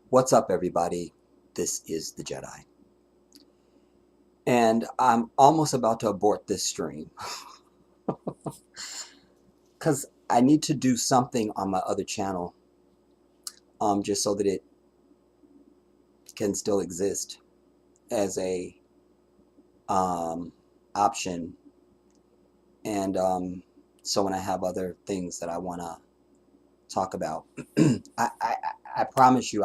What's up, everybody? This is the Jedi. And I'm almost about to abort this stream because I need to do something on my other channel just so that it can still exist as a option. And so when I have other things that I want to talk about, I promise you,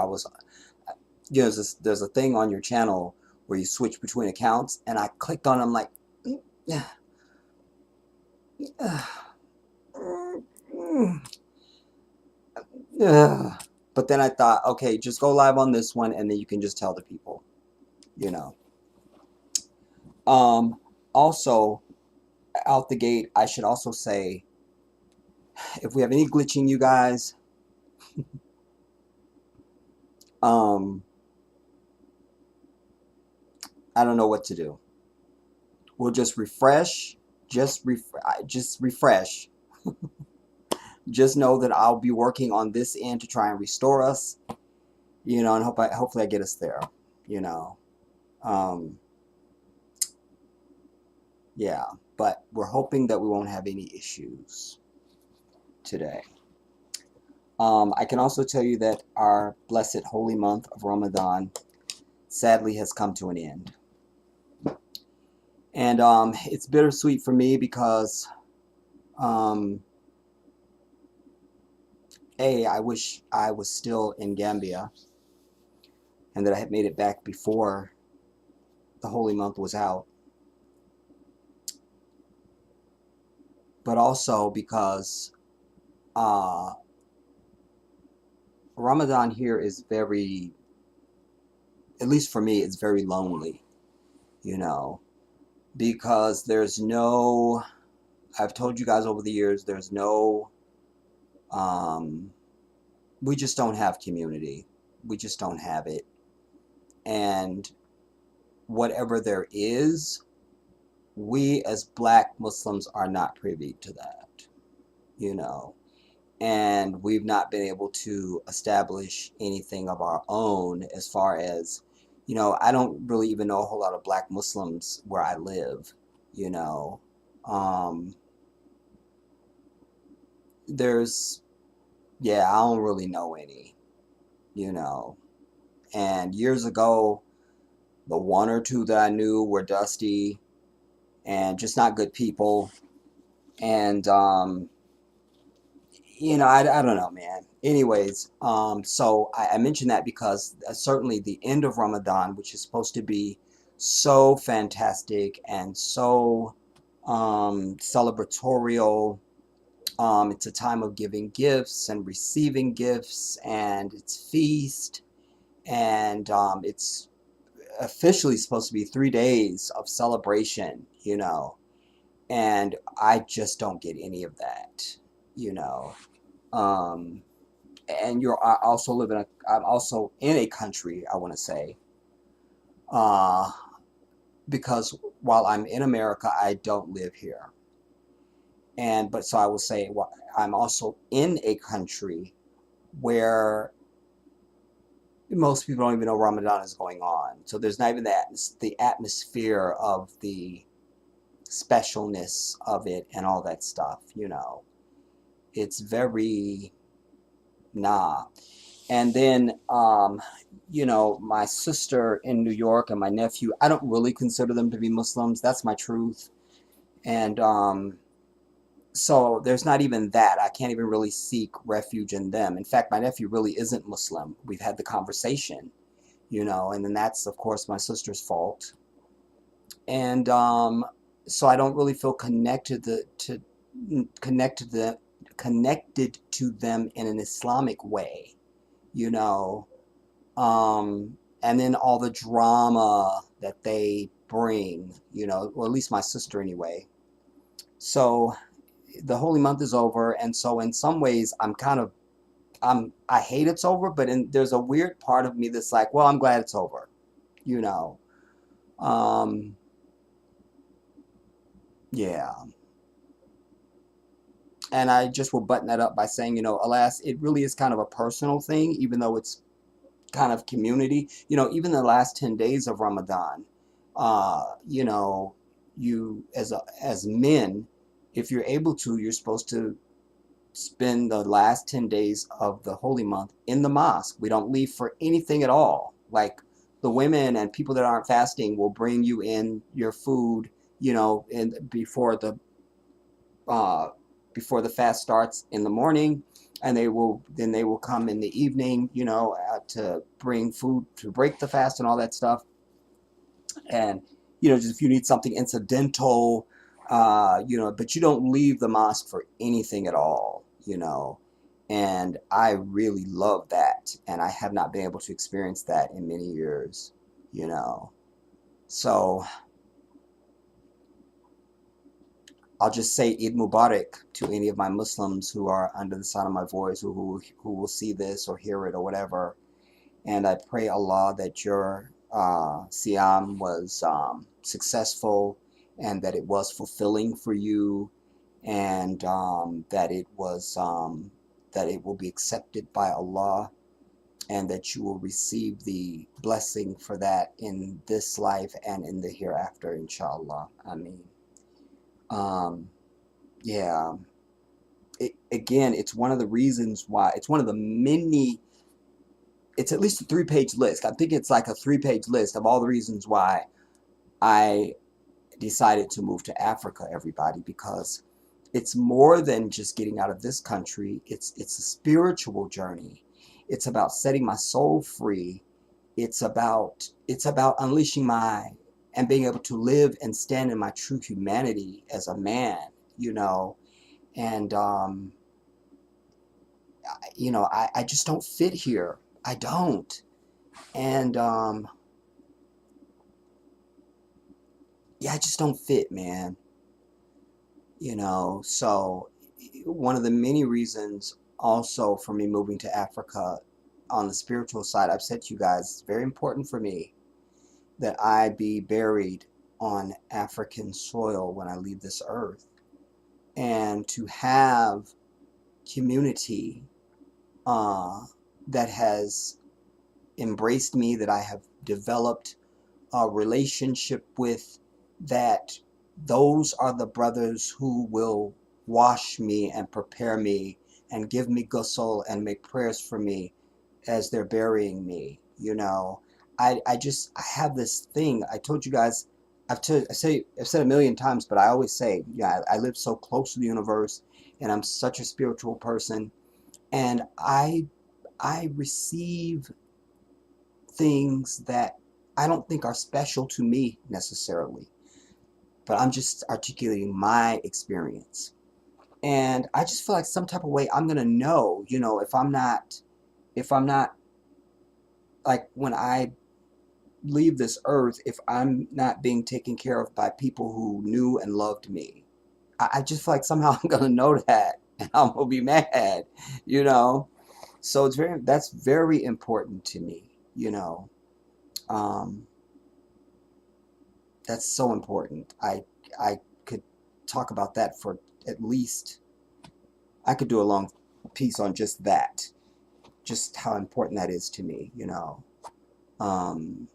there's a thing on your channel where you switch between accounts, and I clicked on it, I'm like, yeah. But then I thought, okay, just go live on this one, and then you can just tell the people, you know. Also, out the gate, I should also say, if we have any glitching, you guys, I don't know what to do. We'll just refresh, just refresh. Just know that I'll be working on this end to try and restore us, you know, and hopefully I get us there, you know. Yeah, but we're hoping that we won't have any issues today. I can also tell you that our blessed holy month of Ramadan sadly has come to an end. And it's bittersweet for me because I wish I was still in Gambia and that I had made it back before the holy month was out. But also because Ramadan here is very, at least for me, it's very lonely, you know, because there's no, I've told you guys over the years, there's no, we just don't have community. We just don't have it. And whatever there is, we as Black Muslims are not privy to that, you know. And we've not been able to establish anything of our own as far as, you know, I don't really even know a whole lot of Black Muslims where I live, you know. There's, yeah, I don't really know any, you know. And years ago, the one or two that I knew were dusty and just not good people. And, you know, I don't know, man. Anyways, so I mentioned that because certainly the end of Ramadan, which is supposed to be so fantastic and so celebratorial, it's a time of giving gifts and receiving gifts, and it's feast, and it's officially supposed to be 3 days of celebration, you know, and I just don't get any of that, you know. And I'm also in a country, I want to say, uh, because while I'm in America, I don't live here. But so I will say, I'm also in a country where most people don't even know Ramadan is going on. So there's not even the atmosphere of the specialness of it and all that stuff, you know. It's very nah. And then you know, my sister in New York and my nephew, I don't really consider them to be Muslims. That's my truth. And so there's not even that. I can't even really seek refuge in them. In fact, my nephew really isn't Muslim. We've had the conversation, you know, and then that's of course my sister's fault. And so I don't really feel connected to them, connected to them in an Islamic way, you know. And then all the drama that they bring, you know, or at least my sister anyway. So the holy month is over, and so in some ways I hate it's over, but there's a weird part of me that's like, well, I'm glad it's over, you know. Um, yeah. And I just will button that up by saying, you know, alas, it really is kind of a personal thing, even though it's kind of community. You know, even the last 10 days of Ramadan, you know, you as men, if you're able to, you're supposed to spend the last 10 days of the holy month in the mosque. We don't leave for anything at all. Like the women and people that aren't fasting will bring you in your food, you know, uh, before the fast starts in the morning, and they will come in the evening, you know, to bring food to break the fast and all that stuff. And you know, just if you need something incidental, you know, but you don't leave the mosque for anything at all, you know. And I really love that, and I have not been able to experience that in many years, you know. So I'll just say Eid Mubarak to any of my Muslims who are under the sound of my voice, who will see this or hear it or whatever. And I pray Allah that your Siyam was successful, and that it was fulfilling for you, and that it will be accepted by Allah, and that you will receive the blessing for that in this life and in the hereafter, inshallah. Ameen. Um, yeah. Again, it's one of the reasons why, it's one of the many, it's at least a 3-page list. I think it's like a 3-page list of all the reasons why I decided to move to Africa, everybody, because it's more than just getting out of this country. It's a spiritual journey. It's about setting my soul free. It's about unleashing my and being able to live and stand in my true humanity as a man, you know. And you know, I just don't fit here. I don't. And yeah, I just don't fit, man. You know, so one of the many reasons also for me moving to Africa on the spiritual side, I've said to you guys, it's very important for me that I be buried on African soil when I leave this earth, and to have community uh, that has embraced me, that I have developed a relationship with, that those are the brothers who will wash me and prepare me and give me ghusl and make prayers for me as they're burying me, you know. I have this thing. I told you guys, I've said a million times, but I always say, yeah, I live so close to the universe, and I'm such a spiritual person, and I receive things that I don't think are special to me necessarily, but I'm just articulating my experience. And I just feel like some type of way I'm gonna know, you know, if I'm not like when I leave this earth, if I'm not being taken care of by people who knew and loved me. I just feel like somehow I'm gonna know that, and I'm gonna be mad, you know. So that's very important to me, you know. Um, that's so important. I could talk about that for at least, I could do a long piece on just that. just how important that is to me, Um,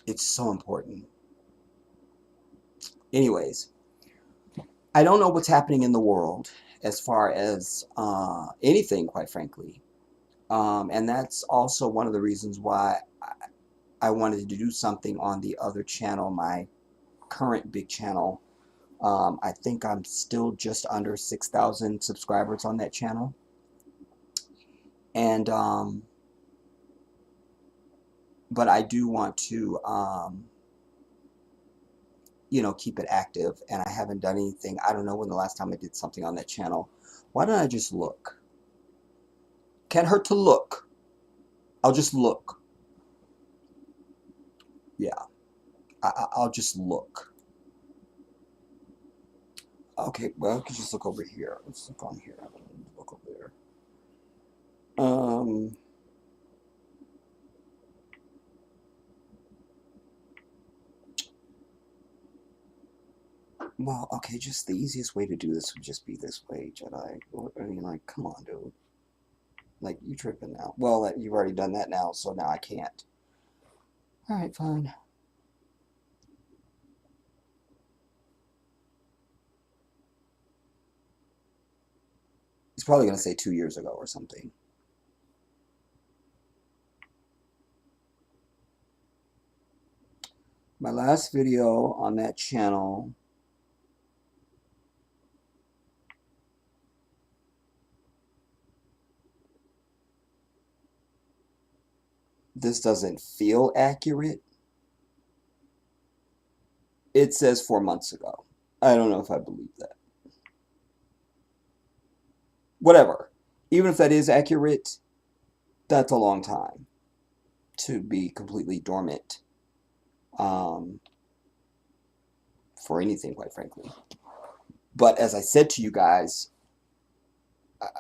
it's so important. Anyways, I don't know what's happening in the world as far as anything, quite frankly. And that's also one of the reasons why I wanted to do something on the other channel, my current big channel. I think I'm still just under 6,000 subscribers on that channel. And, but I do want to, keep it active. And I haven't done anything. I don't know when the last time I did something on that channel. Why don't I just look? Can't hurt to look. I'll just look. Yeah, I'll just look. Okay, well, I could just look over here. Let's look on here. Look over there. Well, okay, just the easiest way to do this would just be this way, Jedi. I mean, like, come on, dude. Like, you tripping now. Well, you've already done that now, so now I can't. Alright, fine. He's probably going to say 2 years ago or something. My last video on that channel, this doesn't feel accurate. It says 4 months ago. I don't know if I believe that. Whatever. Even if that is accurate, that's a long time to be completely dormant for anything, quite frankly. But as I said to you guys,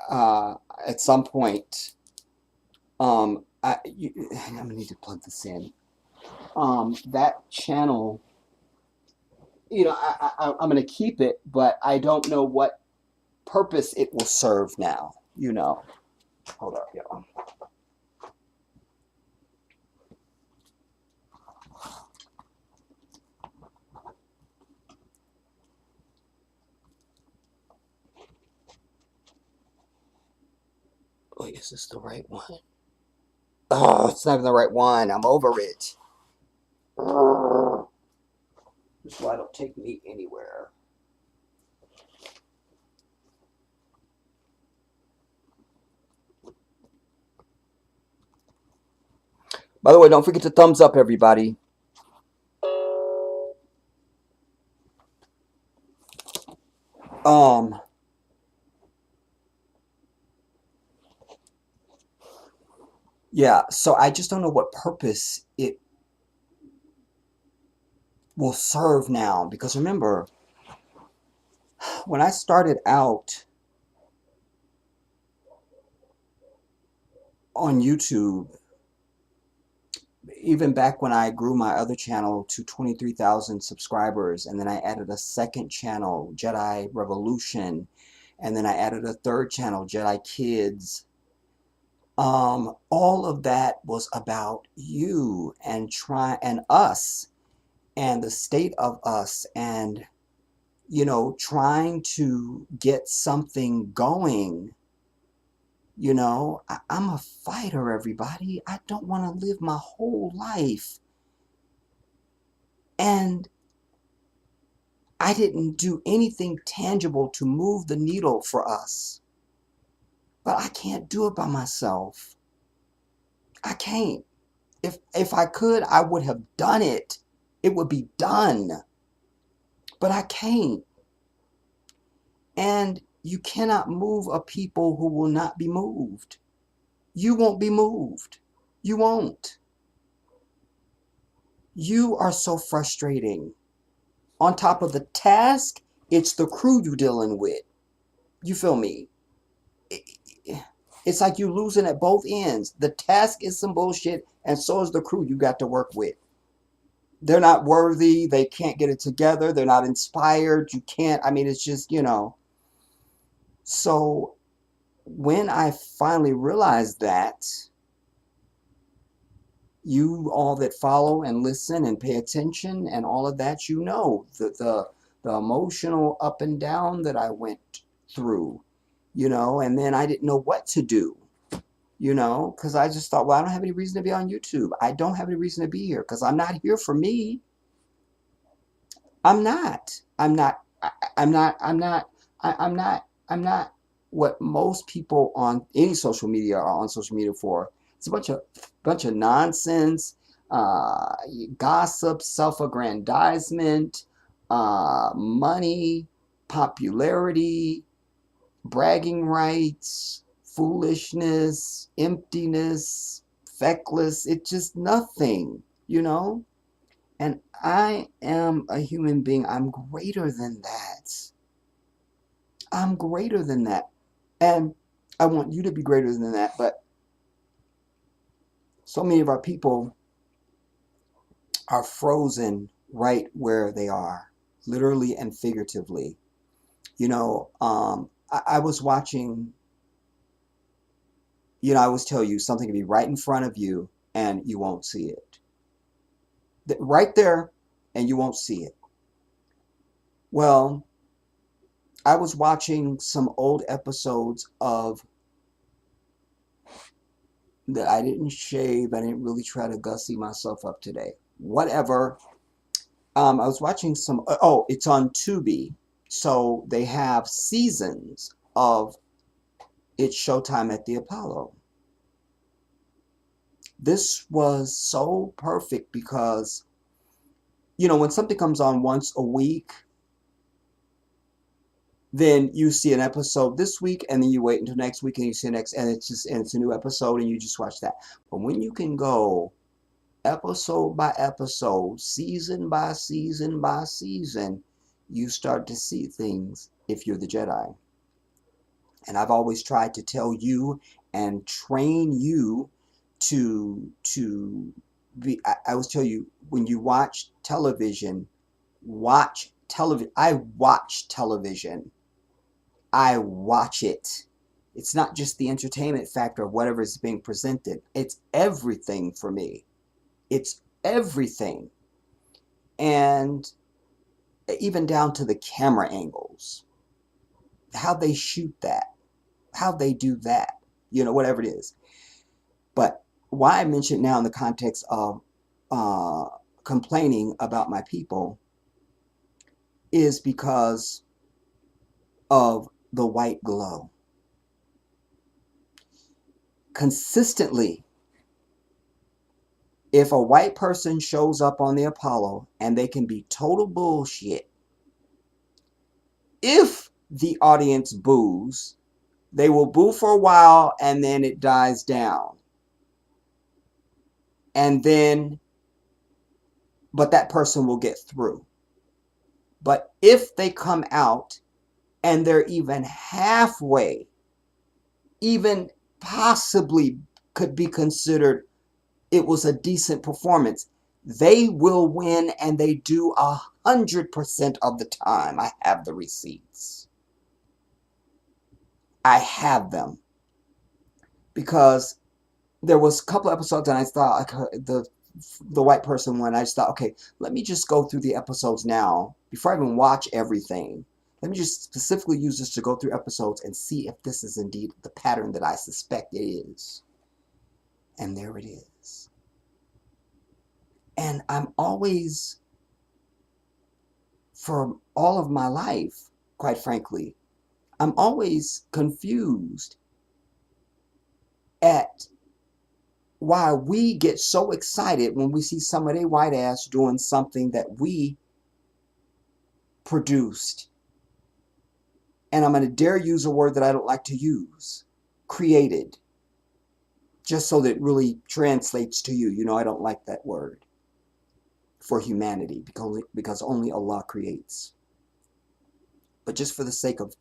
at some point, I'm gonna need to plug this in. That channel, I'm gonna keep it, but I don't know what purpose it will serve now. Hold up, y'all. Wait, is this the right one? Oh, it's not even the right one. I'm over it. This is why I don't take meat anywhere. By the way, don't forget to thumbs up, everybody. Yeah, so I just don't know what purpose it will serve now. Because remember, when I started out on YouTube, even back when I grew my other channel to 23,000 subscribers, and then I added a second channel, Jedi Revolution, and then I added a third channel, Jedi Kids. All of that was about you and us and the state of us and trying to get something going. I'm a fighter, everybody. I don't want to live my whole life. And I didn't do anything tangible to move the needle for us. But I can't do it by myself. I can't. If I could, I would have done it. It would be done. But I can't. And you cannot move a people who will not be moved. You won't be moved. You won't. You are so frustrating. On top of the task, it's the crew you're dealing with. You feel me? It's like you losing at both ends. The task is some bullshit, and so is the crew you got to work with. They're not worthy. They can't get it together. They're not inspired. You can't. I mean, it's just, So when I finally realized that, you all that follow and listen and pay attention and all of that, the emotional up and down that I went through, and then I didn't know what to do, because I just thought, well, I don't have any reason to be on YouTube. I don't have any reason to be here because I'm not here for me. I'm not. I'm not. I'm not. I'm not. I'm not. I'm not what most people on any social media are on social media for. It's a bunch of nonsense, uh, gossip, self-aggrandizement, money, popularity, bragging rights, foolishness, emptiness, feckless. It's just nothing. And I am a human being. I'm greater than that. I'm greater than that. And I want you to be greater than that. But so many of our people are frozen right where they are, literally and figuratively. I was watching, I always tell you something can be right in front of you and you won't see it. Right there and you won't see it. Well, I was watching some old episodes of that. I didn't shave. I didn't really try to gussy myself up today. Whatever. I was watching some. Oh, it's on Tubi. So they have seasons of It's Showtime at the Apollo. This was so perfect because, when something comes on once a week, then you see an episode this week and then you wait until next week and you see next, and it's a new episode and you just watch that. But when you can go episode by episode, season by season by season, you start to see things if you're the Jedi. And I've always tried to tell you and train you to be. I always tell you, when you watch television, watch television. I watch television. I watch it. It's not just the entertainment factor of whatever is being presented. It's everything for me. It's everything. And even down to the camera angles, how they shoot that, how they do that, whatever it is. But why I mention it now in the context of complaining about my people is because of the white glow. Consistently, if a white person shows up on the Apollo and they can be total bullshit, if the audience boos, they will boo for a while and then it dies down. And then, but that person will get through. But if they come out and they're even halfway, even possibly could be considered it was a decent performance, they will win, and they do 100% of the time. I have the receipts. I have them. Because there was a couple of episodes and I thought the white person one, I just thought, okay, let me just go through the episodes now before I even watch everything. Let me just specifically use this to go through episodes and see if this is indeed the pattern that I suspect it is. And there it is. And I'm always, for all of my life, quite frankly, I'm always confused at why we get so excited when we see somebody white ass doing something that we produced. And I'm going to dare use a word that I don't like to use, created, just so that it really translates to you. I don't like that word for humanity because only Allah creates. But just for the sake of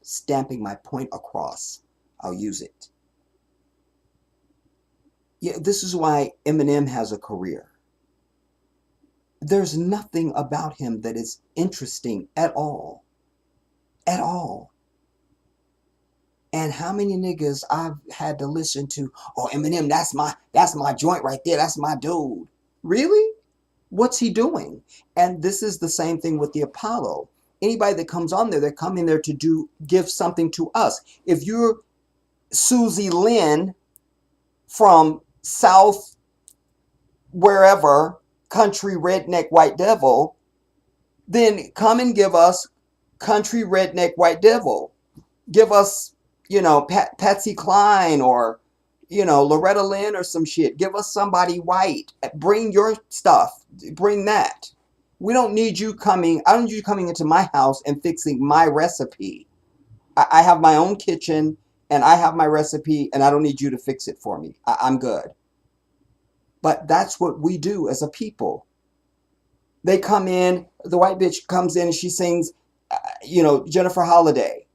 stamping my point across, I'll use it. Yeah, this is why Eminem has a career. There's nothing about him that is interesting at all. At all. And how many niggas I've had to listen to, oh Eminem, that's my joint right there. That's my dude. Really? What's he doing? And this is the same thing with the Apollo. Anybody that comes on there, they're coming there to give something to us. If you're Susie Lynn from South wherever, country redneck white devil, then come and give us country redneck white devil. Give us, Patsy Cline or, Loretta Lynn or some shit. Give us somebody white. Bring your stuff. Bring that. We don't need you coming. I don't need you coming into my house and fixing my recipe. I have my own kitchen and I have my recipe and I don't need you to fix it for me. I'm good. But that's what we do as a people. They come in, the white bitch comes in and she sings, Jennifer Holliday,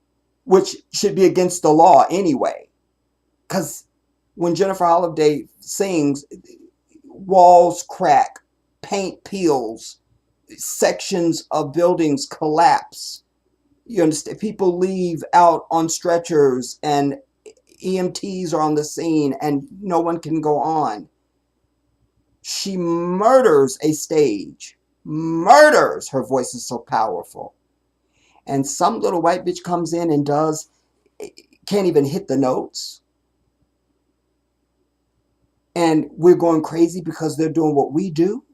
which should be against the law anyway. Because when Jennifer Holliday sings, walls crack, paint peels, sections of buildings collapse. You understand? People leave out on stretchers and EMTs are on the scene and no one can go on. She murders a stage. Murders. Her voice is so powerful. And some little white bitch comes in and can't even hit the notes. And we're going crazy because they're doing what we do.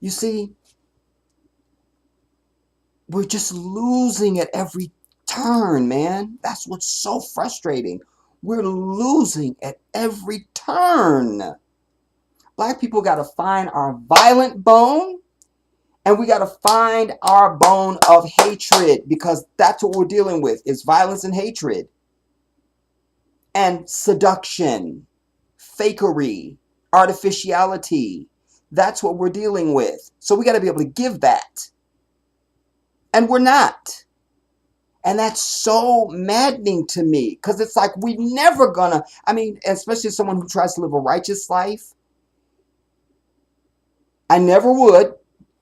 You see, we're just losing at every turn, man. That's what's so frustrating. We're losing at every turn. Black people got to find our violent bone and we got to find our bone of hatred because that's what we're dealing with is violence and hatred and seduction, fakery, artificiality. That's what we're dealing with. So we got to be able to give that. And we're not. And that's so maddening to me because it's like we never gonna, especially someone who tries to live a righteous life. I never would,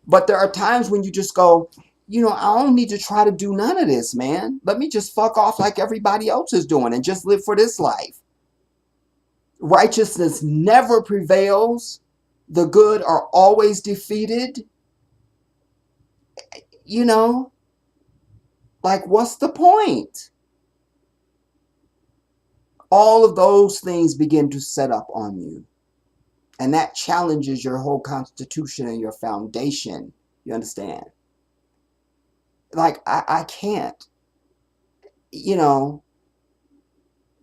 but there are times when you just go, I don't need to try to do none of this, man. Let me just fuck off like everybody else is doing and just live for this life. Righteousness never prevails. The good are always defeated. Like what's the point? All of those things begin to set up on you. And that challenges your whole constitution and your foundation. You understand? Like, I can't,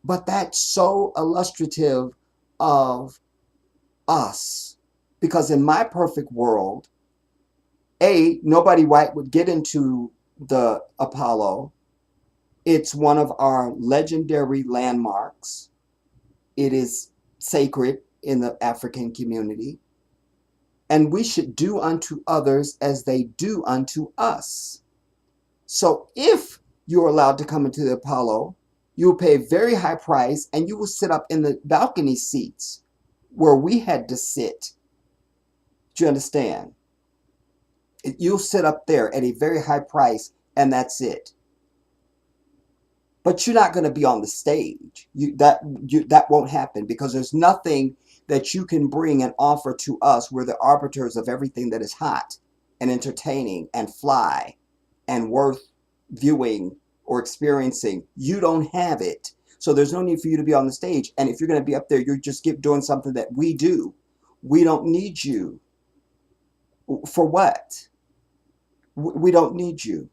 but that's so illustrative of us. Because in my perfect world, nobody white would get into the Apollo. It's one of our legendary landmarks. It is sacred in the African community. And we should do unto others as they do unto us. So if you're allowed to come into the Apollo, you will pay a very high price and you will sit up in the balcony seats where we had to sit. Do you understand? You'll sit up there at a very high price and that's it. But you're not going to be on the stage. That won't happen because there's nothing that you can bring and offer to us. We're the arbiters of everything that is hot and entertaining and fly and worth viewing or experiencing. You don't have it. So there's no need for you to be on the stage. And if you're going to be up there, you're just doing something that we do. We don't need you. For what? We don't need you.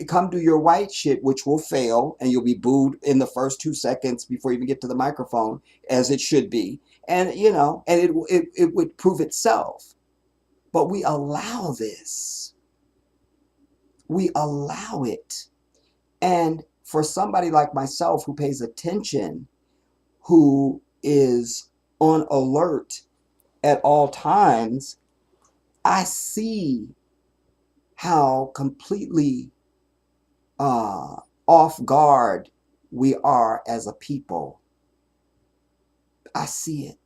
Come do your white shit, which will fail, and you'll be booed in the first 2 seconds before you even get to the microphone, as it should be. And, and it would prove itself. But we allow this. We allow it. And for somebody like myself who pays attention, who is on alert at all times, I see how completely off guard we are as a people. I see it.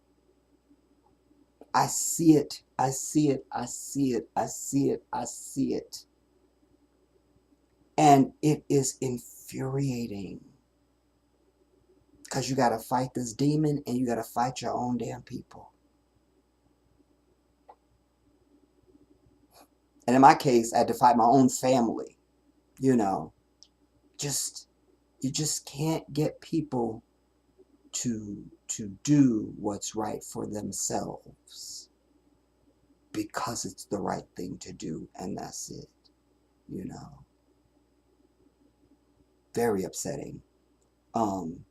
I see it. I see it. I see it. I see it. I see it. And it is infuriating because you got to fight this demon and you got to fight your own damn people. And in my case, I had to fight my own family. You know, just you just can't get people to do what's right for themselves because it's the right thing to do, and that's it. You know, very upsetting. Um,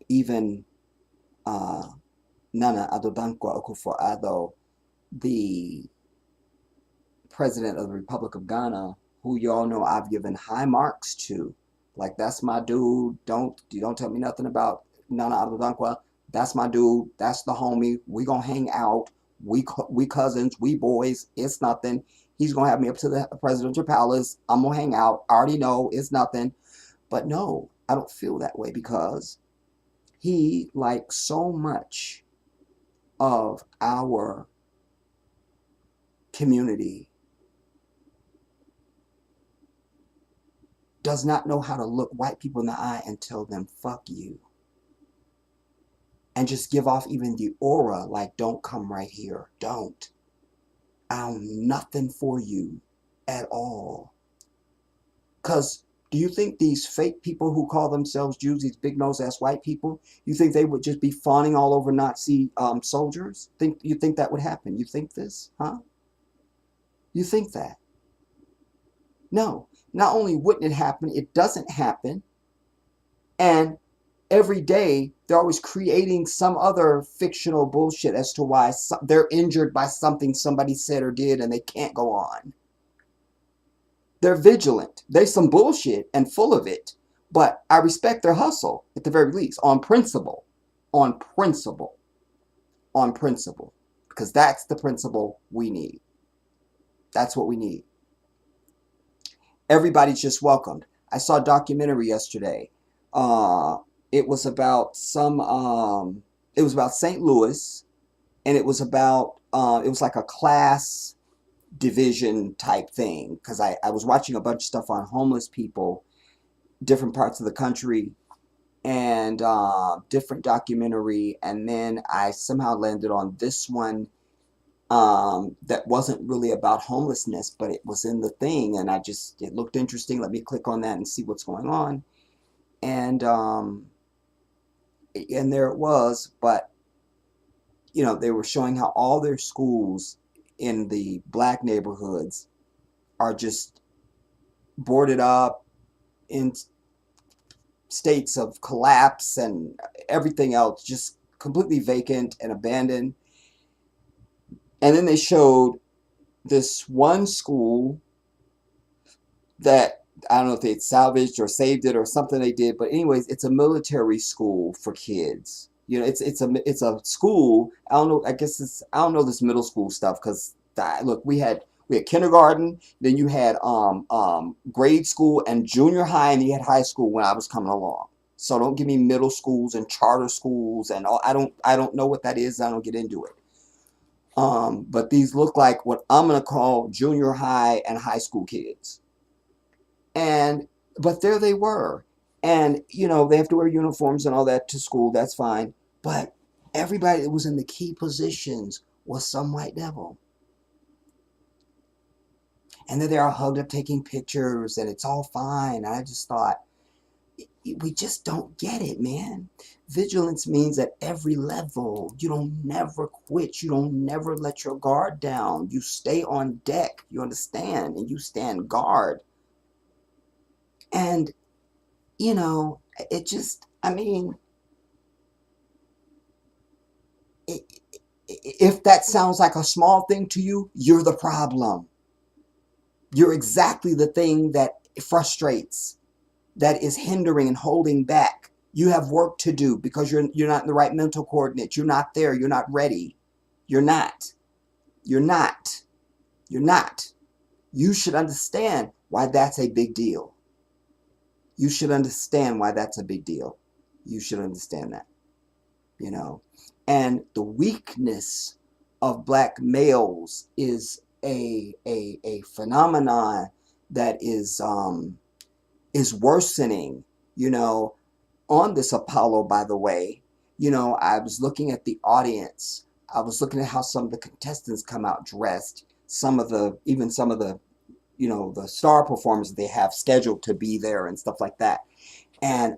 even Nana Addo Dankwa Akufo-Addo, the president of the Republic of Ghana, who y'all know I've given high marks to. Like, that's my dude. Don't tell me nothing about Nana Addo Dankwa. That's my dude. That's the homie. We gonna hang out. We cousins. We boys. It's nothing. He's gonna have me up to the presidential palace. I'm gonna hang out. I already know it's nothing. But no, I don't feel that way because he, like so much of our community, does not know how to look white people in the eye and tell them, fuck you. And just give off even the aura, like, don't come right here. Don't. I'm nothing for you at all. Because do you think these fake people who call themselves Jews, these big nose ass white people, you think they would just be fawning all over Nazi soldiers? You think that would happen? You think this? Huh? You think that? No. Not only wouldn't it happen, it doesn't happen. And every day they're always creating some other fictional bullshit as to why they're injured by something somebody said or did and they can't go on. They're vigilant. There's some bullshit and full of it, but I respect their hustle at the very least, on principle, on principle, on principle, because that's the principle we need. That's what we need. Everybody's just welcomed. I saw a documentary yesterday. It was about it was about St. Louis, and it was about it was like a class division type thing, because I was watching a bunch of stuff on homeless people, different parts of the country, and different documentary, and then I somehow landed on this one that wasn't really about homelessness, but it was in the thing, and it looked interesting. Let me click on that and see what's going on. And there it was. But you know, they were showing how all their schools in the black neighborhoods are just boarded up in states of collapse and everything else, just completely vacant and abandoned. And then they showed this one school that, I don't know if they had salvaged or saved it or something they did, but anyways, it's a military school for kids. You know, it's a school. I don't know. I don't know this middle school stuff because look, we had kindergarten, then you had grade school and junior high, and you had high school when I was coming along. So don't give me middle schools and charter schools and all. I don't know what that is. I don't get into it. But these look like what I'm gonna call junior high and high school kids. And but there they were. And you know, they have to wear uniforms and all that to school, that's fine. But everybody that was in the key positions was some white devil. And then they're all hugged up taking pictures and it's all fine. And I just thought, we just don't get it, man. Vigilance means at every level. You don't never quit. You don't never let your guard down. You stay on deck. You understand? And you stand guard. And, you know, it just, I mean, if that sounds like a small thing to you, you're the problem. You're exactly the thing that frustrates, that is hindering and holding back. You have work to do because you're not in the right mental coordinates. You're not there. You're not ready. You're not. You're not. You're not. You should understand why that's a big deal. You should understand why that's a big deal. You should understand that. You know, and the weakness of black males is a phenomenon that is worsening, you know, on this Apollo, by the way. I was looking at the audience. I was looking at how some of the contestants come out dressed. Some of the, the star performers that they have scheduled to be there and stuff like that. And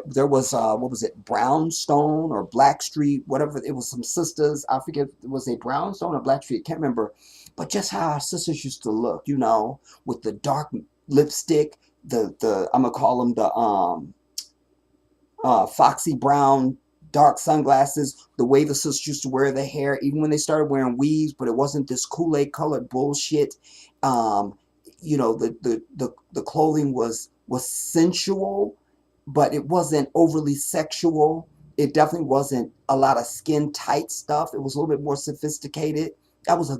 there was what was it, Brownstone or Blackstreet, whatever it was, some sisters. I forget, was it Brownstone or Blackstreet? Can't remember. But just how our sisters used to look, with the dark lipstick, the I'm gonna call them the foxy brown dark sunglasses, the way the sisters used to wear their hair, even when they started wearing weaves, but it wasn't this Kool-Aid colored bullshit. Um, the clothing was sensual, but it wasn't overly sexual. It definitely wasn't a lot of skin tight stuff. It was a little bit more sophisticated. That was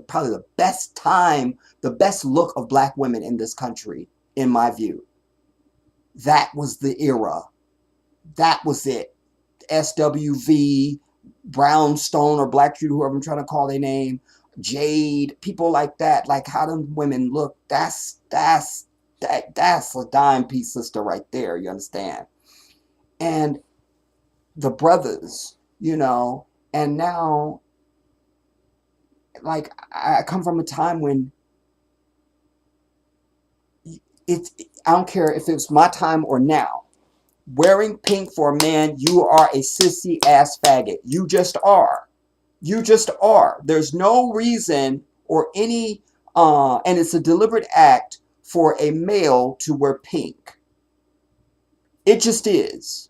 probably the best time, the best look of black women in this country, in my view. That was the era. That was it. SWV, Brownstone or Blackstreet, whoever I'm trying to call their name, Jade, people like that, like how them women look. That's a dime piece sister right there. You understand? And the brothers, and now, like, I come from a time when it's, I don't care if it's my time or now. Wearing pink for a man, you are a sissy ass faggot. You just are. You just are. There's no reason or any, and it's a deliberate act for a male to wear pink. It just is.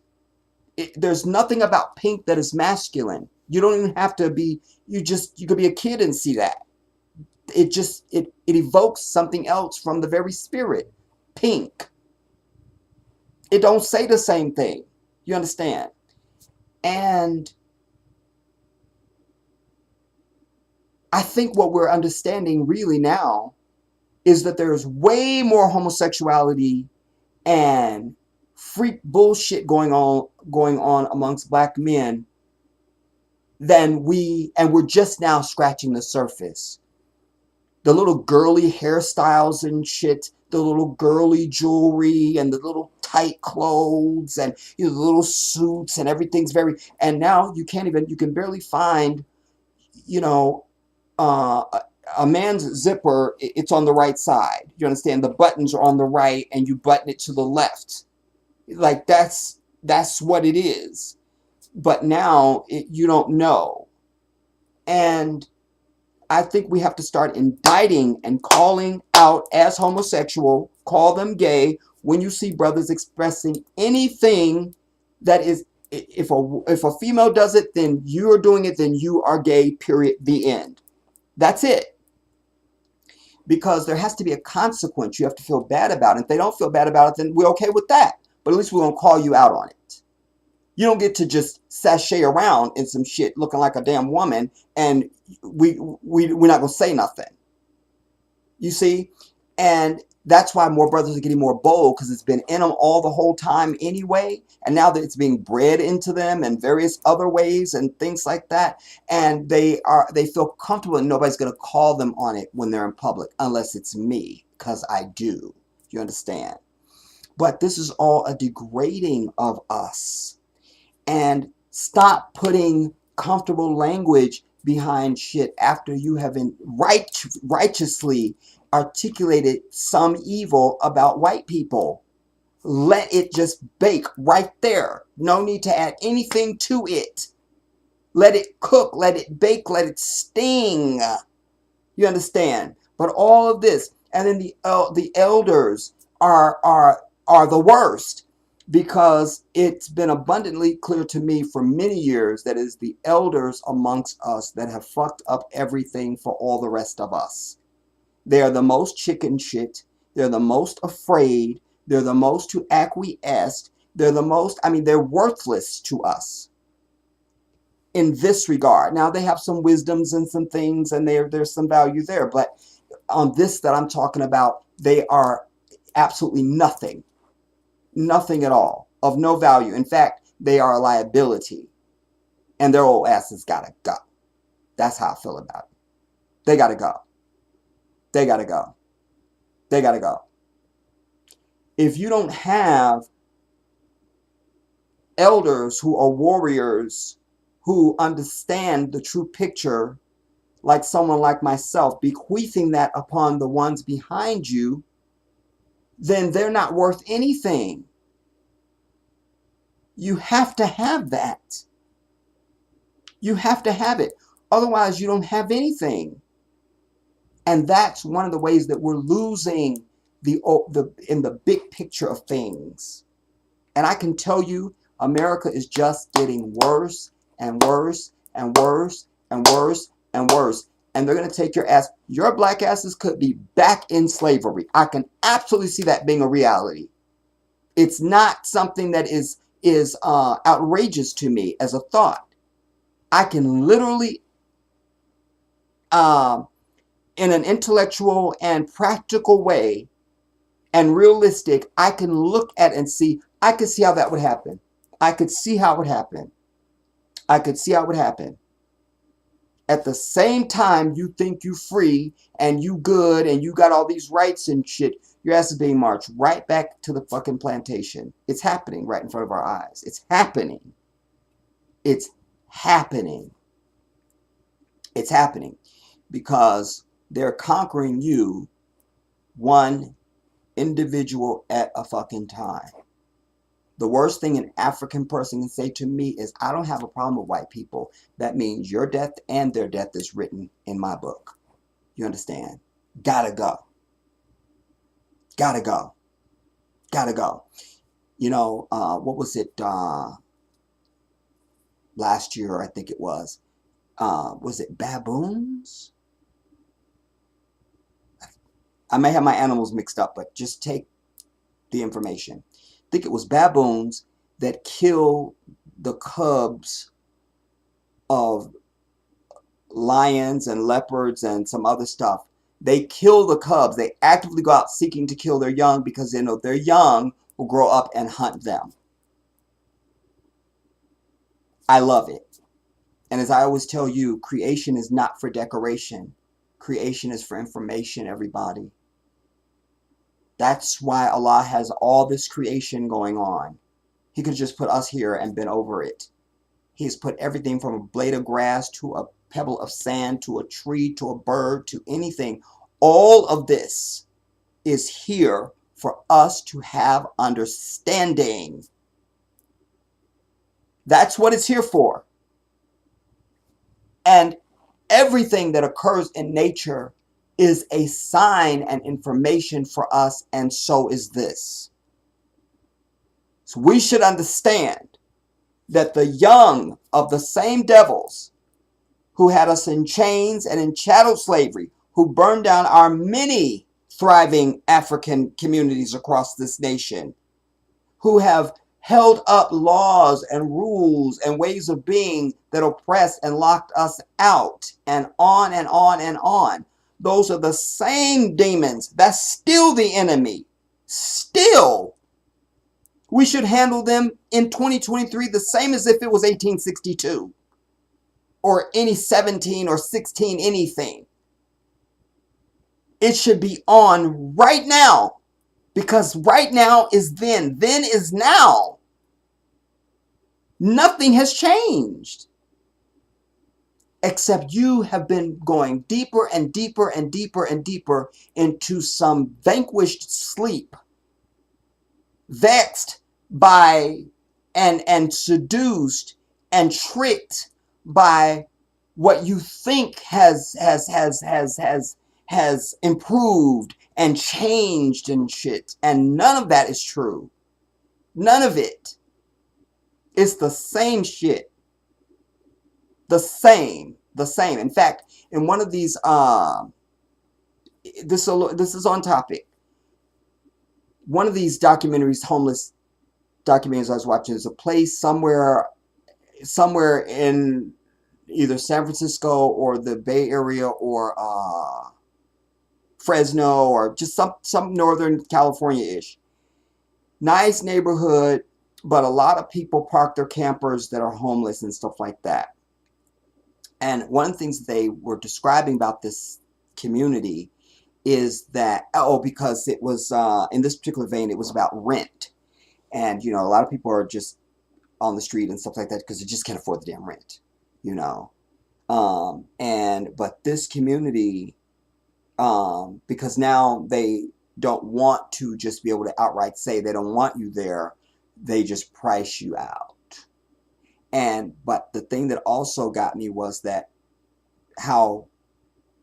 There's nothing about pink that is masculine. You don't even have to be, you could be a kid and see that. It evokes something else from the very spirit. Pink. It don't say the same thing. You understand? And I think what we're understanding really now is that there's way more homosexuality and freak bullshit going on amongst black men and we're just now scratching the surface. The little girly hairstyles and shit, the little girly jewelry and the little tight clothes and the little suits, and everything's and now you can barely find, you know, uh, a man's zipper. It's on the right side. You understand? The buttons are on the right and you button it to the left. Like that's what it is. But now you don't know. And I think we have to start indicting and calling out as homosexual, call them gay when you see brothers expressing anything that is, if a female does it, then you're doing it, then you are gay, period, the end. That's it. Because there has to be a consequence. You have to feel bad about it. If they don't feel bad about it, then we're okay with that. But at least we're going to call you out on it. You don't get to just sashay around in some shit looking like a damn woman and we're not going to say nothing. You see? And that's why more brothers are getting more bold, because it's been in them all the whole time anyway. And now that it's being bred into them in various other ways and things like that. And they feel comfortable and nobody's going to call them on it when they're in public, unless it's me, because I do. You understand? But this is all a degrading of us. And stop putting comfortable language behind shit after you have righteously articulated some evil about white people. Let it just bake right there. No need to add anything to it. Let it cook, let it bake, let it sting. You understand? But all of this, and then the elders are the worst, because it's been abundantly clear to me for many years that it is the elders amongst us that have fucked up everything for all the rest of us. They are the most chicken shit. They're the most afraid. They're the most to acquiesce. They're the most, they're worthless to us in this regard. Now, they have some wisdoms and some things, and there's some value there. But on this that I'm talking about, they are absolutely nothing. Nothing at all. Of no value. In fact, they are a liability. And their old asses gotta go. That's how I feel about it. They gotta go. They gotta go. They gotta go. If you don't have elders who are warriors, who understand the true picture, like someone like myself, bequeathing that upon the ones behind you, then they're not worth anything. You have to have that. You have to have it. Otherwise, you don't have anything. And that's one of the ways that we're losing in the big picture of things. And I can tell you, America is just getting worse and worse and worse and worse and worse. And they're going to take your ass. Your black asses could be back in slavery. I can absolutely see that being a reality. It's not something that is outrageous to me as a thought. I can literally, in an intellectual and practical way and realistic, I can look at and see, I could see how that would happen. I could see how it would happen. I could see how it would happen. At the same time, you think you free and you good and you got all these rights and shit, your ass is being marched right back to the fucking plantation. It's happening right in front of our eyes. It's happening. It's happening. It's happening because they're conquering you one individual at a fucking time. The worst thing an African person can say to me is, I don't have a problem with white people. That means your death and their death is written in my book. You understand? Gotta go. Gotta go. Gotta go. You know, what was it? Last year, I think it was. Was it baboons? I may have my animals mixed up, but just take the information. I think it was baboons that killed the cubs of lions and leopards and some other stuff. They kill the cubs. They actively go out seeking to kill their young because they know their young will grow up and hunt them. I love it. And as I always tell you, creation is not for decoration. Creation is for information, everybody. That's why Allah has all this creation going on. He could have just put us here and been over it. He has put everything from a blade of grass to a pebble of sand to a tree to a bird to anything. All of this is here for us to have understanding. That's what it's here for. And everything that occurs in nature is a sign and information for us, and so is this. So we should understand that the young of the same devils who had us in chains and in chattel slavery, who burned down our many thriving African communities across this nation, who have held up laws and rules and ways of being that oppressed and locked us out, and on and on and on. Those are the same demons. That's still the enemy. Still. We should handle them in 2023 the same as if it was 1862 or any 17 or 16 anything. It should be on right now, because right now is then. Then is now. Nothing has changed. Except you have been going deeper and deeper and deeper and deeper into some vanquished sleep, vexed by and seduced and tricked by what you think has improved and changed and shit. And none of that is true. None of it. It's the same shit. The same. In fact, in one of these, this is on topic. One of these documentaries, homeless documentaries I was watching, is a place somewhere in either San Francisco or the Bay Area or Fresno or just some Northern California-ish. Nice neighborhood, but a lot of people park their campers that are homeless and stuff like that. And one of the things they were describing about this community is that, oh, because it was, in this particular vein, it was about rent. And, a lot of people are just on the street and stuff like that because they just can't afford the damn rent, you know. But this community, because now they don't want to just be able to outright say they don't want you there, they just price you out. But the thing that also got me was that how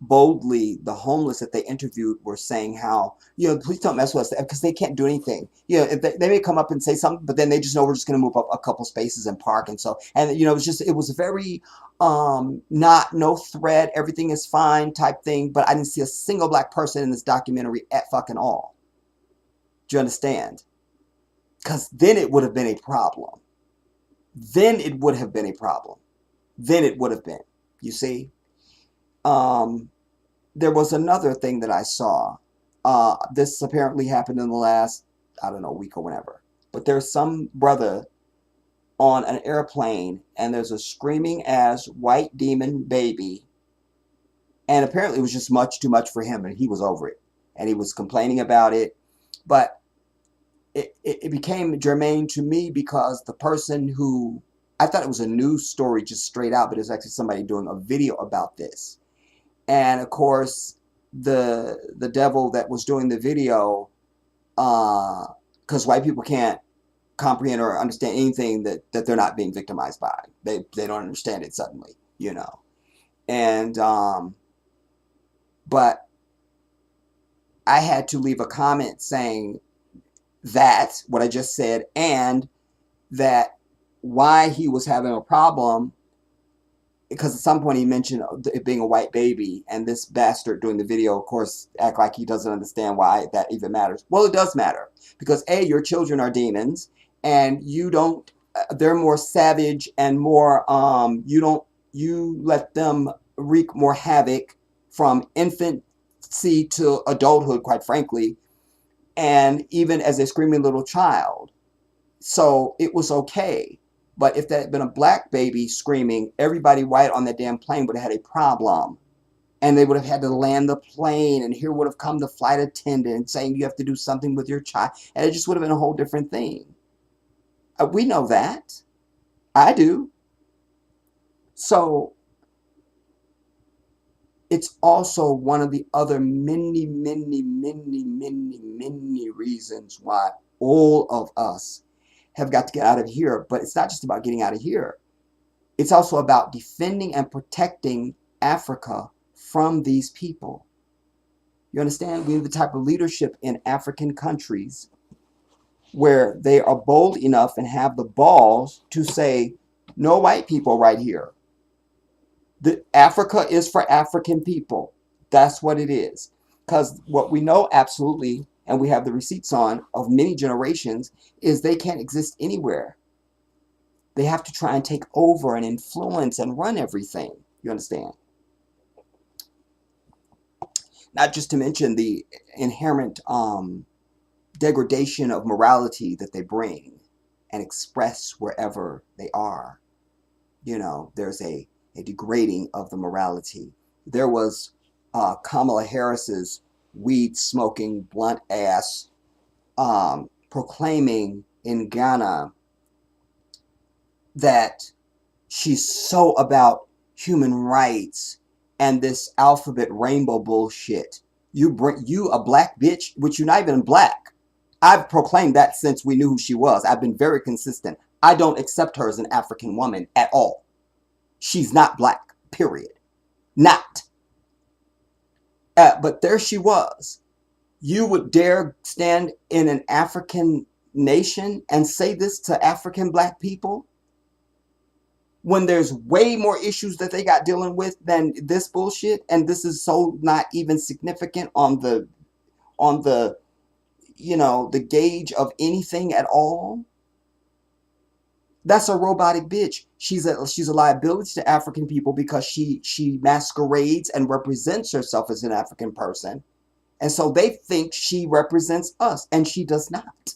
boldly the homeless that they interviewed were saying how, please don't mess with us because they can't do anything. If they may come up and say something, but then they just know we're just going to move up a couple spaces and park. It was very, not no threat, everything is fine type thing. But I didn't see a single black person in this documentary at fucking all. Do you understand? Because then it would have been a problem. Then it would have been a problem. Then it would have been, you see? There was another thing that I saw. This apparently happened in the last, I don't know, week or whatever. But there's some brother on an airplane, and there's a screaming ass white demon baby. And apparently it was just much too much for him, and he was over it. And he was complaining about it. But it became germane to me because the person who, I thought it was a news story just straight out, but it was actually somebody doing a video about this. And of course, the devil that was doing the video, because white people can't comprehend or understand anything that they're not being victimized by. They don't understand it suddenly, And but I had to leave a comment saying that what I just said, and that why he was having a problem, because at some point he mentioned it being a white baby, and this bastard doing the video, of course, act like he doesn't understand why that even matters. Well, it does matter, because A, your children are demons, and you don't, they're more savage and more, you let them wreak more havoc from infancy to adulthood, quite frankly, and even as a screaming little child. So it was okay. But if that had been a black baby screaming, everybody white on that damn plane would have had a problem. And they would have had to land the plane, and here would have come the flight attendant saying you have to do something with your child. And it just would have been a whole different thing. We know that. I do. So it's also one of the other many, many, many, many, many reasons why all of us have got to get out of here. But it's not just about getting out of here. It's also about defending and protecting Africa from these people. You understand? We need the type of leadership in African countries where they are bold enough and have the balls to say, no white people right here. Africa is for African people. That's what it is. Because what we know absolutely, and we have the receipts on of many generations, is they can't exist anywhere. They have to try and take over and influence and run everything. You understand? Not just to mention the inherent degradation of morality that they bring and express wherever they are. There's a degrading of the morality. There was Kamala Harris's weed-smoking, blunt ass proclaiming in Ghana that she's so about human rights and this alphabet rainbow bullshit. You a black bitch, which you're not even black. I've proclaimed that since we knew who she was. I've been very consistent. I don't accept her as an African woman at all. She's not black, period. Not. But there she was. You would dare stand in an African nation and say this to African black people when there's way more issues that they got dealing with than this bullshit, and this is so not even significant on the the gauge of anything at all. That's a robotic bitch. She's a liability to African people because she masquerades and represents herself as an African person. And so they think she represents us, and she does not.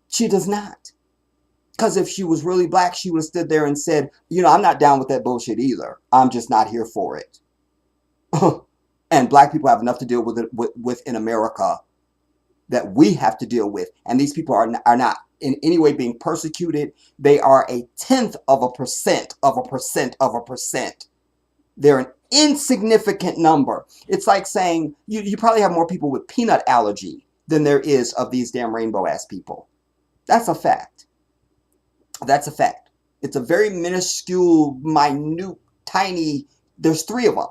She does not. Because if she was really black, she would have stood there and said, I'm not down with that bullshit either. I'm just not here for it. And black people have enough to deal with it with in America that we have to deal with. And these people are not in any way being persecuted. They are a tenth of a percent of a percent of a percent. They're an insignificant number. It's like saying you probably have more people with peanut allergy than there is of these damn rainbow ass people. That's a fact. That's a fact. It's a very minuscule, minute, tiny, there's 3 of them.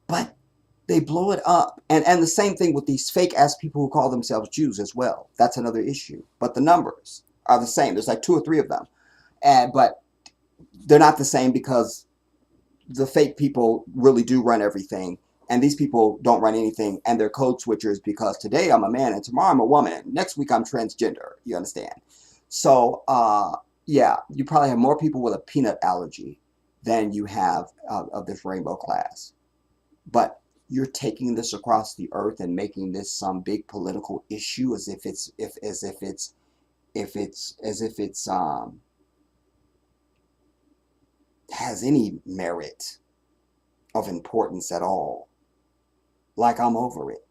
But they blow it up. And the same thing with these fake ass people who call themselves Jews as well. That's another issue. But the numbers are the same. There's like 2 or 3 of them. But they're not the same because the fake people really do run everything. And these people don't run anything. And they're code switchers because today I'm a man and tomorrow I'm a woman. And next week I'm transgender. You understand? So, yeah, you probably have more people with a peanut allergy than you have of this rainbow class. But you're taking this across the earth and making this some big political issue as if it's has any merit of importance at all. Like I'm over it.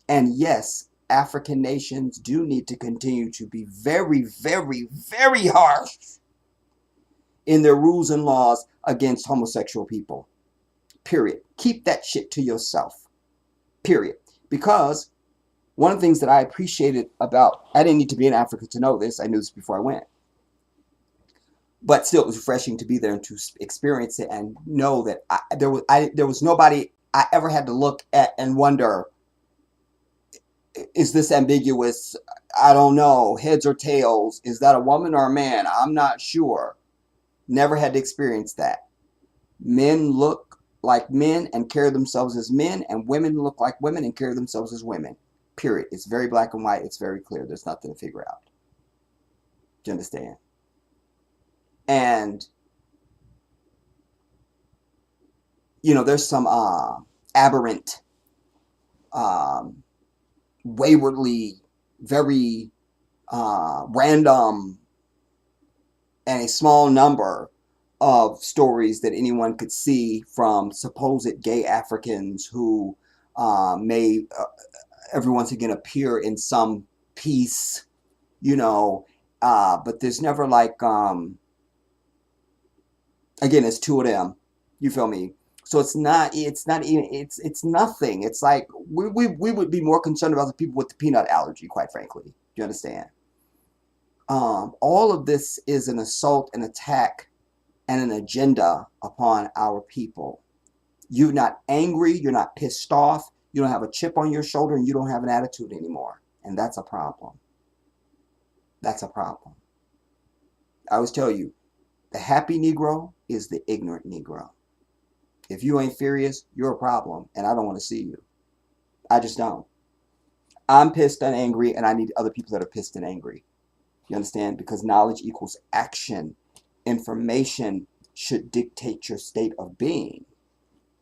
And yes, African nations do need to continue to be very, very, very harsh in their rules and laws against homosexual people. Period. Keep that shit to yourself. Period. Because one of the things that I appreciated about, I didn't need to be in Africa to know this. I knew this before I went. But still, it was refreshing to be there and to experience it and know that there was nobody I ever had to look at and wonder, is this ambiguous? I don't know. Heads or tails? Is that a woman or a man? I'm not sure. Never had to experience that. Men look like men and carry themselves as men, and women look like women and carry themselves as women. Period. It's very black and white. It's very clear. There's nothing to figure out. Do you understand? And, there's some aberrant, waywardly, very random, and a small number of stories that anyone could see from supposed gay Africans who may every once again appear in some piece, but there's never like, again, it's 2 of them, you feel me? So it's nothing. It's like we would be more concerned about the people with the peanut allergy, quite frankly. Do you understand? All of this is an assault, an attack, and an agenda upon our people. You're not angry, you're not pissed off, you don't have a chip on your shoulder, and you don't have an attitude anymore. And that's a problem. That's a problem. I always tell you, the happy Negro is the ignorant Negro. If you ain't furious, you're a problem, and I don't want to see you. I just don't. I'm pissed and angry, and I need other people that are pissed and angry. You understand? Because knowledge equals action. Information should dictate your state of being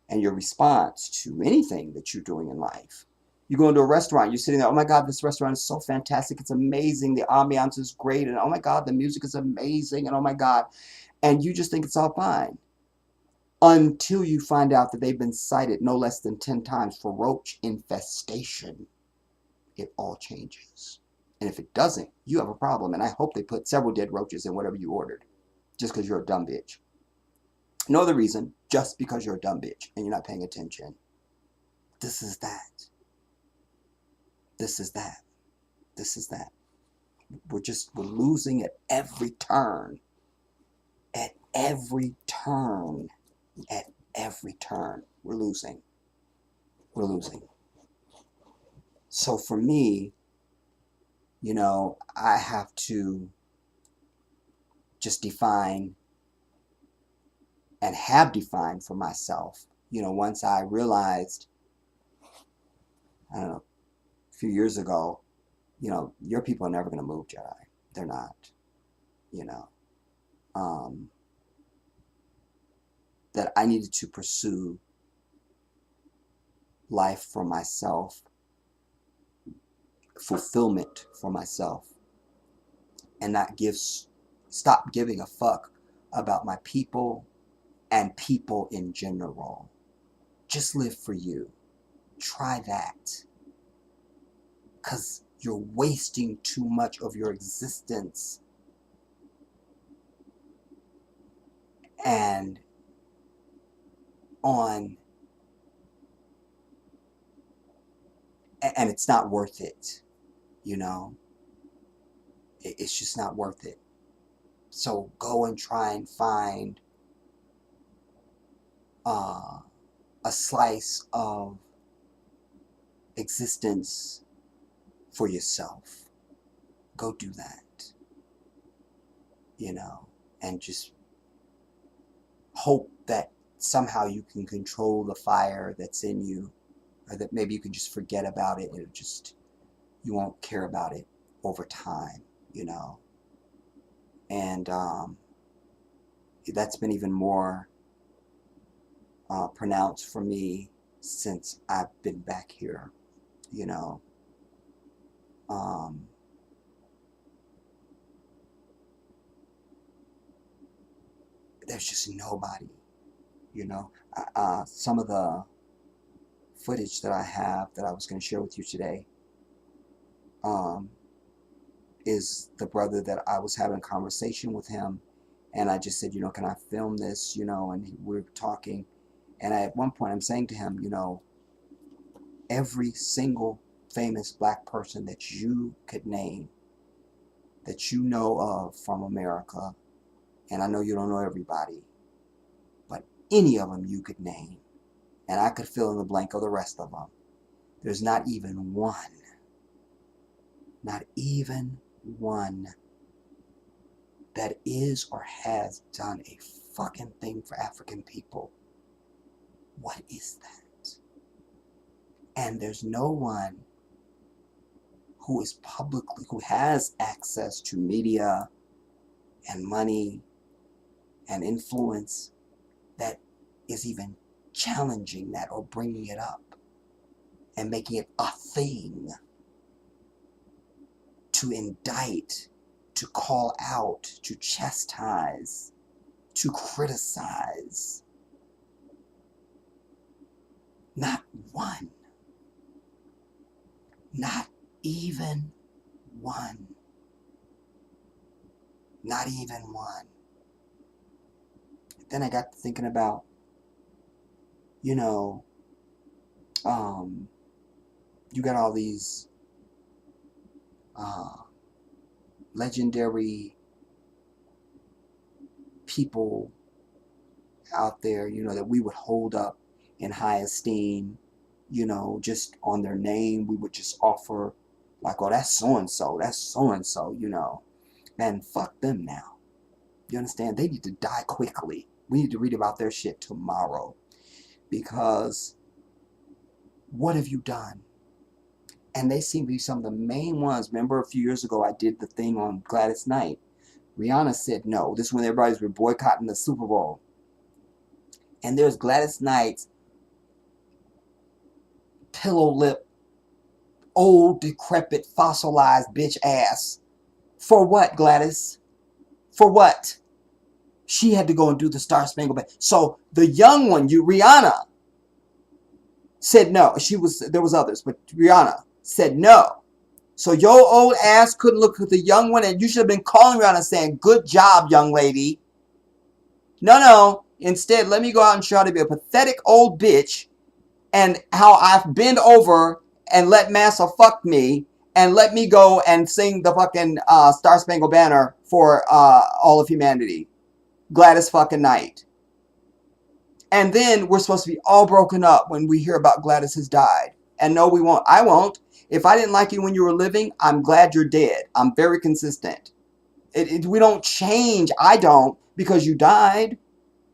and your response to anything that you're doing in life. You go into a restaurant, you're sitting there, oh my God, this restaurant is so fantastic. It's amazing. The ambiance is great. And oh my God, the music is amazing. And oh my God. And you just think it's all fine. Until you find out that they've been cited no less than 10 times for roach infestation. It all changes. And if it doesn't, you have a problem. And I hope they put several dead roaches in whatever you ordered. Just because you're a dumb bitch. No other reason, just because you're a dumb bitch and you're not paying attention. This is that. This is that. This is that. We're losing at every turn. At every turn. At every turn. We're losing. We're losing. So for me, I have to just define and have defined for myself, once I realized, I don't know, a few years ago, your people are never going to move, Jedi. They're not, that I needed to pursue life for myself, fulfillment for myself, and stop giving a fuck about my people and people in general. Just live for you. Try that. Because you're wasting too much of your existence. And it's not worth it, you know? It's just not worth it. So go and try and find a slice of existence for yourself. Go do that, and just hope that somehow you can control the fire that's in you, or that maybe you can just forget about it, and you won't care about it over time, and that's been even more pronounced for me since I've been back here, there's just nobody, some of the footage that I have that I was going to share with you today is the brother that I was having a conversation with him, and I just said, can I film this, and we're talking, and at one point I'm saying to him, every single famous black person that you could name, that you know of from America, and I know you don't know everybody, but any of them you could name, and I could fill in the blank of the rest of them. There's not even one that is or has done a fucking thing for African people. What is that? And there's no one who has access to media and money and influence that is even challenging that or bringing it up and making it a thing to indict, to call out, to chastise, to criticize. Not one. Not even one. Not even one. Then I got to thinking about, you got all these legendary people out there, that we would hold up in high esteem, just on their name. We would just offer like, oh, that's so-and-so, and fuck them now. You understand? They need to die quickly. We need to read about their shit tomorrow, because what have you done? And they seem to be some of the main ones. Remember a few years ago I did the thing on Gladys Knight. Rihanna said no. This is when everybody's been boycotting the Super Bowl. And there's Gladys Knight's pillow lip, old, decrepit, fossilized bitch ass. For what, Gladys? For what? She had to go and do the Star Spangled Banner. So the young one, Rihanna, said no. There was others, but Rihanna said no. So your old ass couldn't look at the young one, and you should have been calling around and saying, good job, young lady. No. Instead, let me go out and show how to be a pathetic old bitch, and how I've bent over and let massa fuck me, and let me go and sing the fucking Star Spangled Banner for all of humanity. Gladys fucking Knight. And then we're supposed to be all broken up when we hear about Gladys has died. And no, we won't. I won't. If I didn't like you when you were living, I'm glad you're dead. I'm very consistent. We don't change. I don't, because you died.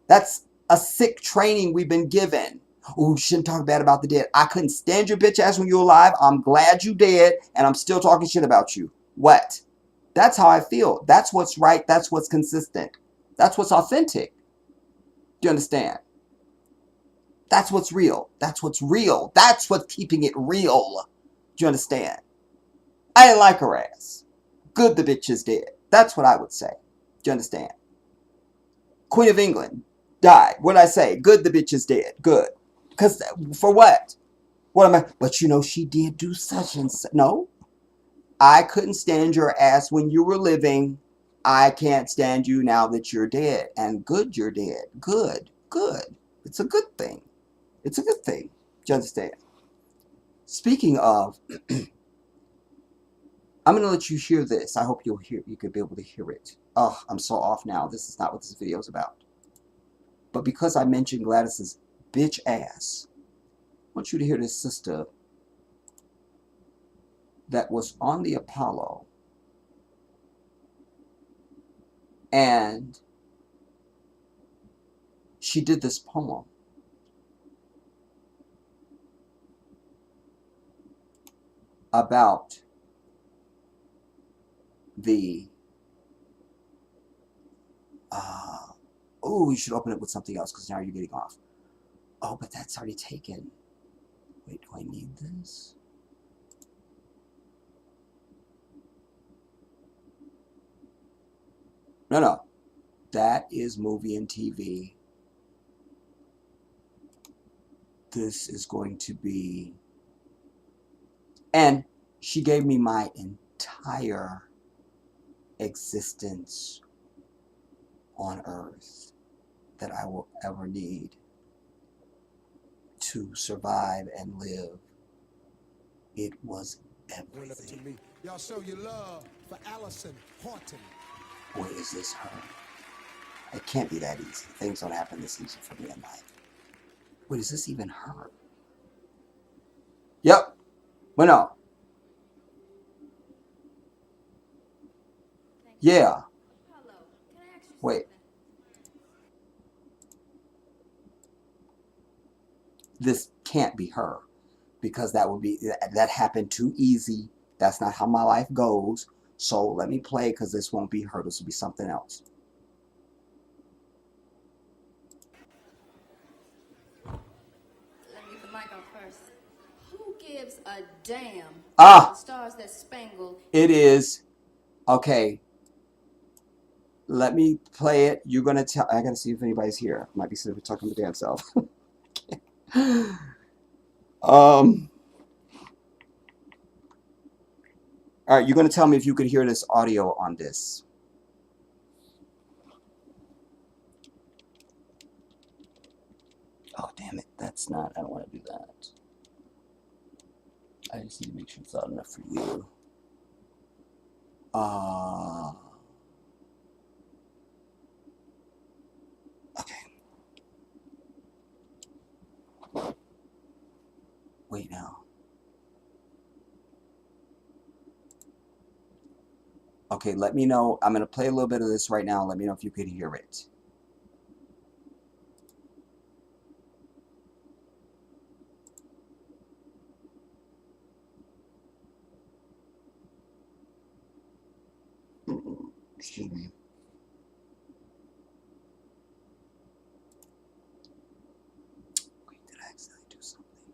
That's a sick training we've been given. Ooh, shouldn't talk bad about the dead. I couldn't stand your bitch ass when you were alive. I'm glad you dead, and I'm still talking shit about you. What? That's how I feel. That's what's right. That's what's consistent. That's what's authentic. Do you understand? That's what's real. That's what's real. That's what's keeping it real. Do you understand? I didn't like her ass. Good the bitch is dead. That's what I would say. Do you understand? Queen of England died. What did I say? Good the bitch is dead. Good. Because for what? What am I? But you know, she did do such and such. No, I couldn't stand your ass when you were living. I can't stand you now that you're dead. And good, you're dead. Good, good. It's a good thing. It's a good thing. Do you understand? Speaking of, I'm going to let you hear this. I hope you could be able to hear it. Oh, I'm so off now. This is not what this video is about. But because I mentioned Gladys's bitch ass, I want you to hear this sister that was on the Apollo, and she did this poem about the oh, you should open it with something else because now you're getting off. Oh, but that's already taken. Wait, do I need this? No. That is movie and TV. This is going to be... And she gave me my entire existence on Earth that I will ever need to survive and live. It was everything. Y'all show your love for Allison Horton. Boy, is this her. It can't be that easy. Things don't happen this easy for me in life. Wait, is this even her? Yep. Well, no. Yeah. Wait. This can't be her, because that happened too easy. That's not how my life goes. So let me play, because this won't be her. This will be something else. Let me get the mic off first. Who gives a damn about the stars that spangle? It is. Okay. Let me play it. You're going to tell. I got to see if anybody's here. Might be sitting talking to my damn self. All right, you're going to tell me if you could hear this audio on this. Oh, damn it. That's not... I don't want to do that. I just need to make sure it's loud enough for you. Okay. Wait now. Okay, let me know. I'm going to play a little bit of this right now. Let me know if you could hear it. Excuse me. Wait, did I accidentally do something?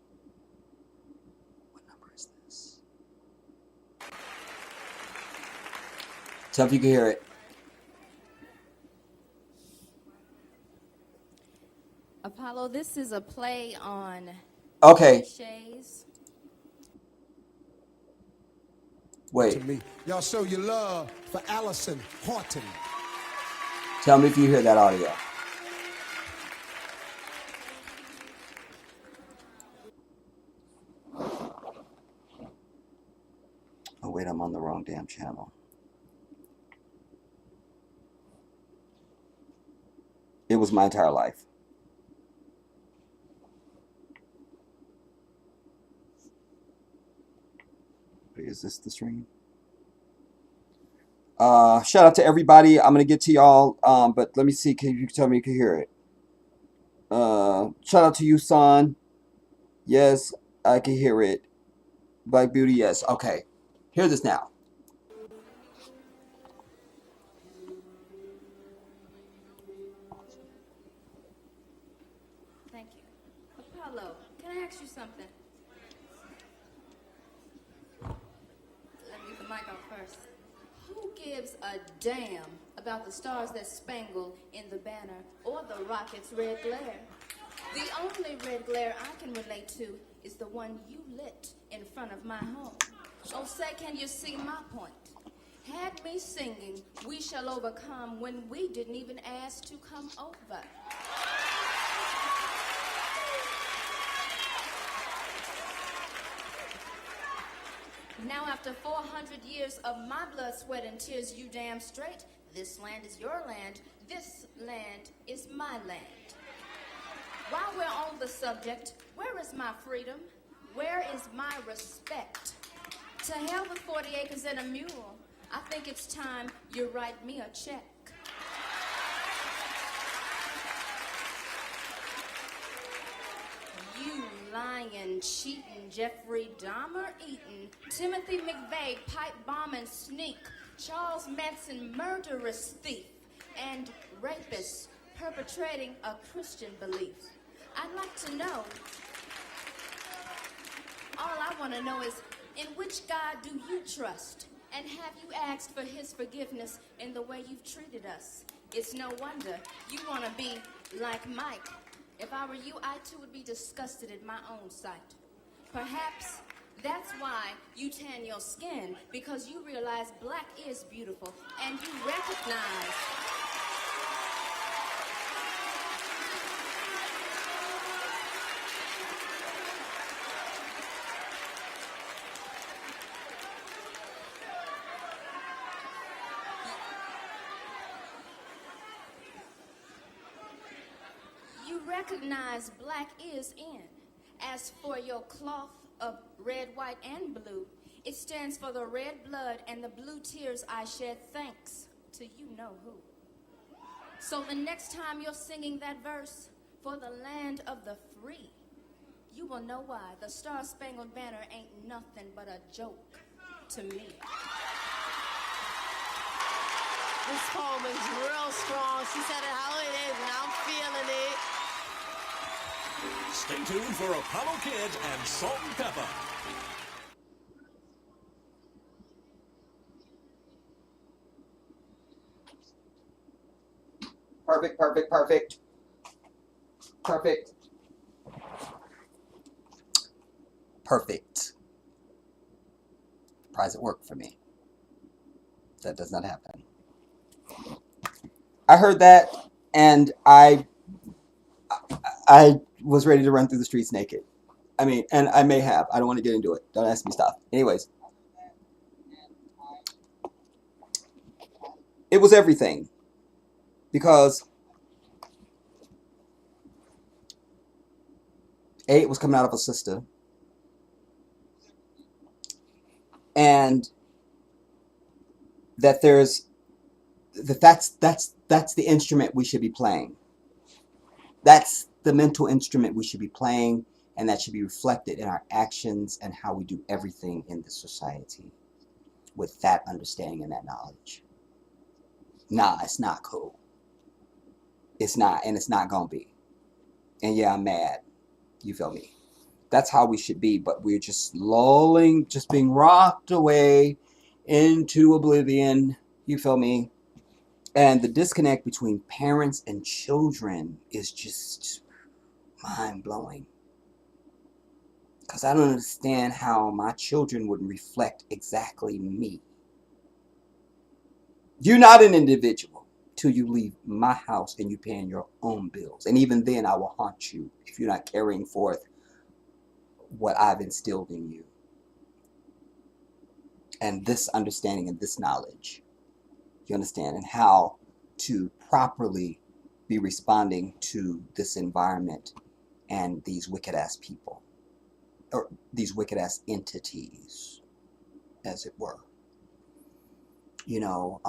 What number is this? Tell if you can hear it. Apollo, this is a play on Okay. cliches. Wait. To me. Y'all show your love for Allison Horton. Tell me if you hear that audio. Oh, wait, I'm on the wrong damn channel. It was my entire life. Wait, is this the stream? Shout out to everybody. I'm gonna get to y'all. But let me see. Can you tell me you can hear it? Shout out to you, son. Yes, I can hear it. Black Beauty, yes. Okay. Hear this now. Thank you. Apollo, can I ask you something? Let me get the mic off first. Who gives a damn about the stars that spangle in the banner or the rocket's red glare? The only red glare I can relate to is the one you lit in front of my home. Oh, say, can you see my point? Had me singing, "We shall overcome," when we didn't even ask to come over. Now, after 400 years of my blood, sweat, and tears, you damn straight, this land is your land, this land is my land. While we're on the subject, where is my freedom? Where is my respect? To hell with 40 acres and a mule. I think it's time you write me a check. You lying, cheating, Jeffrey Dahmer eating, Timothy McVeigh pipe bombing sneak, Charles Manson murderous thief, and rapist perpetrating a Christian belief. I'd like to know, all I want to know is, in which God do you trust? And have you asked for his forgiveness in the way you've treated us? It's no wonder you want to be like Mike. If I were you, I too would be disgusted at my own sight. Perhaps that's why you tan your skin, because you realize black is beautiful, and you recognize black is in. As for your cloth of red, white, and blue, it stands for the red blood and the blue tears I shed, thanks to you know who. So the next time you're singing that verse, for the land of the free, you will know why the Star-Spangled Banner ain't nothing but a joke to me. This poem is real strong. She said it how it is, and I'm feeling it. Stay tuned for Apollo Kids and Salt and Pepper. Perfect, perfect, perfect. Perfect. Perfect. Prize at work for me. That does not happen. I heard that, and I was ready to run through the streets naked. I mean, and I may have. I don't want to get into it. Don't ask me stuff. Anyways. It was everything. Because it was coming out of a sister. And that that's the instrument we should be playing. That's the mental instrument we should be playing, and that should be reflected in our actions and how we do everything in this society with that understanding and that knowledge. Nah, it's not cool. It's not, and it's not gonna be. And yeah, I'm mad. You feel me? That's how we should be, but we're just lulling, just being rocked away into oblivion. You feel me? And the disconnect between parents and children is just mind-blowing. Because I don't understand how my children would reflect exactly me. You're not an individual till you leave my house and you paying your own bills. And even then, I will haunt you if you're not carrying forth what I've instilled in you. And this understanding and this knowledge. You understand? And how to properly be responding to this environment and these wicked-ass people. Or these wicked-ass entities, as it were. You know,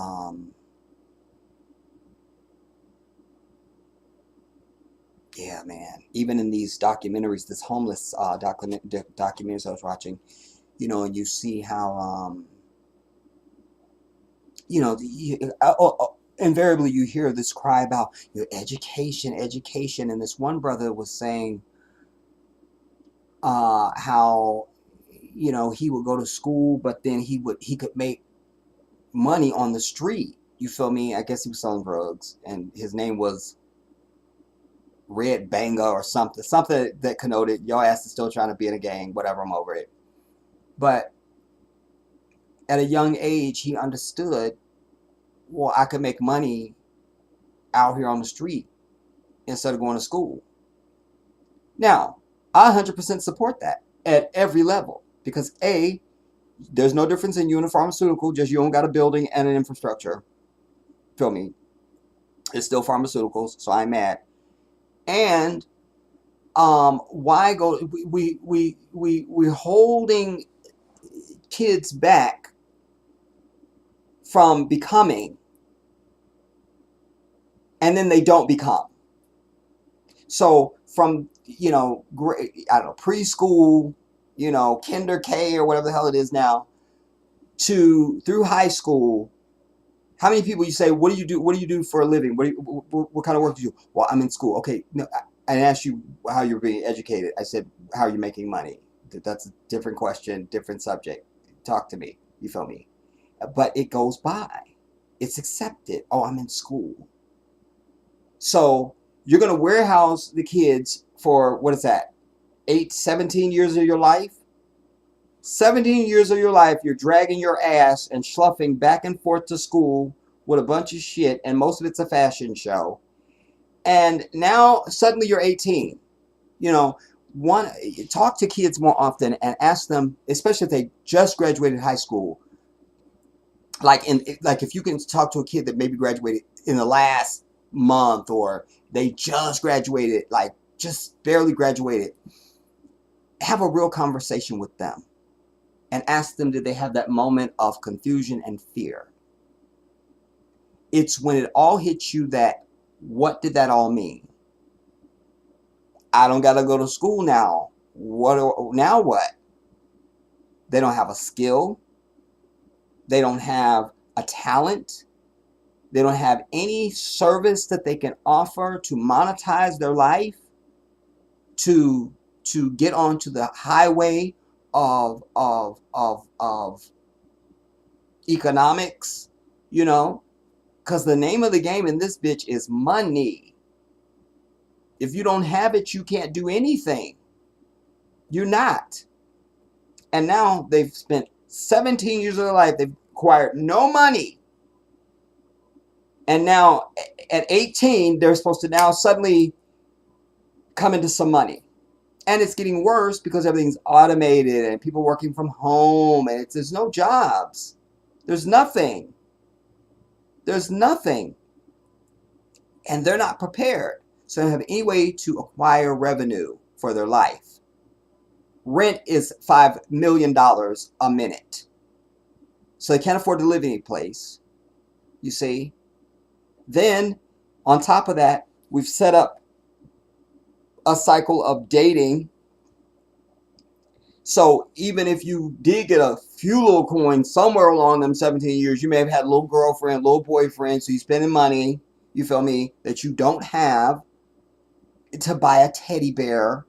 yeah, man. Even in these documentaries, this homeless documentaries I was watching, you know, and you see how, you know, invariably you hear this cry about your education, education, and this one brother was saying how, you know, he would go to school, but then he could make money on the street. You feel me? I guess he was selling drugs, and his name was red banga or something that connoted your ass is still trying to be in a gang, whatever, I'm over it. But at a young age, he understood, well, I could make money out here on the street instead of going to school. Now, I 100% support that at every level because A, there's no difference in you and a pharmaceutical, just you don't got a building and an infrastructure. Feel me? It's still pharmaceuticals, so I'm mad. And why go? We're holding kids back from becoming, and then they don't become. So from I don't know, preschool, kinder K or whatever the hell it is now, to through high school. How many people you say, what do you do? What do you do for a living? What kind of work do you do? Well, I'm in school. Okay, no, I asked you how you're being educated. I said, how are you making money? That's a different question, different subject. Talk to me. You feel me? But it goes by. It's accepted. Oh, I'm in school. So you're going to warehouse the kids for, what is that, 17 years of your life? 17 years of your life, you're dragging your ass and sloughing back and forth to school with a bunch of shit, and most of it's a fashion show. And now suddenly you're 18. Talk to kids more often and ask them, especially if they just graduated high school. Like if you can talk to a kid that maybe graduated in the last month, or they just graduated, like just barely graduated, have a real conversation with them and ask them, did they have that moment of confusion and fear? It's when it all hits you that, what did that all mean? I don't got to go to school now. Now what? They don't have a skill. They don't have a talent. They don't have any service that they can offer to monetize their life, to get onto the highway of economics, because the name of the game in this bitch is money. If you don't have it, you can't do anything. You're not. And now they've spent 17 years of their life, they've acquired no money. And now at 18, they're supposed to now suddenly come into some money. And it's getting worse because everything's automated and people working from home, and there's no jobs. There's nothing. There's nothing. And they're not prepared. So they don't have any way to acquire revenue for their life. Rent is $5 million a minute. So they can't afford to live any place. You see? Then, on top of that, we've set up a cycle of dating. So even if you did get a few little coins somewhere along them 17 years, you may have had a little girlfriend, little boyfriend, so you're spending money, you feel me, that you don't have to buy a teddy bear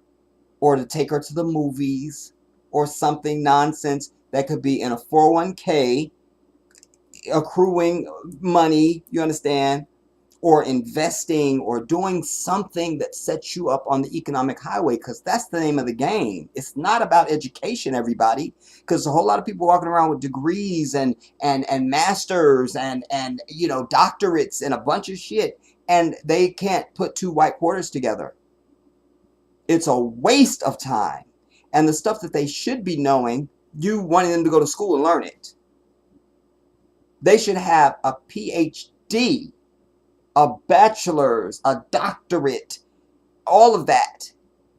or to take her to the movies or something nonsense that could be in a 401k, accruing money, you understand, or investing or doing something that sets you up on the economic highway, because that's the name of the game. It's not about education, everybody, because a whole lot of people walking around with degrees and masters and doctorates and a bunch of shit, and they can't put two white quarters together. It's a waste of time. And the stuff that they should be knowing, you wanting them to go to school and learn it. They should have a PhD, a bachelor's, a doctorate, all of that,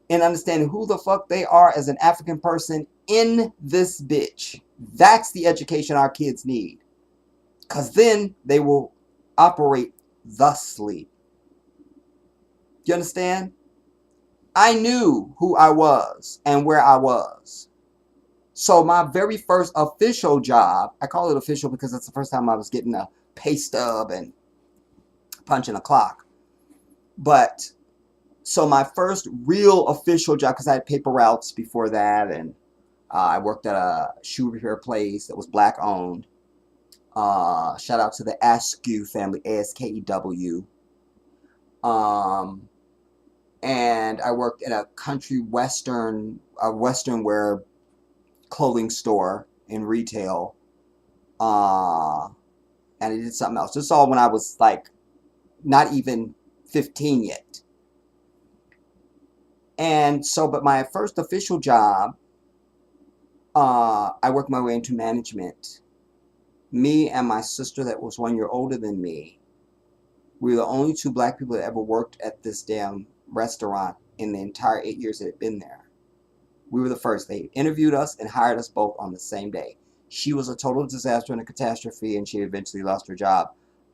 in understanding who the fuck they are as an African person in this bitch. That's the education our kids need. Because then they will operate thusly. You understand? I knew who I was and where I was. So my very first official job, I call it official because it's the first time I was getting a pay stub and punching a clock. But so my first real official job, because I had paper routes before that, and I worked at a shoe repair place that was black owned. Shout out to the Askew family, Askew. and I worked at a country western wear clothing store in retail. And I did something else. This is all when I was like not even 15 yet. And so, but my first official job, I worked my way into management. Me and my sister that was 1 year older than me, we were the only two black people that ever worked at this damn restaurant in the entire 8 years it had been there. We were the first. They interviewed us and hired us both on the same day. She was a total disaster and a catastrophe, and she eventually lost her job.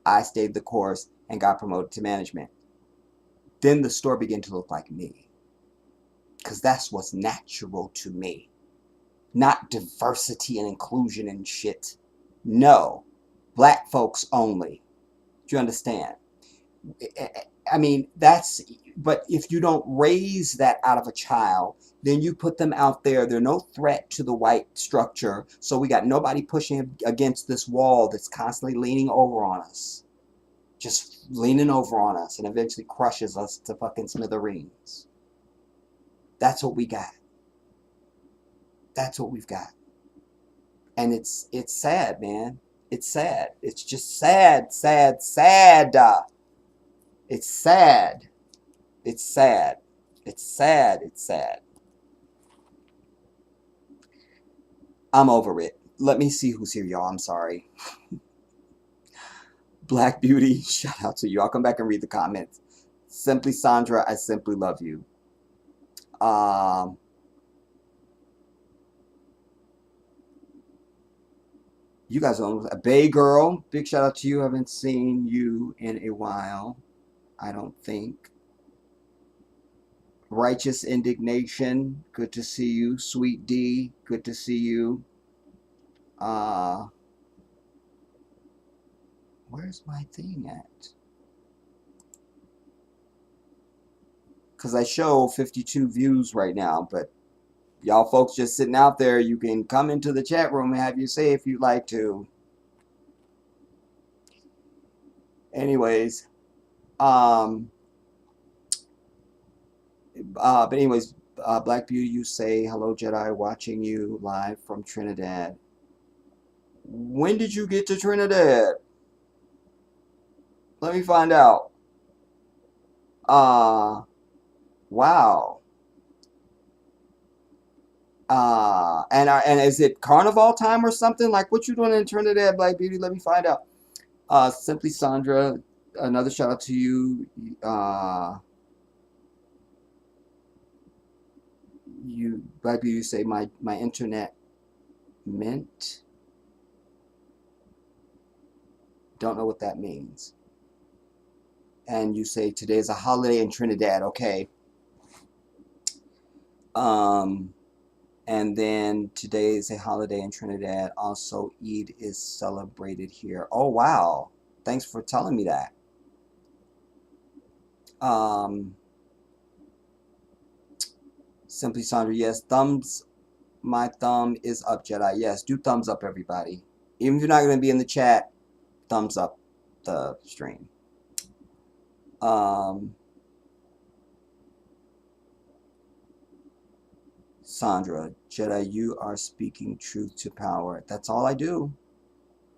I stayed the course and got promoted to management. Then the store began to look like me, because that's what's natural to me. Not diversity and inclusion and shit. No. Black folks only. Do you understand? I mean, but if you don't raise that out of a child, then you put them out there. They're no threat to the white structure. So we got nobody pushing against this wall that's constantly leaning over on us. Just leaning over on us and eventually crushes us to fucking smithereens. That's what we got. That's what we've got. And it's sad, man. It's sad. It's just sad, sad, sad. It's sad. It's sad. It's sad. It's sad. I'm over it. Let me see who's here, y'all. I'm sorry. Black Beauty, shout out to you. I'll come back and read the comments. Simply Sandra, I simply love you. You guys know a Bay Girl. Big shout out to you. Haven't seen you in a while, I don't think. Righteous Indignation, good to see you. Sweet D, good to see you. Where's my thing at? Because I show 52 views right now, but y'all folks just sitting out there, you can come into the chat room and have you say if you'd like to. Anyways, but anyways, Black Beauty, you say, hello Jedi, watching you live from Trinidad. When did you get to Trinidad? Let me find out. Wow. And is it carnival time or something? Like, what you doing in Trinidad, Black Beauty? Let me find out. Simply Sandra, another shout out to you. You, Black Beauty, say my internet mint. Don't know what that means. And you say today is a holiday in Trinidad. Okay. And then today is a holiday in Trinidad. Also, Eid is celebrated here. Oh, wow. Thanks for telling me that. Simply Sandra, yes. My thumb is up, Jedi. Yes, do thumbs up, everybody. Even if you're not going to be in the chat, thumbs up the stream. Sandra, Jedi, you are speaking truth to power. That's all I do.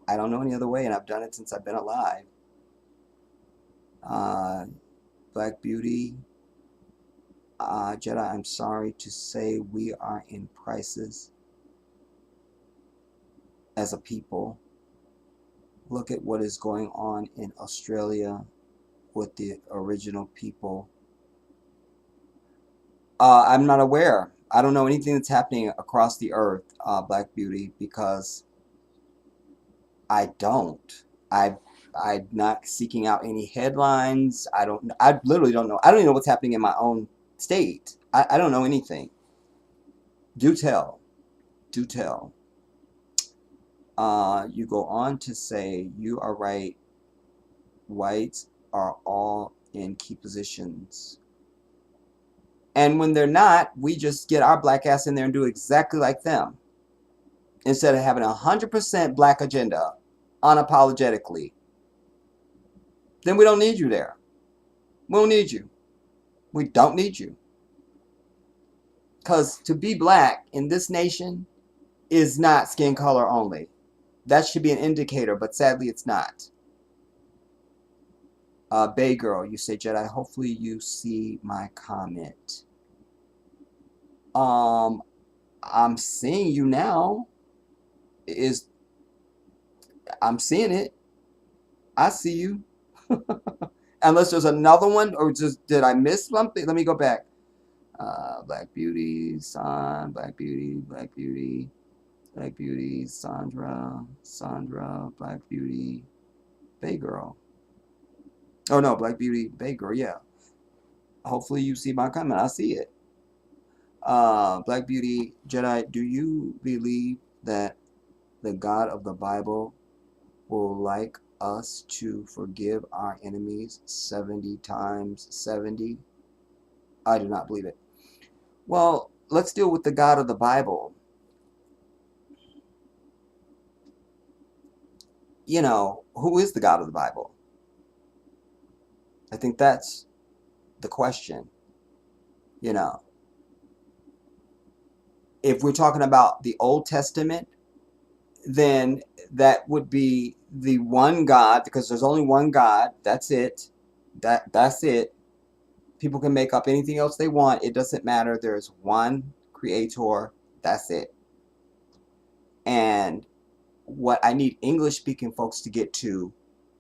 I don't know any other way, and I've done it since I've been alive. Black Beauty, Jedi, I'm sorry to say we are in crisis as a people. Look at what is going on in Australia with the original people. I'm not aware. I don't know anything that's happening across the earth, Black Beauty, because I don't. I'm not seeking out any headlines. I literally don't know. I don't even know what's happening in my own state. I don't know anything. Do tell. Do tell. You go on to say, you are right. Whites are all in key positions. And when they're not, we just get our black ass in there and do exactly like them. Instead of having 100% black agenda, unapologetically. Then we don't need you there. We don't need you. We don't need you. Because to be black in this nation is not skin color only. That should be an indicator, but sadly it's not. Bay Girl, you say Jedi. Hopefully you see my comment. I'm seeing you now. I'm seeing it. I see you. Unless there's another one, or just did I miss something? Let me go back. Black Beauty, Son, Black Beauty, Black Beauty, Black Beauty, Sandra, Black Beauty, Bay Girl. Oh no, Black Beauty, Bay Girl, yeah. Hopefully you see my comment. I see it. Black Beauty, Jedi, do you believe that the God of the Bible will like us to forgive our enemies 70 times 70? I do not believe it. Well, let's deal with the God of the Bible. You know, who is the God of the Bible? I think that's the question. You know, if we're talking about the Old Testament, then that would be the one God, because there's only one God. That's it. That's it. People can make up anything else they want. It doesn't matter. There's one creator. That's it. And what I need English speaking folks to get to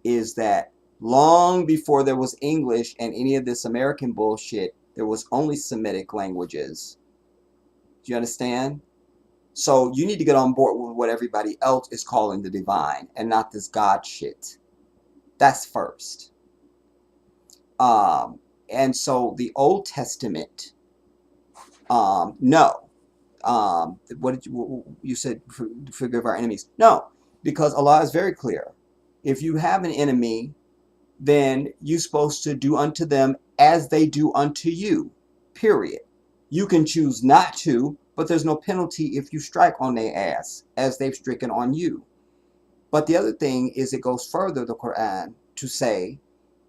is that long before there was English and any of this American bullshit, there was only Semitic languages. Do you understand? So you need to get on board with what everybody else is calling the divine and not this God shit. That's first. And so the Old Testament, no. What did you said? Forgive our enemies. No, because Allah is very clear. If you have an enemy, then you're supposed to do unto them as they do unto you. Period. You can choose not to, but there's no penalty if you strike on their ass as they've stricken on you. But the other thing is, it goes further, the Quran, to say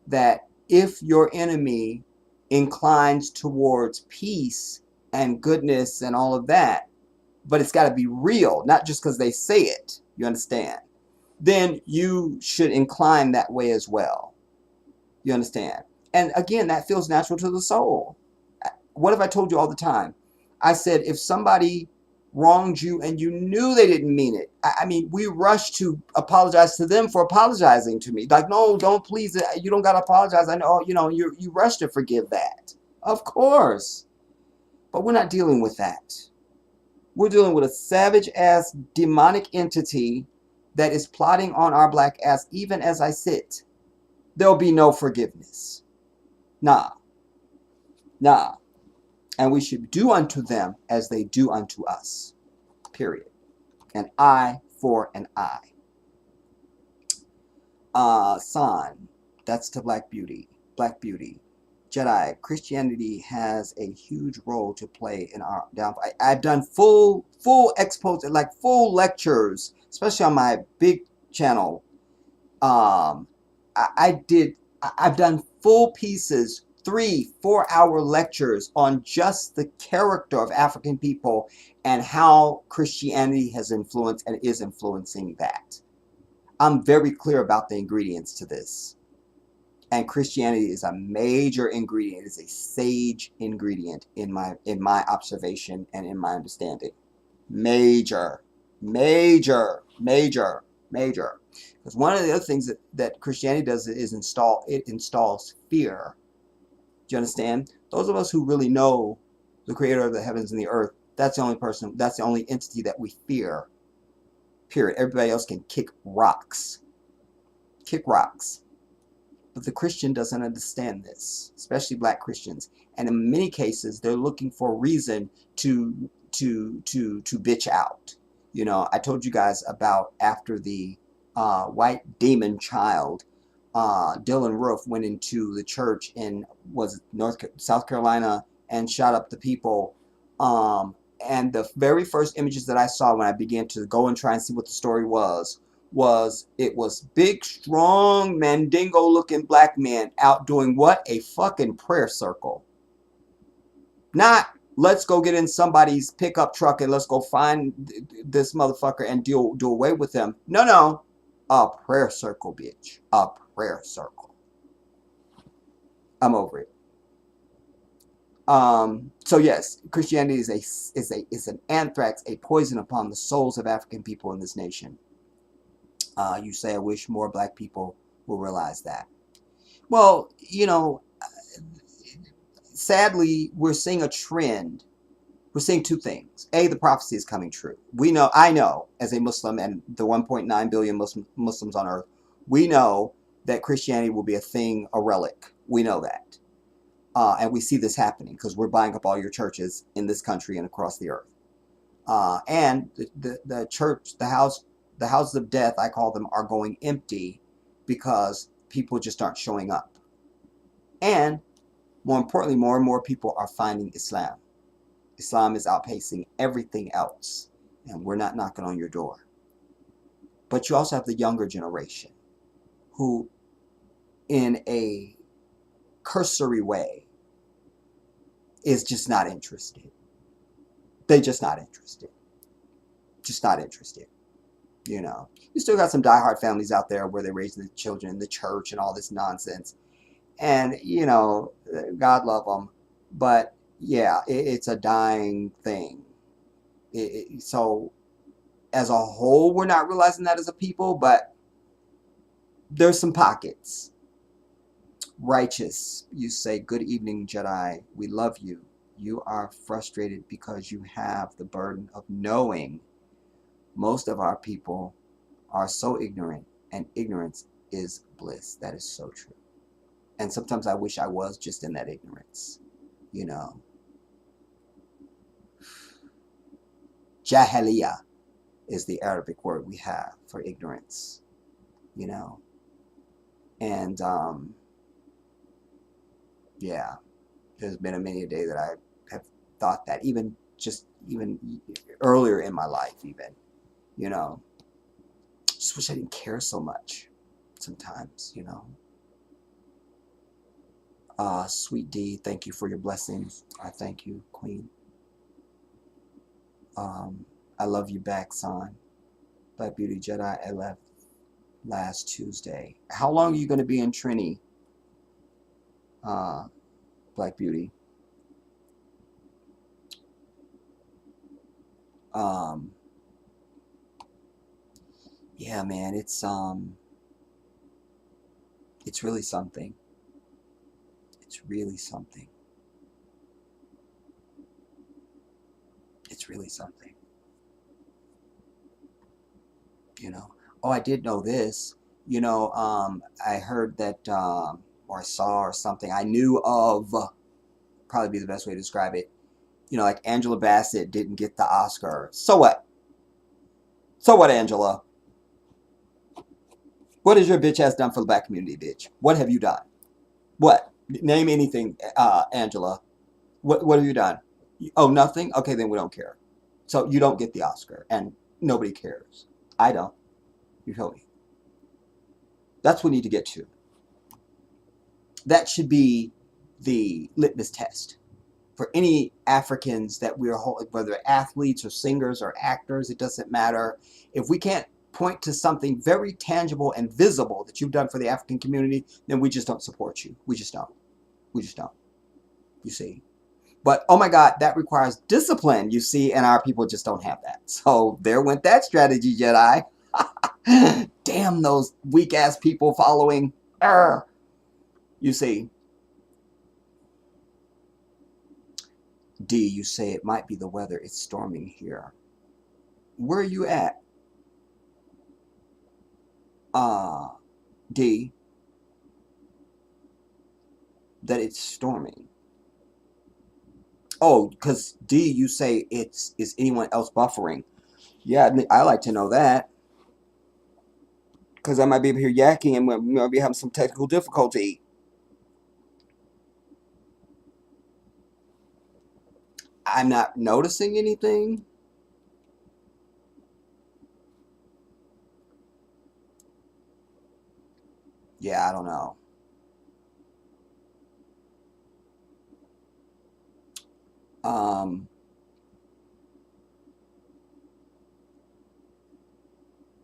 that if your enemy inclines towards peace and goodness and all of that, but it's got to be real, not just because they say it, you understand, then you should incline that way as well. You understand? And again, that feels natural to the soul. What have I told you all the time? I said, if somebody wronged you and you knew they didn't mean it, I mean, we rush to apologize to them for apologizing to me. Like, no, don't, please, you don't got to apologize. I know, you rush to forgive that. Of course. But we're not dealing with that. We're dealing with a savage-ass demonic entity that is plotting on our black ass even as I sit. There'll be no forgiveness. Nah. And we should do unto them as they do unto us. Period. An eye for an eye. San, that's to Black Beauty. Black Beauty. Jedi, Christianity has a huge role to play in our downfall. I've done full expose, like full lectures, especially on my big channel. I've done full pieces, 3-4 hour lectures on just the character of African people and how Christianity has influenced and is influencing that. I'm very clear about the ingredients to this. And Christianity is a major ingredient. It is a sage ingredient in my observation and in my understanding. Major. Because one of the other things that Christianity does is installs fear. Do you understand? Those of us who really know the creator of the heavens and the earth, that's the only entity that we fear. Period. Everybody else can kick rocks. But the Christian doesn't understand this, especially black Christians. And in many cases, they're looking for a reason to bitch out. You know, I told you guys about after the white demon child, Dylan Roof, went into the church in South Carolina and shot up the people. And the very first images that I saw when I began to go and try and see what the story was big, strong, mandingo looking black men out doing what? A fucking prayer circle. Not let's go get in somebody's pickup truck and let's go find this motherfucker and do away with him. No, no. A prayer circle, bitch. A prayer circle. I'm over it. So yes, Christianity is an anthrax, a poison upon the souls of African people in this nation. You say, I wish more black people will realize that. Well, sadly, we're seeing a trend. We're seeing two things. A, the prophecy is coming true. I know, as a Muslim and the 1.9 billion Muslims on earth, we know that Christianity will be a thing, a relic. We know that. And we see this happening because we're buying up all your churches in this country and across the earth. And the church, the houses of death, I call them, are going empty because people just aren't showing up. And more importantly, more and more people are finding Islam. Islam is outpacing everything else, and we're not knocking on your door. But you also have the younger generation who, in a cursory way, is just not interested. They're just not interested. Just not interested. You still got some diehard families out there where they're raising the children in the church and all this nonsense. And, God love them. But, yeah, it's a dying thing. So, as a whole, we're not realizing that as a people, but there's some pockets. Righteous, you say, good evening, Jedi. We love you. You are frustrated because you have the burden of knowing most of our people are so ignorant, and ignorance is bliss. That is so true. And sometimes I wish I was just in that ignorance. Jahiliyyah is the Arabic word we have for ignorance. And yeah, there's been a many a day that I have thought that, even earlier in my life, just wish I didn't care so much sometimes. Sweet D, thank you for your blessings. I thank you, Queen. I love you back, son. Black Beauty Jedi, I left last Tuesday. How long are you going to be in Trini, Black Beauty? Yeah, man, it's really something. It's really something. It's really something. Oh, I did know this. I heard that, or I saw or something. I knew of, probably be the best way to describe it. Like Angela Bassett didn't get the Oscar. So what? So what, Angela? What has your bitch ass done for the black community, bitch? What have you done? What? Name anything, Angela. What have you done? Oh, nothing? Okay, then we don't care. So you don't get the Oscar, and nobody cares. I don't. You feel me? That's what we need to get to. That should be the litmus test for any Africans that we're, whether athletes or singers or actors, it doesn't matter. If we can't point to something very tangible and visible that you've done for the African community, then we just don't support you. We just don't. We just don't. You see? But, oh my God, that requires discipline, you see, and our people just don't have that. So there went that strategy, Jedi. Damn those weak-ass people following. Arr. You see. D, you say it might be the weather. It's storming here. Where are you at? D, that it's storming. Oh, because D, you say is anyone else buffering? Yeah, I like to know that. Because I might be here yakking and we might be having some technical difficulty. I'm not noticing anything. Yeah, I don't know.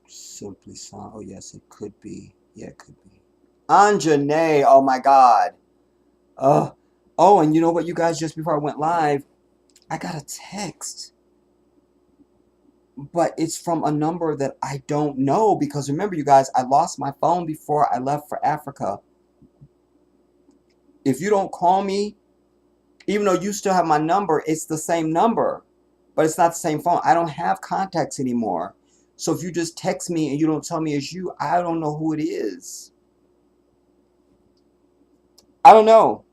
Simply song. Oh yes, it could be. Yeah, it could be. Anjanae. Oh my God. Uh. Oh, and you know what, you guys? Just before I went live, I got a text, but it's from a number that I don't know because remember, you guys, I lost my phone before I left for Africa. If you don't call me, even though you still have my number, it's the same number, but it's not the same phone. I don't have contacts anymore. So if you just text me and you don't tell me it's you, I don't know who it is. I don't know.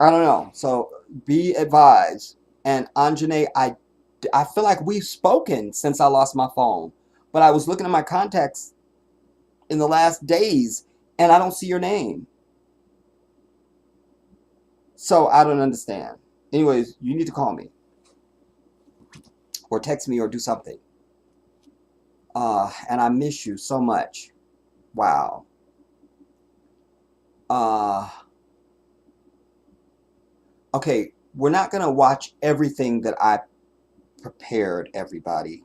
I don't know. So be advised. And Anjane, I feel like we've spoken since I lost my phone, but I was looking at my contacts in the last days and I don't see your name. So I don't understand. Anyways, you need to call me or text me or do something. And I miss you so much. Wow. Uh, okay, we're not gonna watch everything that I prepared, everybody.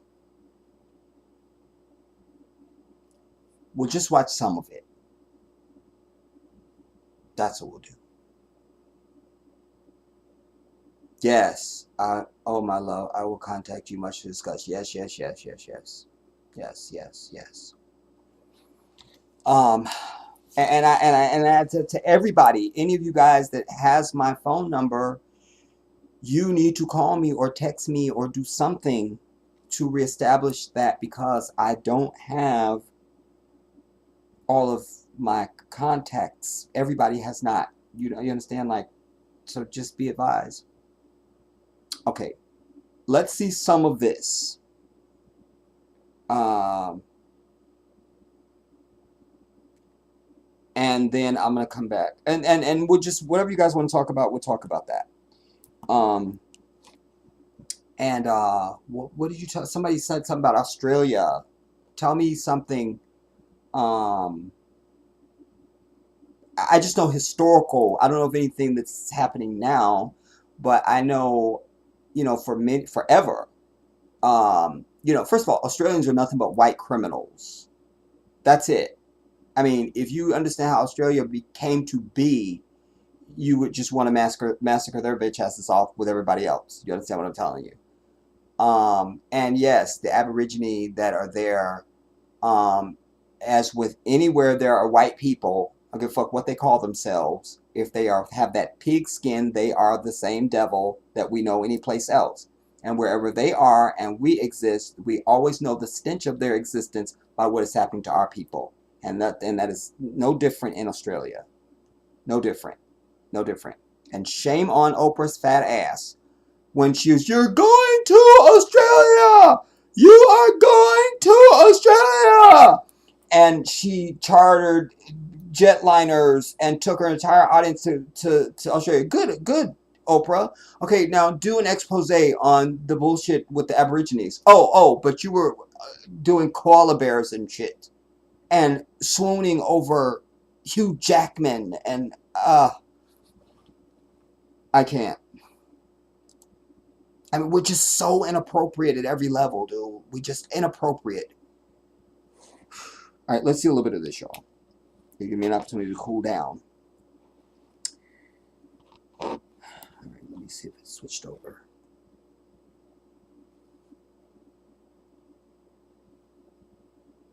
We'll just watch some of it. That's what we'll do. Yes. Oh my love, I will contact you much to discuss. Yes, yes, yes, yes, yes. Yes, yes, yes. Um, to everybody, any of you guys that has my phone number, you need to call me or text me or do something to reestablish that because I don't have all of my contacts. Everybody has not. You understand? Like, so just be advised. Okay, let's see some of this. And then I'm gonna come back and we'll just whatever you guys want to talk about, we'll talk about that. And what did you tell? Somebody said something about Australia. Tell me something. I just know historical. I don't know of anything that's happening now, but I know, for forever. First of all, Australians are nothing but white criminals. That's it. I mean, if you understand how Australia came to be, you would just want to massacre their bitch asses off with everybody else. You understand what I'm telling you? And yes, the Aborigine that are there, as with anywhere there are white people, I give a fuck what they call themselves. If they have that pig skin, they are the same devil that we know anyplace else. And wherever they are and we exist, we always know the stench of their existence by what is happening to our people. And that is no different in Australia. No different. No different. And shame on Oprah's fat ass when you're going to Australia! You are going to Australia! And she chartered jetliners and took her entire audience to Australia. Good, Oprah. Okay, now do an expose on the bullshit with the Aborigines. But you were doing koala bears and shit. And swooning over Hugh Jackman and, I can't. I mean, we're just so inappropriate at every level, dude. We just inappropriate. All right, let's see a little bit of this, y'all. Give me an opportunity to cool down. All right, let me see if it switched over.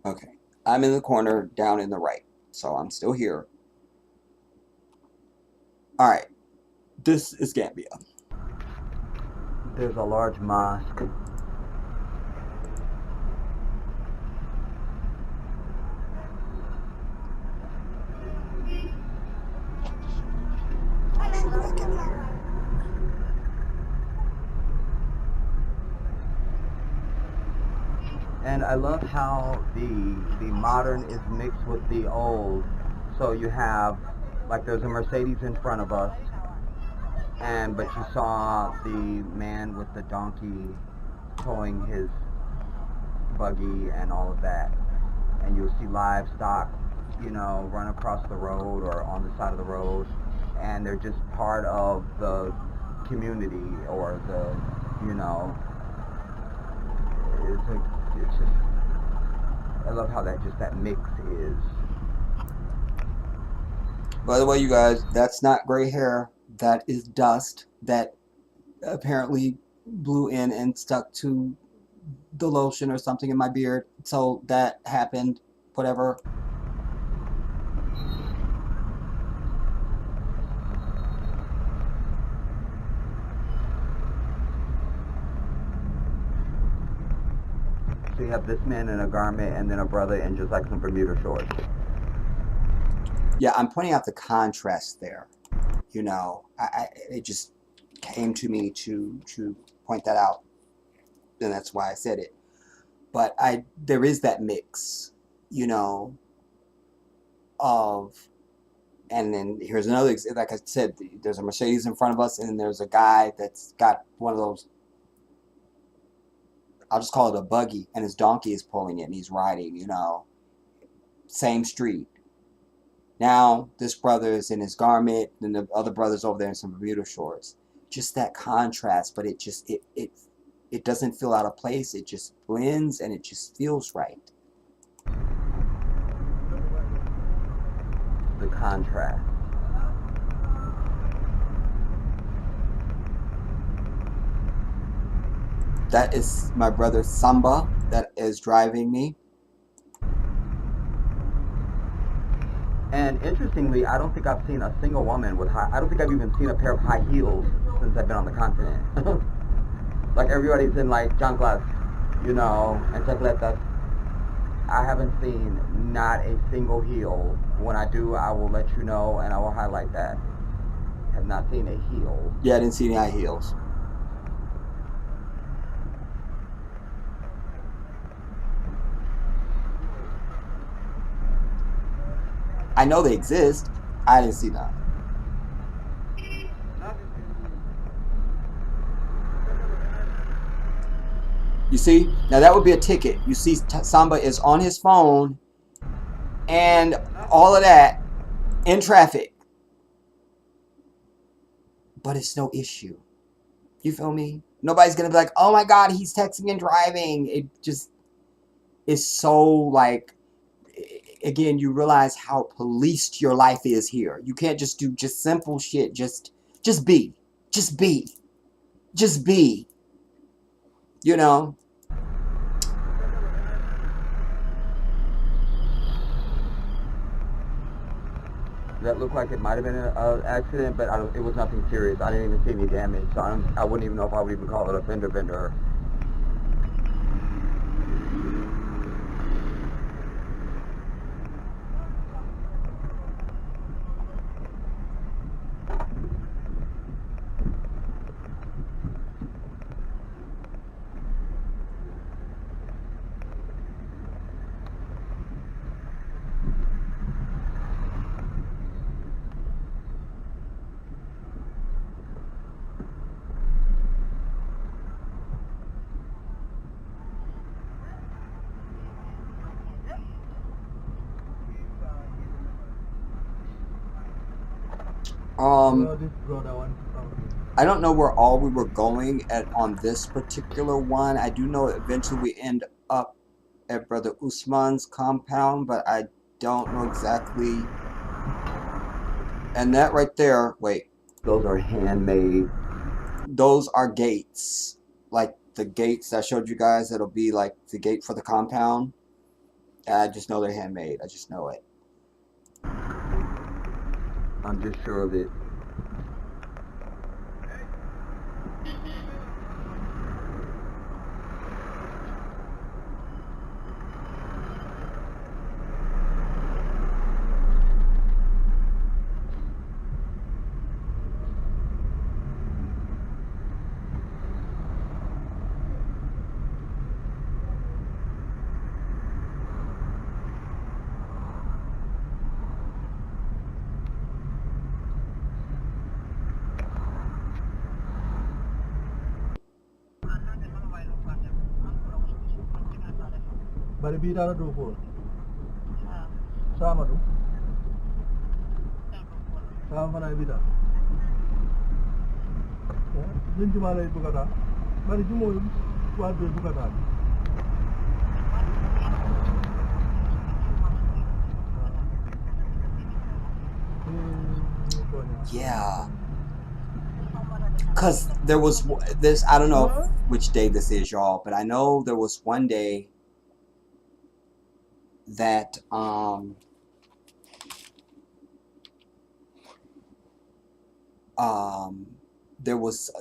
Okay, I'm in the corner down in the right, so I'm still here. All right, this is Gambia. There's a large mosque. And I love how the modern is mixed with the old. So you have, like, there's a Mercedes in front of us, but you saw the man with the donkey towing his buggy and all of that. And you'll see livestock, run across the road or on the side of the road. And they're just part of the community or the, you know, it's just, I love how that mix is. By the way, you guys, that's not gray hair. That is dust that apparently blew in and stuck to the lotion or something in my beard. So that happened. Whatever. So you have this man in a garment and then a brother in just like some Bermuda shorts. Yeah, I'm pointing out the contrast there. You know, it just came to me to point that out, and that's why I said it. But there is that mix, you know, of, and then here's another, like I said, there's a Mercedes in front of us, and then there's a guy that's got one of those, I'll just call it a buggy, and his donkey is pulling it, and he's riding, you know, same street. Now, this brother is in his garment, and the other brother's over there in some Bermuda shorts. Just that contrast, but it just, it doesn't feel out of place. It just blends, and it just feels right. The contrast. That is my brother Samba that is driving me. And interestingly, I don't think I've seen a single woman with I don't think I've even seen a pair of high heels since I've been on the continent. Like everybody's in like chanclas, you know, and chancletas. I haven't seen not a single heel. When I do, I will let you know and I will highlight that. Have not seen a heel. Yeah, I didn't see any high heels. I know they exist. I didn't see none. You see? Now that would be a ticket. You see Samba is on his phone and all of that in traffic. But it's no issue. You feel me? Nobody's going to be like, oh my God, he's texting and driving. It just is so like, again, you realize how policed your life is here. You can't just do just simple shit. Just be. Just be. Just be. You know? That looked like it might have been an accident, but it was nothing serious. I didn't even see any damage, so I wouldn't even know if I would even call it a fender bender. I don't know where all we were going on this particular one. I do know eventually we end up at Brother Usman's compound, but I don't know exactly. And that right there, wait. Those are handmade. Those are gates. Like the gates I showed you guys, that'll be like the gate for the compound. I just know they're handmade. I just know it. I'm just sure of it. Bari biitala dow fool sama ɗum sama fana e biita Linti malay bukata. Bari jumo wadde bukata. Yeah. Because there was this, I don't know which day this is, y'all, but I know there was one day that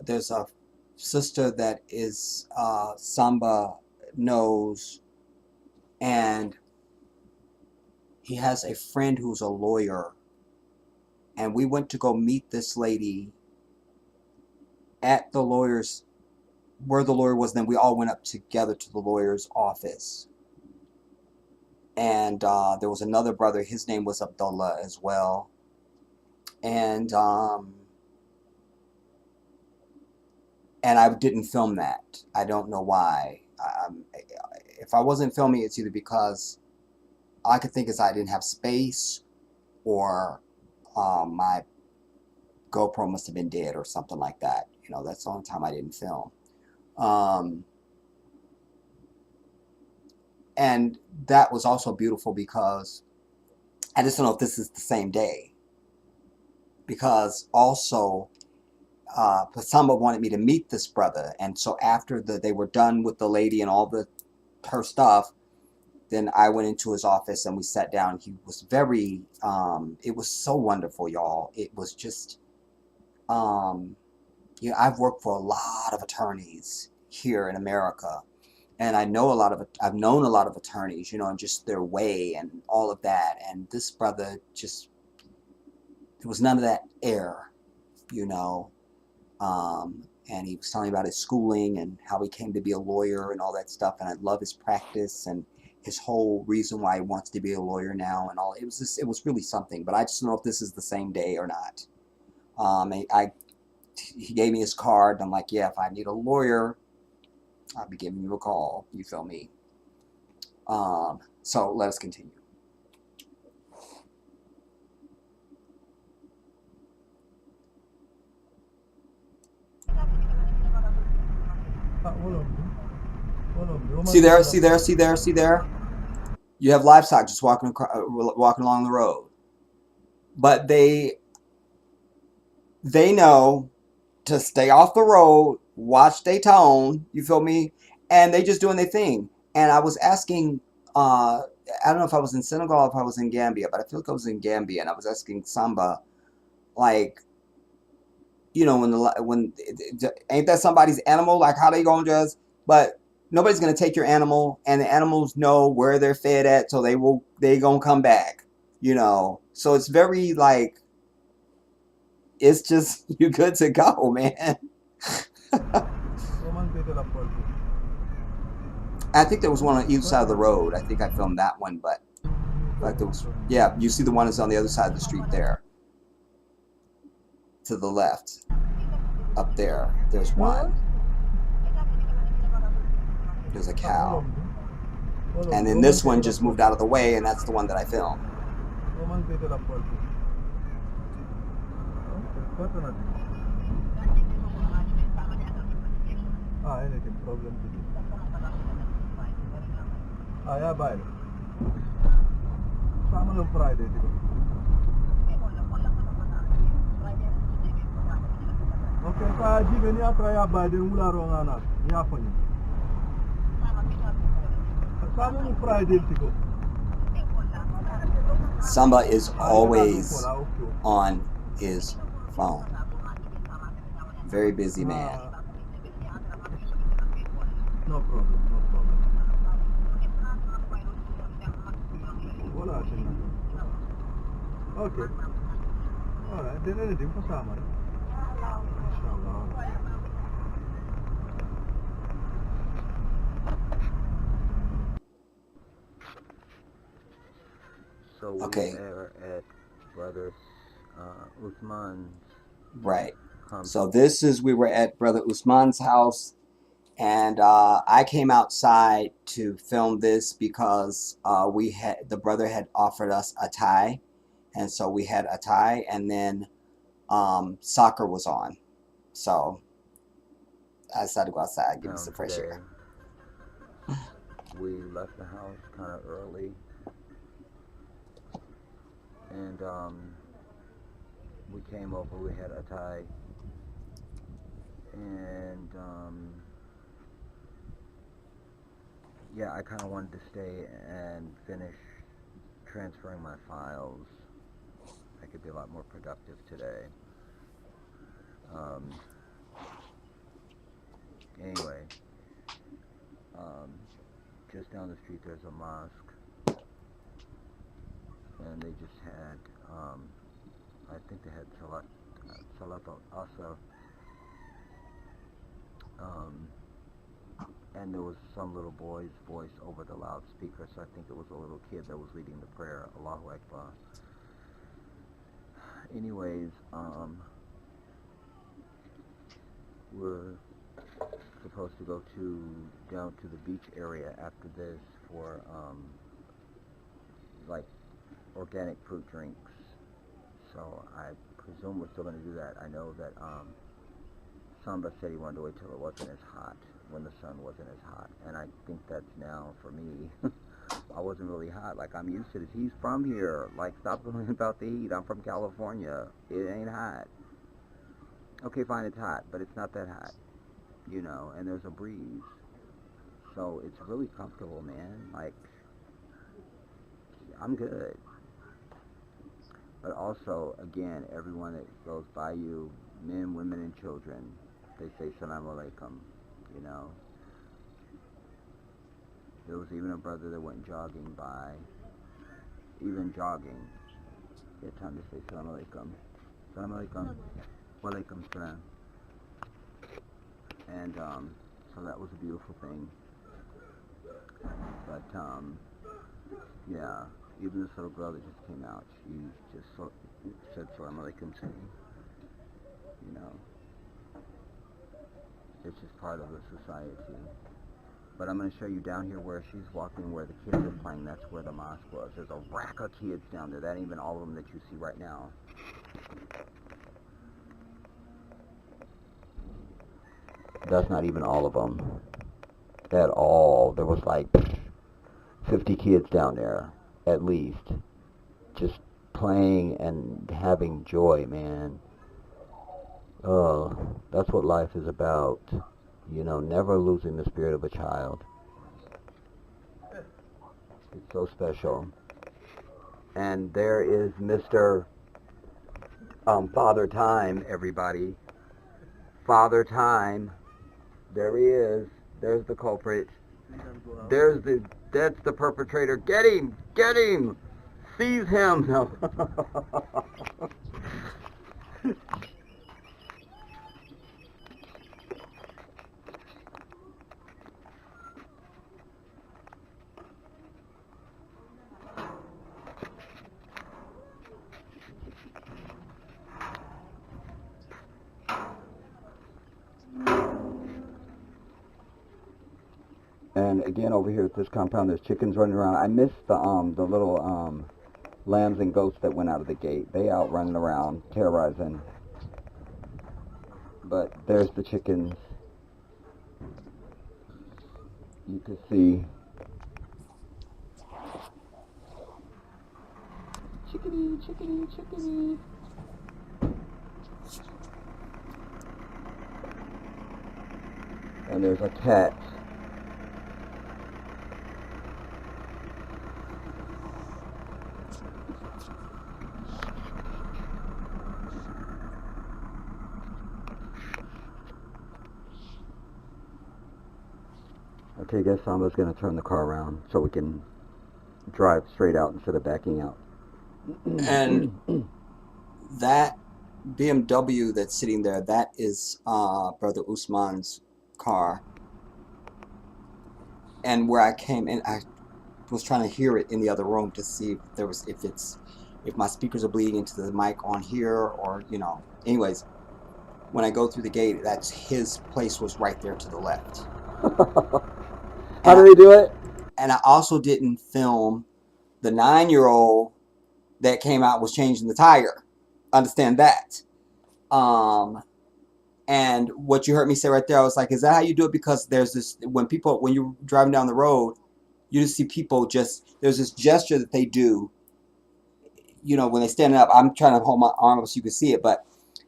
there's a sister that is Samba knows, and he has a friend who's a lawyer, and we went to go meet this lady at the lawyer's, where the lawyer was. Then we all went up together to the lawyer's office, and there was another brother, his name was Abdullah as well, and I didn't film that. I don't know why. If I wasn't filming, it's either because all I could think is I didn't have space, or my GoPro must have been dead or something like that. You know, that's the only time I didn't film. And that was also beautiful because I just don't know if this is the same day. Because also, Pasamba wanted me to meet this brother, and so after they were done with the lady and all her stuff, then I went into his office and we sat down. He was very, it was so wonderful, y'all. It was just, you know, I've worked for a lot of attorneys here in America, and I've known a lot of attorneys, you know, and just their way and all of that. And this brother just, there was none of that air, you know. And he was telling me about his schooling and how he came to be a lawyer and all that stuff. And I love his practice and his whole reason why he wants to be a lawyer now and all. It was really something. But I just don't know if this is the same day or not. He gave me his card. And I'm like, yeah, if I need a lawyer, I'll be giving you a call. You feel me? So let us continue. See there. You have livestock just walking along the road, but they know to stay off the road, watch their tone. You feel me? And they just doing their thing. And I was asking, I don't know if I was in Senegal or if I was in Gambia, but I feel like I was in Gambia, and I was asking Samba, like, you know, when ain't that somebody's animal? Like, how they gonna just? But nobody's gonna take your animal, and the animals know where they're fed at, so they gonna come back, you know. So it's very like, it's just, you're good to go, man. I think there was one on either side of the road. I think I filmed that one, but like there was, yeah, you see the one that's on the other side of the street there. To the left, up there, there's one. There's a cow. And then this one just moved out of the way, and that's the one that I filmed. Anything problem. Yeah, bye. Sama on Friday. Okay, so jigeni atra ya bade mula ronga na ya fani. Sama on Friday tiko. Samba is always on his phone. Very busy man. No problem. Okay. Alright, then anything for Sama. So we Okay. are at Brother Usman's. Right. So we were at Brother Usman's house, and I came outside to film this because the brother had offered us a tie, and so we had a tie, and then soccer was on. So I decided to go outside, give me town some fresh today. air. We left the house kind of early, and we came over. We had a tie, and yeah, I kind of wanted to stay and finish transferring my files. I could be a lot more productive today. Anyway, just down the street there's a mosque, and they just had, I think they had Salat al-Asr, and there was some little boy's voice over the loudspeaker, so I think it was a little kid that was leading the prayer, Allahu Akbar. Anyways, we're supposed to go down to the beach area after this for like organic fruit drinks. So I presume we're still going to do that. I know that Samba said he wanted to wait till it wasn't as hot, when the sun wasn't as hot, and I think that's now for me. I wasn't really hot. Like, I'm used to this. He's from here. Like, stop going about the heat. I'm from California. It ain't hot. Okay, fine, it's hot, but it's not that hot, you know, and there's a breeze. So it's really comfortable, man. Like, I'm good. But also, again, everyone that goes by you, men, women, and children, they say salam alaikum, you know. There was even a brother that went jogging by, even jogging. He had time to say salam alaikum. Salam alaikum. Wa alaikum salam. And so that was a beautiful thing. But yeah, even this little girl that just came out, she just said salam alaikum to me. You know, it's just part of the society. But I'm going to show you down here where she's walking, where the kids are playing. That's where the mosque was. There's a rack of kids down there. That ain't even all of them that you see right now. That's not even all of them at all. There was like 50 kids down there, at least, just playing and having joy, man. Oh, that's what life is about. You know, never losing the spirit of a child. It's so special. And there is Mr. Father Time, everybody. Father Time. There he is. There's the culprit. That's the perpetrator. Get him! Get him! Seize him! No. And again, over here at this compound, there's chickens running around. I missed the little lambs and goats that went out of the gate. They out running around, terrorizing. But there's the chickens. You can see. Chickadee, chickadee, chickadee. And there's a cat. Okay, I guess Samba's going to turn the car around so we can drive straight out instead of backing out. And that BMW that's sitting there, that is Brother Usman's car. And where I came in, I was trying to hear it in the other room to see if my speakers are bleeding into the mic on here, or, you know. Anyways, when I go through the gate, that's his place was right there to the left. How do they do it? And I also didn't film the 9-year-old that came out was changing the tire. Understand that. And what you heard me say right there, I was like, is that how you do it? Because there's this, when you're driving down the road, you just see people there's this gesture that they do, you know, when they're standing up. I'm trying to hold my arm up so you can see it, but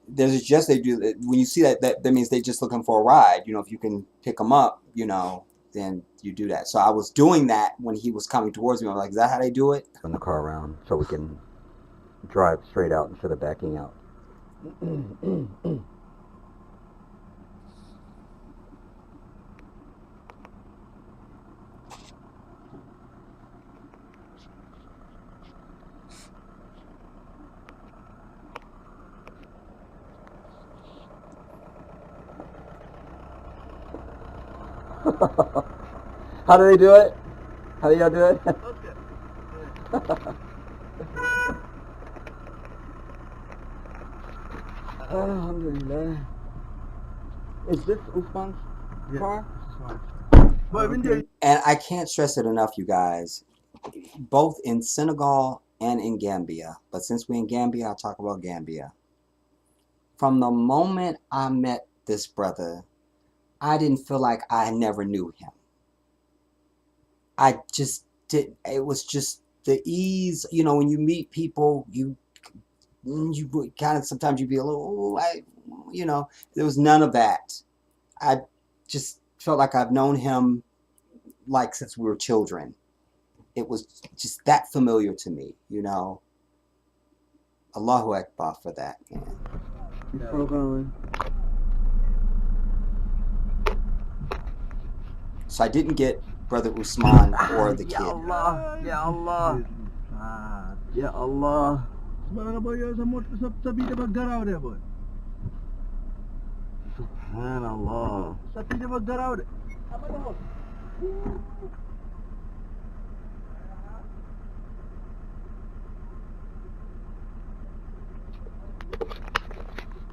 there's this gesture they do. When you see that means they're just looking for a ride. You know, if you can pick them up, you know, then you do that. So I was doing that when he was coming towards me. I was like, is that how they do it? Turn the car around so we can drive straight out instead of backing out. How do they do it? How do y'all do it? Alhamdulillah. Is this Usman's car? And I can't stress it enough, you guys. Both in Senegal and in Gambia, but since we're in Gambia, I'll talk about Gambia. From the moment I met this brother, I didn't feel like I never knew him. I just did. It was just the ease, you know, when you meet people, you kind of, sometimes you be a little, you know, there was none of that. I just felt like I've known him like since we were children. It was just that familiar to me, you know. Allahu Akbar for that, man. So I didn't get Brother Usman or the kid. Ya Allah, Ya Allah, Ya Allah. Subhanallah.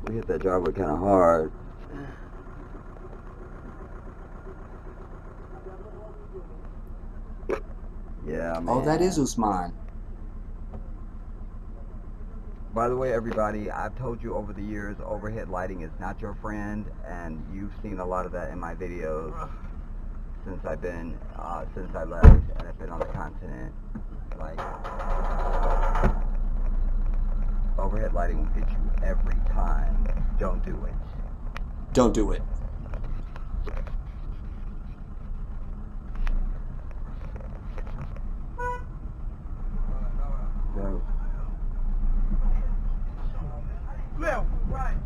We hit that driveway kind of hard. Yeah, man. Oh, that is Usman. By the way, everybody, I've told you over the years, overhead lighting is not your friend, and you've seen a lot of that in my videos since I left and I've been on the continent. Like, overhead lighting will get you every time. Don't do it. Don't do it. So, Left, right.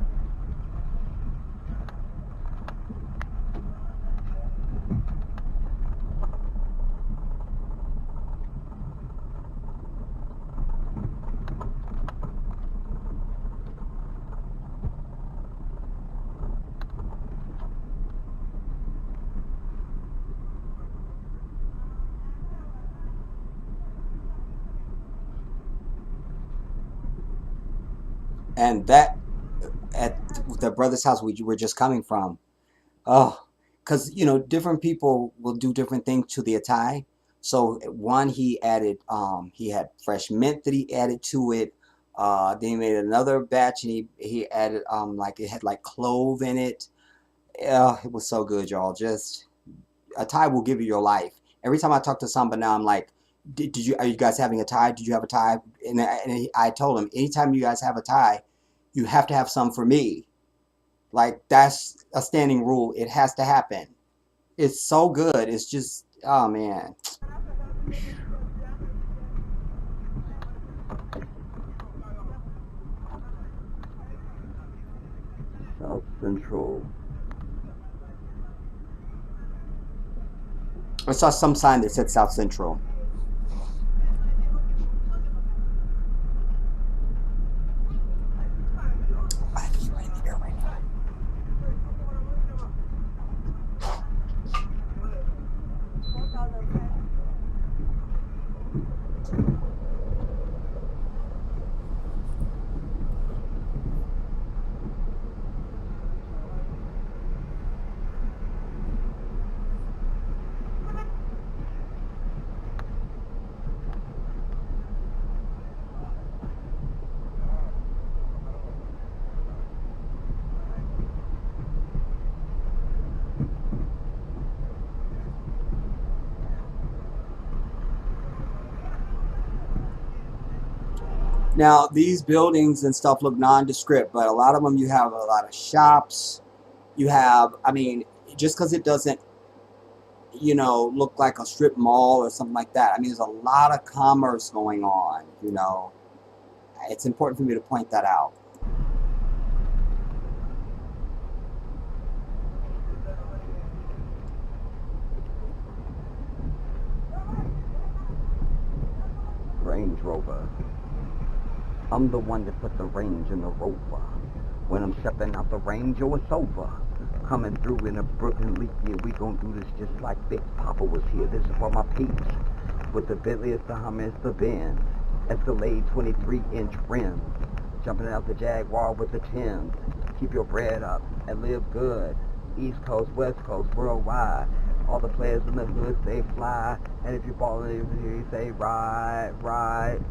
And that, at the brother's house we were just coming from, oh, because, you know, different people will do different things to the atay. So one, he added, he had fresh mint that he added to it. Then he made another batch and he added, like it had like clove in it. It was so good, y'all. Just, atay will give you your life. Every time I talk to somebody now, I'm like, are you guys having a tie? Did you have a tie? And I told him, anytime you guys have a tie, you have to have some for me. Like, that's a standing rule. It has to happen. It's so good. It's just, oh man. South Central. I saw some sign that said South Central. I have to be right in the air right now. Now, these buildings and stuff look nondescript, but a lot of them you have a lot of shops. You have, I mean, just because it doesn't, look like a strip mall or something like that. I mean, there's a lot of commerce going on, It's important for me to point that out. Range Rover. I'm the one that put the range in the rover. When I'm stepping out the range, yo, it's over. Coming through in a Brooklyn leaf, yeah, we gon' do this just like Big Papa was here. This is for my peeps. With the Bentley, it's the Hummer, it's the Benz. Escalade 23-inch rims. Jumping out the Jaguar with the Timbs. Keep your bread up and live good. East Coast, West Coast, worldwide. All the players in the hood say fly. And if you're balling over here, you say ride, ride.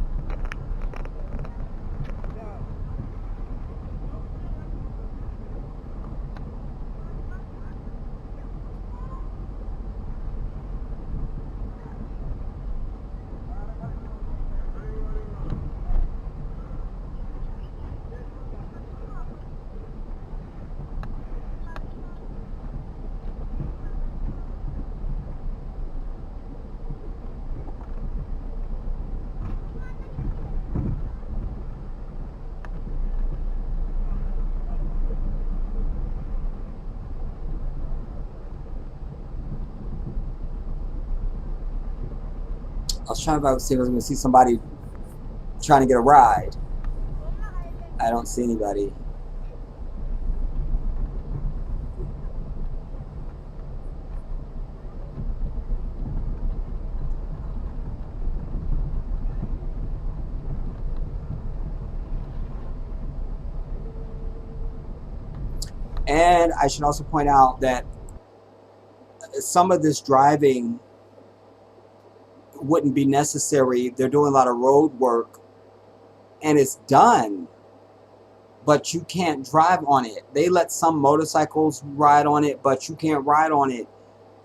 I was trying to see if I was going to see somebody trying to get a ride. I don't see anybody. And I should also point out that some of this driving wouldn't be necessary. They're doing a lot of road work and it's done, but you can't drive on it. They let some motorcycles ride on it, but you can't ride on it.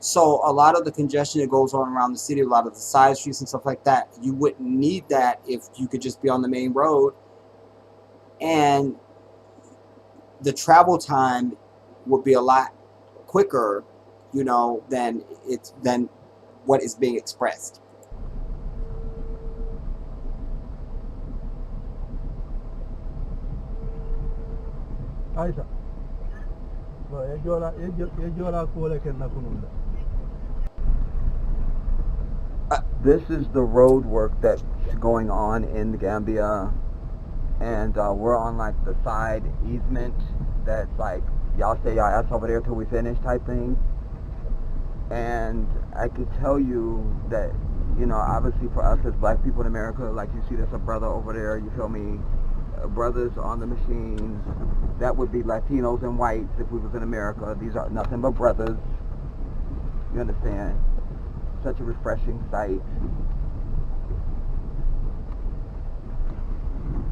So a lot of the congestion that goes on around the city, a lot of the side streets and stuff like that, you wouldn't need that if you could just be on the main road. And the travel time would be a lot quicker, than what is being expressed. Aisha. No, ejola kole kenna kununda. This is the road work that's going on in the Gambia, and we're on like the side easement that's like, y'all stay y'all ass over there till we finish type thing. And I could tell you that, obviously for us as black people in America, like you see there's a brother over there, you feel me, brothers on the machines, that would be Latinos and whites if we was in America. These are nothing but brothers, you understand? Such a refreshing sight.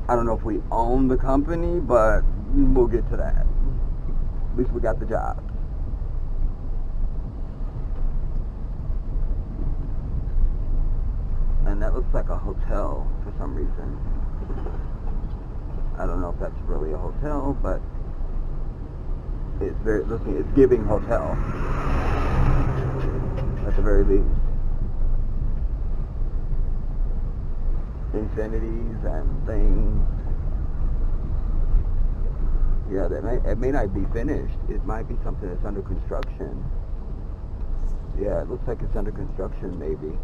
I don't know if we own the company, but we'll get to that. At least we got the job. And that looks like a hotel for some reason. I don't know if that's really a hotel, but it's giving hotel at the very least. Infinities and things. Yeah, it may not be finished. It might be something that's under construction. Yeah, it looks like it's under construction, maybe.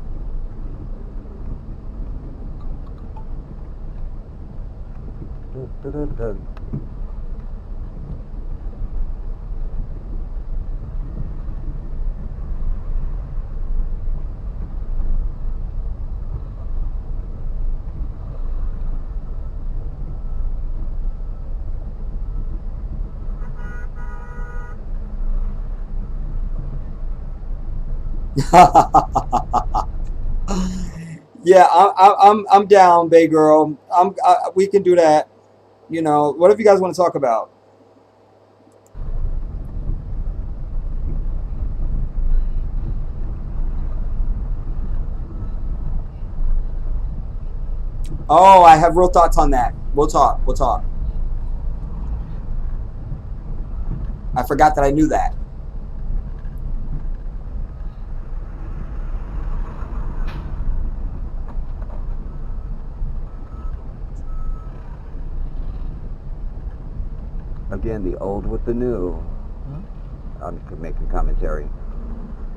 Yeah, I'm down, Bay Girl. We can do that. What if you guys want to talk about? Oh, I have real thoughts on that. We'll talk. We'll talk. I forgot that I knew that. Again, the old with the new. I'm making commentary.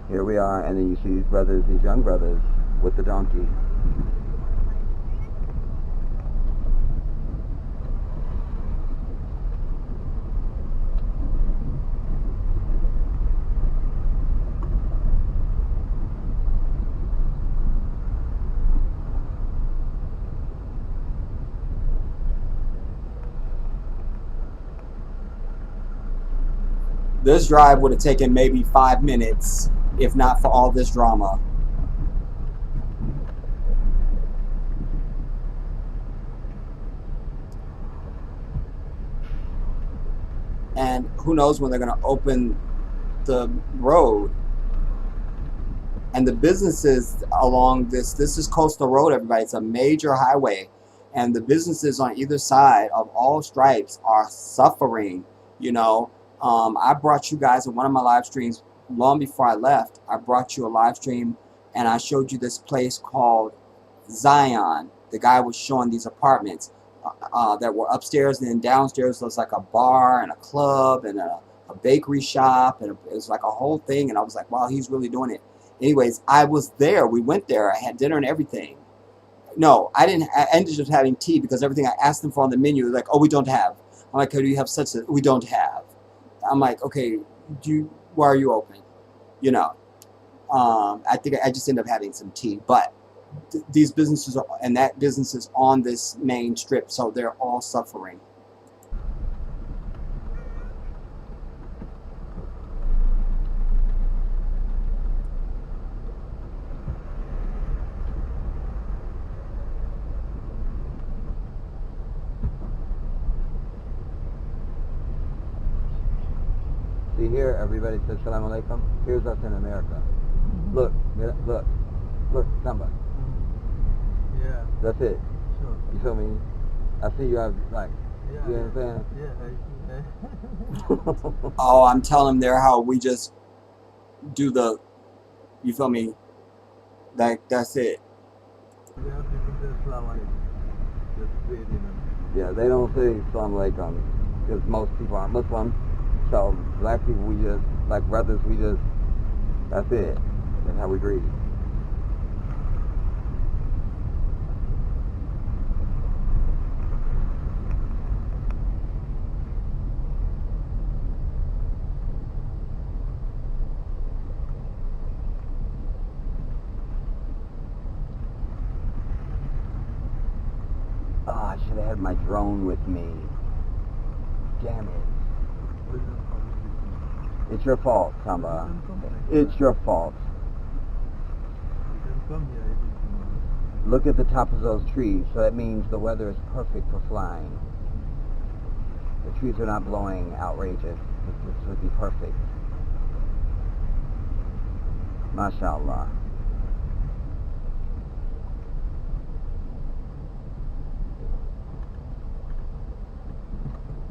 Here we are, and then you see these brothers, these young brothers, with the donkey. This drive would have taken maybe 5 minutes, if not for all this drama. And who knows when they're going to open the road. And the businesses along this is coastal road, everybody. It's a major highway. And the businesses on either side of all stripes are suffering, you know. I brought you guys in one of my live streams long before I left. I brought you a live stream and I showed you this place called Zion. The guy was showing these apartments that were upstairs, and then downstairs was like a bar and a club and a bakery shop, and it was like a whole thing. And I was like, wow, he's really doing it. Anyways, I was there. We went there. I had dinner and everything. No, I didn't. I ended up having tea because everything I asked them for on the menu was like, oh, we don't have. I'm like, oh, do you have such a? We don't have. I'm like, okay, why are you open? You know, I think I just ended up having some tea. But these businesses and that business is on this main strip, so they're all suffering. See here, everybody says Salam Alaikum. Here's us in America. Look, Samba. Yeah. That's it. Sure. You feel me? I see you have, like, Yeah. you know what I'm saying? Yeah. Oh, I'm telling them there how we just do the, you feel me? Like, that's it. We have people say Salam Alaikum. Just say it, you know. Yeah, they don't say Salam Alaikum because most people aren't Muslim. So black people, we just, like brothers, we just, that's it. That's how we greet. Oh, I should have had my drone with me. Damn it. It's your fault, Samba. It's your fault. You can come here if you want. Look at the top of those trees, so that means the weather is perfect for flying. The trees are not blowing outrageous. This would be perfect. MashaAllah.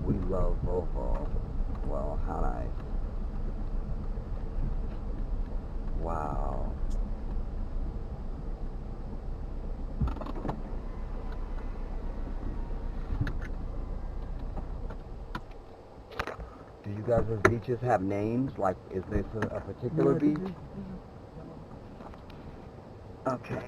We love Volvo. Well, how nice. Wow. Do you guys' beaches have names? Like, is this a particular beach? Okay.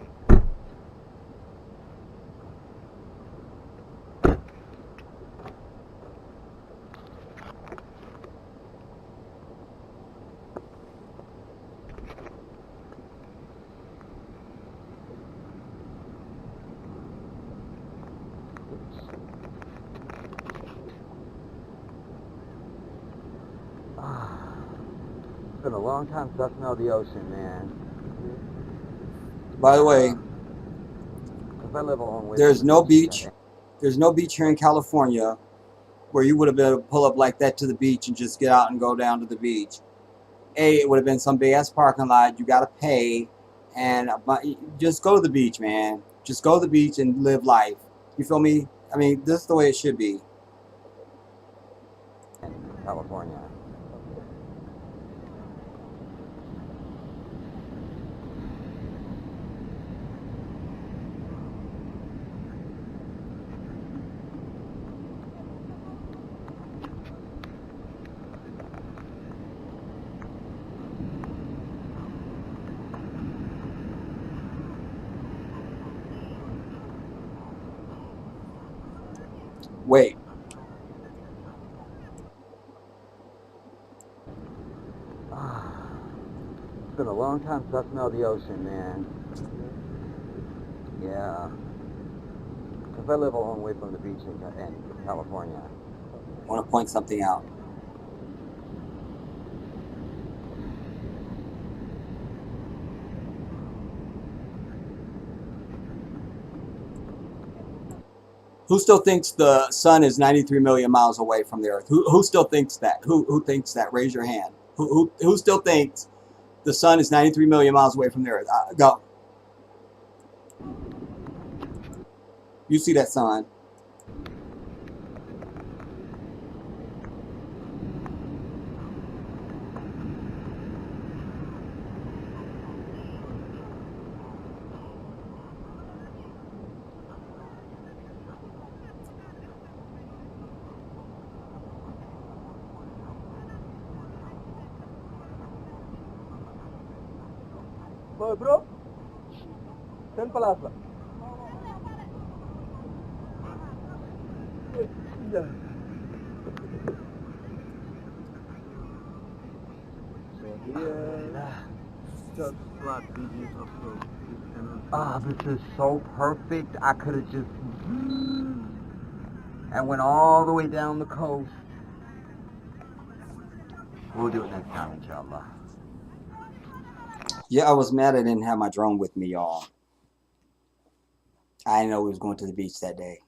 It's been a long time since I smelled the ocean, man. By the way, 'Cause I live along with there's no beach. There's no beach here in California where you would have been able to pull up like that to the beach and just get out and go down to the beach. It would have been some big ass parking lot. You got to pay, and just go to the beach, man. Just go to the beach and live life. You feel me? I mean, this is the way it should be. In California. Wait. It's been a long time since I smelled the ocean, man. Yeah. Because I live a long way from the beach in California. I want to point something out. Who still thinks the sun is 93 million miles away from the earth? Who still thinks that? Who thinks that? Raise your hand. Who still thinks the sun is 93 million miles away from the earth? Go. You see that sun. Boy, bro. 10 pelas lah. Iya. So here, just flat beaches of This is so perfect. I could have just and went all the way down the coast. We'll do it next time, inshallah. Yeah, I was mad I didn't have my drone with me, y'all. I didn't know we was going to the beach that day.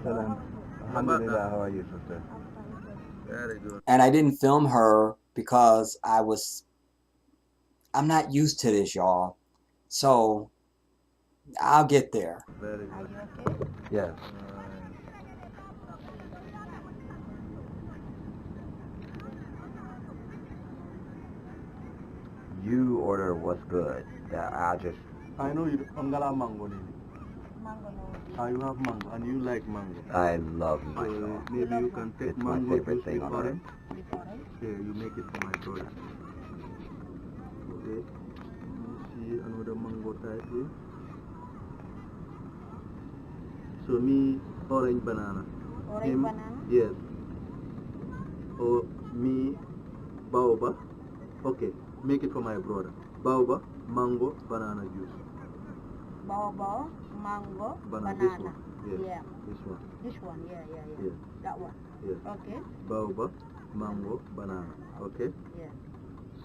Salam. Alhamdulillah, how are you, sister? Very good. And I didn't film her because I'm not used to this, y'all. So I'll get there. Very good. Yes. You order what's good. That I just. I know you angala mango ni. Mango no. You have mango and you like mango. I love So mango. maybe you can take It's my mango favorite juice thing with on earth. orange. Yeah, you make it for my brother. Okay. Let me see another mango type here. So me orange banana. Orange banana? Yes. Or me baobab. Okay, make it for my brother. Baobab, mango, banana juice. Baobab, mango, Banana. banana. This one. Yes. Yeah. This one. This one, yeah. Yes. That one. Yes. Okay. Baobab, mango, banana. Okay. Yeah.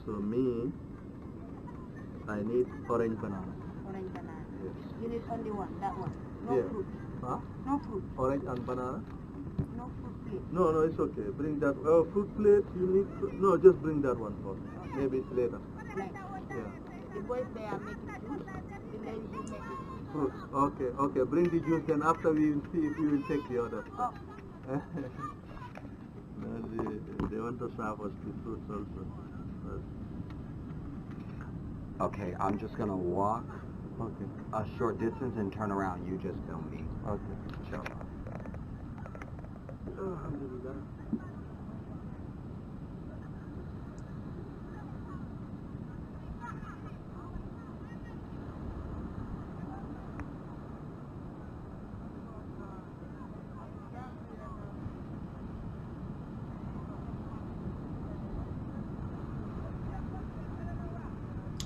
So me, I need orange banana. Orange banana. Yes. You need only one, that one. No Yeah. fruit. Huh? No fruit. Orange and banana? No fruit, please. No, it's okay. Bring that. Fruit plate. You need. No, just bring that one first. Maybe it's later. Like, Yeah. the boys they are making juice. The ladies will make it. Fruits. Okay. Bring the juice, and after we will see if we will take the other stuff. Oh. No, they want to serve us the fruits also. Okay, I'm just gonna walk Okay. a short distance and turn around. You just film me. Okay. Inshallah. Alhamdulillah.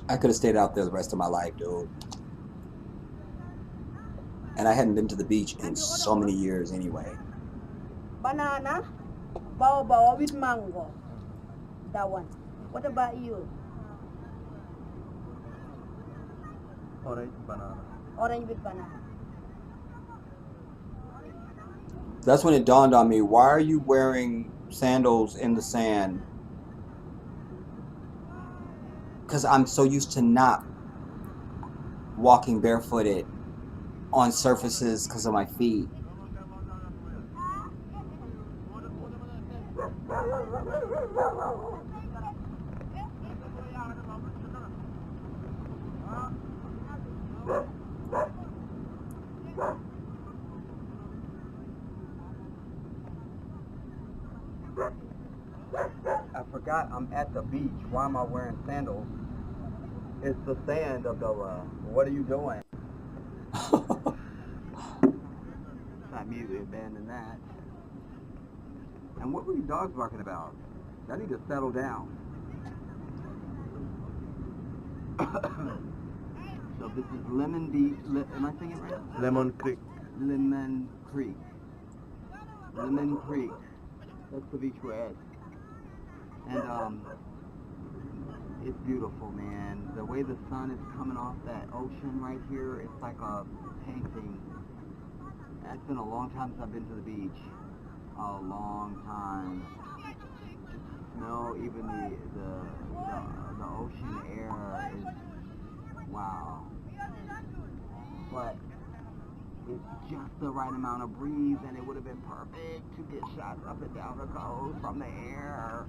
I could have stayed out there the rest of my life, dude. And I hadn't been to the beach in so many years anyway. Banana, baobab with mango. That one. What about you? Orange banana. Orange with banana. That's when it dawned on me, why are you wearing sandals in the sand? because I'm so used to not walking barefooted on surfaces because of my feet. I forgot I'm at the beach. Why am I wearing sandals? It's the sand of the, what are you doing? I immediately abandoned that. And what were you dogs barking about? I need to settle down. So this is Lemon Beach, am I saying it right? Lemon Creek. Lemon Creek. Lemon Creek. That's the beach we're at. And it's beautiful, man. The way the sun is coming off that ocean right here, it's like a painting. It's been a long time since I've been to the beach. A long time. Just smell even the ocean air is wow. But it's just the right amount of breeze, and it would have been perfect to get shots up and down the coast from the air.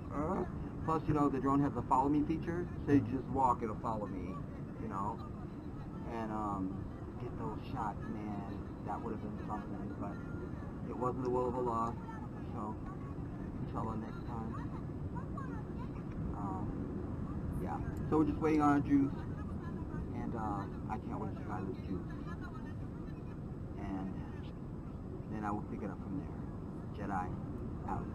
Plus, you know, the drone has a follow me feature, so you just walk, it'll follow me, you know. And get those shots, man. That would have been something, but it wasn't the will of Allah. So, inshallah next time. Yeah. So we're just waiting on our juice, and I can't wait to try this juice. And then I will pick it up from there. Jedi out.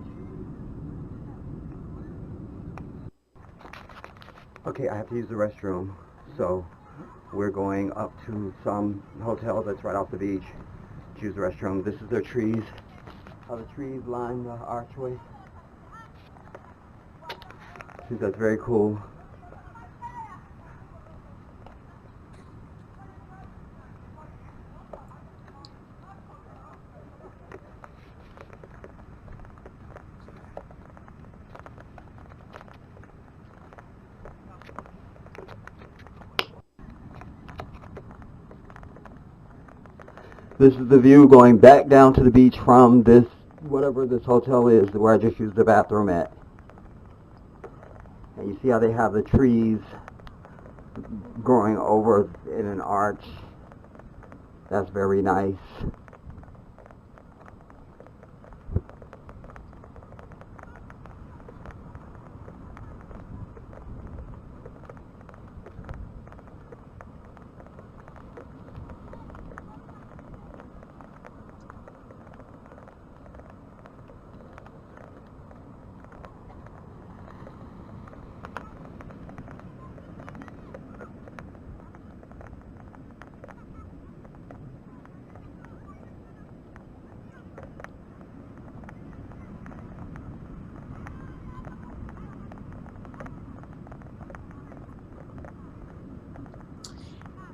Okay, I have to use the restroom, so we're going up to some hotel that's right off the beach to use the restroom. This is their trees. How the trees line the archway. I think that's very cool. This is the view going back down to the beach from this, whatever this hotel is, where I just used the bathroom at. And you see how they have the trees growing over in an arch. That's very nice.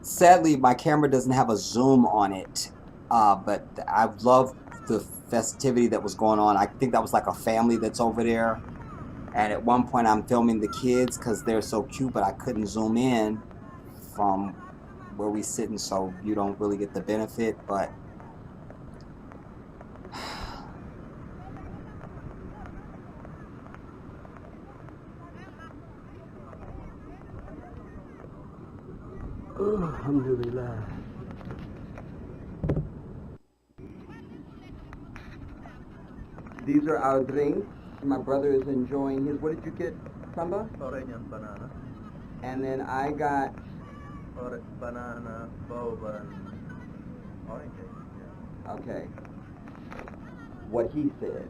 Sadly, my camera doesn't have a zoom on it, but I love the festivity that was going on. I think that was like a family that's over there. And at one point, I'm filming the kids because they're so cute, but I couldn't zoom in from where we sitting, so you don't really get the benefit. But Alhamdulillah. These are our drinks. My brother is enjoying his. What did you get, Samba? Orange and banana. And then I got Orange, banana, boba, and orange. Yeah. okay. What he said.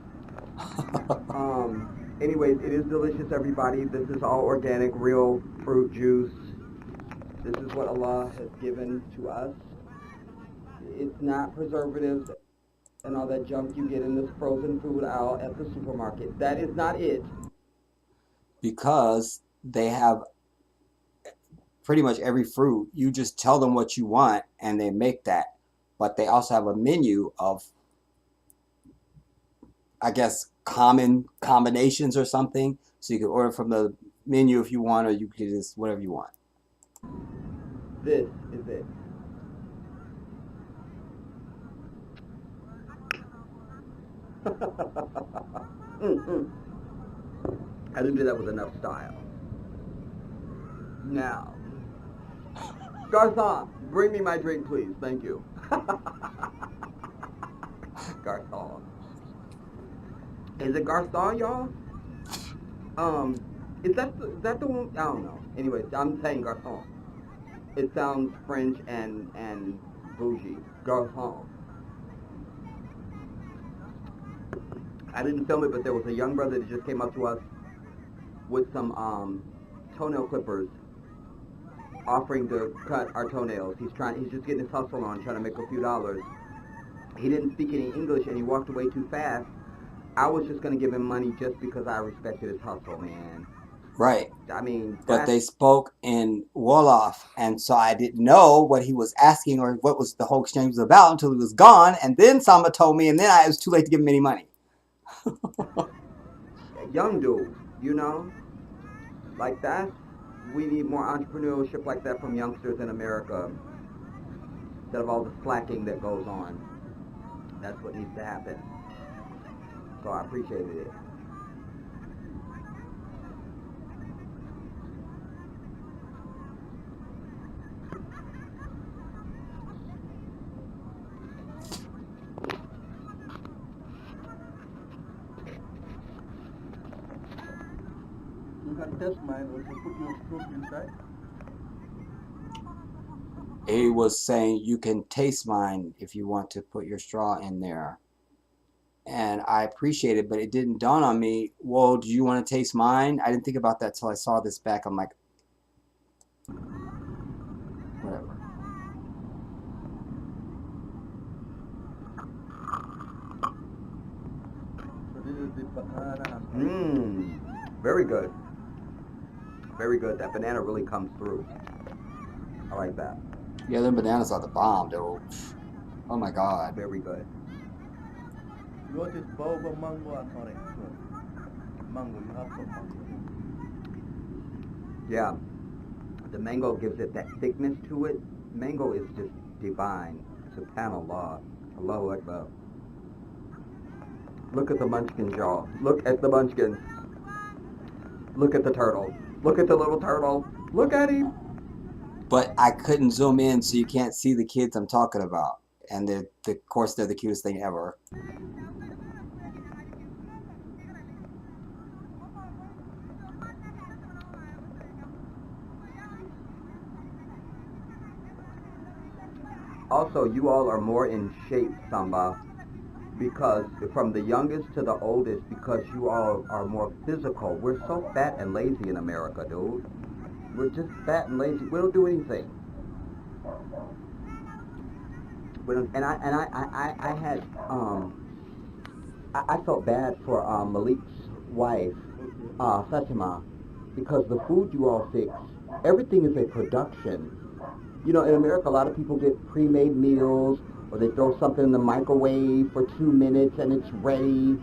Anyways, it is delicious, everybody. This is all organic, real fruit juice. This is what Allah has given to us. It's not preservatives and all that junk you get in this frozen food aisle at the supermarket. That is not it. because they have pretty much every fruit, you just tell them what you want and they make that. But they also have a menu of, I guess, common combinations or something. So you can order from the menu if you want, or you can just whatever you want. This is it. I didn't do that with enough style. Now, Garçon, bring me my drink, please. Thank you. Garçon. Is it Garçon, y'all? Is that the one? I don't know. Anyways, I'm saying Garçon. It sounds French and bougie. Garçon. I didn't film it, but there was a young brother that just came up to us with some toenail clippers, offering to cut our toenails. He's just getting his hustle on, trying to make a few dollars. He didn't speak any English, and he walked away too fast. I was just gonna give him money just because I respected his hustle, man. Right. I mean, but they spoke in Wolof, and so I didn't know what he was asking or what was the whole exchange was about until he was gone, and then Samba told me, and then it was too late to give him any money. Young dude, you know, like that. We need more entrepreneurship like that from youngsters in America instead of all the slacking that goes on. That's what needs to happen. So I appreciated it. You can test mine or you can put your fruit inside. He was saying you can taste mine if you want to put your straw in there. And I appreciate it, but it didn't dawn on me, well, do you want to taste mine? I didn't think about that till I saw this back. I'm like, whatever. So this is the banana and Very good. Very good. That banana really comes through. I like that. Yeah, them bananas are the bomb, dude. Oh my God. Very good. yours is baobab, mango and orange. So, mango, you have some mango. Yeah. The mango gives it that thickness to it. Mango is just divine. Subhanallah. Allahu Akbar. Look at the munchkins, y'all. Look at the munchkins. Look at the turtle. Look at the little turtle. Look at him. But I couldn't zoom in, so you can't see the kids I'm talking about. And of course, they're the cutest thing ever. Also, you all are more in shape, Samba, because from the youngest to the oldest, because you all are more physical. We're so fat and lazy in America, dude. We're just fat and lazy. We don't do anything. I felt bad for Malik's wife, Fatima, because the food you all fix, everything is a production. You know, in America, a lot of people get pre-made meals, or they throw something in the microwave for 2 minutes and it's ready.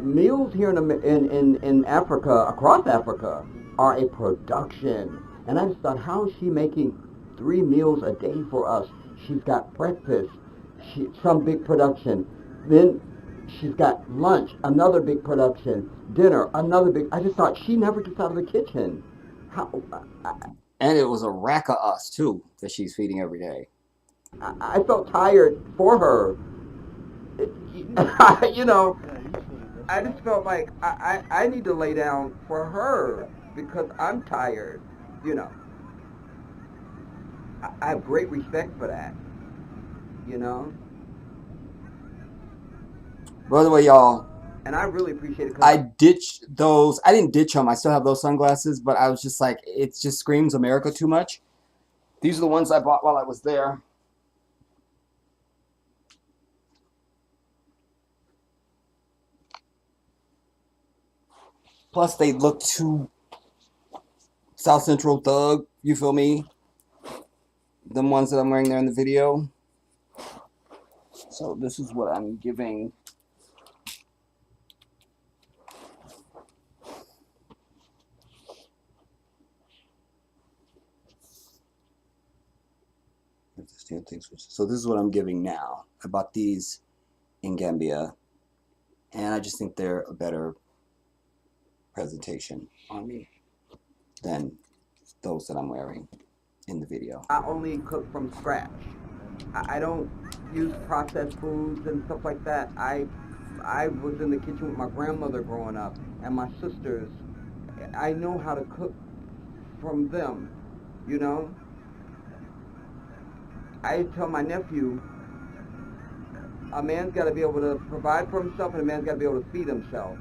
Meals here in Africa, across Africa, are a production. And I just thought, how is she making 3 meals a day for us? She's got breakfast, some big production. Then she's got lunch, another big production. Dinner, another big. I just thought she never gets out of the kitchen. How? And it was a rack of us, too, that she's feeding every day. I felt tired for her. You know, I just felt like I need to lay down for her because I'm tired. You know, I have great respect for that. You know? By the way, y'all, And I really appreciate it. I ditched those. I didn't ditch them. I still have those sunglasses, but I was just like, it just screams America too much. These are the ones I bought while I was there. Plus, they look too South Central thug. You feel me? The ones that I'm wearing there in the video. So this is what I'm giving. Stand things. So this is what I'm giving now. I bought these in Gambia, and I just think they're a better presentation on me than those that I'm wearing in the video. I only cook from scratch. I don't use processed foods and stuff like that. I was in the kitchen with my grandmother growing up and my sisters. I know how to cook from them, you know. I tell my nephew, a man's got to be able to provide for himself and a man's got to be able to feed himself.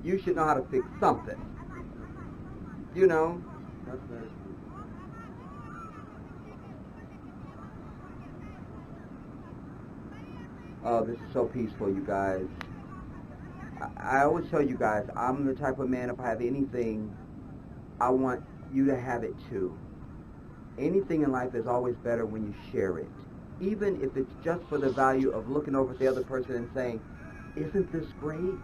You should know how to fix something, you know. That's very true. Oh, this is so peaceful, you guys. I always tell you guys, I'm the type of man, if I have anything, I want you to have it too. Anything in life is always better when you share it. Even if it's just for the value of looking over at the other person and saying, isn't this great?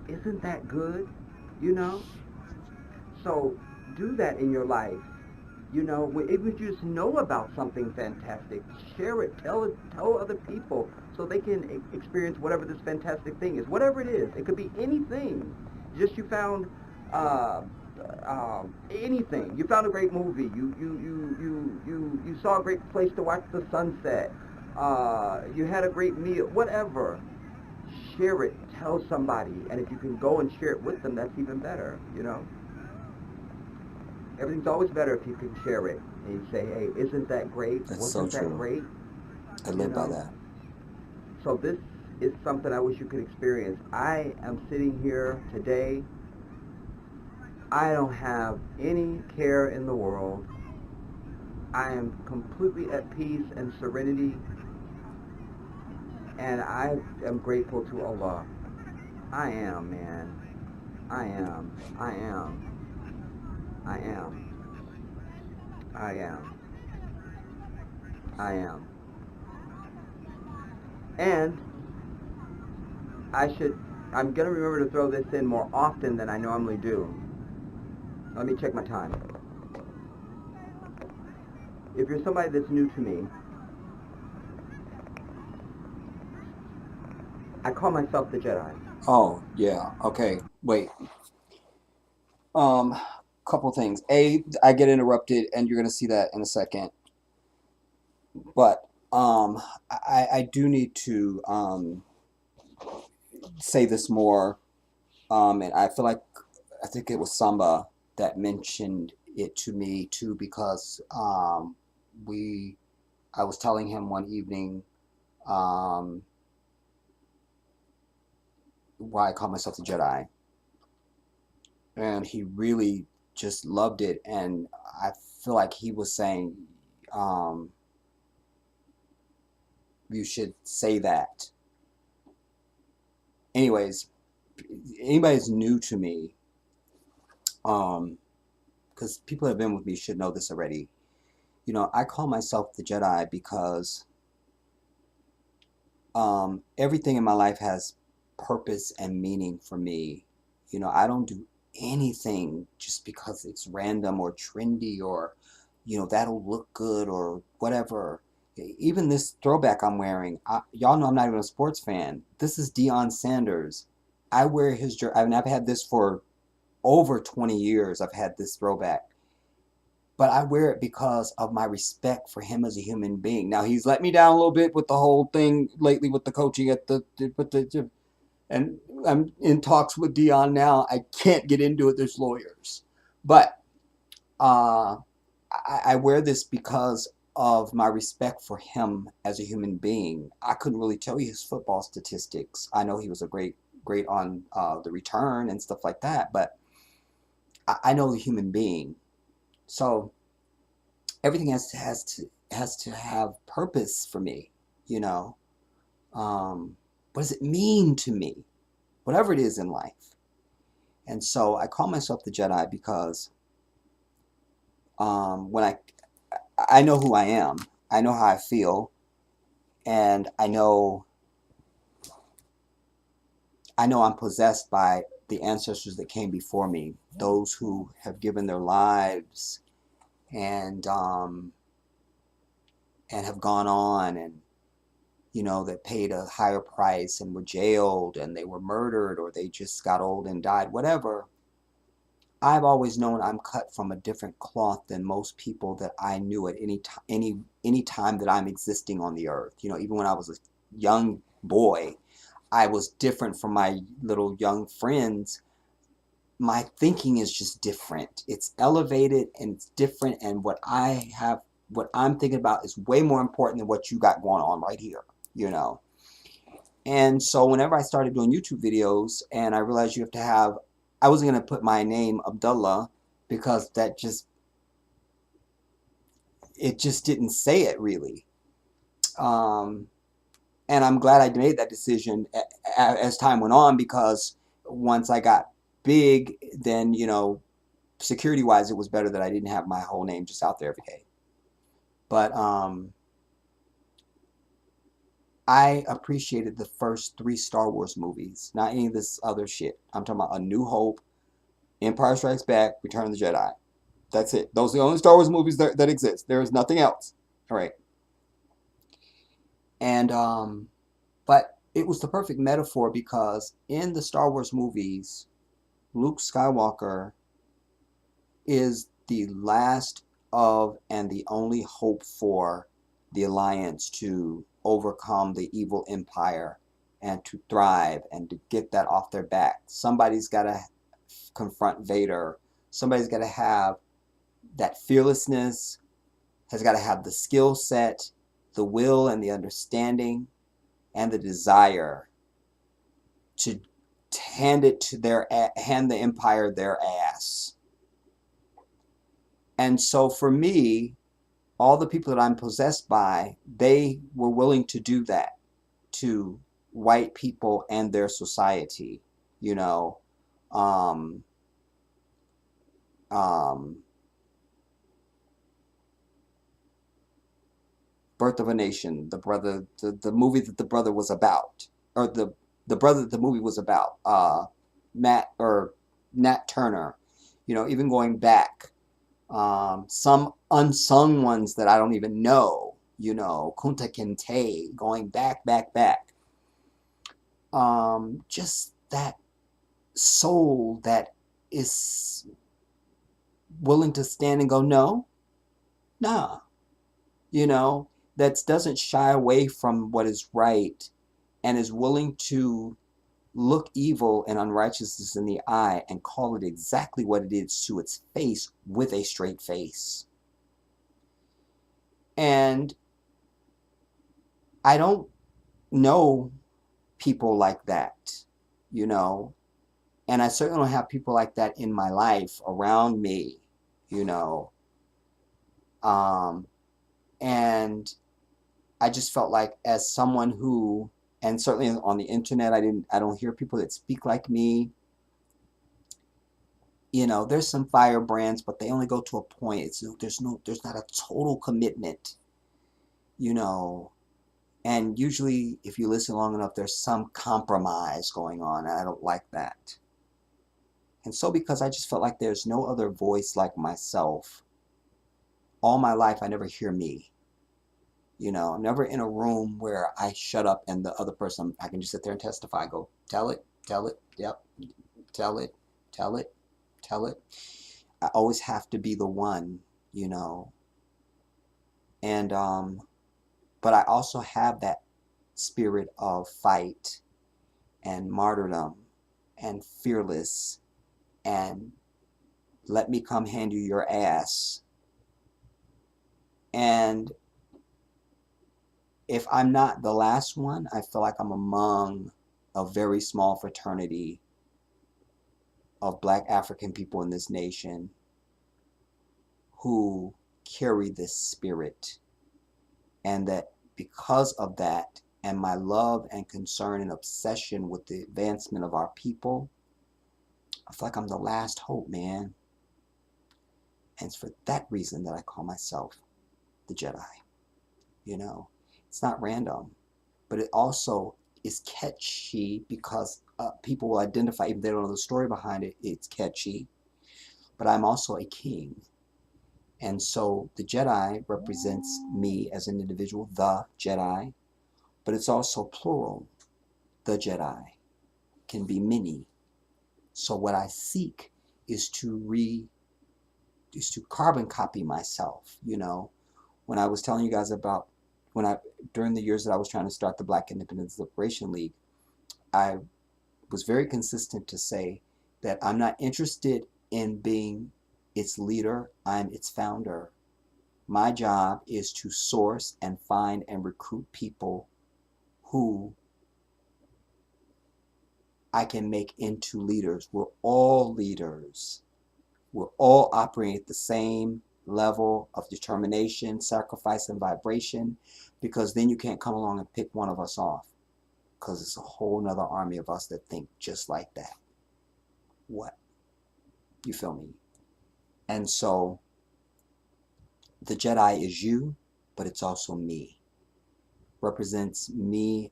Isn't that good? You know? So do that in your life. You know, even if you just know about something fantastic, share it. Tell other people so they can experience whatever this fantastic thing is. Whatever it is. It could be anything. Just you found anything. You found a great movie. You saw a great place to watch the sunset. You had a great meal. Whatever. Share it. Tell somebody. And if you can go and share it with them, that's even better, you know. Everything's always better if you can share it. And you say, hey, isn't that great? That's Wasn't so that true. great? I live by that. So this is something I wish you could experience. I am sitting here today. I don't have any care in the world. I am completely at peace and serenity. And I am grateful to Allah. I am, man. I am. I am. I am. I am. I am. And I'm going to remember to throw this in more often than I normally do. Let me check my time. If you're somebody that's new to me, I call myself the Jedi. Oh, yeah. Okay. Wait. Couple things. I get interrupted, and you're gonna see that in a second. But I do need to say this more. And I feel like I think it was Samba that mentioned it to me too, because I was telling him one evening why I call myself the Jedi, and he really just loved it, and I feel like he was saying you should say that. Anyways, anybody's new to me, because people that have been with me should know this already. You know, I call myself the Jedi because everything in my life has purpose and meaning for me. You know, I don't do anything just because it's random or trendy or, you know, that'll look good or whatever. Even this throwback I'm wearing, y'all know I'm not even a sports fan. This is Deion Sanders. I wear his jersey. I mean, I've had this for over 20 years. I've had this throwback. But I wear it because of my respect for him as a human being. Now, he's let me down a little bit with the whole thing lately with the coaching at and I'm in talks with Dion now. I can't get into it. There's lawyers. But I wear this because of my respect for him as a human being. I couldn't really tell you his football statistics. I know he was a great on the return and stuff like that, but I know the human being. So everything has to have purpose for me, you know. What does it mean to me? Whatever it is in life. And so I call myself the Jedi because when I know who I am, I know how I feel, and I know I'm possessed by the ancestors that came before me, those who have given their lives and and have gone on and, you know, that paid a higher price and were jailed and they were murdered or they just got old and died, whatever. I've always known I'm cut from a different cloth than most people that I knew at any time that I'm existing on the earth. You know, even when I was a young boy, I was different from my little young friends. My thinking is just different. It's elevated and it's different, and what I'm thinking about is way more important than what you got going on right here, you know. And so whenever I started doing YouTube videos and I realized you have to have, I wasn't going to put my name Abdullah because it just didn't say it really. And I'm glad I made that decision as time went on, because once I got big, then, you know, security wise, it was better that I didn't have my whole name just out there every day. But I appreciated the first 3 Star Wars movies, not any of this other shit. I'm talking about A New Hope, Empire Strikes Back, Return of the Jedi. That's it. Those are the only Star Wars movies that exist. There is nothing else. All right. And but it was the perfect metaphor, because in the Star Wars movies, Luke Skywalker is the last of and the only hope for the Alliance to overcome the evil empire and to thrive and to get that off their back. Somebody's got to confront Vader. Somebody's got to have that fearlessness, has got to have the skill set, the will and the understanding and the desire to hand the empire their ass. And so for me, all the people that I'm possessed by, they were willing to do that to white people and their society, you know. Birth of a Nation, the movie that the brother was about, or the brother that the movie was about, Nat Turner, you know, even going back, some unsung ones that I don't even know, you know, Kunta Kinte, going back. Just that soul that is willing to stand and go, no, nah, you know, that doesn't shy away from what is right and is willing to look evil and unrighteousness in the eye and call it exactly what it is to its face with a straight face. And I don't know people like that, you know, and I certainly don't have people like that in my life around me, you know. And I just felt like, as someone who, and certainly on the internet, I don't hear people that speak like me. You know, there's some firebrands, but they only go to a point. There's not a total commitment, you know. And usually, if you listen long enough, there's some compromise going on, and I don't like that. And so, because I just felt like there's no other voice like myself, all my life I never hear me. You know, I'm never in a room where I shut up and the other person, I can just sit there and testify, go, tell it, yep, tell it. I always have to be the one, you know. And, but I also have that spirit of fight and martyrdom and fearless and let me come hand you your ass. And if I'm not the last one, I feel like I'm among a very small fraternity of Black African people in this nation who carry this spirit. And that because of that, and my love and concern and obsession with the advancement of our people, I feel like I'm the last hope, man. And it's for that reason that I call myself the Jedi. You know, it's not random, but it also is catchy because people will identify, even if they don't know the story behind it, it's catchy. But I'm also a king. And so the Jedi represents me as an individual, the Jedi, but it's also plural. The Jedi can be many. So what I seek is to carbon copy myself. When I was telling you guys about during the years that I was trying to start the Black Independence Liberation League, I was very consistent to say that I'm not interested in being its leader, I'm its founder. My job is to source and find and recruit people who I can make into leaders. We're all leaders. We're all operating at the same level of determination, sacrifice, and vibration, because then you can't come along and pick one of us off, because it's a whole nother army of us that think just like that. What? You feel me? And so the Jedi is you, but it's also me. Represents me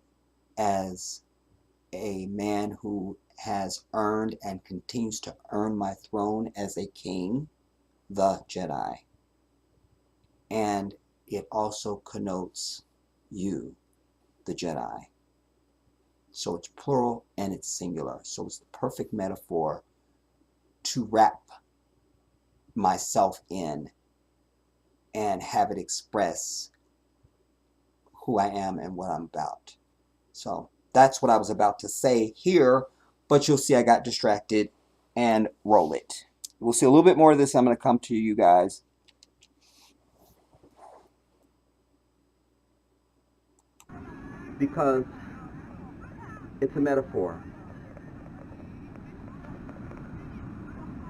as a man who has earned and continues to earn my throne as a king, the Jedi. And it also connotes you, the Jedi. So it's plural and it's singular. So it's the perfect metaphor to wrap myself in and have it express who I am and what I'm about. So that's what I was about to say here, but you'll see I got distracted, and roll it. We'll see a little bit more of this. I'm going to come to you guys. Because it's a metaphor.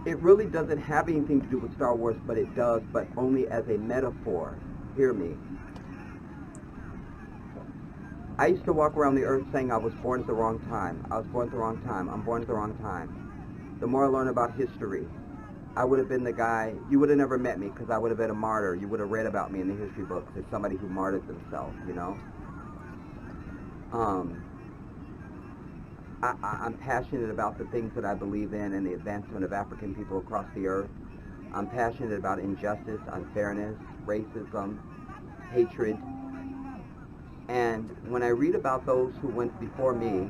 It really doesn't have anything to do with Star Wars, but it does, but only as a metaphor. Hear me. I used to walk around the earth saying I was born at the wrong time. I was born at the wrong time. I'm born at the wrong time. The more I learn about history, I would have been the guy, you would have never met me because I would have been a martyr. You would have read about me in the history books as somebody who martyred themselves, I'm passionate about the things that I believe in and the advancement of African people across the earth. I'm passionate about injustice, unfairness, racism, hatred. And when I read about those who went before me,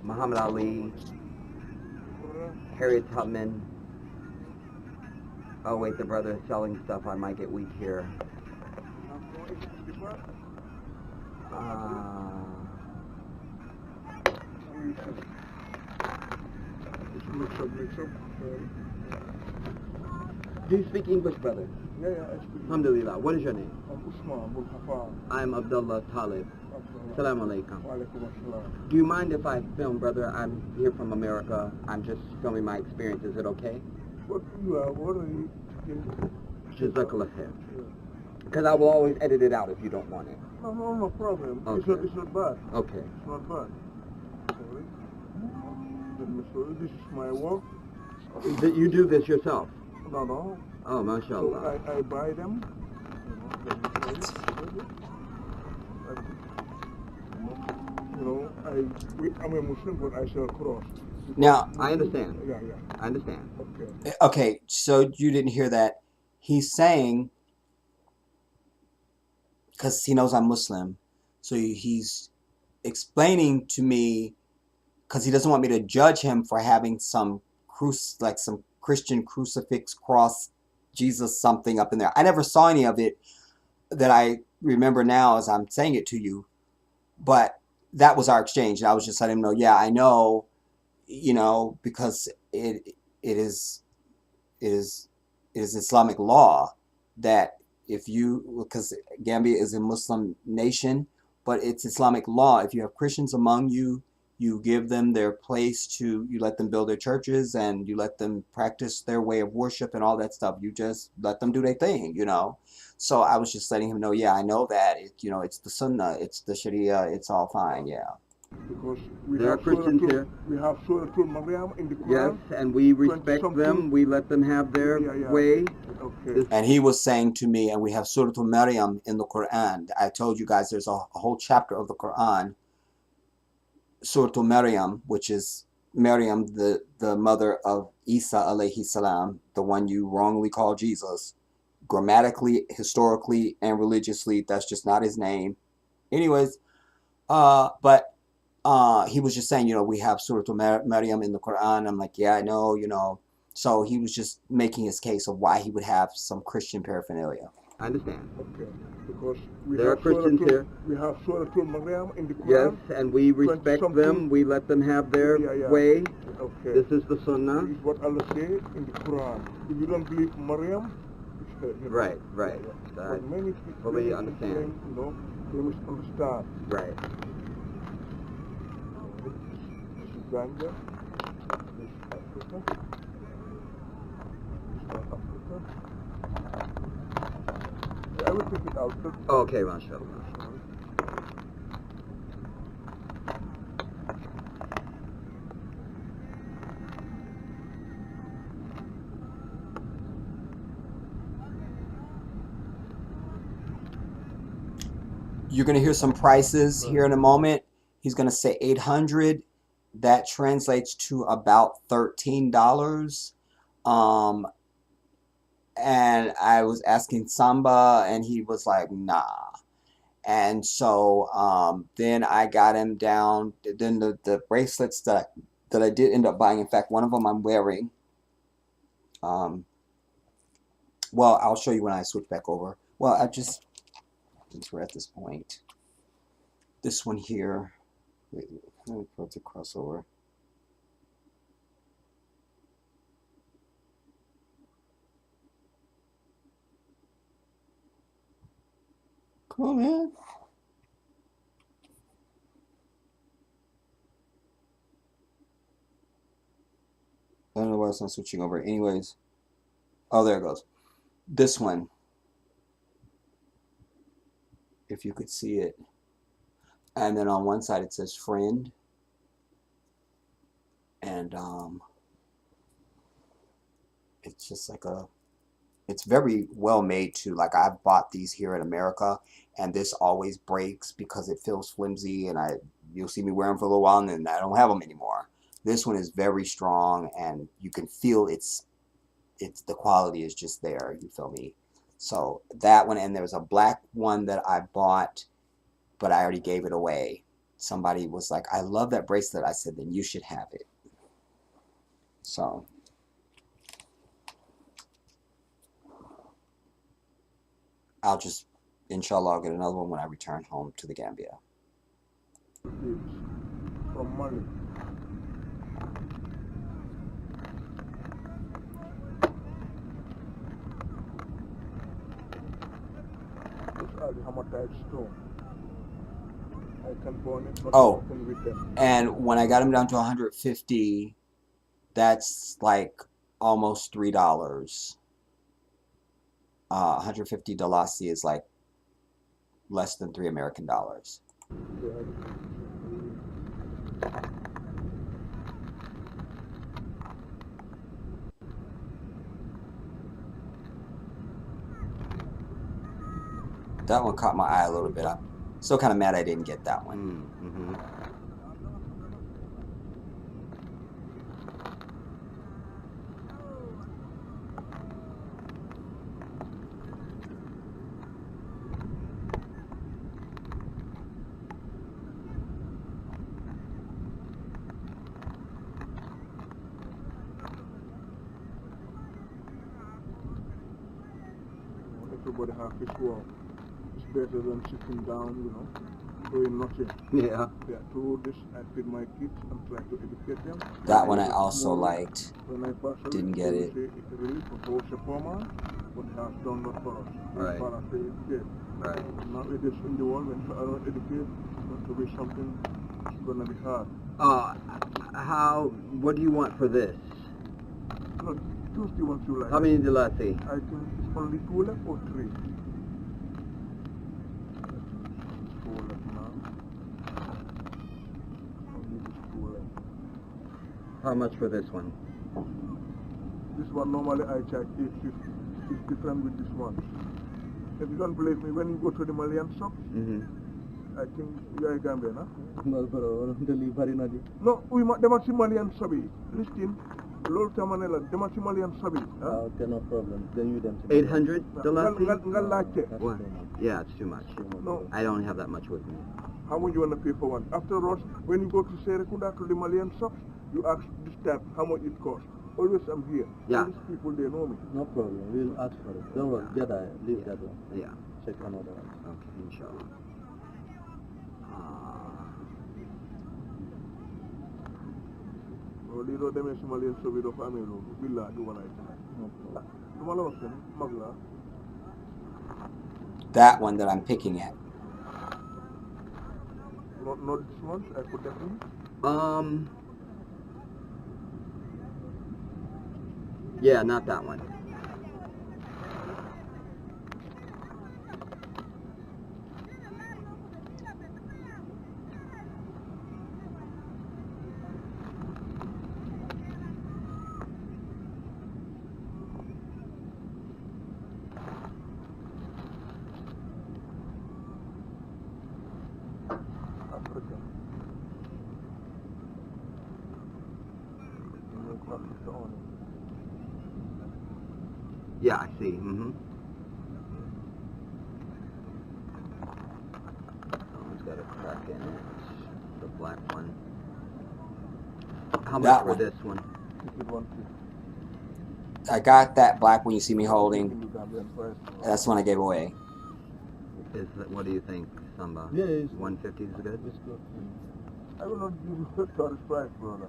Muhammad Ali, Harriet Tubman, oh wait, the brother is selling stuff, I might get weak here. Do you speak English, brother? Yeah, I speak. Alhamdulillah. What is your name? I'm Usman Mustafa. I'm Abdullah Talib. Assalamu alaikum. Wa alaikum assalam. Do you mind if I film, brother? I'm here from America. I'm just filming my experience. Is it okay? What are you? Jazakallah khair. Because I will always edit it out if you don't want it. No problem. Okay. It's not bad. Okay. It's not bad. Sorry. Let me show you. This is my work. You do this yourself? No. Oh, mashallah. So I buy them. I'm a Muslim, but I sell cross. Now, I understand. Yeah. I understand. Okay, so you didn't hear that. He's saying, because he knows I'm Muslim, so he's explaining to me, because he doesn't want me to judge him for having some Christian crucifix, cross, Jesus something up in there. I never saw any of it that I remember now as I'm saying it to you, but that was our exchange. And I was just letting him know, yeah, I know, because it is Islamic law that because Gambia is a Muslim nation, but it's Islamic law. If you have Christians among you, you give them their place you let them build their churches and you let them practice their way of worship and all that stuff. You just let them do their thing, So I was just letting him know, yeah, I know that. It's the Sunnah, it's the Sharia, it's all fine, yeah. Because there are Christians here. We have Surah Al-Maryam in the Quran. Yes, and we respect them. We let them have their way. Okay. And he was saying to me, and we have Surah Al-Maryam in the Quran. I told you guys there's a whole chapter of the Quran, Surah Al-Maryam, which is Maryam, the mother of Isa alayhi salam, the one you wrongly call Jesus, grammatically, historically, and religiously, that's just not his name. Anyways, but he was just saying, we have Surah Maryam in the Quran. I'm like, yeah, I know. So he was just making his case of why he would have some Christian paraphernalia. I understand. Okay. Because we There are have Christians here. We have Surah Maryam in the Yes, Quran. and we respect them. We let them have their way. Okay. This is the Sunnah. This is what Allah says in the Quran. If you don't believe Maryam, it's Right. But many people, understand. They misunderstand. Right. This is Gambia. This is Africa. This is South Africa. I will take it out. Okay, mashallah. You're going to hear some prices here in a moment. He's going to say 800. That translates to about $13. And I was asking Samba, and he was like, nah. And so then I got him down. Then the bracelets that I did end up buying, in fact, one of them I'm wearing. Well, I'll show you when I switch back over. Well, since we're at this point, this one here, wait, let me put the crossover. Come on, man. I don't know why it's not switching over. Anyways, oh, there it goes. This one, if you could see it. And then on one side it says friend. And it's just like it's very well made too. Like, I've bought these here in America, and this always breaks because it feels flimsy, and you'll see me wear them for a little while and then I don't have them anymore. This one is very strong, and you can feel the quality is just there, you feel me? So that one, and there's a black one that I bought, but I already gave it away. Somebody was like, I love that bracelet. I said, then you should have it. So I'll just, inshallah, I'll get another one when I return home to the Gambia. From Mali. These are the Hamatite stone. I can burn it, but I can with them. And when I got them down to 150, that's like almost $3. 150 Dalasi is like less than $3 American. That one caught my eye a little bit. I'm still kind of mad I didn't get that one. Mm-hmm. Everybody has his work. It's better than sitting down, doing nothing. Yeah. Yeah, through this, I feed my kids and try to educate them. That one I also liked. When I pass away, Didn't get it. It's really for both a poor man, but he has done that for us. Right. For us to educate. Right. Now it is in the world, when I don't educate, it's going to be something, it's going to be hard. What do you want for this? No, choose the ones you like. How many Dalasi? I think it's only 2 left or 3. How much for this one? This one normally I charge 850. It's different with this one. If you don't believe me, when you go to the Malian shop, I think you are a Gambian, huh? No, bro, don't bari na di. No, we demal si Mali and Sabi. Listen, lol tamanela demal si Mali and Sabi. Okay, no problem. Then you them. 800, the last thing? Ngal laajte. What? Yeah, it's too much. No. I don't have that much with me. How much you want to pay for one? After all, when you go to Serekunda to the Malian shops, you ask this time how much it costs. Always I'm here. Yeah. All these people, they know me. No problem. We'll ask for it. Don't worry. Jedi, leave that one. Yeah. Check another one. Okay, inshallah. Lii doo demee si Malian shop yi dafa amee loolu billah du ma lay du ma la wax seen mag la. That one that I'm picking at. Not this one. I put that in. Yeah, not that one. Africa. Yeah, I see. Mm-hmm. Someone's got a crack in it. The black one. How much That for one. this one? I got that black one you see me holding. That's one I gave away. What do you think, Samba? Yeah, it's 150 is good? It's good. I will not give you tourist price, brother.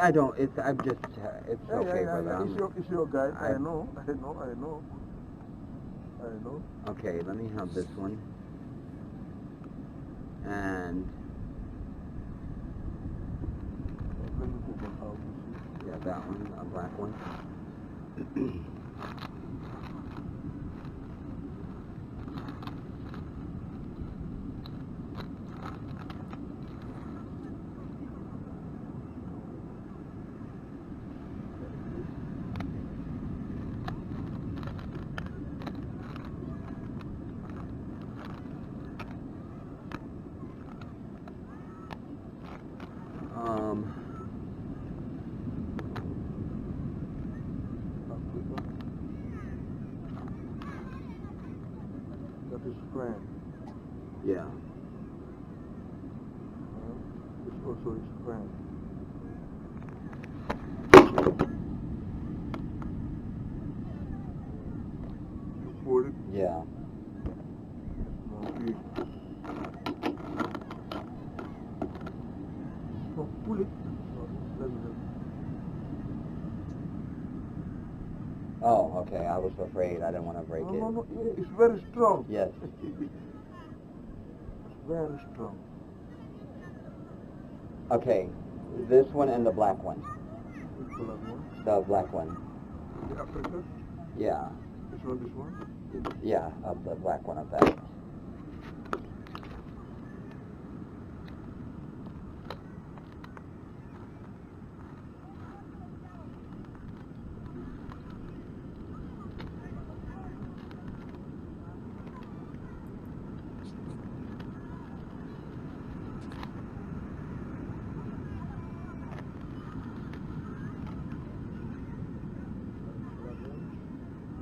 I don't. I'm just. It's okay, brother. It's your guide. I- I know. Okay, let me have this one. And Let me put them out. yeah, that one, a black one. That is friend. Yeah. This also is friend. You pull it. Yeah. No, big. No, pull it. Let me help. Oh, okay. I was afraid. I didn't want to break it. No, it's very strong. Yes. It's very strong. Okay. This one and the black one. Which color one? The black one. The Africa? Yeah. This one? Yeah, of the black one of that.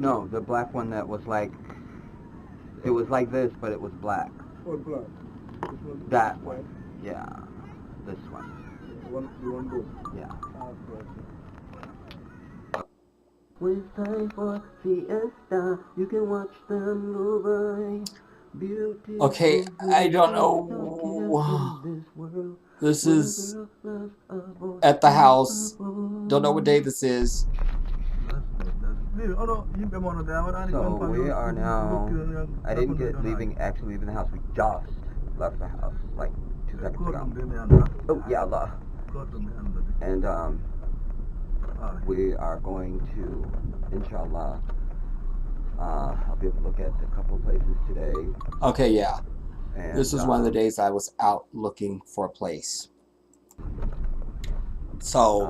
No, the black one that was like, it was like this, but it was black. All black. This one? That white. one. Yeah. This one. You want both? Yeah. Okay. When it's time for siesta, you can watch them go by. Beautiful. Okay, I don't know. This is at the house. Don't know what day this is. So we are now. I didn't get actually leaving the house. We just left the house like 2 seconds ago. Oh yeah, Allah. And we are going to, inshallah. I'll be able to look at a couple places today. Okay, yeah. And, This is one of the days I was out looking for a place. So,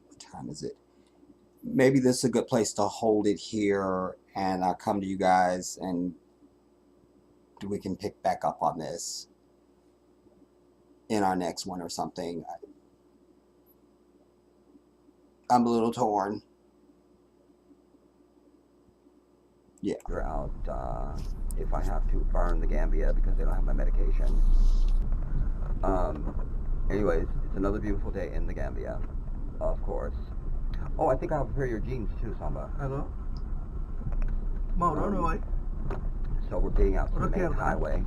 what time is it? Maybe this is a good place to hold it here, and I'll come to you guys and we can pick back up on this in our next one or something. I'm a little torn. Yeah. Figure out if I have to burn the Gambia because they don't have my medication. Anyways, it's another beautiful day in the Gambia, of course. Oh, I think I have a pair of your jeans too, Samba. Hello? Mom, don't know why. So we're being out to the Okay, main man. highway.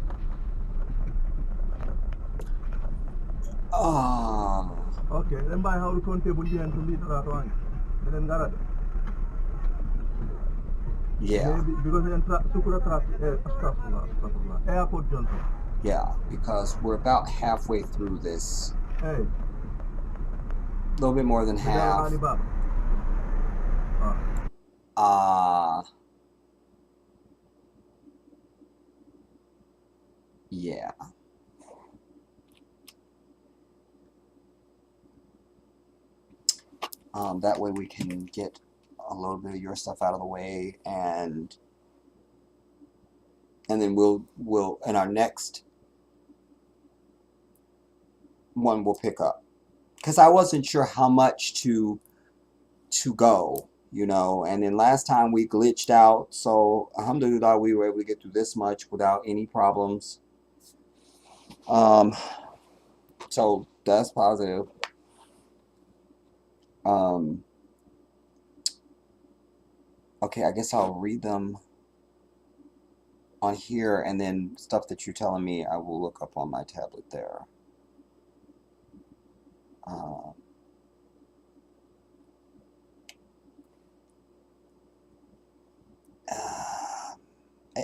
Okay, then buy how to turntable behind to meet that one. Then got it. Yeah. Maybe because then Sukura Airport Johnson. Yeah, because we're about halfway through this. Hey. A little bit more than half. Alibaba. Yeah. That way we can get a little bit of your stuff out of the way, and then we'll in our next one we'll pick up, because I wasn't sure how much to go, you know, and then last time we glitched out, so alhamdulillah we were able to get through this much without any problems. So that's positive. Okay, I guess I'll read them on here, and then stuff that you're telling me I will look up on my tablet there.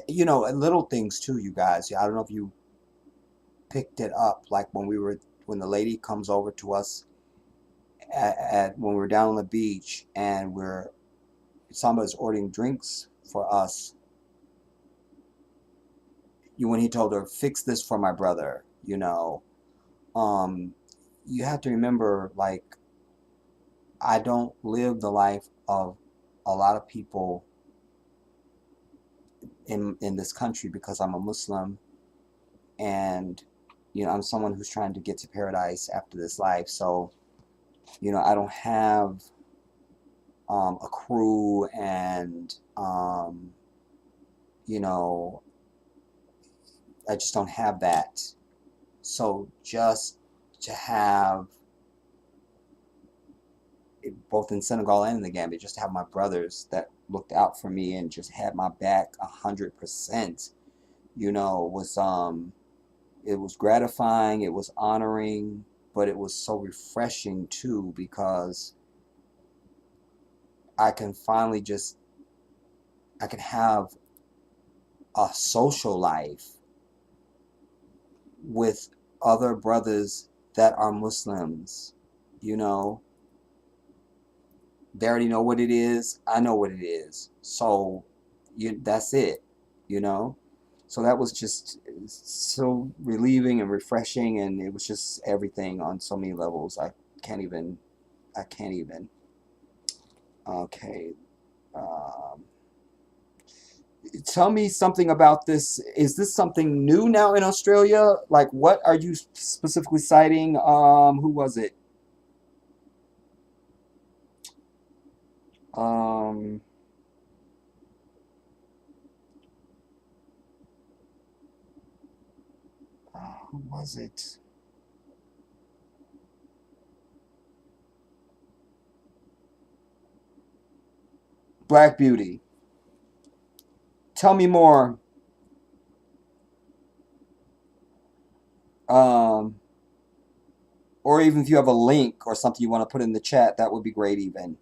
You know, little things too, you guys. I don't know if you picked it up, like when the lady comes over to us when we were down on the beach, and somebody's ordering drinks for us. When he told her, fix this for my brother, you know, you have to remember, like, I don't live the life of a lot of people in this country because I'm a Muslim, and you know, I'm someone who's trying to get to paradise after this life. So, you know, I don't have a crew, and you know, I just don't have that. So just to have, both in Senegal and in the Gambia, just to have my brothers that looked out for me and just had my back 100%, you know, was it was gratifying, it was honoring, but it was so refreshing too, because I can finally I can have a social life with other brothers that are Muslims, you know. They already know what it is. I know what it is. So that's it, you know. So that was just so relieving and refreshing, and it was just everything on so many levels. I can't even. Okay. Tell me something about this. Is this something new now in Australia? Like, what are you specifically citing? Who was it? Who was it? Black Beauty. Tell me more. Or even if you have a link or something you want to put in the chat, that would be great even.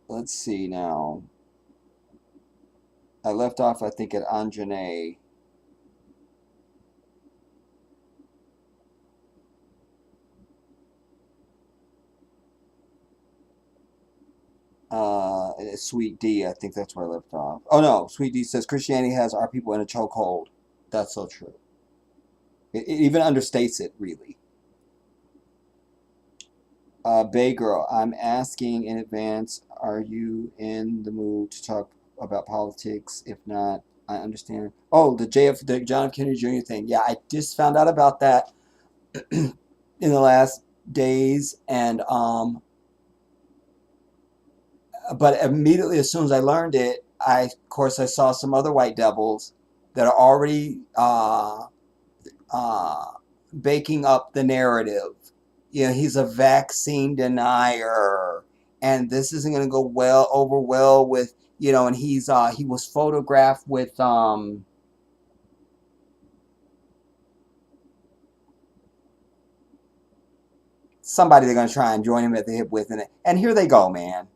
Let's see now. I left off, I think, at Anjane. Sweet D, I think that's where I left off. Oh no, Sweet D says Christianity has our people in a chokehold. That's so true. It even understates it, really. Bay Girl, I'm asking in advance, Are you in the mood to talk about politics? If not, I understand. Oh, the John F. Kennedy Jr. thing. Yeah, I just found out about that in the last days, and but immediately as soon as I learned it, of course I saw some other white devils that are already uh, baking up the narrative. You know, he's a vaccine denier, and this isn't going to go well with, you know, and he was photographed with somebody they're going to try and join him at the hip with, and here they go, man.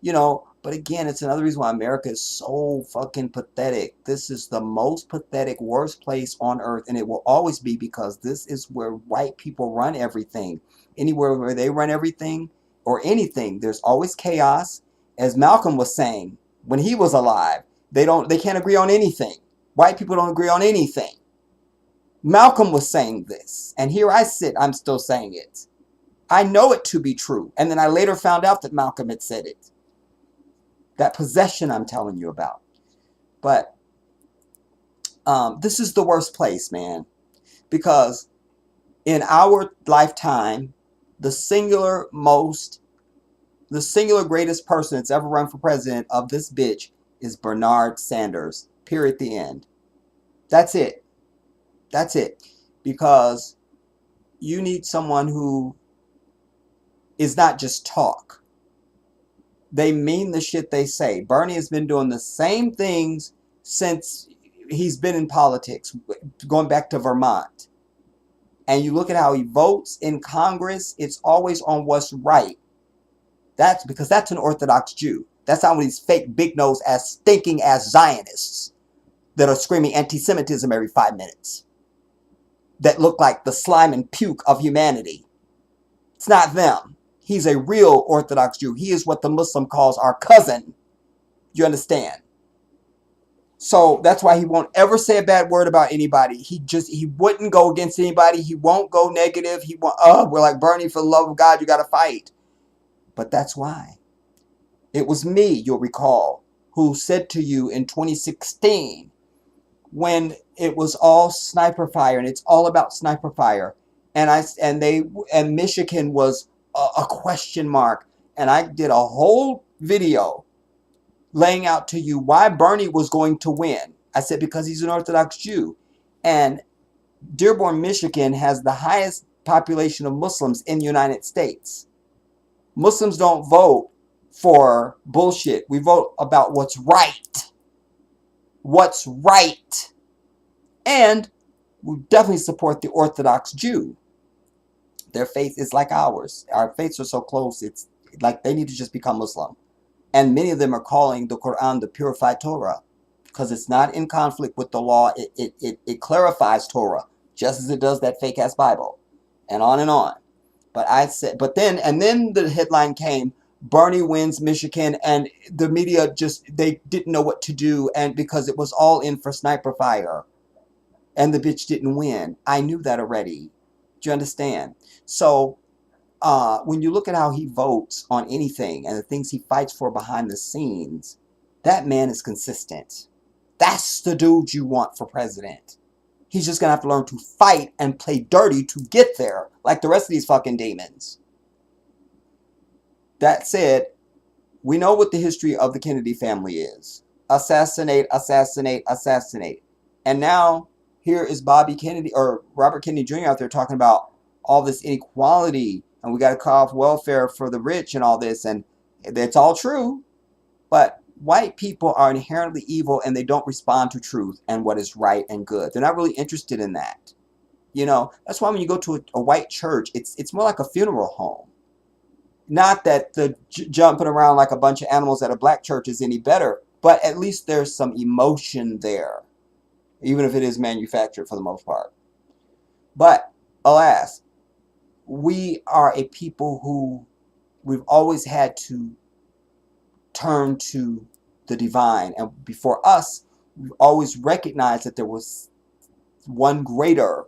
You know, but again, it's another reason why America is so fucking pathetic. This is the most pathetic, worst place on earth, and it will always be, because this is where white people run everything. Anywhere where they run everything or anything, there's always chaos. As Malcolm was saying when he was alive, they can't agree on anything. White people don't agree on anything. Malcolm was saying this, and here I sit, I'm still saying it. I know it to be true, and then I later found out that Malcolm had said it. That possession I'm telling you about. But this is the worst place, man. Because in our lifetime, the singular greatest person that's ever run for president of this bitch is Bernard Sanders. Period. The end. That's it. That's it. Because you need someone who is not just talk. They mean the shit they say. Bernie has been doing the same things since he's been in politics, going back to Vermont. And you look at how he votes in Congress, it's always on what's right. That's because that's an Orthodox Jew. That's not one of these fake big nose ass stinking ass Zionists that are screaming anti-Semitism every 5 minutes. That look like the slime and puke of humanity. It's not them. He's a real Orthodox Jew. He is what the Muslim calls our cousin. You understand? So that's why he won't ever say a bad word about anybody. He wouldn't go against anybody. He won't go negative. We're like, Bernie, for the love of God, you got to fight. But that's why. It was me, you'll recall, who said to you in 2016, when it was all sniper fire, and it's all about sniper fire, and Michigan was a question mark, and I did a whole video laying out to you why Bernie was going to win. I said because he's an Orthodox Jew, and Dearborn, Michigan has the highest population of Muslims in the United States. Muslims don't vote for bullshit. We vote about what's right. What's right. And we definitely support the Orthodox Jew. Their faith is like ours. Our faiths are so close, it's like they need to just become Muslim. And many of them are calling the Quran the purified Torah, because it's not in conflict with the law. It clarifies Torah, just as it does that fake ass Bible, and on and on. But then the headline came: Bernie wins Michigan, and the media they didn't know what to do, and because it was all in for sniper fire, and the bitch didn't win. I knew that already. Do you understand? So when you look at how he votes on anything and the things he fights for behind the scenes, that man is consistent. That's the dude you want for president. He's just going to have to learn to fight and play dirty to get there, like the rest of these fucking demons. That said, we know what the history of the Kennedy family is. Assassinate, assassinate, assassinate. And now, here is Bobby Kennedy, or Robert Kennedy Jr. out there talking about all this inequality, and we got to cut off welfare for the rich and all this, and it's all true. But white people are inherently evil, and they don't respond to truth and what is right and good. They're not really interested in that. You know, that's why when you go to a white church, it's more like a funeral home. Not that the jumping around like a bunch of animals at a black church is any better, but at least there's some emotion there, even if it is manufactured for the most part. But alas, we are a people who we've always had to turn to the divine. And before us, we've always recognized that there was one greater.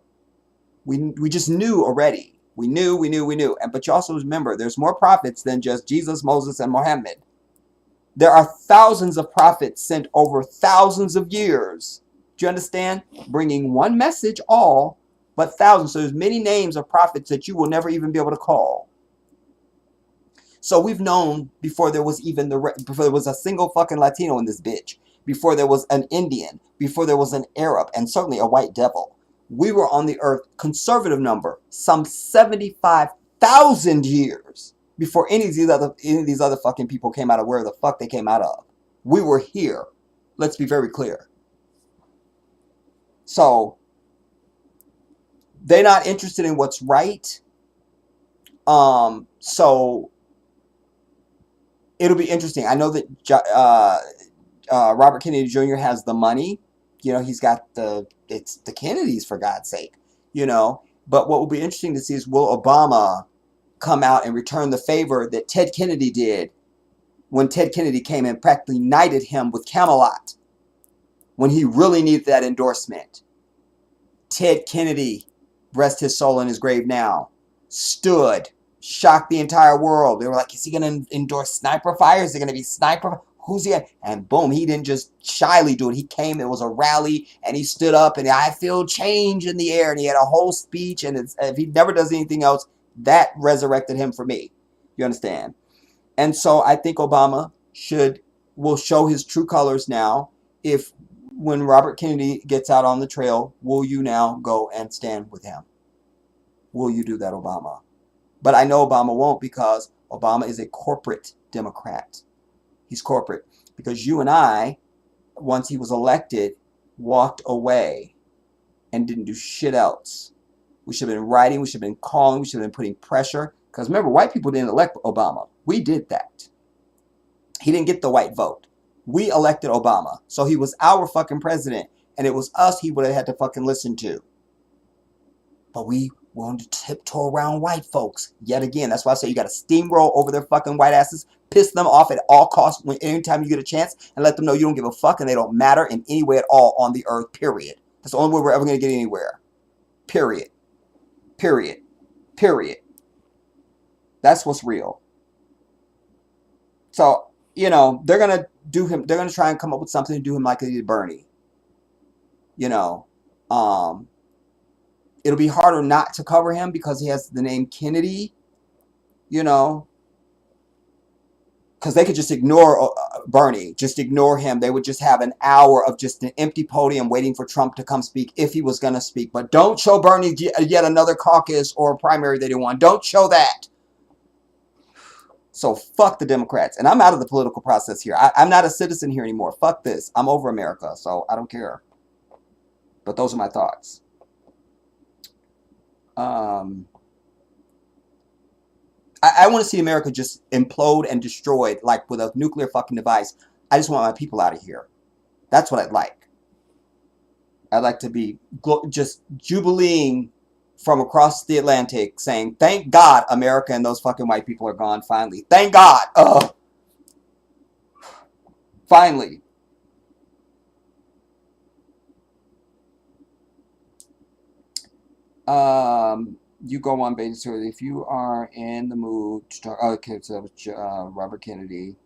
We just knew already. We knew. But you also remember, there's more prophets than just Jesus, Moses, and Muhammad. There are thousands of prophets sent over thousands of years. Do you understand? Bringing one message, all, but thousands. So there's many names of prophets that you will never even be able to call. So we've known before there was even before there was a single fucking Latino in this bitch, before there was an Indian, before there was an Arab, and certainly a white devil. We were on the earth, conservative number, some 75,000 years before any of these other fucking people came out of where the fuck they came out of. We were here. Let's be very clear. So they're not interested in what's right. So it'll be interesting. I know that Robert Kennedy Jr. has the money. You know, he's got it's the Kennedys, for God's sake. You know, but what will be interesting to see is, will Obama come out and return the favor that Ted Kennedy did when Ted Kennedy came and practically knighted him with Camelot when he really needed that endorsement. Ted Kennedy, rest his soul in his grave now, stood, shocked the entire world. They were like, is he going to endorse sniper fire? Is it going to be sniper? Who's he? And boom, he didn't just shyly do it. He came, it was a rally, and he stood up, and I feel change in the air, and he had a whole speech, and if he never does anything else, that resurrected him for me. You understand? And so I think Obama will show his true colors now. If when Robert Kennedy gets out on the trail, will you now go and stand with him? Will you do that, Obama? But I know Obama won't, because Obama is a corporate Democrat. He's corporate. Because you and I, once he was elected, walked away and didn't do shit else. We should have been writing, we should have been calling, we should have been putting pressure. Because remember, white people didn't elect Obama. We did that. He didn't get the white vote. We elected Obama. So he was our fucking president. And it was us he would have had to fucking listen to. But we wanted to tiptoe around white folks. Yet again, that's why I say you got to steamroll over their fucking white asses. Piss them off at all costs anytime you get a chance. And let them know you don't give a fuck and they don't matter in any way at all on the earth, period. That's the only way we're ever going to get anywhere. Period. Period. Period. That's what's real. So, you know, they're going to do him. They're going to try and come up with something to do him like they did Bernie. You know, it'll be harder not to cover him because he has the name Kennedy, you know, because they could just ignore Bernie, just ignore him. They would just have an hour of just an empty podium waiting for Trump to come speak if he was going to speak. But don't show Bernie yet another caucus or primary they didn't want. Don't show that. So fuck the Democrats. And I'm out of the political process here. I'm not a citizen here anymore. Fuck this. I'm over America, so I don't care. But those are my thoughts. I want to see America just implode and destroyed, like with a nuclear fucking device. I just want my people out of here. That's what I'd like. I'd like to be just jubileeing from across the Atlantic, saying, thank God America and those fucking white people are gone finally. Thank God. Ugh. Finally. You go on, Beta. So if you are in the mood to talk, okay, so Robert Kennedy.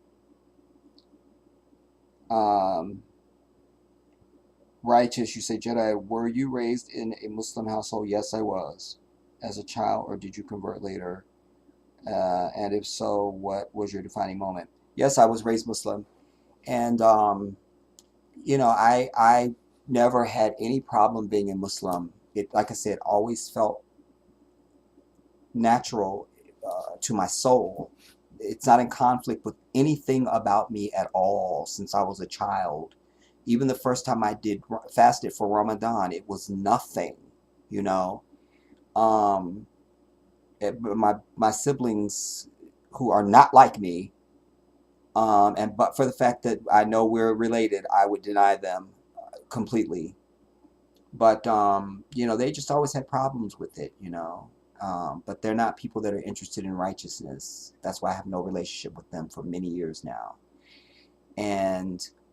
Righteous, you say, Jedi, were you raised in a Muslim household? Yes, I was. As a child, or did you convert later? And if so, what was your defining moment? Yes, I was raised Muslim. And, you know, I never had any problem being a Muslim. It, like I said, always felt natural to my soul. It's not in conflict with anything about me at all since I was a child. Even the first time I fasted for Ramadan, it was nothing, you know. My siblings who are not like me, but for the fact that I know we're related, I would deny them completely. But you know, they just always had problems with it, you know. But they're not people that are interested in righteousness. That's why I have no relationship with them for many years now.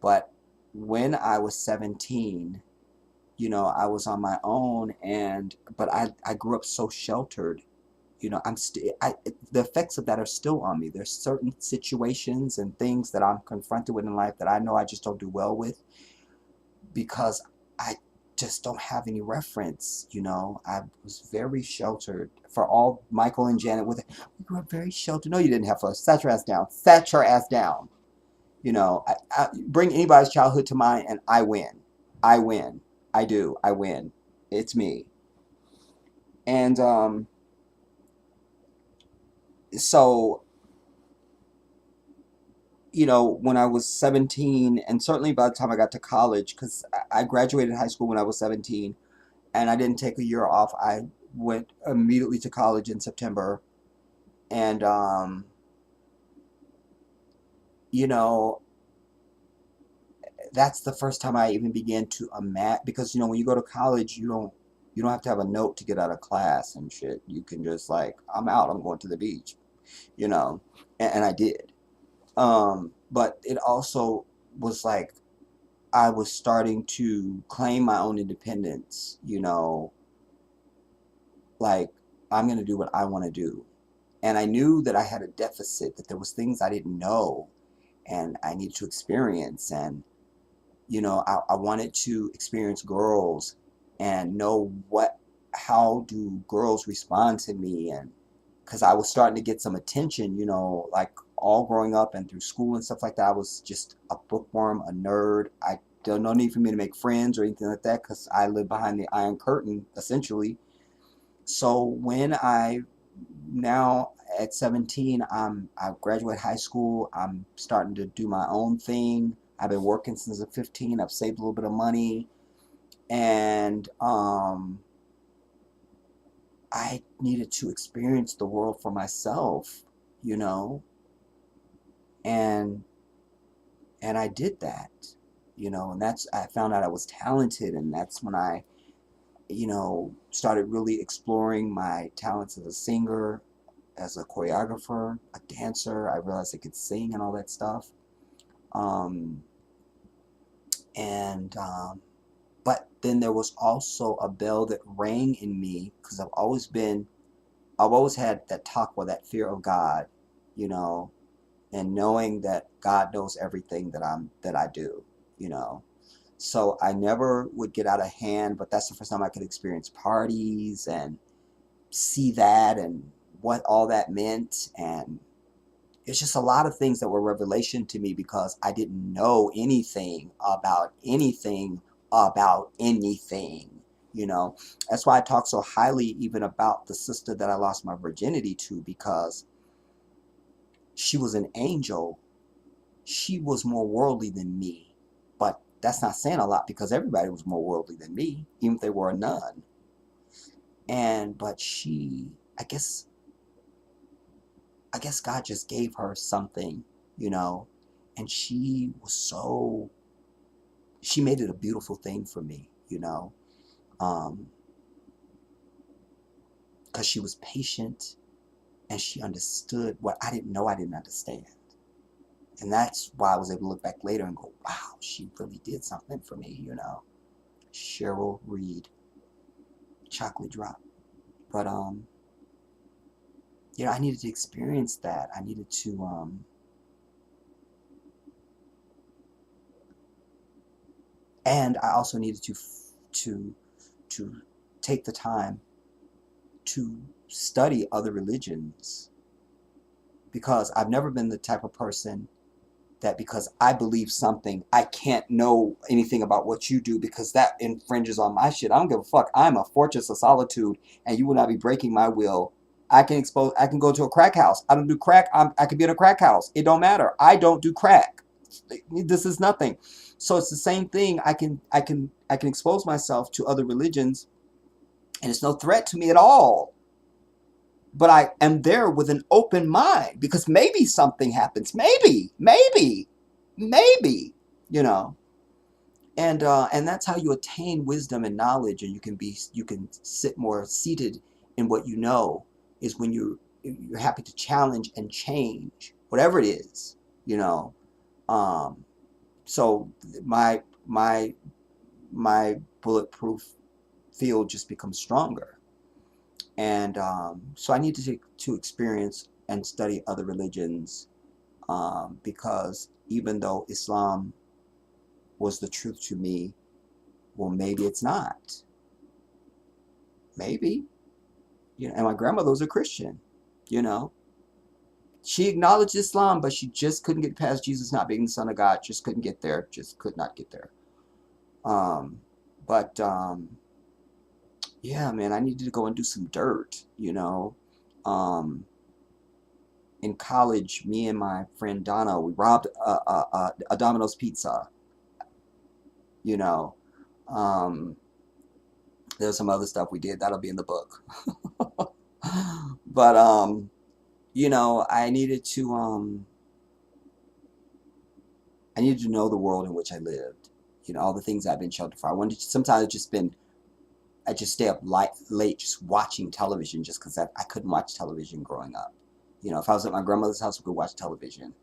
But when I was 17, you know, I was on my own, but I grew up so sheltered You know, the effects of that are still on me. There's certain situations and things that I'm confronted with in life that I know I just don't do well with because I just don't have any reference. You know, I was very sheltered. For all Michael and Janet, we grew up very sheltered. No, you didn't have to. Set your ass down. Set your ass down. You know, I bring anybody's childhood to mine and I win. I win. I do. I win. It's me. And so, you know, when I was 17, and certainly by the time I got to college, because I graduated high school when I was 17, and I didn't take a year off. I went immediately to college in September, and you know, that's the first time I even began to imagine, because you know, when you go to college, you don't have to have a note to get out of class and shit. You can just like, I'm out. I'm going to the beach, you know, and I did. But it also was like I was starting to claim my own independence, you know, like I'm going to do what I want to do. And I knew that I had a deficit, that there was things I didn't know and I needed to experience. And, you know, I wanted to experience girls and know how do girls respond to me. And because I was starting to get some attention, you know, like all growing up and through school and stuff like that. I was just a bookworm, a nerd. I don't no need for me to make friends or anything like that because I live behind the Iron Curtain, essentially. So when I now at 17, I graduate high school. I'm starting to do my own thing. I've been working since I'm 15. I've saved a little bit of money, and I needed to experience the world for myself, you know, and I did that, you know, and I found out I was talented, and that's when I, you know, started really exploring my talents as a singer, as a choreographer, a dancer. I realized I could sing and all that stuff. Um, and but then there was also a bell that rang in me because I've always had that taqwa, that fear of God, you know, and knowing that God knows everything that I do, you know. So I never would get out of hand, but that's the first time I could experience parties and see that and what all that meant. And it's just a lot of things that were revelation to me because I didn't know anything about anything, you know. That's why I talk so highly even about the sister that I lost my virginity to, because she was an angel. She was more worldly than me, but that's not saying a lot because everybody was more worldly than me, even if they were a nun. But she, I guess God just gave her something, you know, and she made it a beautiful thing for me, you know, because she was patient and she understood what I didn't know I didn't understand. And that's why I was able to look back later and go, wow, she really did something for me, you know. Cheryl Reed, Chocolate Drop. But, you know, I needed to experience that. I needed to, and I also needed to take the time to study other religions, because I've never been the type of person that because I believe something, I can't know anything about what you do because that infringes on my shit. I don't give a fuck. I'm a fortress of solitude and you will not be breaking my will. I can go to a crack house. I don't do crack. I could be in a crack house. It don't matter. I don't do crack. This is nothing. So it's the same thing. I can expose myself to other religions and it's no threat to me at all. But I am there with an open mind because maybe something happens. Maybe, you know. And that's how you attain wisdom and knowledge, and you can sit more seated in what you know, is when you're happy to challenge and change whatever it is, you know. So my bulletproof field just becomes stronger. And so I need to experience and study other religions, because even though Islam was the truth to me, well, maybe it's not. Maybe, and my grandmother was a Christian, you know. She acknowledged Islam, but she just couldn't get past Jesus not being the Son of God. Just couldn't get there. Just could not get there. But yeah, man, I needed to go and do some dirt, In college, me and my friend Donna, we robbed a Domino's Pizza, you know. Um, there's some other stuff we did. That'll be in the book. But, I needed to know the world in which I lived, all the things I've been sheltered for. Sometimes I just stay up late just watching television just because I couldn't watch television growing up. If I was at my grandmother's house, we could watch television,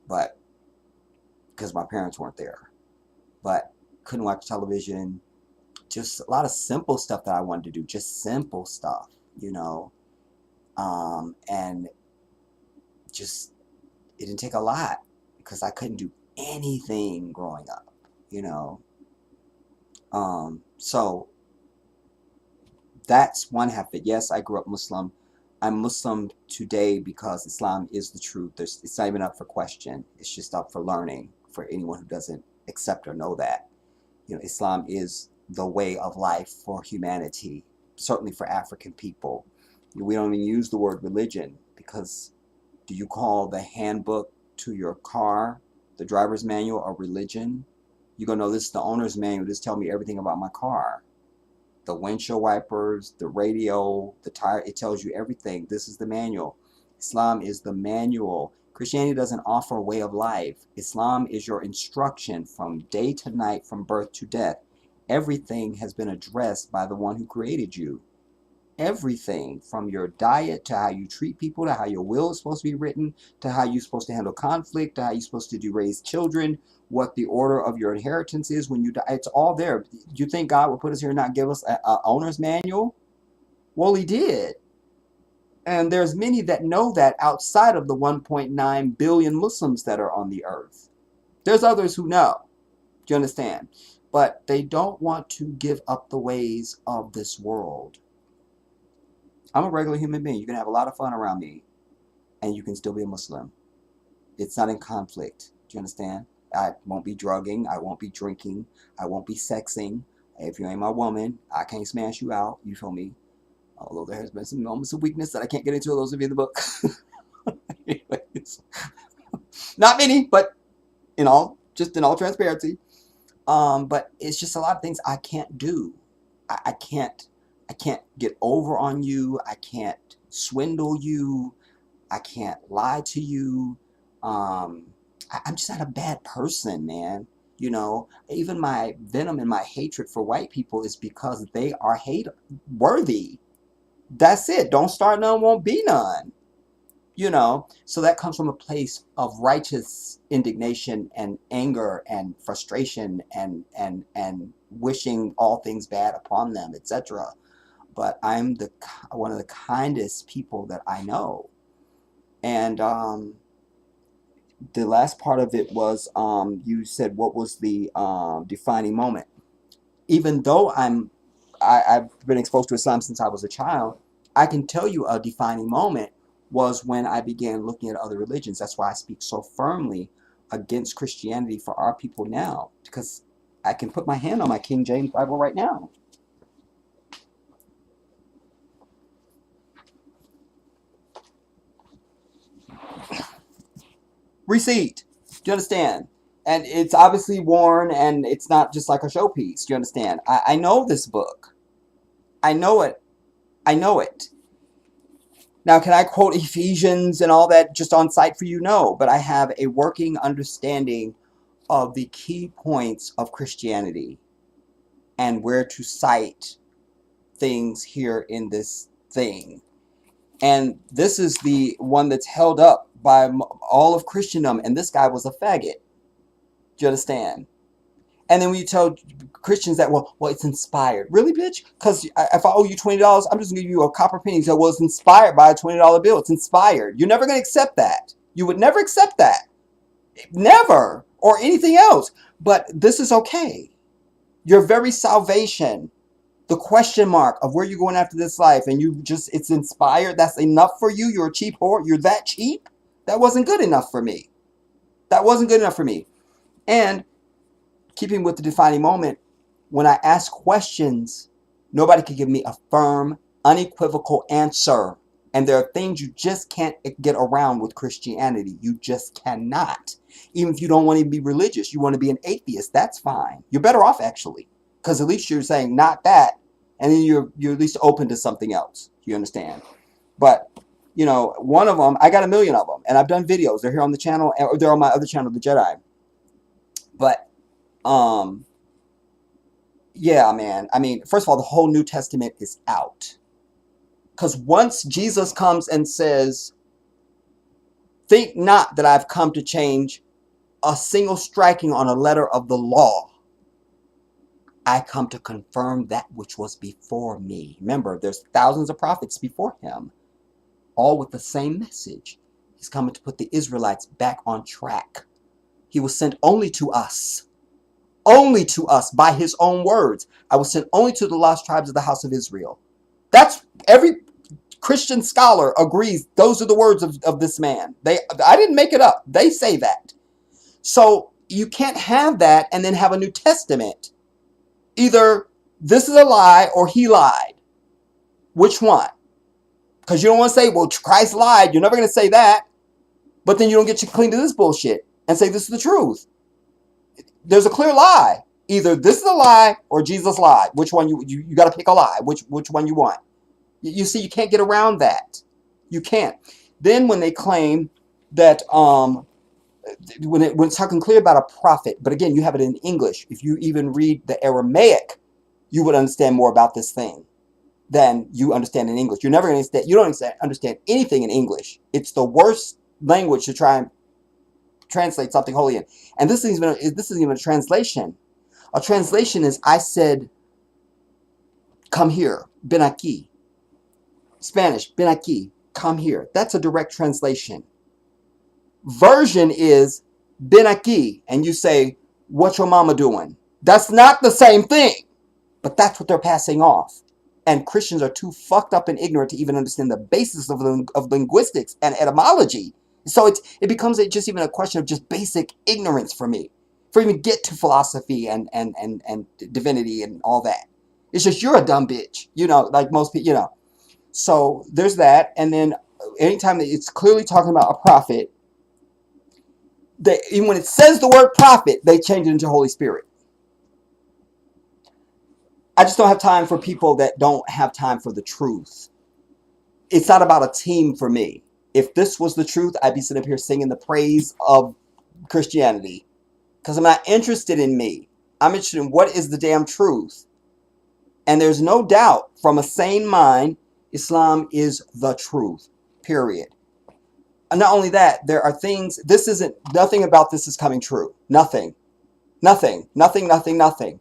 but because my parents weren't there. But couldn't watch television. Just a lot of simple stuff that I wanted to do, just simple stuff, and just, it didn't take a lot because I couldn't do anything growing up, so that's one half of it. Yes, I grew up Muslim. I'm Muslim today because Islam is the truth. It's not even up for question. It's just up for learning for anyone who doesn't accept or know that. Islam is the way of life for humanity, certainly for African people. We don't even use the word religion because do you call the handbook to your car, the driver's manual, a religion? You're going to know this is the owner's manual. Just tell me everything about my car. The windshield wipers, the radio, the tire, it tells you everything. This is the manual. Islam is the manual. Christianity doesn't offer a way of life. Islam is your instruction from day to night, from birth to death. Everything has been addressed by the one who created you. Everything from your diet to how you treat people, to how your will is supposed to be written, to how you're supposed to handle conflict, to how you're supposed to raise children, what the order of your inheritance is when you die. It's all there. Do you think God would put us here and not give us an owner's manual? Well, he did. And there's many that know that outside of the 1.9 billion Muslims that are on the earth. There's others who know. Do you understand? But they don't want to give up the ways of this world. I'm a regular human being. You can have a lot of fun around me, and you can still be a Muslim. It's not in conflict. Do you understand? I won't be drugging. I won't be drinking. I won't be sexing. If you ain't my woman, I can't smash you out. You feel me? Although there has been some moments of weakness that I can't get into. Those of you in the book. Anyways. Not many, but just in all transparency. But it's just a lot of things I can't do. I can't get over on you. I can't swindle you. I can't lie to you. I'm just not a bad person, man. Even my venom and my hatred for white people is because they are hate worthy. That's it. Don't start none, won't be none. So that comes from a place of righteous indignation and anger and frustration and wishing all things bad upon them, etc. But I'm one of the kindest people that I know. And the last part of it was you said what was the defining moment. Even though I've been exposed to Islam since I was a child, I can tell you a defining moment was when I began looking at other religions. That's why I speak so firmly against Christianity for our people now, because I can put my hand on my King James Bible right now. Receipt. Do you understand? And it's obviously worn, and it's not just like a showpiece. Do you understand? I know this book. I know it. I know it. Now, can I quote Ephesians and all that just on sight for you? No, but I have a working understanding of the key points of Christianity and where to cite things here in this thing. And this is the one that's held up by all of Christendom, and this guy was a faggot. Do you understand? And then we tell Christians that, well, it's inspired. Really, bitch? Because if I owe you $20, I'm just going to give you a copper penny. So, well, it's inspired by a $20 bill. It's inspired. You're never going to accept that. You would never accept that. Never. Or anything else. But this is okay. Your very salvation, the question mark of where you're going after this life, and it's inspired. That's enough for you. You're a cheap whore. You're that cheap. That wasn't good enough for me. That wasn't good enough for me. And keeping with the defining moment, when I ask questions, nobody can give me a firm, unequivocal answer. And there are things you just can't get around with Christianity. You just cannot. Even if you don't want to be religious, you want to be an atheist, that's fine. You're better off, actually. Because at least you're saying not that, and then you're at least open to something else. You understand? But, one of them, I got a million of them. And I've done videos. They're here on the channel, or they're on my other channel, The Jedi. But, yeah, man. I mean, first of all, the whole New Testament is out. Because once Jesus comes and says, think not that I've come to change a single striking on a letter of the law. I come to confirm that which was before me. Remember, there's thousands of prophets before him, all with the same message. He's coming to put the Israelites back on track. He was sent only to us by his own words. I was sent only to the lost tribes of the house of Israel. That's every Christian scholar agrees. Those are the words of this man. I didn't make it up. They say that. So you can't have that and then have a New Testament. Either this is a lie or he lied. Which one? Because you don't want to say, well, Christ lied. You're never going to say that. But then you don't get you clean to this bullshit and say this is the truth. There's a clear lie. Either this is a lie or Jesus lied. Which one you got to pick a lie. Which one you want. You see, you can't get around that. You can't. Then when they claim that when it's talking clear about a prophet, but again, you have it in English. If you even read the Aramaic, you would understand more about this thing than you understand in English. You're never going to understand. You don't understand anything in English. It's the worst language to try and translate something holy in. And this isn't even a translation. A translation is I said, come here, ven aquí. Spanish, ven aquí, come here. That's a direct translation. Version is ven aquí, and you say, what's your mama doing? That's not the same thing, but that's what they're passing off. And Christians are too fucked up and ignorant to even understand the basis of linguistics and etymology. So it becomes just even a question of just basic ignorance for me, for even get to philosophy and divinity and all that. It's just you're a dumb bitch, like most people, So there's that, and then anytime that it's clearly talking about a prophet, even when it says the word prophet, they change it into Holy Spirit. I just don't have time for people that don't have time for the truth. It's not about a team for me. If this was the truth, I'd be sitting up here singing the praise of Christianity. Because I'm not interested in me. I'm interested in what is the damn truth. And there's no doubt from a sane mind, Islam is the truth. Period. And not only that, there are things, nothing about this is coming true. Nothing. Nothing. Nothing, nothing, nothing.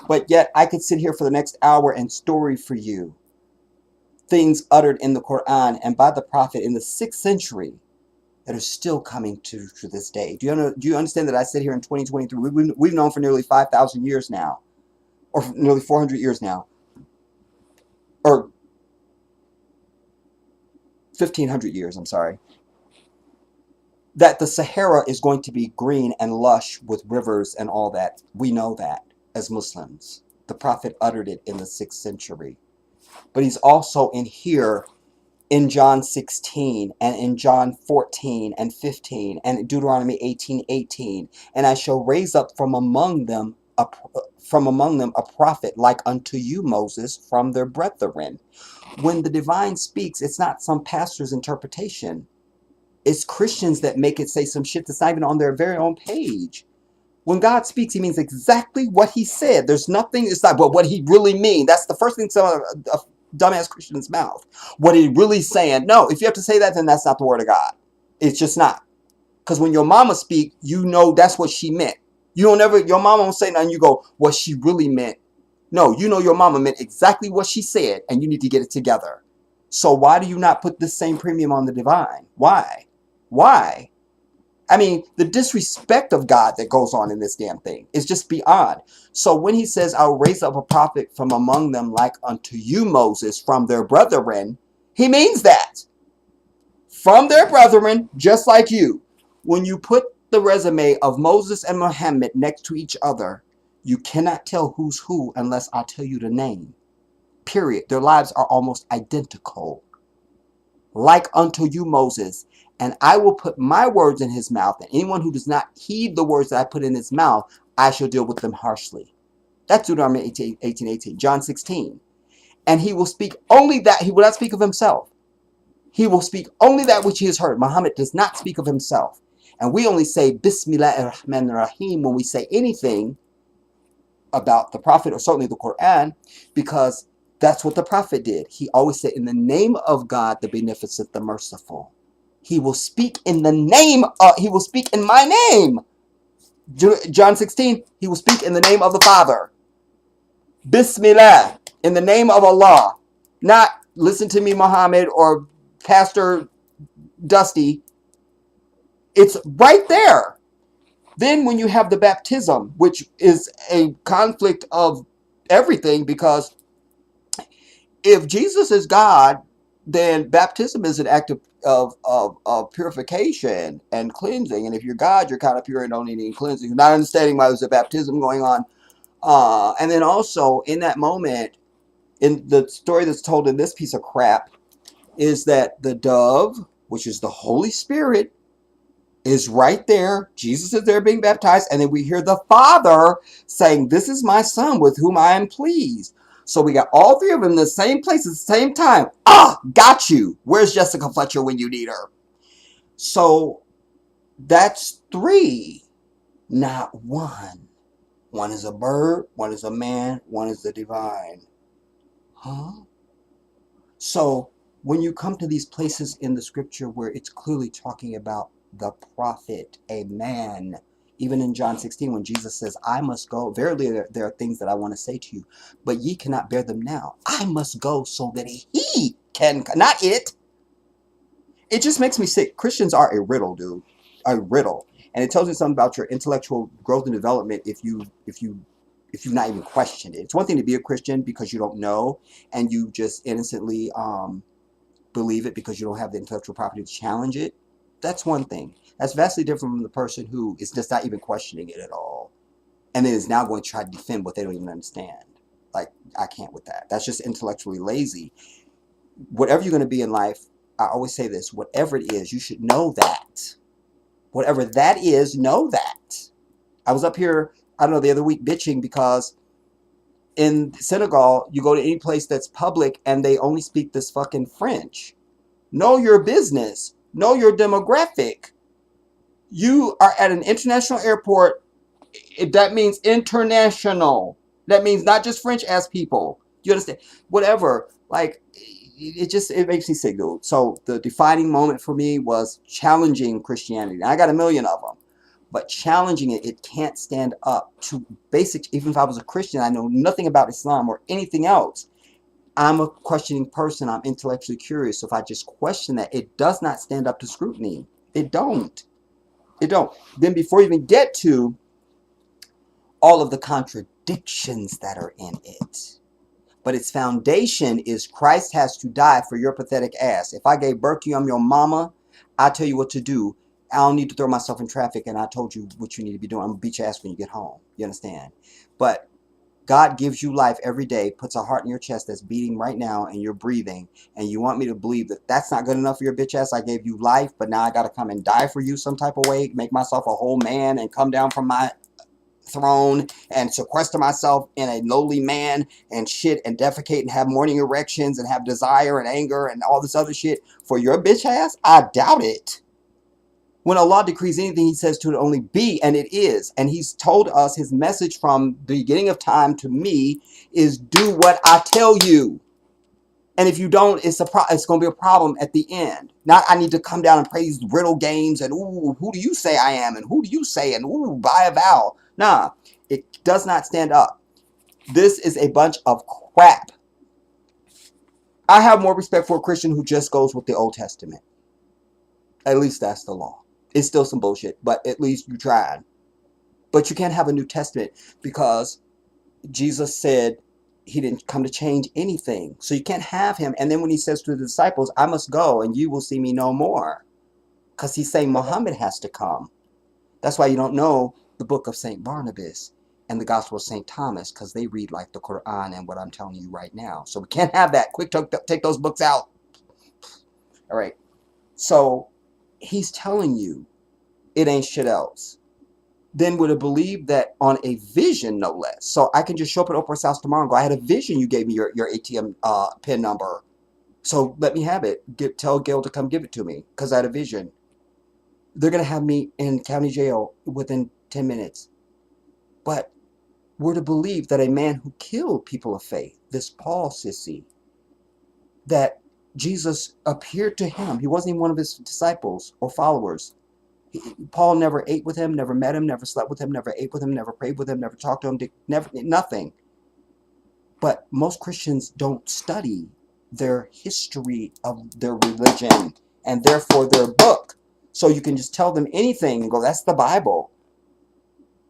But yet I could sit here for the next hour and story for you things uttered in the Quran and by the Prophet in the 6th century that are still coming to this day. Do you understand that I sit here in 2023? We've known for nearly 5,000 years now, or nearly 400 years now, or 1,500 years, I'm sorry, that the Sahara is going to be green and lush with rivers and all that. We know that as Muslims. The Prophet uttered it in the 6th century. But he's also in here in John 16 and in John 14 and 15 and Deuteronomy 18:18. And I shall raise up from among them a prophet like unto you, Moses, from their brethren. When the divine speaks, it's not some pastor's interpretation. It's Christians that make it say some shit that's not even on their very own page. When God speaks, he means exactly what he said. There's nothing, it's not, but what he really means. That's the first thing to a dumbass Christian's mouth. What he really saying. No, if you have to say that, then that's not the word of God. It's just not. Because when your mama speak, you know that's what she meant. You don't ever, your mama won't say nothing. You go, what she really meant. No, you know your mama meant exactly what she said, and you need to get it together. So why do you not put the same premium on the divine? Why? Why? I mean, the disrespect of God that goes on in this damn thing is just beyond. So when he says, I'll raise up a prophet from among them like unto you, Moses, from their brethren, he means that. From their brethren, just like you. When you put the resume of Moses and Muhammad next to each other, you cannot tell who's who unless I tell you the name. Period. Their lives are almost identical. Like unto you, Moses, and I will put my words in his mouth, and anyone who does not heed the words that I put in his mouth, I shall deal with them harshly. That's Deuteronomy 18:18. John 16. And he will speak only that, he will not speak of himself. He will speak only that which he has heard. Muhammad does not speak of himself. And we only say Bismillah ar-Rahman ar-Rahim when we say anything about the Prophet, or certainly the Quran, because that's what the Prophet did. He always said, in the name of God, the Beneficent, the Merciful. He will speak in the name he will speak in my name. John 16, he will speak in the name of the Father. Bismillah, in the name of Allah. Not listen to me, Muhammad, or Pastor Dusty. It's right there. Then when you have the baptism, which is a conflict of everything, because if Jesus is God, then baptism is an act of purification and cleansing. And if you're God, you're kind of pure and don't need any cleansing. You're not understanding why there's a baptism going on. And then also in that moment, in the story that's told in this piece of crap, is that the dove, which is the Holy Spirit, is right there. Jesus is there being baptized. And then we hear the Father saying, this is my Son with whom I am pleased. So we got all three of them in the same place at the same time. Ah, got you. Where's Jessica Fletcher when you need her? So that's three, not one. One is a bird, one is a man, one is the divine. Huh? So when you come to these places in the scripture where it's clearly talking about the prophet, a man, even in John 16 when Jesus says, I must go, verily there are things that I want to say to you, but ye cannot bear them now. I must go so that he can, not it. It just makes me sick. Christians are a riddle, dude. A riddle. And it tells you something about your intellectual growth and development if you've not even questioned it. It's one thing to be a Christian because you don't know and you just innocently believe it because you don't have the intellectual property to challenge it. That's one thing. That's vastly different from the person who is just not even questioning it at all. And then is now going to try to defend what they don't even understand. Like, I can't with that. That's just intellectually lazy. Whatever you're going to be in life, I always say this, whatever it is, you should know that. Whatever that is, know that. I was up here, I don't know, the other week bitching because in Senegal, you go to any place that's public and they only speak this fucking French. Know your business. Know your demographic. You are at an international airport. That means international. That means not just French ass people. You understand? Whatever. Like, it makes me sick, dude. So the defining moment for me was challenging Christianity. I got a million of them. But challenging it, it can't stand up to basic. Even if I was a Christian, I know nothing about Islam or anything else. I'm a questioning person. I'm intellectually curious. So if I just question that, it does not stand up to scrutiny. It don't. It don't. Then before you even get to all of the contradictions that are in it. But its foundation is Christ has to die for your pathetic ass. If I gave birth to you, I'm your mama. I tell you what to do. I don't need to throw myself in traffic and I told you what you need to be doing. I'm going to beat your ass when you get home. You understand? But God gives you life every day, puts a heart in your chest that's beating right now and you're breathing. And you want me to believe that that's not good enough for your bitch ass? I gave you life, but now I got to come and die for you some type of way, make myself a whole man and come down from my throne and sequester myself in a lowly man and shit and defecate and have morning erections and have desire and anger and all this other shit for your bitch ass? I doubt it. When Allah decrees anything, he says to it only be, and it is. And he's told us his message from the beginning of time to me is do what I tell you. And if you don't, it's going to be a problem at the end. Not I need to come down and play these riddle games and, ooh, who do you say I am? And who do you say? And, ooh, buy a vow. Nah, it does not stand up. This is a bunch of crap. I have more respect for a Christian who just goes with the Old Testament. At least that's the law. It's still some bullshit, but at least you tried. But you can't have a New Testament because Jesus said he didn't come to change anything. So you can't have him. And then when he says to the disciples, I must go and you will see me no more. Because he's saying Muhammad has to come. That's why you don't know the book of St. Barnabas and the Gospel of St. Thomas, because they read like the Quran and what I'm telling you right now. So we can't have that. Quick, take those books out. All right. So he's telling you it ain't shit else. Then would have believed that on a vision, no less. So I can just show up at Oprah's house tomorrow and go, I had a vision. You gave me your ATM PIN number. So let me have it. Tell Gail to come give it to me because I had a vision. They're going to have me in county jail within 10 minutes. But we're to believe that a man who killed people of faith, this Paul sissy, that Jesus appeared to him. He wasn't even one of his disciples or followers. Paul never ate with him, never met him, never slept with him, never ate with him, never prayed with him, never talked to him, never, nothing. But most Christians don't study their history of their religion and therefore their book. So you can just tell them anything and go, that's the Bible.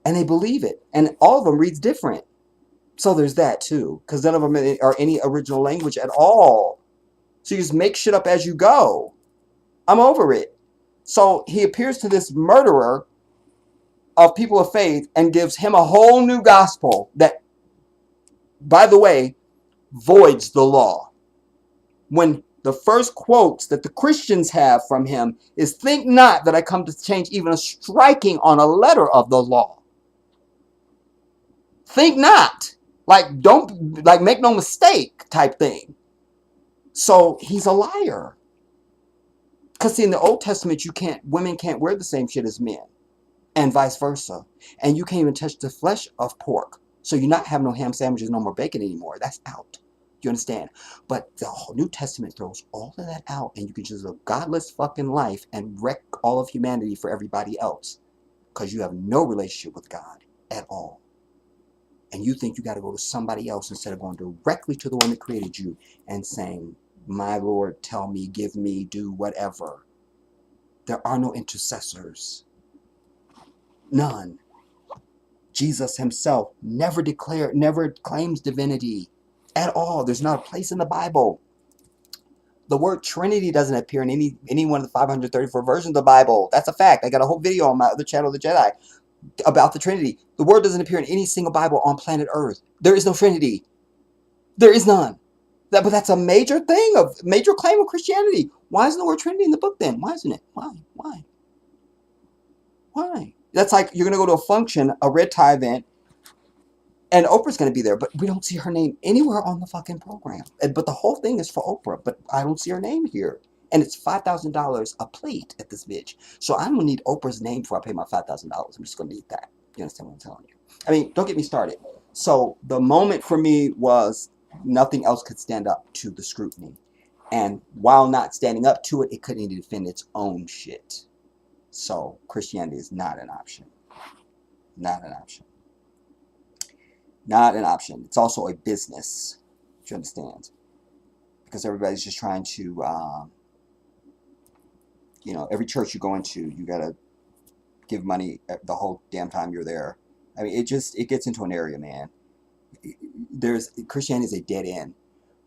And they believe it. And all of them reads different. So there's that too. Because none of them are any original language at all. So you just make shit up as you go. I'm over it. So he appears to this murderer of people of faith and gives him a whole new gospel that, by the way, voids the law. When the first quotes that the Christians have from him is, think not that I come to change even a striking on a letter of the law. Think not. Like, don't, like, make no mistake type thing. So he's a liar. Because see, in the Old Testament, women can't wear the same shit as men. And vice versa. And you can't even touch the flesh of pork. So you're not having no ham sandwiches, no more bacon anymore. That's out. You understand? But the whole New Testament throws all of that out, and you can just live a godless fucking life and wreck all of humanity for everybody else. Because you have no relationship with God at all. And you think you got to go to somebody else instead of going directly to the one that created you and saying, my Lord, tell me, give me, do whatever. There are no intercessors. None. Jesus himself never claims divinity at all. There's not a place in the Bible. The word Trinity doesn't appear in any one of the 534 versions of the Bible. That's a fact. I got a whole video on my other channel, The Jedi, about the Trinity. The word doesn't appear in any single Bible on planet Earth. There is no Trinity. There is none. But that's a major claim of Christianity. Why isn't the word Trinity in the book then? Why isn't it? Why? That's like you're going to go to a function, a red tie event, and Oprah's going to be there, but we don't see her name anywhere on the fucking program. But the whole thing is for Oprah, but I don't see her name here. And it's $5,000 a plate at this bitch. So I'm going to need Oprah's name before I pay my $5,000. I'm just going to need that. You understand what I'm telling you? I mean, don't get me started. So the moment for me was nothing else could stand up to the scrutiny. And while not standing up to it, it couldn't even defend its own shit. So Christianity is not an option. Not an option. Not an option. It's also a business. Do you understand? Because everybody's just trying to, every church you go into, you got to give money the whole damn time you're there. I mean, it gets into an area, man. Christianity is a dead end.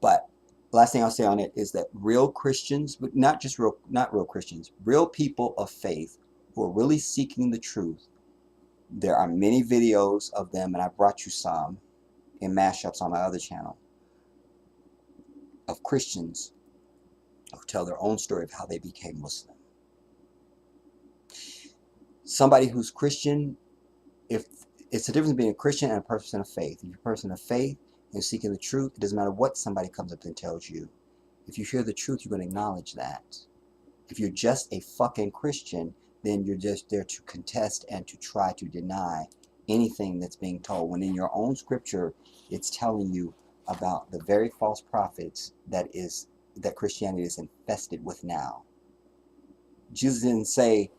But last thing I'll say on it is that real Christians, but not real Christians, real people of faith who are really seeking the truth. There are many videos of them, and I brought you some in mashups on my other channel, of Christians who tell their own story of how they became Muslim. Somebody who's Christian, if it's the difference between a Christian and a person of faith. If you're a person of faith and seeking the truth, it doesn't matter what somebody comes up and tells you. If you hear the truth, you're going to acknowledge that. If you're just a fucking Christian, then you're just there to contest and to try to deny anything that's being told. When in your own scripture, it's telling you about the very false prophets that Christianity is infested with now. Jesus didn't say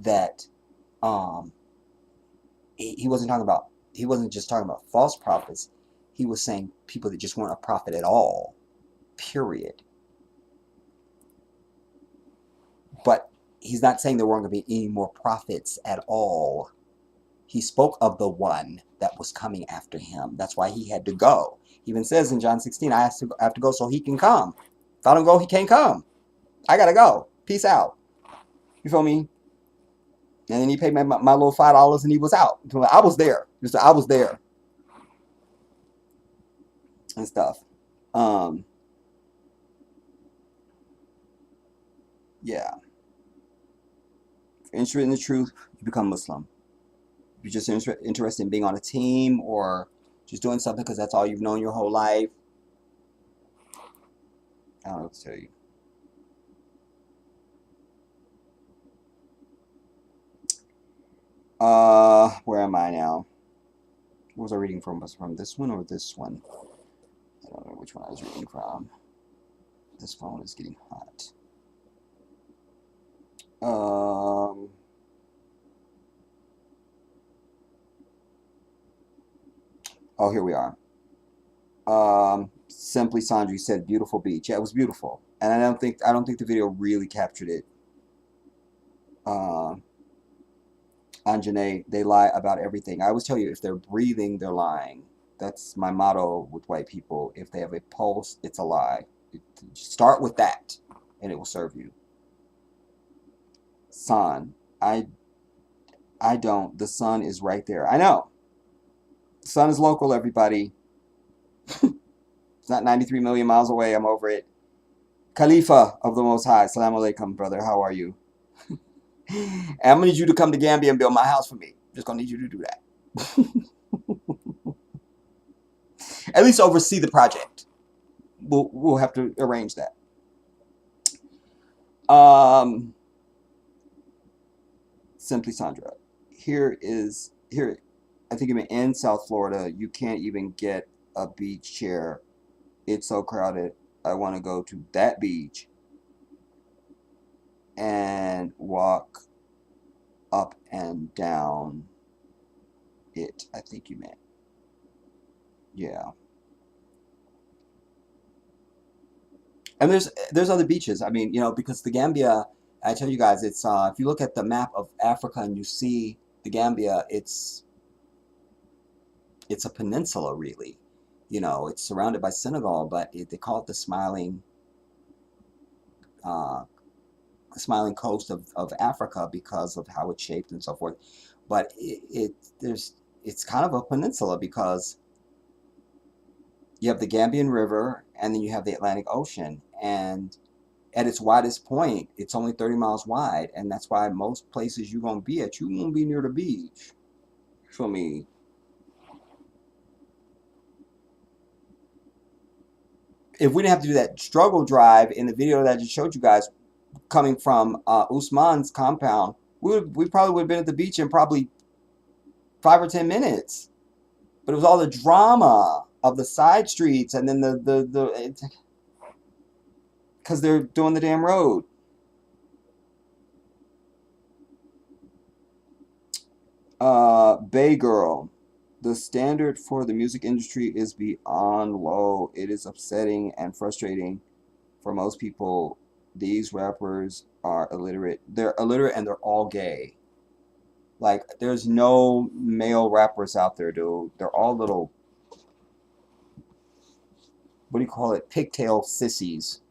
that he wasn't talking about, he wasn't just talking about false prophets. He was saying people that just weren't a prophet at all, period. But he's not saying there weren't going to be any more prophets at all. He spoke of the one that was coming after him. That's why he had to go. He even says in John 16, I have to go so he can come. If I don't go, he can't come. I got to go. Peace out. You feel me? And then he paid my little $5 and he was out. I was there. I was there. And stuff. Yeah. If you're interested in the truth, you become Muslim. If you're just interested in being on a team or just doing something because that's all you've known your whole life, I don't know what to tell you. Where am I now? What was I reading from? Was it from this one or this one? I don't know which one I was reading from. This phone is getting hot. Oh, here we are. Simply Sandri said, "Beautiful beach." Yeah, it was beautiful, and I don't think the video really captured it. Anjane, they lie about everything. I always tell you, if they're breathing, they're lying. That's my motto with white people. If they have a pulse, it's a lie. Start with that, and it will serve you. Sun, I don't. The sun is right there. I know. The sun is local, everybody. It's not 93 million miles away. I'm over it. Khalifa of the Most High. Assalamu alaikum, brother. How are you? And I'm going to need you to come to Gambia and build my house for me. Just going to need you to do that. At least oversee the project. We'll have to arrange that. Simply Sandra. Here, I think even in South Florida, you can't even get a beach chair. It's so crowded. I want to go to that beach and walk up and down it. I think you meant. Yeah. And there's other beaches. I mean, because the Gambia, I tell you guys, it's if you look at the map of Africa and you see the Gambia, it's a peninsula, really. It's surrounded by Senegal, but they call it the smiling coast of Africa because of how it's shaped and so forth. But it's kind of a peninsula because you have the Gambian River and then you have the Atlantic Ocean, and at its widest point, it's only 30 miles wide, and that's why most places you're gonna be at, you won't be near the beach. For me. If we didn't have to do that struggle drive in the video that I just showed you guys, coming from Usman's compound, we probably would have been at the beach in probably 5 or 10 minutes. But it was all the drama of the side streets, and then because they're doing the damn road. Bay Girl. The standard for the music industry is beyond low. It is upsetting and frustrating for most people. These rappers are illiterate. They're illiterate and they're all gay. Like, there's no male rappers out there, dude. They're all little, what do you call it? Pigtail sissies.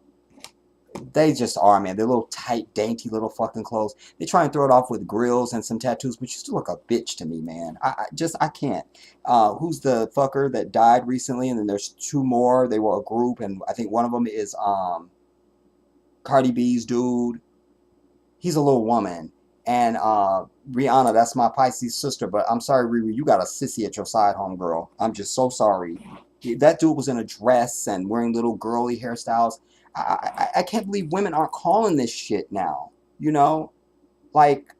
They just are, man. They're little tight, dainty little fucking clothes. They try and throw it off with grills and some tattoos, but you still look a bitch to me, man. I can't. Who's the fucker that died recently? And then there's 2 more. They were a group, and I think one of them is Cardi B's dude. He's a little woman. And Rihanna, that's my Pisces sister, but I'm sorry, Riri, you got a sissy at your side, homegirl. I'm just so sorry. That dude was in a dress and wearing little girly hairstyles. I can't believe women aren't calling this shit now. Like,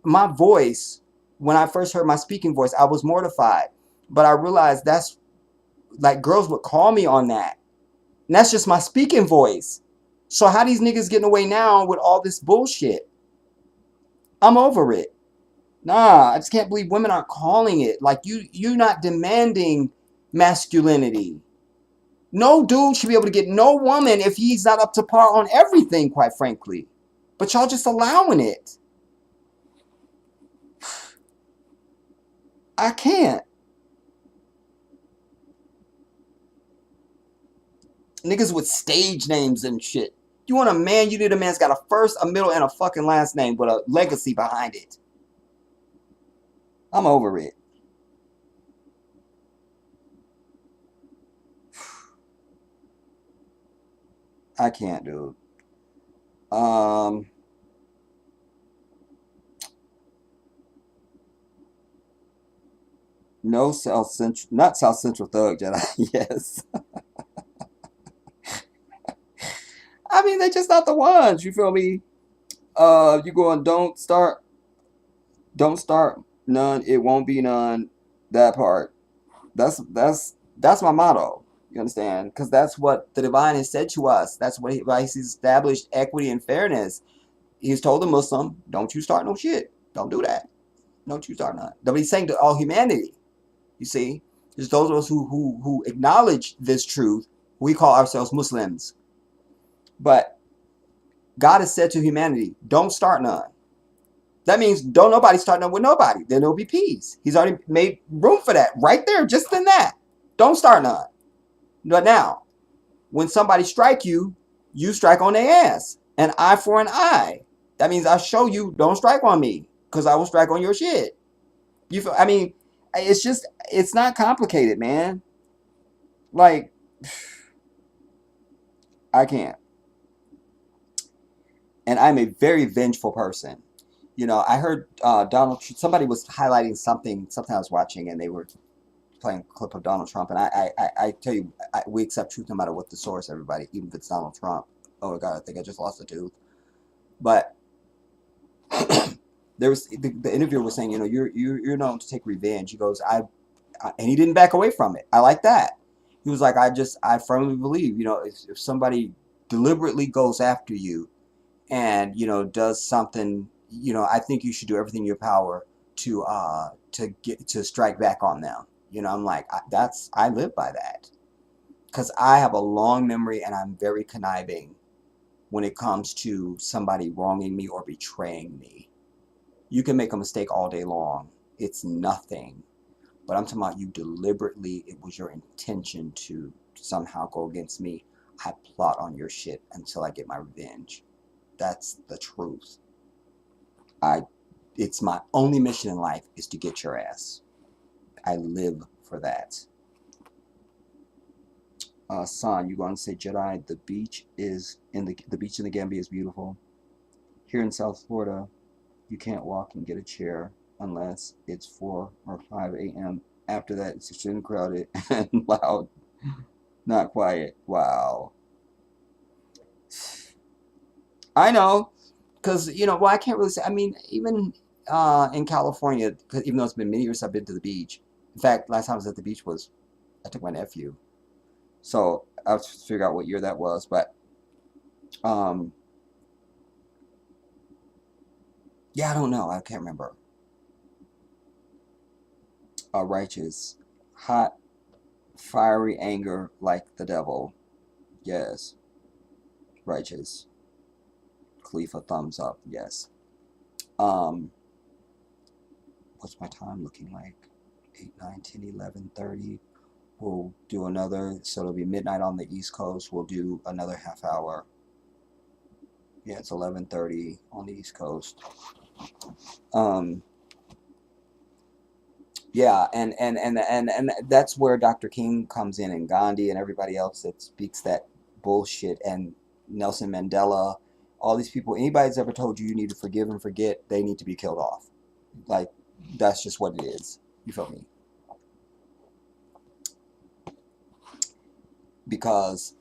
my voice, when I first heard my speaking voice, I was mortified. But I realized that's, like, girls would call me on that. And that's just my speaking voice. So how these niggas getting away now with all this bullshit? I'm over it. Nah, I just can't believe women aren't calling it. Like, you're not demanding masculinity. No dude should be able to get no woman if he's not up to par on everything, quite frankly. But y'all just allowing it. I can't. Niggas with stage names and shit. You want a man, you need a man that's got a first, a middle, and a fucking last name with a legacy behind it. I'm over it. I can't, dude. No South Central, not South Central Thug Jedi. Yes. I mean, they're just not the ones. You feel me? You going, don't start none. It won't be none. That part. That's my motto. You understand? Because that's what the divine has said to us. That's what why he's established equity and fairness. He's told the Muslim, don't you start no shit. Don't do that. Don't you start none. But he's saying to all humanity. You see, there's those of us who acknowledge this truth. We call ourselves Muslims. But God has said to humanity, don't start none. That means don't nobody start none with nobody. Then there'll be peace. He's already made room for that right there, just in that. Don't start none. But now, when somebody strike you, you strike on their ass. An eye for an eye. That means I show you, don't strike on me, because I will strike on your shit. You feel? I mean, it's not complicated, man. Like, I can't. And I'm a very vengeful person. You know, I heard somebody was highlighting something I was watching, and they were playing a clip of Donald Trump. And I tell you, we accept truth no matter what the source, everybody, even if it's Donald Trump. Oh my God, I think I just lost a tooth. But there was the interviewer was saying, you know, you're known to take revenge. He goes, and he didn't back away from it. I like that. He was like, I firmly believe, you know, if somebody deliberately goes after you and, you know, does something, you know, I think you should do everything in your power to strike back on them. You know, I'm like, I live by that, because I have a long memory and I'm very conniving when it comes to somebody wronging me or betraying me. You can make a mistake all day long. It's nothing. But I'm talking about you deliberately, it was your intention to somehow go against me. I plot on your shit until I get my revenge. That's the truth. It's my only mission in life is to get your ass. I live for that. Son, you going to say Jedi? The beach in the Gambia is beautiful. Here in South Florida, you can't walk and get a chair unless it's 4 or 5 a.m. After that, it's extremely crowded and loud, not quiet. Wow. I know, because, you know, well, I can't really say, I mean, even in California, even though it's been many years I've been to the beach. In fact, last time I was at the beach I took my nephew. So I have to figure out what year that was, but yeah, I don't know. I can't remember. Righteous, hot, fiery anger like the devil. Yes. Righteous. Khalifa, thumbs up. Yes. What's my time looking like? 8, 9, 10, 11, 30. We'll do another, so it'll be midnight on the East Coast. We'll do another half hour. Yeah, it's 11:30 on the East Coast. Yeah, and that's where Dr. King comes in, and Gandhi and everybody else that speaks that bullshit, and Nelson Mandela, all these people. Anybody that's ever told you need to forgive and forget, they need to be killed off. Like, that's just what it is. You feel me? Because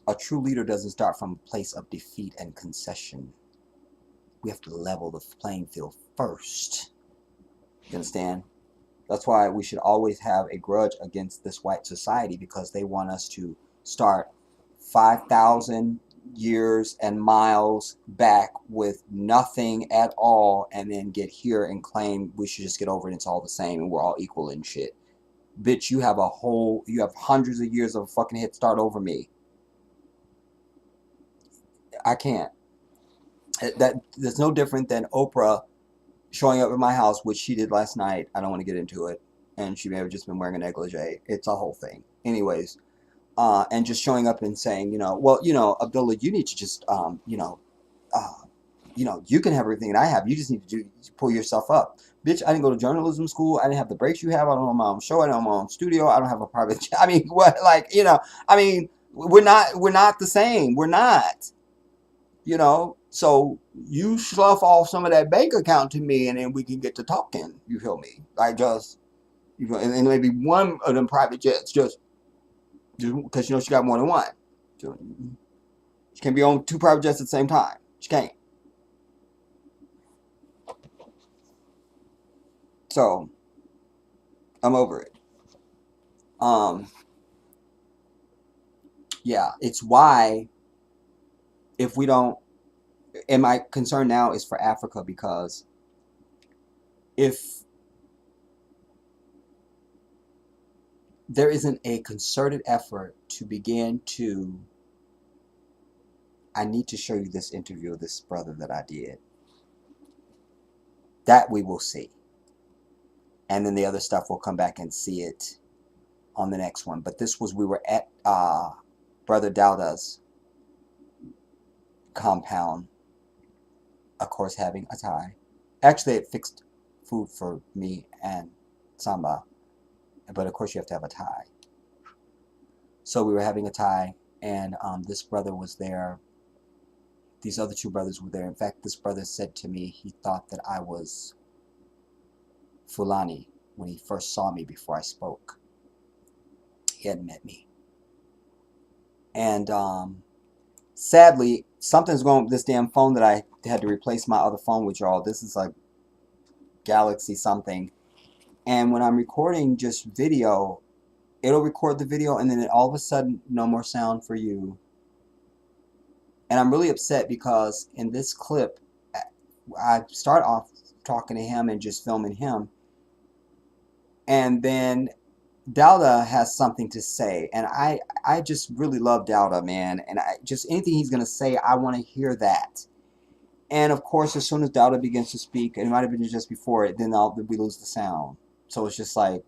a true leader doesn't start from a place of defeat and concession. We have to level the playing field first. You understand? That's why we should always have a grudge against this white society, because they want us to start 5,000 years and miles back with nothing at all, and then get here and claim we should just get over it, it's all the same and we're all equal and shit. Bitch, you have hundreds of years of a fucking head start over me. I can't. That's no different than Oprah showing up at my house, which she did last night. I don't want to get into it. And she may have just been wearing a negligee. It's a whole thing. Anyways, and just showing up and saying, Abdullah, you need to just, you can have everything that I have. You just need to pull yourself up. Bitch, I didn't go to journalism school. I didn't have the breaks you have. I don't have my own show. I don't have my own studio. I don't have a private. I mean, what? Like, we're not the same. We're not. So you slough off some of that bank account to me, and then we can get to talking. You feel me? Like and maybe one of them private jets, just because she got more than one. She can't be on 2 private jets at the same time. She can't. So I'm over it. Yeah, it's why if we don't, and my concern now is for Africa, because if there isn't a concerted effort to begin to, I need to show you this interview of this brother that I did. That we will see. And then the other stuff we'll come back and see it on the next one. But we were at Brother Dowda's compound, of course, having a Thai. Actually, it fixed food for me and Samba. But of course, you have to have a Thai. So we were having a Thai, and this brother was there. These other 2 brothers were there. In fact, this brother said to me he thought that I was Fulani when he first saw me before I spoke. He hadn't met me. And sadly, something's wrong with this damn phone that I had to replace my other phone with, y'all. This is a Galaxy something. And when I'm recording just video, it'll record the video, and then all of a sudden, no more sound for you. And I'm really upset because in this clip, I start off talking to him and just filming him. And then Dowda has something to say. And I just really love Dowda, man. And anything he's going to say, I want to hear that. And of course, as soon as Dowda begins to speak, and it might have been just before it, then we lose the sound. So it's just like,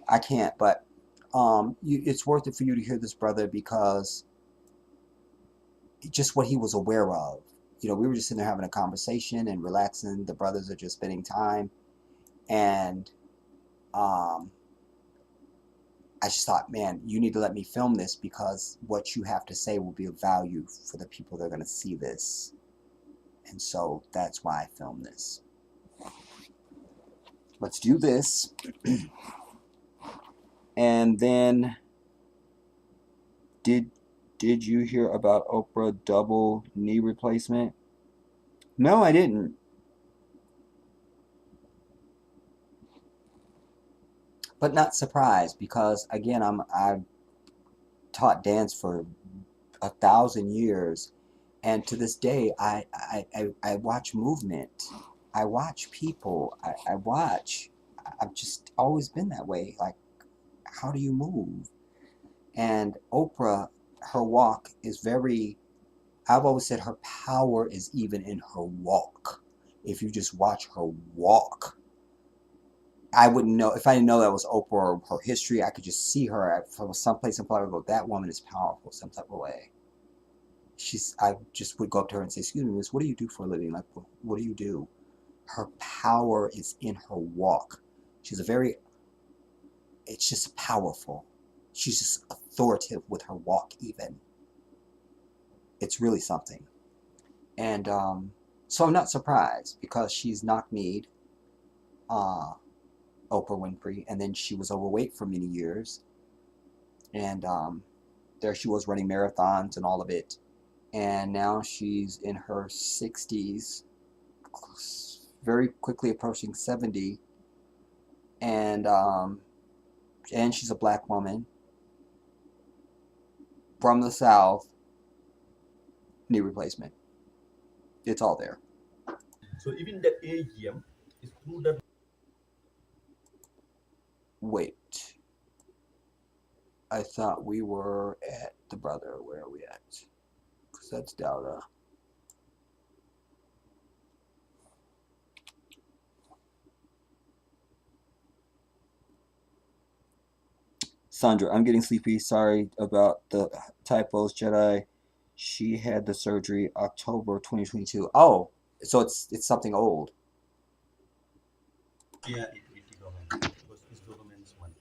I can't. But it's worth it for you to hear this brother, because just what he was aware of. We were just sitting there having a conversation and relaxing. The brothers are just spending time. And I just thought, man, you need to let me film this, because what you have to say will be of value for the people that are going to see this. And so that's why I filmed this. Let's do this. And then, did you hear about Oprah double knee replacement? No, I didn't. But not surprised, because again, I've taught dance for 1,000 years, and to this day, I watch movement. I watch people. I've just always been that way. Like, how do you move? And Oprah, her walk is very, I've always said her power is even in her walk. If you just watch her walk, I wouldn't know, if I didn't know that was Oprah or her history, I could just see her from someplace in Florida, go, that woman is powerful some type of way. I just would go up to her and say, excuse me, miss, what do you do for a living? Like, what do you do? Her power is in her walk. It's just powerful. She's just authoritative with her walk even. It's really something. And so I'm not surprised, because she's knock-kneed Oprah Winfrey, and then she was overweight for many years. And there she was running marathons and all of it. And now she's in her 60s, very quickly approaching 70. And she's a black woman from the South, knee replacement. It's all there. So even the AGM is through that. Wait. I thought we were at the brother. Where are we at? Because that's Delta. Sandra, I'm getting sleepy. Sorry about the typos, Jedi. She had the surgery October 2022. Oh, so it's something old. Yeah, it's government because it's government's money.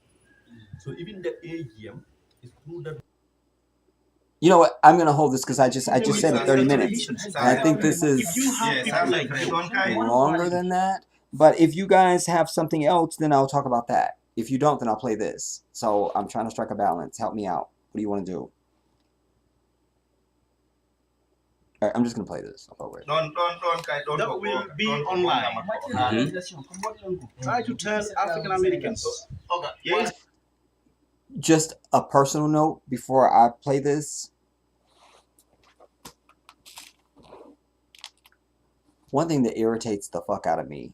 So even the AGM is through that. You know what? I'm gonna hold this because I just said it 30 minutes. And I think this is longer than that. But if you guys have something else, then I'll talk about that. If you don't, then I'll play this. So I'm trying to strike a balance. Help me out. What do you want to do? All right, I'm just gonna play this. I'll forward. That will be online. Try to tell African Americans. Yes. Just a personal note before I play this. One thing that irritates the fuck out of me.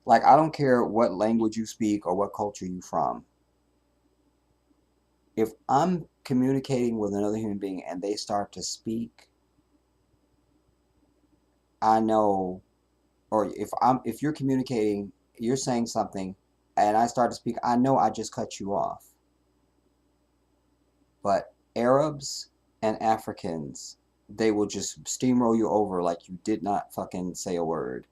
Like, I don't care what language you speak or what culture you're from. If I'm communicating with another human being and they start to speak, I know, or if you're communicating, you're saying something, and I start to speak, I know I just cut you off. But Arabs and Africans, they will just steamroll you over like you did not fucking say a word.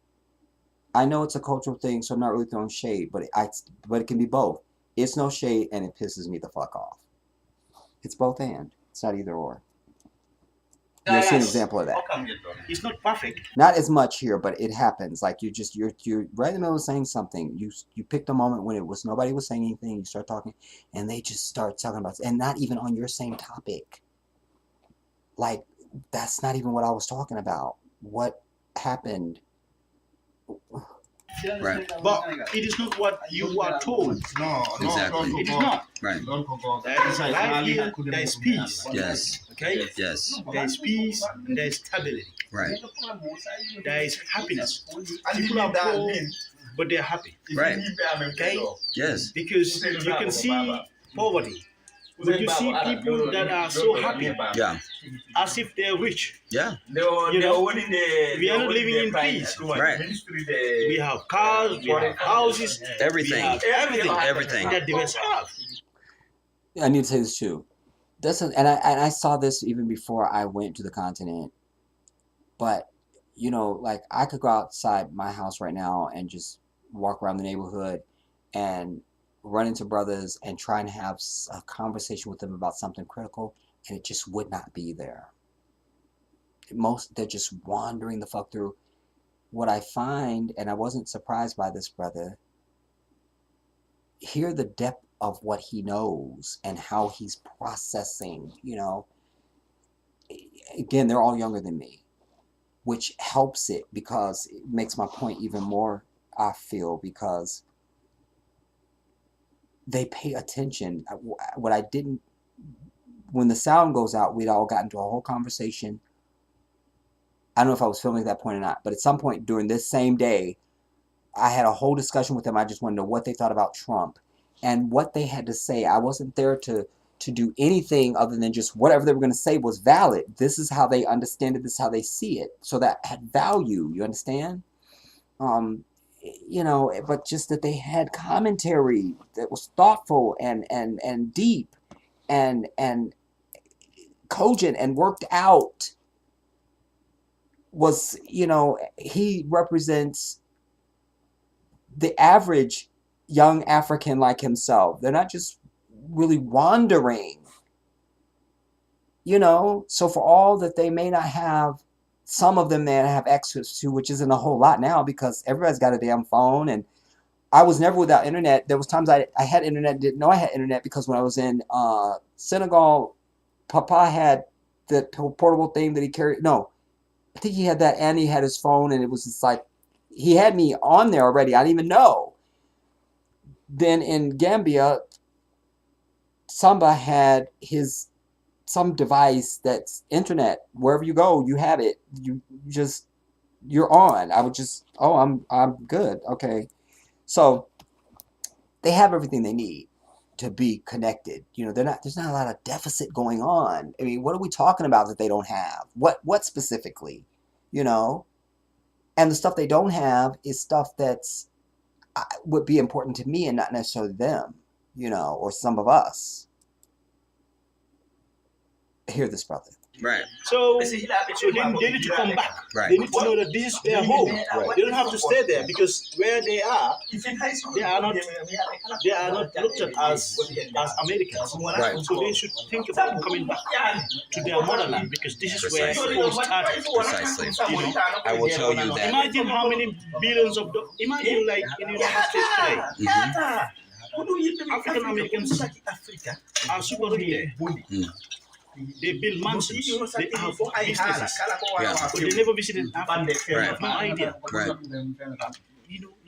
I know it's a cultural thing, so I'm not really throwing shade, but it can be both. It's no shade, and it pisses me the fuck off. It's both and. It's not either or. You'll see an example of that. It's not perfect. Not as much here, but it happens. Like you're right in the middle of saying something. You picked a moment when nobody was saying anything. You start talking, and they just start talking about, and not even on your same topic. Like that's not even what I was talking about. What happened? Right. But it is not what you are told. No, exactly. It is not. Right. There is a life here, there is peace. Yes. Okay? Yes. There is peace and there is stability. Right. There is happiness. People are poor, but they're happy. Right. Okay? Yes. Because you can see poverty. But you see people that are so happy, Yeah. as if they're rich. Yeah. We are not living in peace. Right. We have cars, we have houses, Everything. we have Everything. that the rest have. I need to say this too. And I saw this even before I went to the continent. But you know, like I could go outside my house right now and just walk around the neighborhood and run into brothers and try and have a conversation with them about something critical, and it just would not be there. They're just wandering the fuck through. What I find, and I wasn't surprised by this brother, hear the depth of what he knows and how he's processing, you know. Again, they're all younger than me, which helps it because it makes my point even more, I feel, because they pay attention. What I didn't, when the sound goes out, we'd all got into a whole conversation. I don't know if I was filming at that point or not, but at some point during this same day, I had a whole discussion with them. I just wanted to know what they thought about Trump and what they had to say. I wasn't there to do anything other than just whatever they were going to say was valid. This is how they understand it. This is how they see it. So that had value. You understand? You know, but just that they had commentary that was thoughtful and deep and cogent and worked out. Was, you know, he represents the average young African like himself. They're not just really wandering, you know. So for all that they may not have, some of them may not have access to, which isn't a whole lot now because everybody's got a damn phone. And I was never without internet. There was times I had internet, didn't know I had internet, because when I was in Senegal, Papa had the portable thing that he carried. No, I think he had that, and he had his phone, and it was just like, he had me on there already. I didn't even know. Then in Gambia, Samba had his some device that's internet. Wherever you go, you have it. You're on. I would just, I'm good. Okay. So they have everything they need to be connected. There's not a lot of deficit going on. I mean, what are we talking about that they don't have? What specifically? And the stuff they don't have is stuff that's would be important to me and not necessarily them, or some of us. Hear this, brother. Right. So they need to come back. Right. They need to know that this is their home. Right. They don't have to stay there because where they are not looked at as Americans. Right. So they should think about coming back to their motherland because this is where it all started. Precisely. I will tell you that. Imagine how many billions of dollars. Imagine like in the United States today. Mm-hmm. African Americans are super rich there. They build mansions, they have businesses, but they never visited Africa. They have no idea. Right.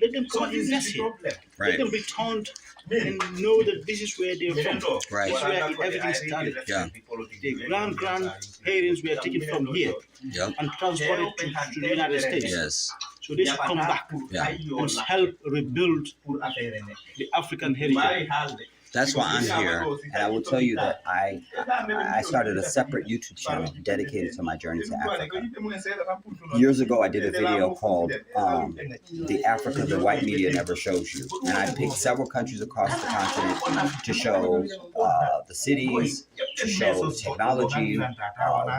Let them come and invest here. Right. Let them be turned and know that this is where they're from. Right. This is where everything started. Yeah. The grandparents were taken from here and transported to the United States. Yes. So they should come back and help rebuild the African heritage. That's why I'm here, and I will tell you that I started a separate YouTube channel dedicated to my journey to Africa. Years ago, I did a video called "The Africa the White Media Never Shows You," and I picked several countries across the continent to show the cities, to show technology,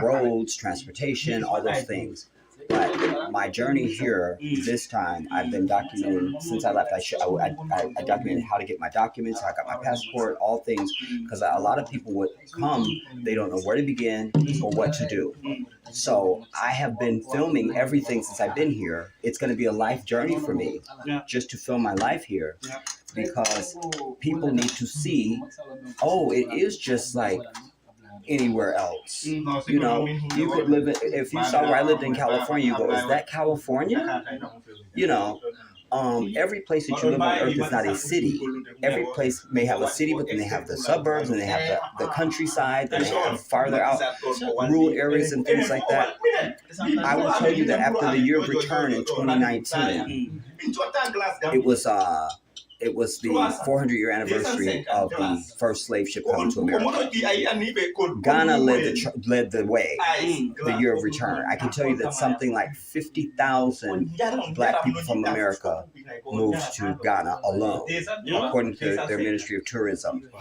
roads, transportation, all those things. But my journey here this time, I've been documenting since I left. I documented how to get my documents, how I got my passport, all things, because a lot of people would come, they don't know where to begin or what to do. So I have been filming everything since I've been here. It's going to be a life journey for me, just to film my life here, because people need to see, it is just like anywhere else. You could live if you saw where I lived in California, you go, is that California? Every place that you live on earth is not a city. Every place may have a city, but then they have the suburbs, and they have the countryside, then they have farther out rural areas and things like that. I will tell you that after the year of return in 2019, it was the 400-year anniversary of the first slave ship coming to America. Ghana led the way, the year of return. I can tell you that something like 50,000 black people from America moved to Ghana alone, according to their Ministry of Tourism.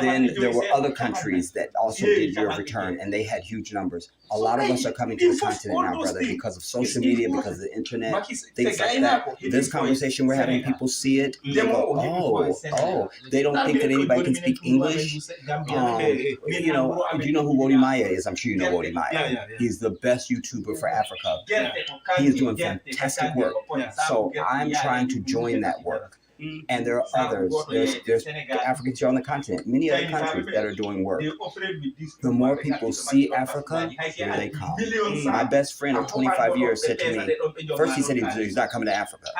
Then there were other countries that also did year of return, and they had huge numbers. A lot of us are coming to the continent now, brother, because of social media, because of the internet, things like that. This conversation we're having, people see it, they go, they don't think that anybody can speak English. Do you know who Wodi Maya is? I'm sure you know Wodi Maya. He's the best YouTuber for Africa. He is doing fantastic work. So I'm trying to join that work. And there are others. There's Africans here on the continent, many other countries that are doing work. The more people see Africa, here they come. My best friend of 25 years said to me, first he said he's not coming to Africa.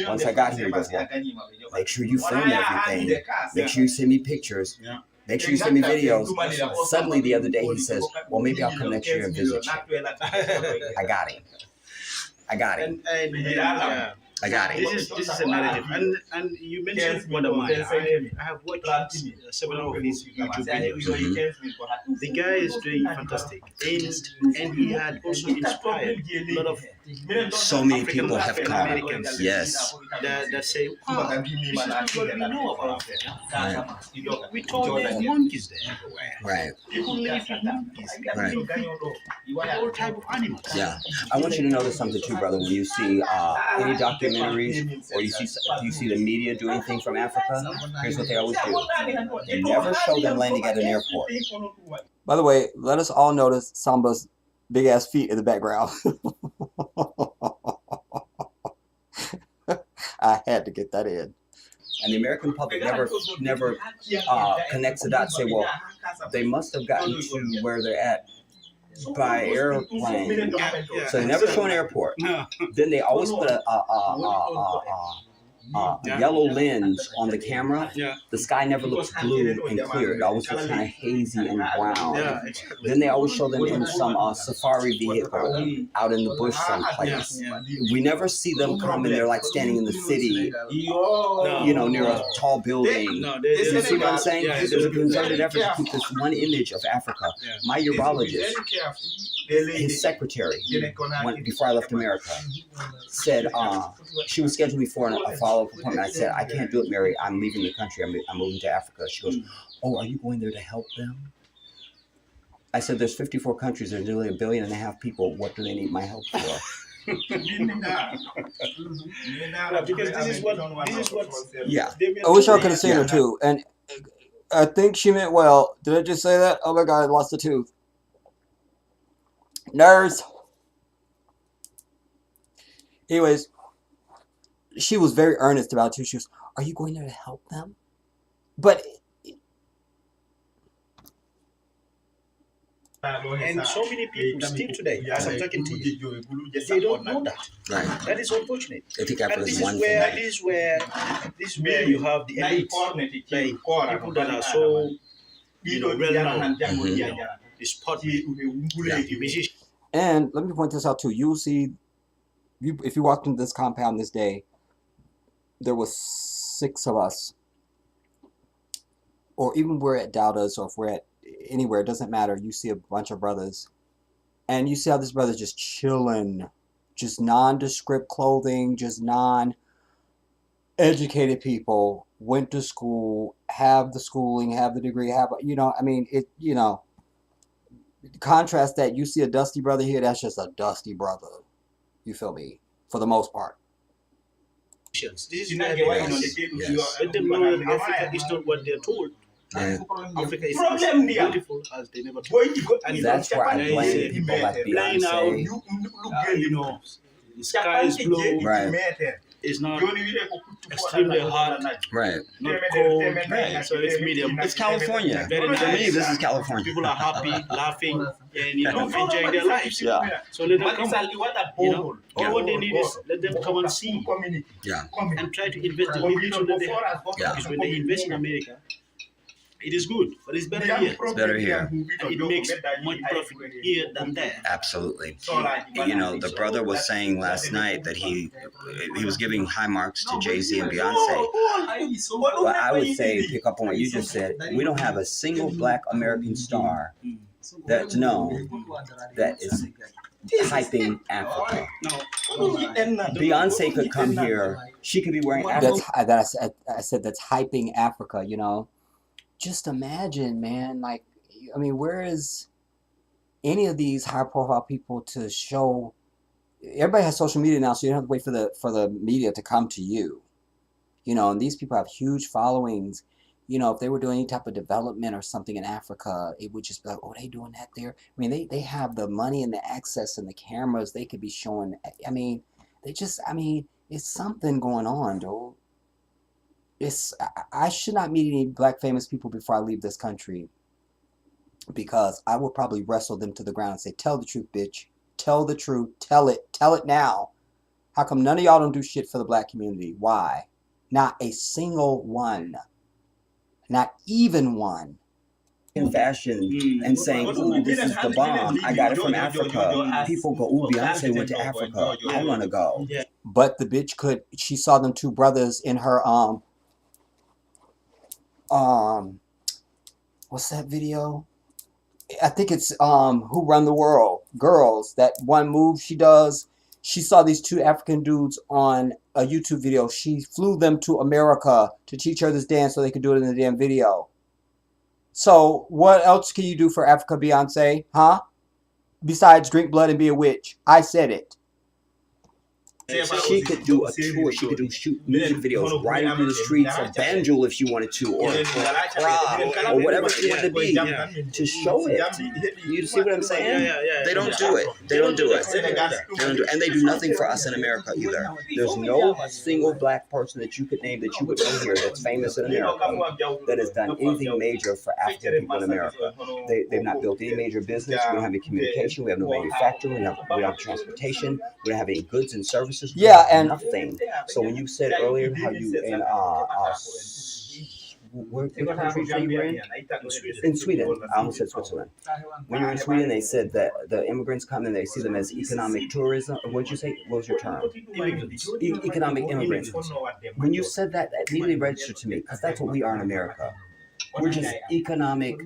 Once I got here, he goes, well, make sure you film everything. Make sure you send me pictures. Make sure you send me videos. Suddenly the other day he says, well, maybe I'll come next year and visit you. I got him. I got it. This is a narrative, and you mentioned Wadamaya. I have watched several of his YouTube videos. The guy is doing fantastic, and he had also inspired a lot of so many people have come. Americans, yes, that say, "Oh, this is not what we know about Africa." We thought there were monkeys there. Right. People live with monkeys. Right. All type of animals. Yeah, I want you to notice something too, brother. When you see any documentaries or you see the media doing things from Africa, here's what they always do: they never show them landing at an airport. By the way, let us all notice Samba's big ass feet in the background. I had to get that in. And the American public never connects the dots. Say, well, they must have gotten to where they're at by airplane. So they never show an airport. Then they always put a yellow lens on the camera, the sky never looks blue and clear. It always looks kind of hazy and brown. Yeah, exactly. Then they always show them in some safari vehicle out in the bush someplace. We never see them come and they're like standing in the city, you know, near a tall building. You see what I'm saying? There's a concerted effort to keep this one image of Africa. My urologist, his secretary, before I left America, said she was scheduled me for a follow-up appointment. I said, I can't do it, Mary. I'm leaving the country. I'm moving to Africa. She goes, oh, are you going there to help them? I said, there's 54 countries. There's nearly 1.5 billion people. What do they need my help for? Because this is what yeah. I wish I could have seen her too. And I think she meant well. Did I just say that? Oh my God, I lost a tooth. Nurse. Anyways, she was very earnest about it too. She was, are you going there to help them? But and so many people still today, as I'm talking to you, they don't know that. Right. That is unfortunate. I think Africa And is one thing. this is where you have the elite, like people that are so well known. The sport people, the musicians. and let me point this out too. You'll see, if you walked into this compound this day, there was 6 of us, or even we're at Dowda's, or if we're at anywhere, it doesn't matter. You see a bunch of brothers, and you see how this brother's just chilling, just nondescript clothing, just non-educated people, went to school, have the schooling, have the degree, have, you know, I mean, it, you know, contrast that, you see a dusty brother here, that's just a dusty brother. You feel me? For the most part. This is where they let them know that Africa is not what they're told. Yeah. Africa is as beautiful as they never told. And that's where I blame people like Beyonce. You know, the sky is blue. Right. It's not extremely hot. Right. Not cold. Right. So it's medium. It's California. Very nice. For me, this is California. People are happy, laughing, and you know, enjoying their lives. Yeah. So let them come. You know, all what they need is let them come and see. Yeah. And try to invest in the little that they have. Yeah. Because when they invest in America, it is good, but it's better here. It's better here. It makes much profit here than there. Absolutely. You know, the brother was saying last night that he was giving high marks to Jay-Z and Beyonce. But I would say, pick up on what you just said, we don't have a single black American star that's known that is hyping Africa. Beyonce could come here. She could be wearing Africa. I said that's hyping Africa, you know. Just imagine, man, like, I mean, where is any of these high-profile people to show? Everybody has social media now, so you don't have to wait for the media to come to you. You know, and these people have huge followings. You know, if they were doing any type of development or something in Africa, it would just be like, oh, they doing that there? I mean, they have the money and the access and the cameras. They could be showing, I mean, it's something going on, dude. I should not meet any black famous people before I leave this country, because I will probably wrestle them to the ground and say, tell the truth, bitch. Tell the truth. Tell it now. How come none of y'all don't do shit for the black community? Why? Not a single one. Not even one. In fashion and saying, ooh, this is the bomb. I got it from Africa. People go, ooh, Beyonce went to Africa. I want to go. But the bitch she saw them 2 brothers in her, what's that video? I think it's Who Run the World? Girls. That one move she does. She saw these 2 African dudes on a YouTube video. She flew them to America to teach her this dance so they could do it in the damn video. So what else can you do for Africa, Beyonce? Huh? Besides drink blood and be a witch. I said it. She could do a tour. She could shoot music videos, riding through the streets of Banjul if she wanted to, or Accra, or whatever she wanted to be, to show it. You see what I'm saying? They don't do it. They don't do it. And they do nothing for us in America either. There's no single black person that you could name that you would know here that's famous in America that has done anything major for African people in America. They've not built any major business. We don't have any communication. We have no manufacturing. We don't have transportation. We don't have any goods and services. resources. Yeah, and nothing. So when you said earlier how you in what country did you were in? In Sweden. I almost said Switzerland. When you're in Sweden, they said that the immigrants come and they see them as economic tourism. What'd you say? What was your term? Immigrants. Economic immigrants. When you said that, that immediately registered to me because that's what we are in America. We're just economic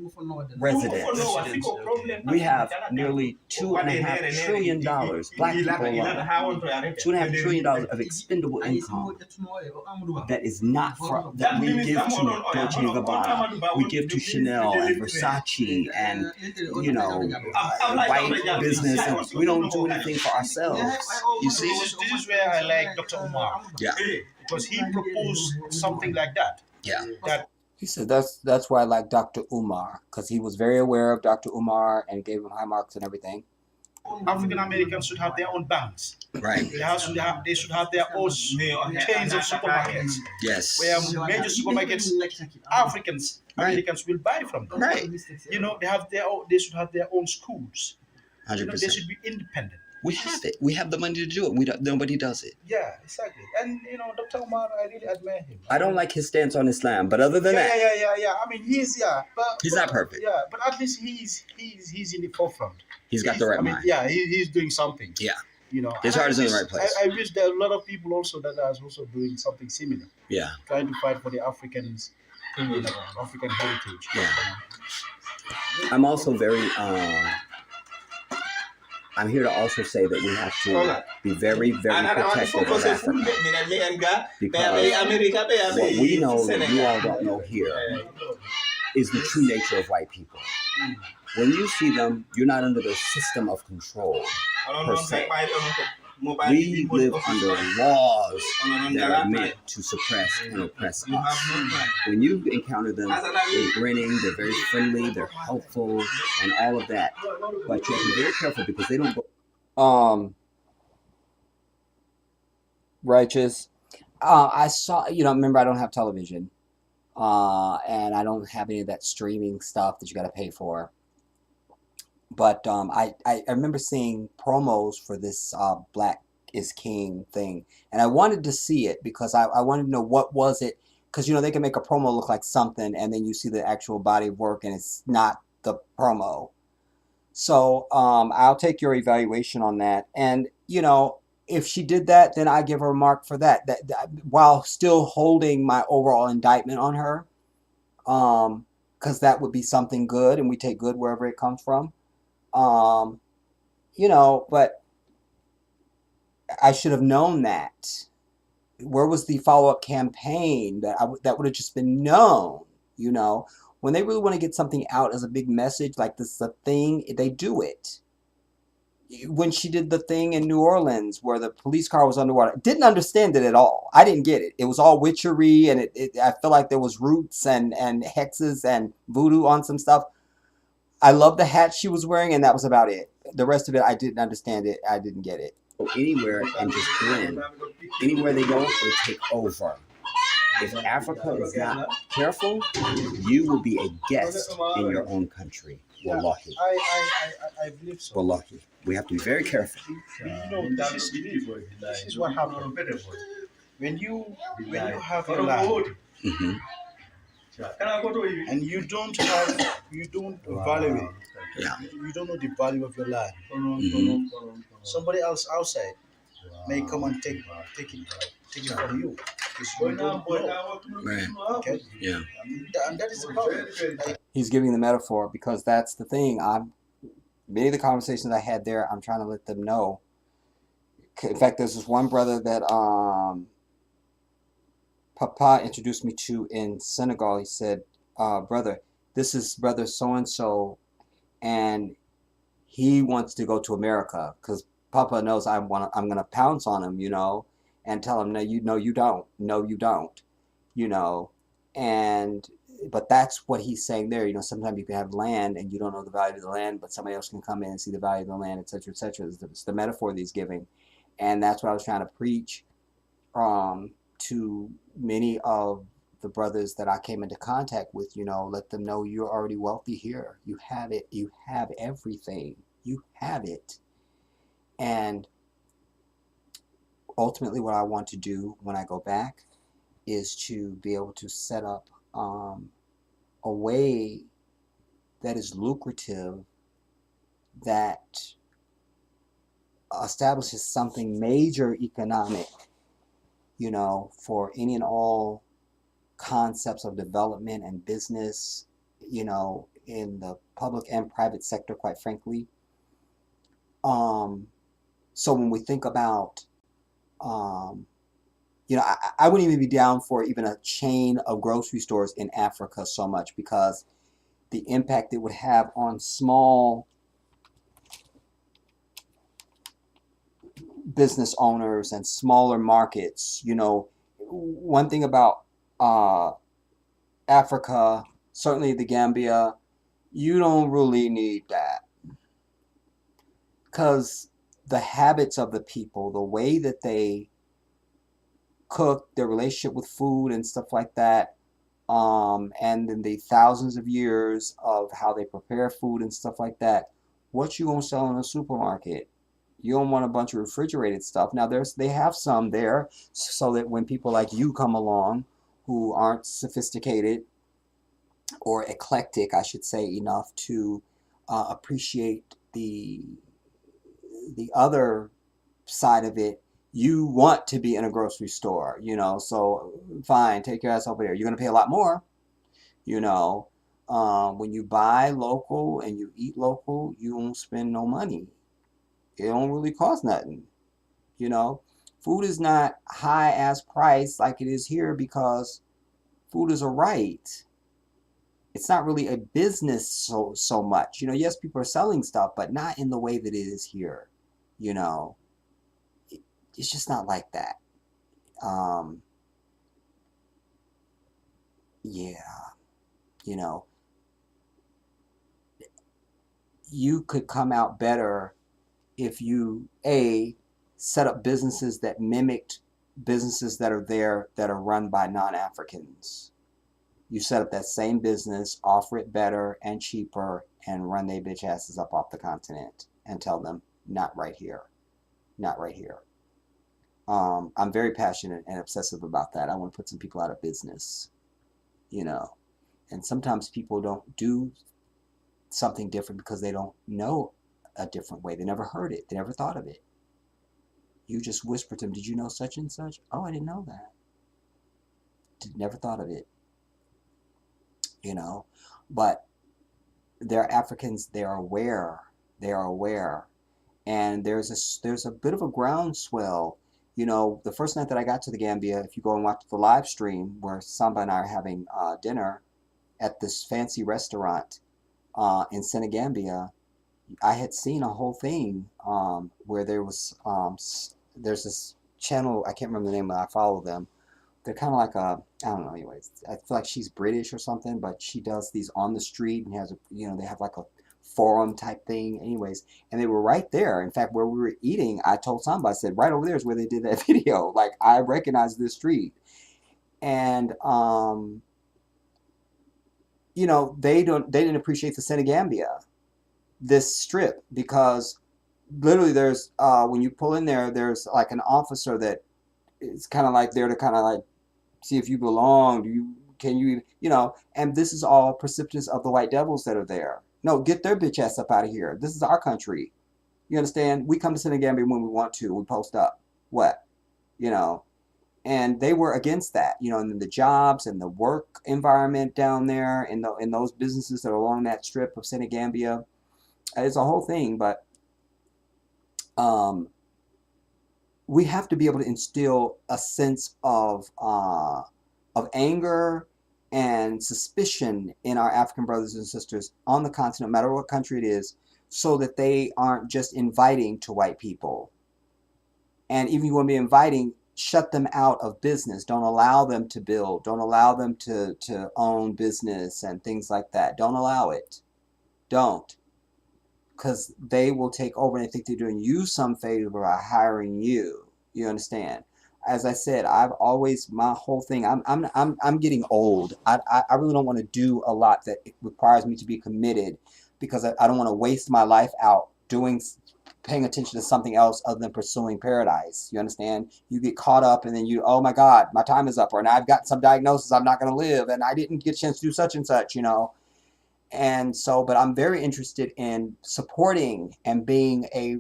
residents. We have nearly $2.5 trillion, black people alone, $2.5 trillion of expendable income that is not for, that we give to Dolce & Gabbana, we give to Chanel and Versace and, you know, white business, and we don't do anything for ourselves. You see? This is where I like Dr. Umar. Yeah. Because he proposed something like that. Yeah. That he said that's why I like Dr. Umar, because he was very aware of Dr. Umar and gave him high marks and everything. African Americans should have their own banks. Right. They should have their own chains of supermarkets. Yes. Where major supermarkets, Americans will buy from them. Right. You know, they should have their own schools. 100%. You know, they should be independent. We have it. We have the money to do it. Nobody does it. Yeah, exactly. And you know, Dr. Umar, I really admire him. I don't like his stance on Islam, but other than that, yeah. I mean, he's not perfect. Yeah, but at least he's in the forefront. He's got the right mind. Yeah, he's doing something. Yeah. You know, his heart is in the right place. I wish there are a lot of people also that are also doing something similar. Yeah. Trying to fight for the African heritage. Yeah. I'm also very I'm here to also say that we have to be very, very protective of Africa. Because what we know that you all don't know here is the true nature of white people. When you see them, you're not under their system of control, per se. We live under laws that are meant to suppress and oppress us. When you encounter them, they're grinning, they're very friendly, they're helpful, and all of that. But you have to be very careful because they don't go. Righteous. I saw, remember I don't have television. And I don't have any of that streaming stuff that you got to pay for. But I remember seeing promos for this Black is King thing. And I wanted to see it because I wanted to know what was it. Because, they can make a promo look like something and then you see the actual body of work and it's not the promo. So I'll take your evaluation on that. And, if she did that, then I give her a mark for that. That while still holding my overall indictment on her. Because that would be something good and we take good wherever it comes from. But I should have known that. Where was the follow-up campaign that would have just been known, When they really want to get something out as a big message, like this is a thing, they do it. When she did the thing in New Orleans where the police car was underwater, didn't understand it at all. I didn't get it. It was all witchery and I feel like there was roots and hexes and voodoo on some stuff. I love the hat she was wearing, and that was about it. The rest of it, I didn't understand it. I didn't get it. Anywhere and just blend. Anywhere they go, they take over. If Africa is not careful, you will be a guest in your own country. Wallahi. I believe so. Wallahi. We have to be very careful. This is what happens. When you have your land, and you don't value it. Yeah. You don't know the value of your land. Somebody else outside may come and take it from you. You don't know. Right. Okay. Yeah. And that is the problem. He's giving the metaphor because that's the thing. Many of the conversations I had there, I'm trying to let them know. In fact, there's this one brother that Papa introduced me to in Senegal. He said, brother, this is brother so-and-so, and he wants to go to America because Papa knows I'm going to pounce on him, and tell him, no, you don't. No, you don't, but that's what he's saying there. Sometimes you can have land and you don't know the value of the land, but somebody else can come in and see the value of the land, etc., etc. It's the metaphor that he's giving. And that's what I was trying to preach to many of the brothers that I came into contact with, let them know you're already wealthy here. You have it. You have everything. You have it. And ultimately what I want to do when I go back is to be able to set up a way that is lucrative, that establishes something major economic, for any and all concepts of development and business, in the public and private sector, quite frankly. So when we think about, um, I wouldn't even be down for even a chain of grocery stores in Africa so much, because the impact it would have on small business owners and smaller markets. One thing about uh, Africa, certainly the Gambia, you don't really need that, because the habits of the people, the way that they cook, their relationship with food and stuff like that, and then the thousands of years of how they prepare food and stuff like that, what you gonna sell in a supermarket? You don't want a bunch of refrigerated stuff. Now they have some there so that when people like you come along who aren't sophisticated or eclectic, I should say, enough to appreciate the other side of it, you want to be in a grocery store, so fine, take your ass over there. You're going to pay a lot more, you know. When you buy local and you eat local, you won't spend no money. It don't really cost nothing, you know. Food is not high as price like it is here, because food is a right. It's not really a business so much. Yes, people are selling stuff, but not in the way that it is here. You know, it's just not like that. Um, yeah, you know, you could come out better if you set up businesses that mimicked businesses that are there that are run by non-Africans. You set up that same business, offer it better and cheaper, and run they bitch asses up off the continent and tell them, not right here, not right here. I'm very passionate and obsessive about that. I want to put some people out of business, you know. And sometimes people don't do something different because they don't know a different way. They never heard it. They never thought of it. You just whisper to them, did you know such and such? Oh, I didn't know that. Never thought of it, you know. But they're Africans. They are aware. They are aware. And there's a bit of a groundswell. The first night that I got to the Gambia, if you go and watch the live stream where Samba and I are having dinner at this fancy restaurant in Senegambia, I had seen a whole thing where there's this channel, I can't remember the name, but I follow them. They're kind of like I don't know, anyways. I feel like she's British or something, but she does these on the street and they have like a forum type thing, anyways. And they were right there. In fact, where we were eating, I told somebody, I said, right over there is where they did that video. Like, I recognize this street. And they didn't appreciate the Senegambia, this strip, because literally there's when you pull in there's like an officer that is kind of like there to kind of like see if you belong. Can you, and this is all precipitous of the white devils that are there. No, get their bitch ass up out of here. This is our country. You understand? We come to Senegambia when we want to. We post up. What? And they were against that, and the jobs and the work environment down there in those businesses that are along that strip of Senegambia. It's a whole thing, but we have to be able to instill a sense of anger and suspicion in our African brothers and sisters on the continent, no matter what country it is, so that they aren't just inviting to white people. And even if you want to be inviting, shut them out of business. Don't allow them to build. Don't allow them to own business and things like that. Don't allow it. Don't. Because they will take over and they think they're doing you some favor by hiring you. You understand? As I said, I've always, my whole thing, I'm getting old. I really don't want to do a lot that requires me to be committed, because I don't want to waste my life out doing paying attention to something else other than pursuing paradise. You understand? You get caught up and then oh my God, my time is up, or now I've got some diagnosis, I'm not going to live, and I didn't get a chance to do such and such, And so, but I'm very interested in supporting and being a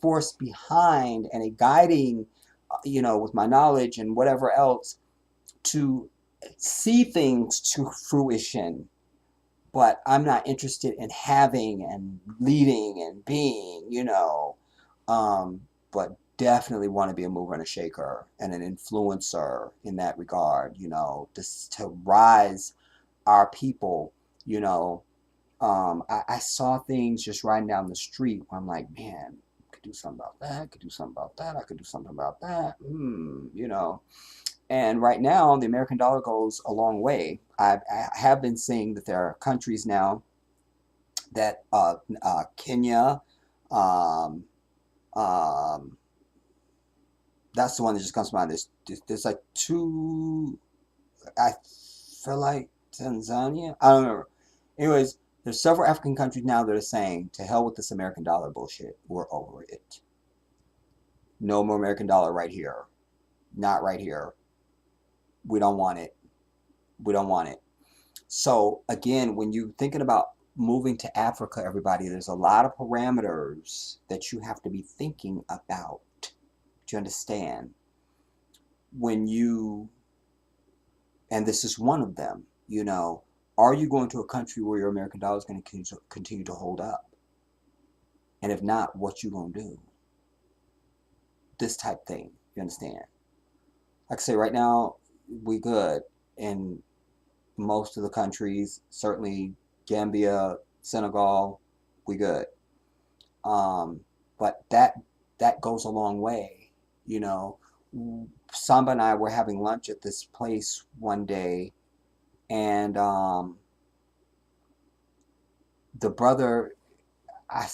force behind and a guiding, with my knowledge and whatever else to see things to fruition. But I'm not interested in having and leading and being, but definitely want to be a mover and a shaker and an influencer in that regard, just to rise our people, I saw things just riding down the street where I'm like, man, I could do something about that, I could do something about that, I could do something about that, And right now, the American dollar goes a long way. I have been seeing that there are countries now that Kenya, um, um, that's the one that just comes to mind. There's like two, I feel like Tanzania. I don't remember. Anyways, there's several African countries now that are saying, to hell with this American dollar bullshit. We're over it. No more American dollar right here. Not right here. We don't want it. We don't want it. So again, when you're thinking about moving to Africa, everybody, there's a lot of parameters that you have to be thinking about. Do you understand? And this is one of them, are you going to a country where your American dollar is going to continue to hold up? And if not, what you going to do? This type thing, you understand? Like I say, right now, we good in most of the countries, certainly Gambia, Senegal, we good. But that goes a long way, Samba and I were having lunch at this place one day, and the brother, I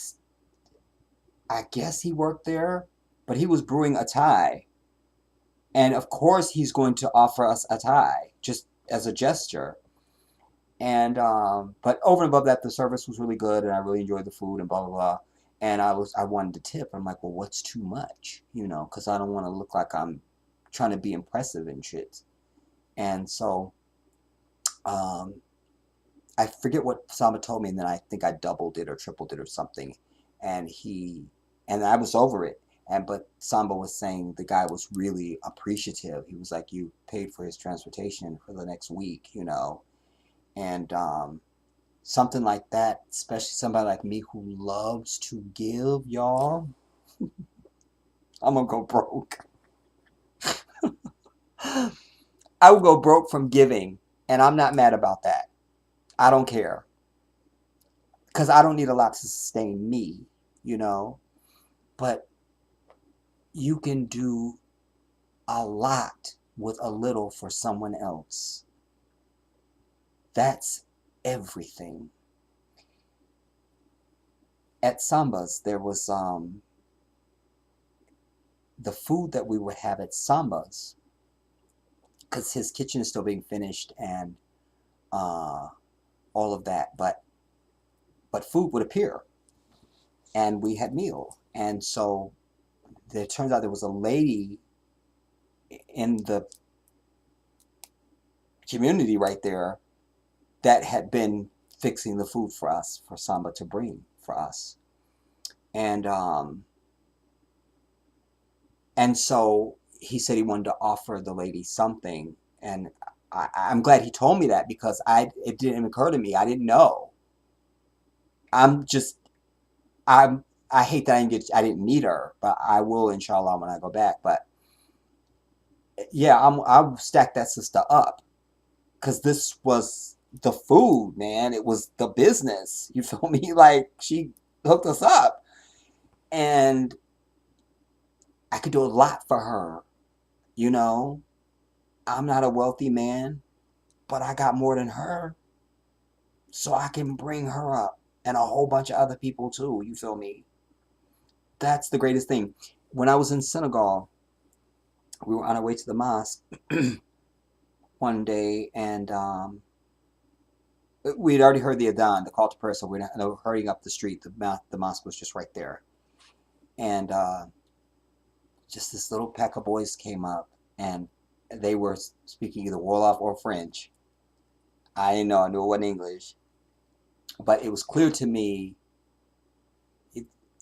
guess he worked there, but he was brewing a Thai. And of course he's going to offer us a Thai, just as a gesture. And but over and above that, the service was really good, and I really enjoyed the food and blah blah blah. And I wanted to tip. I'm like, well, what's too much? Because I don't want to look like I'm trying to be impressive and shit. And so I forget what Sama told me, and then I think I doubled it or tripled it or something. And I was over it. But Samba was saying the guy was really appreciative. He was like, you paid for his transportation for the next week, And something like that, especially somebody like me who loves to give, y'all, I'm gonna go broke. I will go broke from giving, and I'm not mad about that. I don't care. Because I don't need a lot to sustain me, But you can do a lot with a little for someone else. That's everything. At Samba's, there was the food that we would have at Samba's, because his kitchen is still being finished and all of that, but food would appear, and we had meal. And so it turns out there was a lady in the community right there that had been fixing the food for us, for Samba to bring for us. And so he said he wanted to offer the lady something, and I'm glad he told me that, because it didn't occur to me. I didn't know. I hate that I didn't meet her, but I will, inshallah, when I go back. But yeah, I'll stack that sister up, because this was the food, man. It was the business. You feel me? Like, she hooked us up, and I could do a lot for her. I'm not a wealthy man, but I got more than her, so I can bring her up, and a whole bunch of other people too. You feel me? That's the greatest thing. When I was in Senegal, we were on our way to the mosque one day, and we'd already heard the adhan, the call to prayer, so we're hurrying up the street. The mosque was just right there. And just this little pack of boys came up, and they were speaking either Wolof or French. I didn't know. I knew it wasn't English. But it was clear to me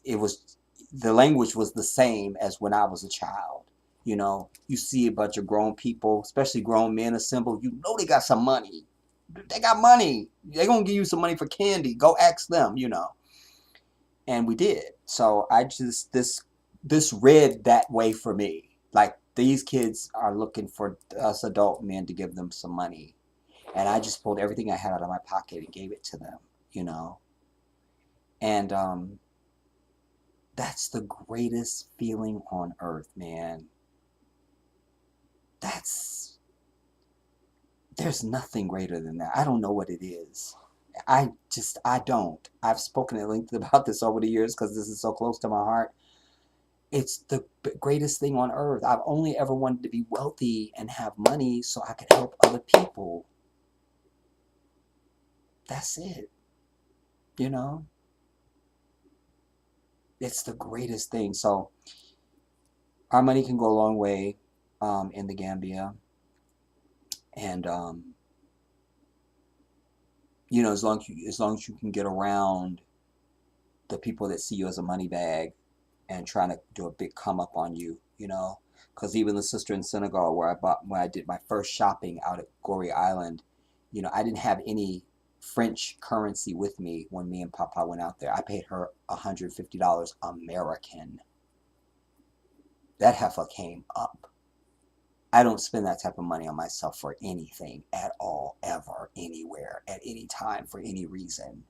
it was the language was the same as when I was a child. You know, you see a bunch of grown people, especially grown men assembled. You know they got some money. They got money. They're gonna give you some money for candy. Go ask them. You know. And we did. So I just this read that way for me. Like these kids are looking for us adult men to give them some money, and I just pulled everything I had out of my pocket and gave it to them. You know. And that's the greatest feeling on earth, man. There's nothing greater than that. I don't know what it is. I don't. I've spoken at length about this over the years because this is so close to my heart. It's the greatest thing on earth. I've only ever wanted to be wealthy and have money so I could help other people. That's it. You know? It's the greatest thing. So our money can go a long way in the Gambia. And you know, as long as you can get around the people that see you as a money bag and trying to do a big come up on you, you know, because even the sister in Senegal when I did my first shopping out at Goree Island, you know, I didn't have any French currency with me when me and Papa went out there. I paid her $150 American. That heifer came up. I don't spend that type of money on myself for anything at all, ever, anywhere, at any time, for any reason.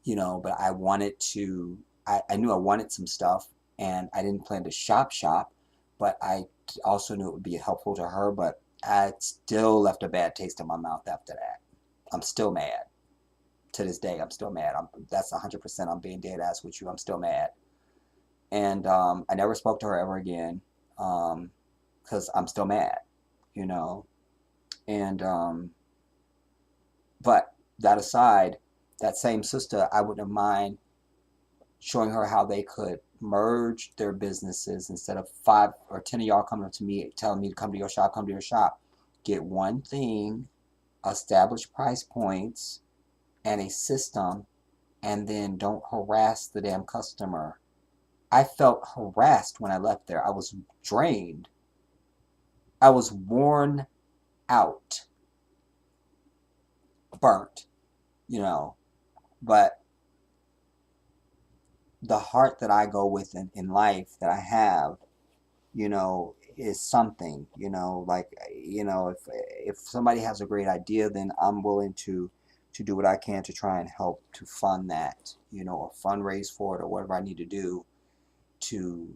You know, but I wanted to, I knew I wanted some stuff, and I didn't plan to shop, but I also knew it would be helpful to her, but I still left a bad taste in my mouth after that. I'm still mad. To this day, I'm still mad. That's 100%. I'm being dead ass with you. I'm still mad. And I never spoke to her ever again. Because I'm still mad, you know. And but that aside, that same sister, I wouldn't mind showing her how they could merge their businesses instead of 5 or 10 of y'all coming up to me telling me to come to your shop. Get one thing, establish price points and a system, and then don't harass the damn customer. I felt harassed when I left there. I was drained. I was worn out, burnt, you know. But the heart that I go with in life that I have, you know, is something, you know, like, you know, if somebody has a great idea, then I'm willing to do what I can to try and help to fund that, you know, or fundraise for it or whatever I need to do to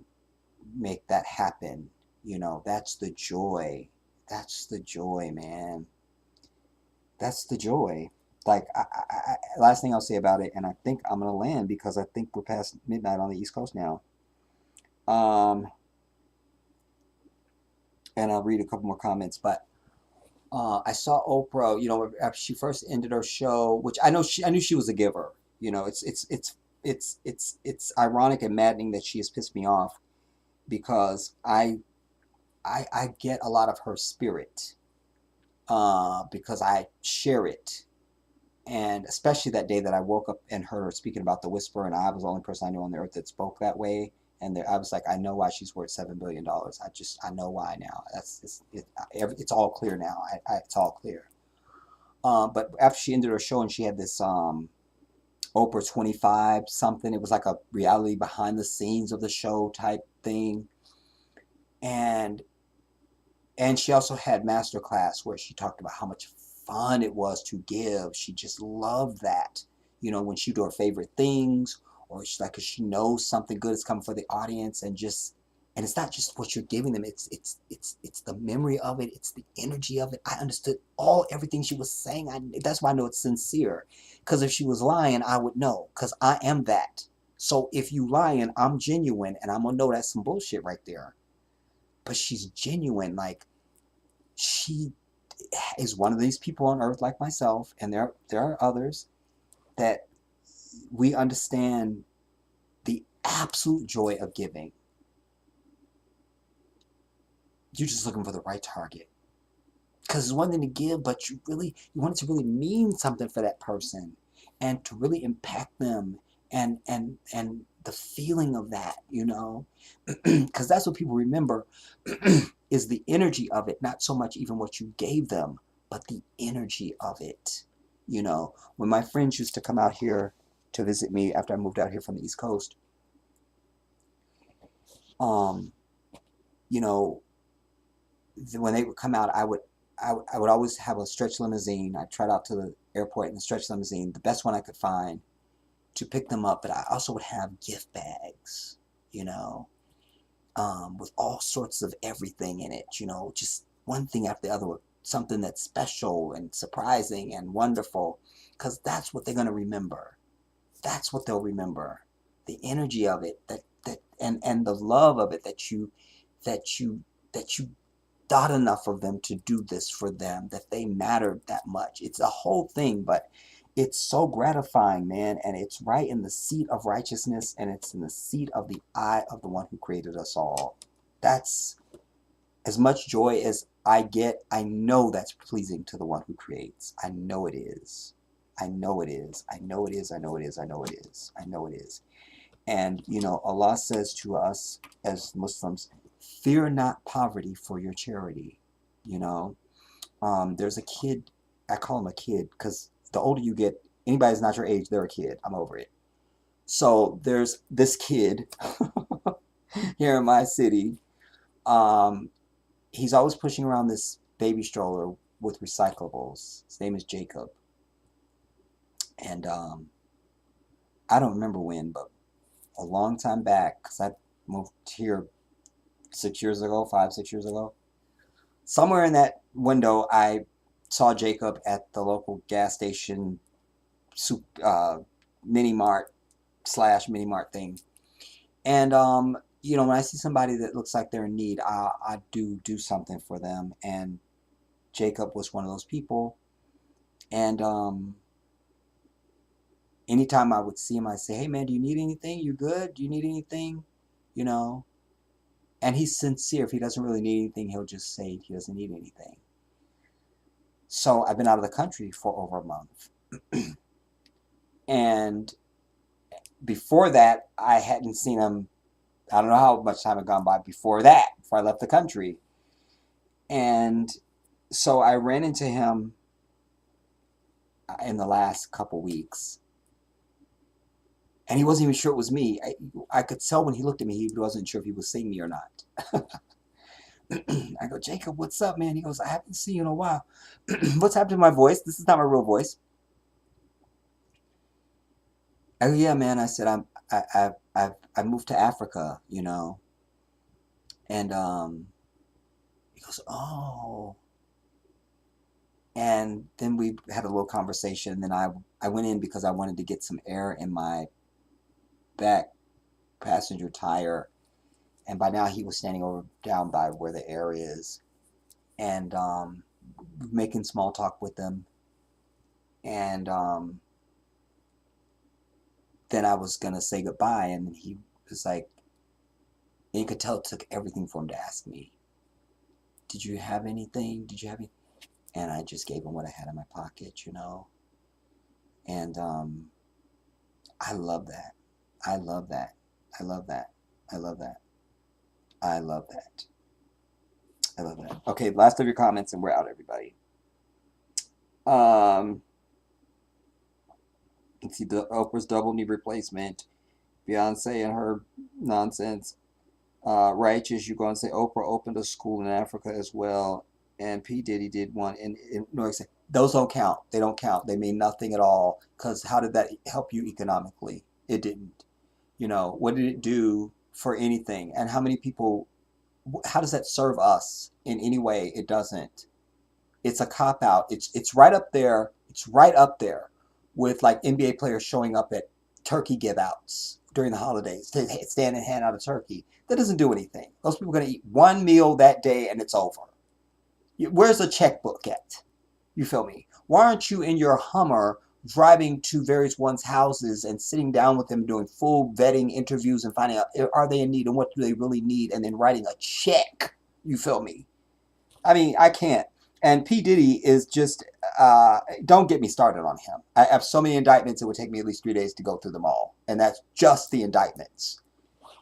make that happen. You know, that's the joy. That's the joy, man. That's the joy. Like, last thing I'll say about it, and I think I'm gonna land because I think we're past midnight on the East Coast now. And I'll read a couple more comments, but I saw Oprah. You know, after she first ended her show, which I knew she was a giver. You know, it's ironic and maddening that she has pissed me off because I get a lot of her spirit because I share it. And especially that day that I woke up and heard her speaking about the whisper, and I was the only person I knew on the earth that spoke that way. And I was like, I know why she's worth $7 billion. I know why now. It's all clear now. It's all clear. But after she ended her show and she had this Oprah 25 something, it was like a reality behind the scenes of the show type thing. And she also had masterclass where she talked about how much fun it was to give. She just loved that. You know, when she do her favorite things, or she's like, cause she knows something good is coming for the audience, and it's not just what you're giving them. It's the memory of it. It's the energy of it. I understood everything she was saying. That's why I know it's sincere. Cause if she was lying, I would know. Cause I am that. So if you lying, I'm genuine, and I'm gonna know that's some bullshit right there. But she's genuine. Like, she is one of these people on earth like myself, and there are others that we understand the absolute joy of giving. You're just looking for the right target. Because it's one thing to give, but you want it to really mean something for that person and to really impact them and the feeling of that, you know, because that's what people remember is the energy of it, not so much even what you gave them, but the energy of it. You know, when my friends used to come out here to visit me after I moved out here from the East Coast, you know, when they would come out, I would always have a stretch limousine. I tried out to the airport in the stretch limousine, the best one I could find, to pick them up. But I also would have gift bags, you know, with all sorts of everything in it, you know, just one thing after the other, something that's special and surprising and wonderful, because that's what they're going to remember. That's what they'll remember. The energy of it, and the love of it, that you thought enough of them to do this for them, that they mattered that much. It's a whole thing, but it's so gratifying, man, and it's right in the seat of righteousness, and it's in the seat of the eye of the one who created us all. That's as much joy as I get. I know that's pleasing to the one who creates. I know it is. I know it is. I know it is. I know it is. I know it is. I know it is. And, you know, Allah says to us as Muslims, fear not poverty for your charity. You know, there's a kid, I call him a kid because the older you get, anybody that's not your age, they're a kid. I'm over it. So there's this kid here in my city. He's always pushing around this baby stroller with recyclables. His name is Jacob. And I don't remember when, but a long time back, because I moved here 6 years ago, 5, 6 years ago. Somewhere in that window, I saw Jacob at the local gas station, mini mart thing. And, you know, when I see somebody that looks like they're in need, I do something for them. And Jacob was one of those people. And anytime I would see him, I'd say, hey, man, do you need anything? You good? Do you need anything? You know? And he's sincere. If he doesn't really need anything, he'll just say he doesn't need anything. So I've been out of the country for over a month. And before that, I hadn't seen him. I don't know how much time had gone by before that, before I left the country. And so I ran into him in the last couple weeks. And he wasn't even sure it was me. I could tell when he looked at me, he wasn't sure if he was seeing me or not. I go, Jacob, what's up, man? He goes, I haven't seen you in a while. What's happened to my voice? This is not my real voice. I go, yeah, man. I said, I moved to Africa, you know. And he goes, oh. And then we had a little conversation. And then I went in because I wanted to get some air in my back passenger tire. And by now he was standing down by where the air is. And making small talk with them. And then I was going to say goodbye. And he was like, and you could tell it took everything for him to ask me, did you have anything? Did you have anything? And I just gave him what I had in my pocket, you know. And I love that. I love that. I love that. I love that. I love that. I love that. Okay, last of your comments and we're out, everybody. Let's see, Oprah's double knee replacement. Beyonce and her nonsense. Righteous, you go and say Oprah opened a school in Africa as well. And P. Diddy did one in New York City. Those don't count. They don't count. They mean nothing at all. Because how did that help you economically? It didn't. You know, what did it do for anything? And how many people, how does that serve us in any way? It doesn't. It's a cop-out. It's right up there. It's right up there with like NBA players showing up at turkey give-outs during the holidays. To stand and hand out a turkey. That doesn't do anything. Those people are going to eat one meal that day and it's over. Where's the checkbook at? You feel me? Why aren't you in your Hummer driving to various one's houses and sitting down with them, doing full vetting interviews and finding out, are they in need and what do they really need, and then writing a check. You feel me? I mean, I can't. And P. Diddy is just, don't get me started on him. I have so many indictments, it would take me at least 3 days to go through them all. And that's just the indictments,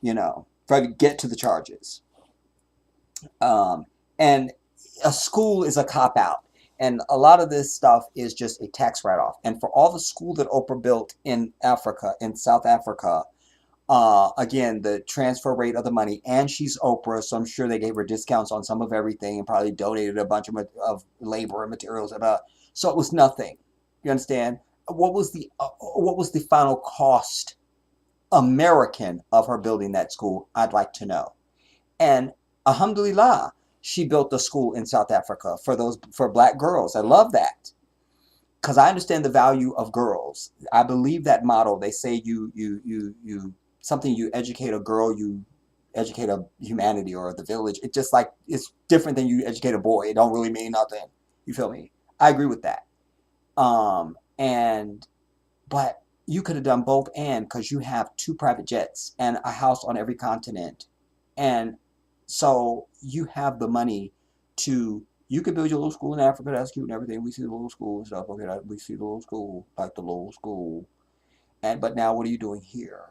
you know, if I could get to the charges. And a school is a cop-out. And a lot of this stuff is just a tax write-off. And for all the school that Oprah built in Africa, in South Africa, again, the transfer rate of the money, and she's Oprah, so I'm sure they gave her discounts on some of everything and probably donated a bunch of labor and materials. So it was nothing. You understand? What was the final cost American of her building that school? I'd like to know. And alhamdulillah, she built a school in South Africa for black girls. I love that, because I understand the value of girls. I believe that motto. They say you educate a girl, you educate a humanity or the village. It's just like, it's different than you educate a boy. It don't really mean nothing. You feel me? I agree with that. But you could have done both, and because you have 2 private jets and a house on every continent. And so you have the money you could build your little school in Africa. That's cute and everything. We see the little school and stuff. Okay, we see the little school, like the little school. But now what are you doing here?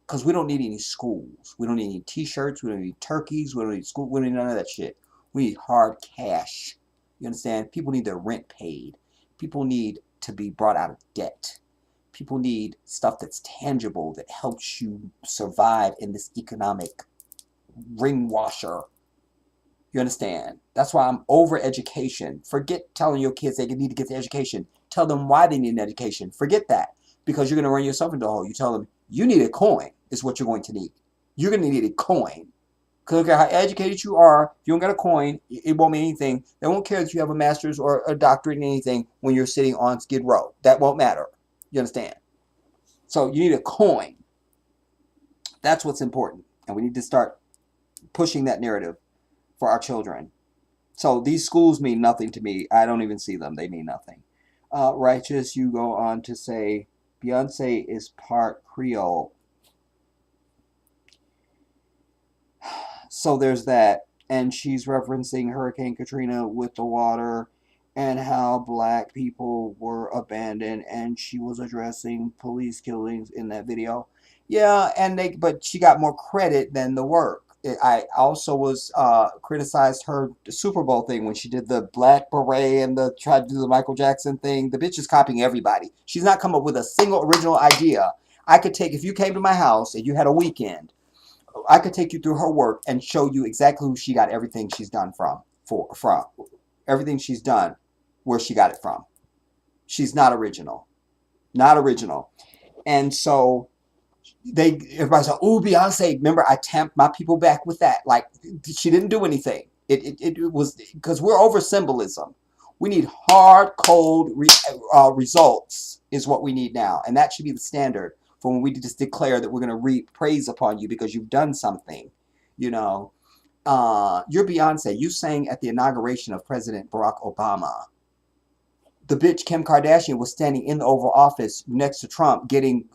Because we don't need any schools. We don't need any t-shirts. We don't need turkeys. We don't need school. We don't need none of that shit. We need hard cash. You understand? People need their rent paid. People need to be brought out of debt. People need stuff that's tangible, that helps you survive in this economic ring washer. You understand? That's why I'm over education. Forget telling your kids they need to get the education. Tell them why they need an education. Forget that. Because you're going to run yourself into a hole. You tell them, you need a coin is what you're going to need. You're going to need a coin. Because look at how educated you are. If you don't got a coin, it won't mean anything. They won't care if you have a master's or a doctorate in anything when you're sitting on Skid Row. That won't matter. You understand? So you need a coin. That's what's important. And we need to start pushing that narrative for our children. So these schools mean nothing to me. I don't even see them. They mean nothing. Righteous, you go on to say, Beyonce is part Creole. So there's that. And she's referencing Hurricane Katrina with the water and how black people were abandoned. And she was addressing police killings in that video. Yeah, but she got more credit than the work. I also was criticized her Super Bowl thing when she did the black beret and tried to do the Michael Jackson thing. The bitch is copying everybody. She's not come up with a single original idea. I could take, if you came to my house and you had a weekend, I could take you through her work and show you exactly who she got everything she's done from everything she's done, where she got it from. She's not original. Not original. And so everybody's like, oh, Beyonce, remember I tamped my people back with that. Like, she didn't do anything. It was because we're over symbolism. We need hard, cold results is what we need now. And that should be the standard for when we just declare that we're going to reap praise upon you because you've done something. You know, you're Beyonce. You sang at the inauguration of President Barack Obama. The bitch Kim Kardashian was standing in the Oval Office next to Trump getting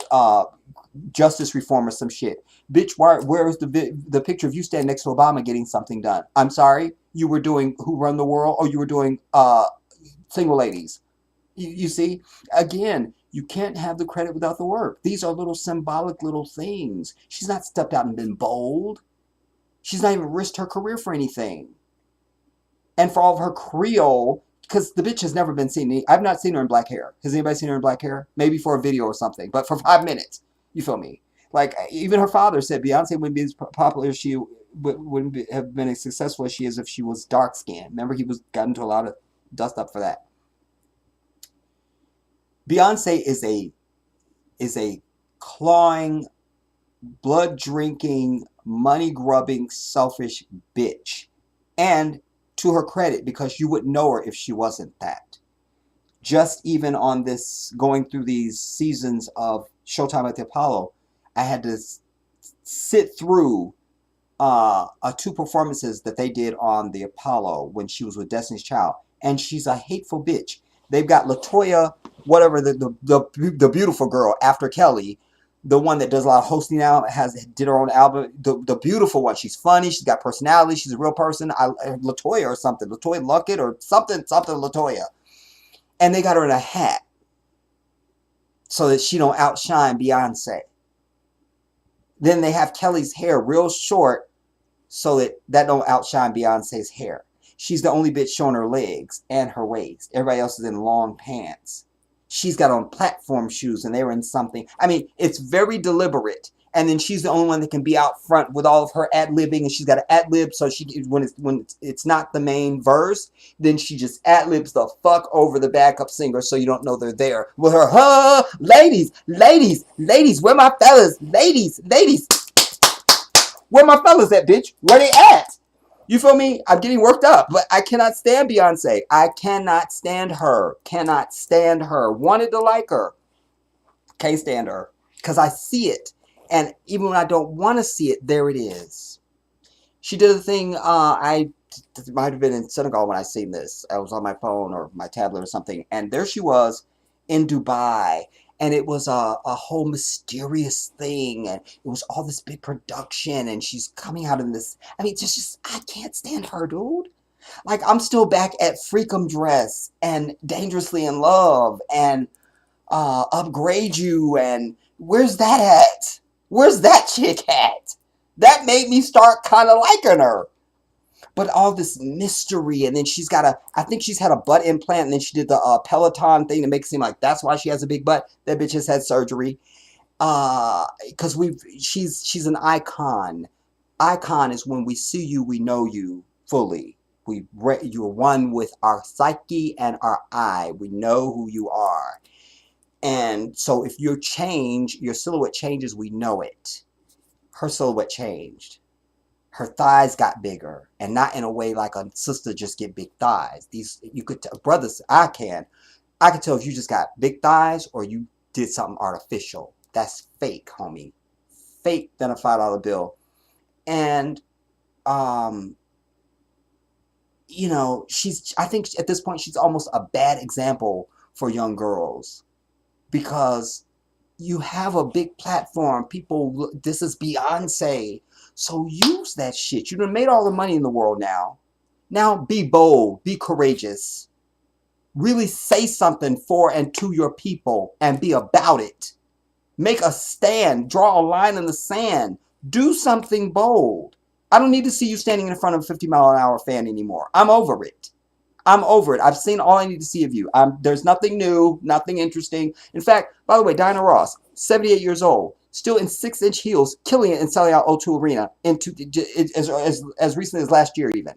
justice reform or some shit. Bitch, where is the picture of you standing next to Obama getting something done? I'm sorry? You were doing Who Run the World, or you were doing Single Ladies. You see? Again, you can't have the credit without the work. These are little symbolic little things. She's not stepped out and been bold. She's not even risked her career for anything. And for all of her Creole, because the bitch has never been seen. I've not seen her in black hair. Has anybody seen her in black hair? Maybe for a video or something, but for 5 minutes. You feel me? Like, even her father said Beyonce wouldn't be as popular as she wouldn't have been as successful as she is if she was dark skinned. Remember, he got into a lot of dust up for that. Beyonce is a clawing, blood drinking, money grubbing, selfish bitch. And to her credit, because you wouldn't know her if she wasn't that. Just even on this, going through these seasons of Showtime at the Apollo, I had to sit through 2 performances that they did on the Apollo when she was with Destiny's Child. And she's a hateful bitch. They've got LaToya whatever the beautiful girl after Kelly, the one that does a lot of hosting now, did her own album. The beautiful one. She's funny. She's got personality. She's a real person. Latoya or something. Latoya Luckett or something Latoya. And they got her in a hat so that she don't outshine Beyonce. Then they have Kelly's hair real short so that don't outshine Beyonce's hair. She's the only bitch showing her legs and her waist. Everybody else is in long pants. She's got on platform shoes and they were in something. I mean, it's very deliberate. And then she's the only one that can be out front with all of her ad-libbing, and she's got an ad-lib, so she when it's not the main verse, then she just ad-libs the fuck over the backup singer so you don't know they're there. With her, ladies, where my fellas? Ladies, where my fellas at, bitch? Where they at? You feel me? I'm getting worked up, but I cannot stand Beyonce. I cannot stand her. Cannot stand her. Wanted to like her. Can't stand her. Because I see it. And even when I don't want to see it, there it is. She did a thing, it might have been in Senegal when I seen this. I was on my phone or my tablet or something. And there she was in Dubai. And it was a whole mysterious thing. And it was all this big production. And she's coming out in this. I mean, just I can't stand her, dude. Like, I'm still back at Freakum Dress and Dangerously in Love and Upgrade You. And where's that at? Where's that chick at? That made me start kind of liking her. But all this mystery, and then I think she's had a butt implant, and then she did the Peloton thing to make it seem like that's why she has a big butt. That bitch has had surgery. Because she's an icon. Icon is when we see you, we know you fully. You're one with our psyche and our eye. We know who you are. And so if your silhouette changes, we know it. Her silhouette changed. Her thighs got bigger, and not in a way like a sister just get big thighs. You could tell, brothers, I could tell if you just got big thighs or you did something artificial. That's fake, homie. Fake than a $5 bill. And I think at this point she's almost a bad example for young girls. Because you have a big platform. People, this is Beyonce. So use that shit. You done made all the money in the world now. Now be bold. Be courageous. Really say something for and to your people and be about it. Make a stand. Draw a line in the sand. Do something bold. I don't need to see you standing in front of a 50-mile-an-hour fan anymore. I'm over it. I'm over it. I've seen all I need to see of you. There's nothing new, nothing interesting. In fact, by the way, Diana Ross, 78 years old, still in 6-inch heels, killing it and selling out O2 Arena as recently as last year even.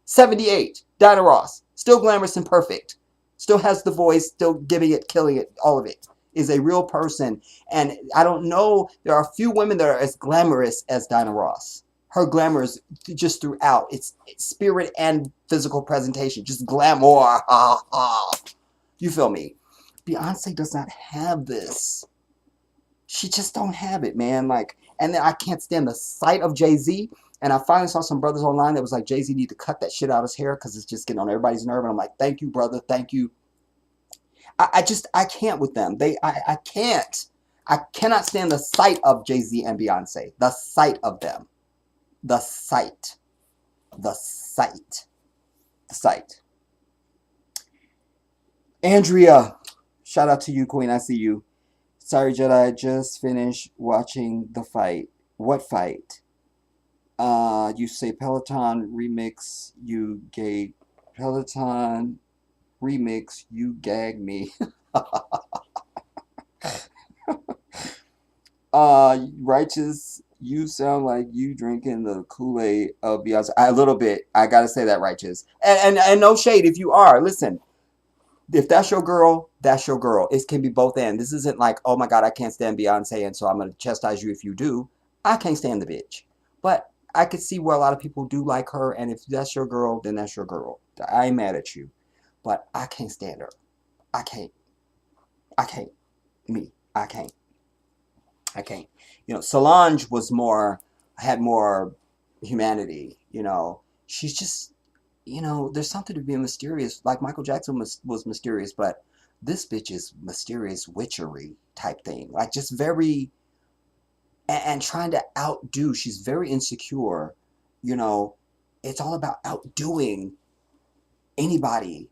78, Diana Ross, still glamorous and perfect. Still has the voice, still giving it, killing it, all of it. Is a real person. And I don't know, there are a few women that are as glamorous as Diana Ross. Her glamour is just throughout. It's spirit and physical presentation. Just glamour. You feel me? Beyonce does not have this. She just don't have it, man. Like, and then I can't stand the sight of Jay-Z. And I finally saw some brothers online that was like, Jay-Z need to cut that shit out of his hair because it's just getting on everybody's nerve. And I'm like, thank you, brother. Thank you. I can't with them. I can't. I cannot stand the sight of Jay-Z and Beyonce. The sight of them. The sight. The sight. The sight. Andrea. Shout out to you, Queen. I see you. Sorry, Jedi. I just finished watching the fight. What fight? You say Peloton remix. You gay. Peloton remix. You gag me. Righteous. You sound like you drinking the Kool-Aid of Beyonce. A little bit. I gotta say that, Righteous. And no shade if you are. Listen, if that's your girl, that's your girl. It can be both ends. This isn't like, oh my God, I can't stand Beyonce, and so I'm gonna chastise you if you do. I can't stand the bitch. But I could see where a lot of people do like her, and if that's your girl, then that's your girl. I ain't mad at you. But I can't stand her. I can't. I can't. Me. I can't. I can't. Solange had more humanity. She's just, there's something to being mysterious. Like Michael Jackson was mysterious, but This bitch is mysterious witchery type thing. Like just very, and trying to outdo. She's very insecure. You know, it's all about outdoing anybody.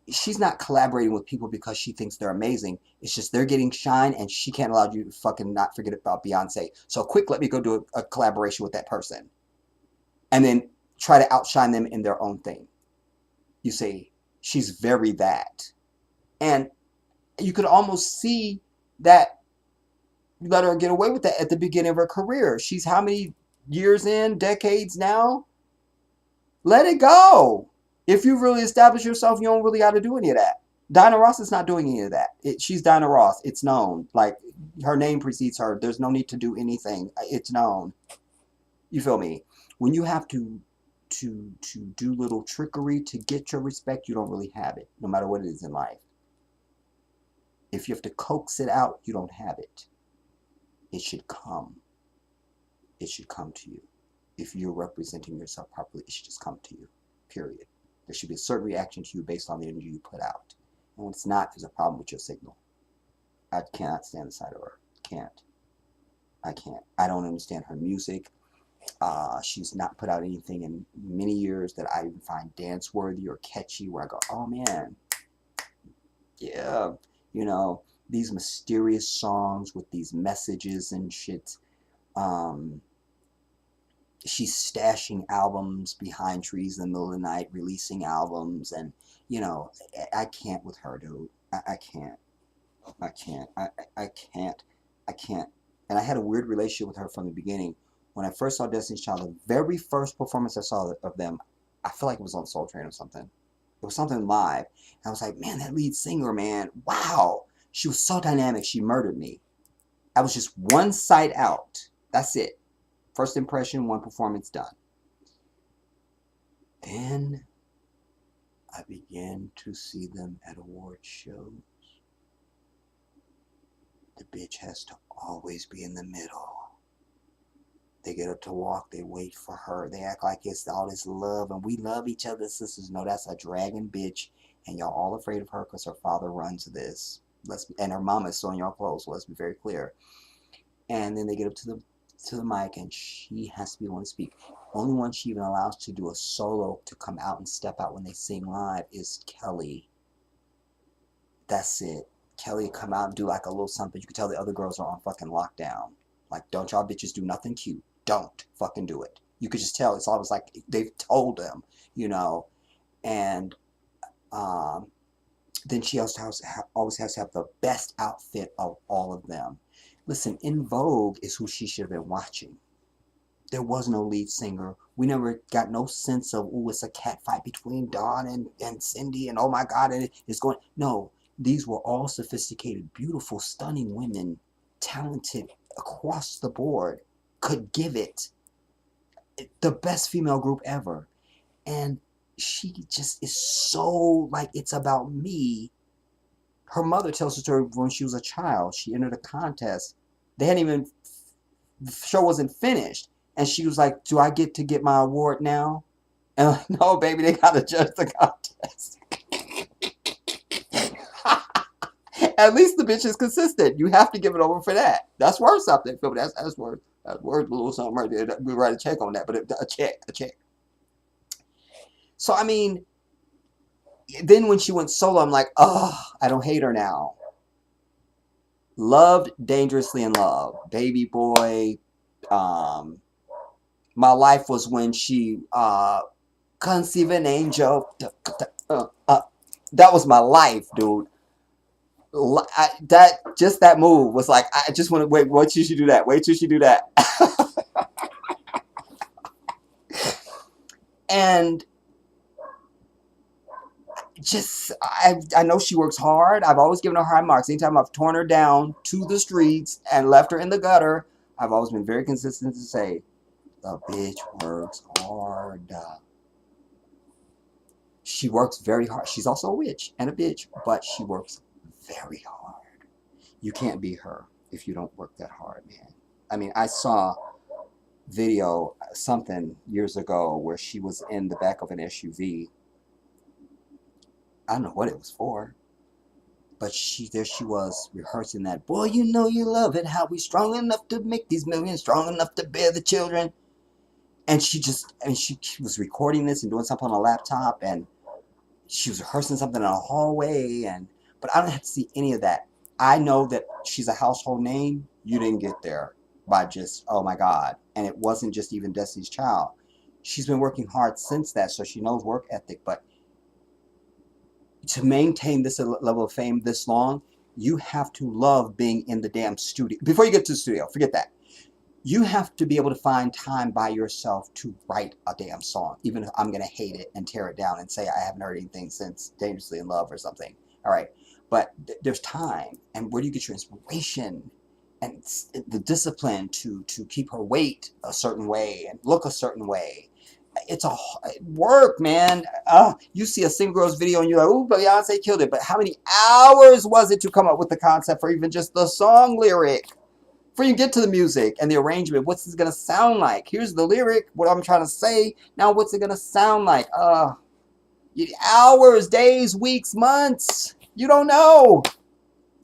She's not collaborating with people because she thinks they're amazing. It's just they're getting shine and she can't allow you to fucking not forget about Beyonce. So quick, let me go do a collaboration with that person. And then try to outshine them in their own thing. You see, she's very that. And you could almost see that you let her get away with that at the beginning of her career. She's how many years in, decades now? Let it go. If you really establish yourself, you don't really got to do any of that. Dinah Ross is not doing any of that. She's Dinah Ross. It's known. Like, her name precedes her. There's no need to do anything. It's known. You feel me? When you have to do little trickery to get your respect, you don't really have it, no matter what it is in life. If you have to coax it out, you don't have it. It should come. It should come to you. If you're representing yourself properly, it should just come to you. Period. There should be a certain reaction to you based on the energy you put out. And when it's not, there's a problem with your signal. I cannot stand the sight of her. Can't. I can't. I don't understand her music. She's not put out anything in many years that I even find dance worthy or catchy where I go, oh man, yeah, you know, these mysterious songs with these messages and shit. She's stashing albums behind trees in the middle of the night, releasing albums, and you know, I can't with her, dude. I can't. I can't. I can't. I can't. And I had a weird relationship with her from the beginning. When I first saw Destiny's Child, the very first performance I saw of them, I feel like it was on Soul Train or something. It was something live. And I was like, man, that lead singer, man, wow. She was so dynamic. She murdered me. I was just one sight out. That's it. First impression, one performance done. Then I began to see them at award shows. The bitch has to always be in the middle. They get up to walk, they wait for her. They act like it's all this love and we love each other, sisters. No, that's a dragon bitch. And y'all all afraid of her because her father runs this. And her mama is sewing y'all clothes, so let's be very clear. And then they get up to the mic and she has to be the one to speak. Only one she even allows to do a solo to come out and step out when they sing live is Kelly. That's it. Kelly come out and do like a little something. You can tell the other girls are on fucking lockdown. Like, don't y'all bitches do nothing cute. Don't fucking do it. You could just tell. It's always like they've told them, you know. And then she always has to have the best outfit of all of them. Listen, In Vogue is who she should have been watching. There was no lead singer. We never got no sense of, oh, it's a cat fight between Dawn and Cindy, and oh my God, and it's going. No, these were all sophisticated, beautiful, stunning women, talented across the board, could give it the best female group ever. And she just is so like, it's about me. Her mother tells the story when she was a child. She entered a contest. They hadn't even, the show wasn't finished. And she was like, do I get to get my award now? And I'm like, no, baby, they got to judge the contest. At least the bitch is consistent. You have to give it over for that. That's worth something. That's worth a little something right there. We write a check on that, but a check. So, I mean, then when she went solo, I'm like, oh, I don't hate her now. Loved Dangerously in Love. Baby Boy. My Life was when she Conceive an Angel. That was my life, dude. That move was like, I just want to wait till she do that. Wait till she do that. And just, I know she works hard. I've always given her high marks. Anytime I've torn her down to the streets and left her in the gutter, I've always been very consistent to say, the bitch works hard. She works very hard. She's also a witch and a bitch, but she works very hard. You can't be her if you don't work that hard, man. I mean, I saw video, something years ago, where she was in the back of an SUV. I don't know what it was for. But there she was rehearsing that. Boy, you know you love it. How we strong enough to make these millions, strong enough to bear the children. And she was recording this and doing something on a laptop, and she was rehearsing something in a hallway. But I don't have to see any of that. I know that she's a household name. You didn't get there by just, oh my God. And it wasn't just even Destiny's Child. She's been working hard since that, so she knows work ethic. But to maintain this level of fame this long, you have to love being in the damn studio. Before you get to the studio, forget that. You have to be able to find time by yourself to write a damn song, even if I'm going to hate it and tear it down and say I haven't heard anything since Dangerously in Love or something. All right. But there's time. And where do you get your inspiration and the discipline to keep her weight a certain way and look a certain way? It's a work, man. You see a single girl's video and you're like, ooh, Beyonce killed it. But how many hours was it to come up with the concept for even just the song lyric? Before you get to the music and the arrangement, what's this going to sound like? Here's the lyric, what I'm trying to say. Now what's it going to sound like? Hours, days, weeks, months. You don't know.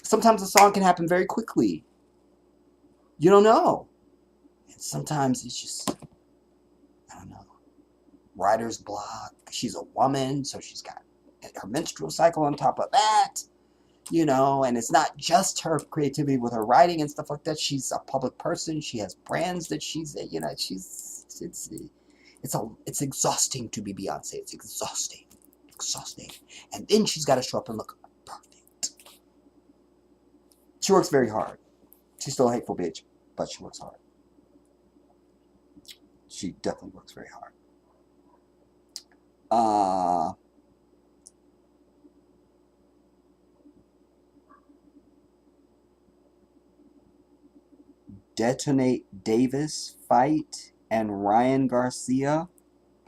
Sometimes a song can happen very quickly. You don't know. And sometimes it's just, I don't know, writer's block. She's a woman, so she's got her menstrual cycle on top of that. You know, and it's not just her creativity with her writing and stuff like that. She's a public person. She has brands that she's, you know, it's exhausting to be Beyonce. It's exhausting. And then she's got to show up and look perfect. She works very hard. She's still a hateful bitch, but she works hard. She definitely works very hard. Detonate Davis fight and Ryan Garcia.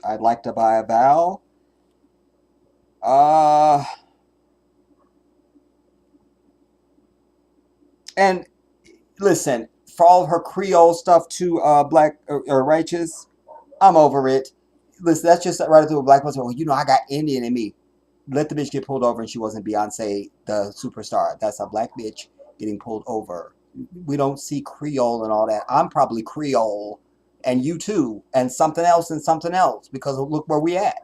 I'd like to buy a vowel. And listen, for all of her Creole stuff to Black or Righteous, I'm over it. Listen, that's just right through a black person. Well, you know, I got Indian in me. Let the bitch get pulled over and she wasn't Beyonce, the superstar. That's a black bitch getting pulled over. We don't see Creole and all that. I'm probably Creole, and you too, and something else, because look where we at.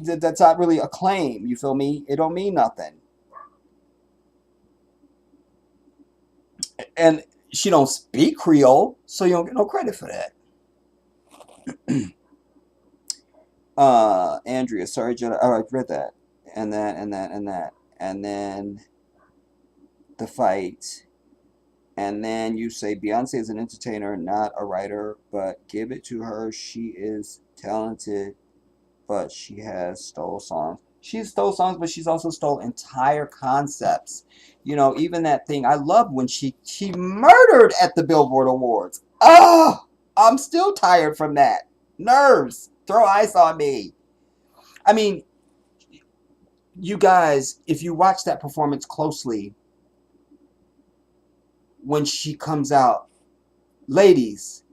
That's not really a claim, you feel me? It don't mean nothing. And she don't speak Creole, so you don't get no credit for that. Andrea, sorry, Jedi. Oh, I read that. And that. And then the fight. And then you say Beyonce is an entertainer, not a writer, but give it to her. She is talented, but she has stole songs. She stole songs, but she's also stole entire concepts. You know, even that thing I love when she murdered at the Billboard Awards. Oh, I'm still tired from that. Nerves. Throw ice on me. I mean, you guys, if you watch that performance closely, when she comes out, ladies,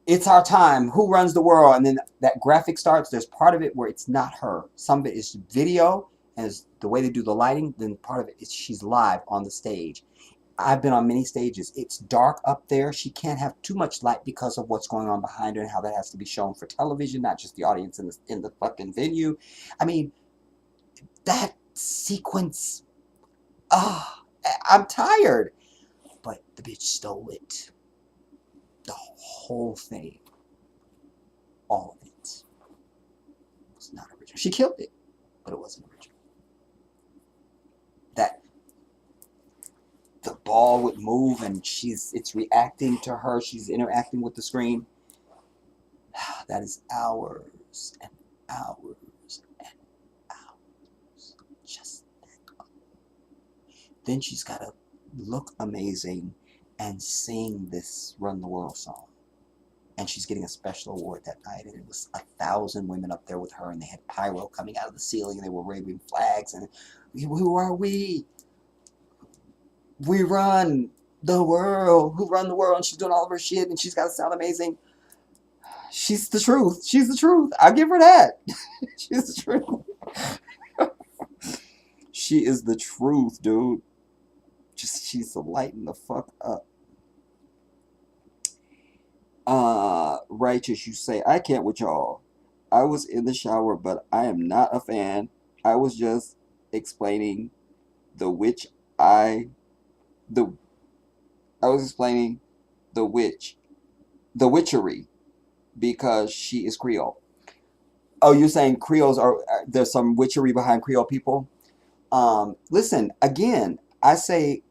it's our time. Who runs the world? And then that graphic starts. There's part of it where it's not her. Some of it is video, and it's the way they do the lighting. Then part of it is she's live on the stage. I've been on many stages. It's dark up there. She can't have too much light because of what's going on behind her and how that has to be shown for television, not just the audience in the fucking venue. I mean, that sequence, I'm tired. But the bitch stole it. The whole thing. All of it. It was not original. She killed it, but it wasn't original. That the ball would move and it's reacting to her. She's interacting with the screen. That is hours and hours and hours. Just that. Then she's got to look amazing and sing this Run the World song. And she's getting a special award that night. And it was 1,000 women up there with her. And they had pyro coming out of the ceiling. And they were waving flags. And who are we? We run the world. Who run the world? And she's doing all of her shit. And she's got to sound amazing. She's the truth. She's the truth. I'll give her that. She's the truth. She is the truth, dude. Just she's the lighten the fuck up. Righteous, you say, I can't with y'all. I was in the shower, but I am not a fan. I was just explaining the witch I the I was explaining the witchery because she is Creole. Oh, you're saying Creoles there's some witchery behind Creole people? Listen, again, I say,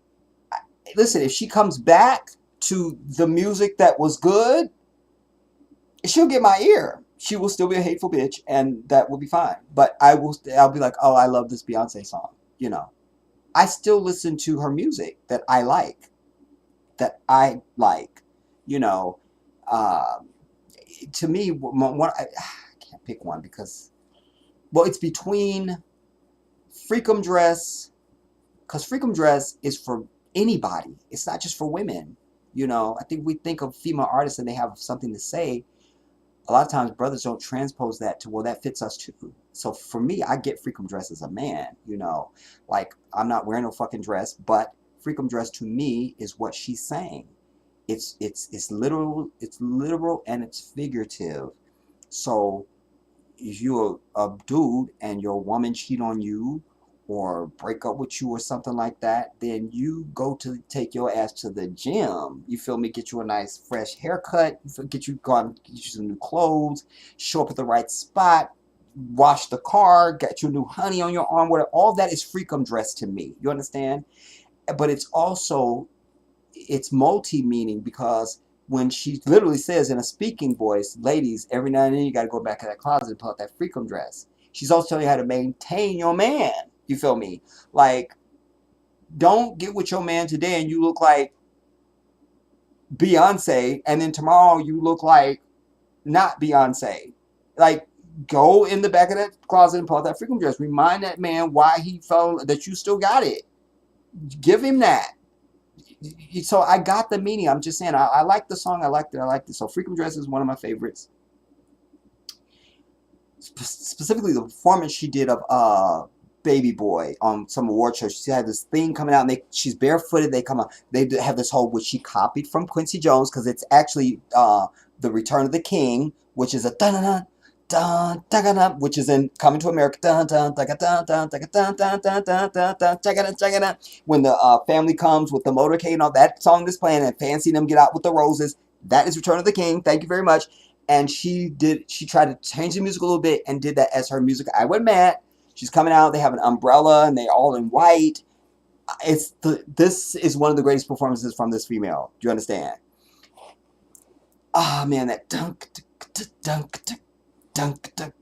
listen, if she comes back to the music that was good, she'll get my ear. She will still be a hateful bitch, and that will be fine. But I'll be like, oh, I love this Beyonce song. You know, I still listen to her music that I like. That I like. You know, uh, to me, I can't pick one because, well, it's between Freakum Dress, because Freakum Dress is for anybody. It's not just for women. You know, I think we think of female artists and they have something to say. A lot of times brothers don't transpose that to, well, that fits us too. So for me, I get Freakum Dress as a man, you know, like I'm not wearing no fucking dress, but Freakum Dress to me is what she's saying. It's literal and it's figurative. So if you're a dude and your woman cheat on you or break up with you or something like that, then you go to take your ass to the gym. You feel me? Get you a nice fresh haircut. Get you some new clothes. Show up at the right spot. Wash the car. Get your new honey on your arm. Whatever. All that is freakum dress to me. You understand? But it's also multi-meaning because when she literally says in a speaking voice, ladies, every now and then you got to go back to that closet and pull out that freakum dress. She's also telling you how to maintain your man. You feel me? Like, don't get with your man today and you look like Beyonce, and then tomorrow you look like not Beyonce. Like, go in the back of that closet and pull out that freakum dress. Remind that man why he felt that you still got it. Give him that. So I got the meaning. I'm just saying, I like the song. I liked it. So Freakum Dress is one of my favorites. Specifically, the performance she did of Baby Boy on some award show. She had this thing coming out, and she's barefooted. They come out. They have this whole, which she copied from Quincy Jones, because it's actually the Return of the King, which is a dun dun dun dun dun, which is in Coming to America. Dun dun dun dun dun dun dun dun dun dun dun dun. When the family comes with the motorcade and all that song is playing, and Fancy them get out with the roses. That is Return of the King. Thank you very much. And she tried to change the music a little bit and did that as her music. I went mad. She's coming out. They have an umbrella and they all in white. This is one of the greatest performances from this female. Do you understand? Ah, man, that dunk dunk dunk dunk dunk.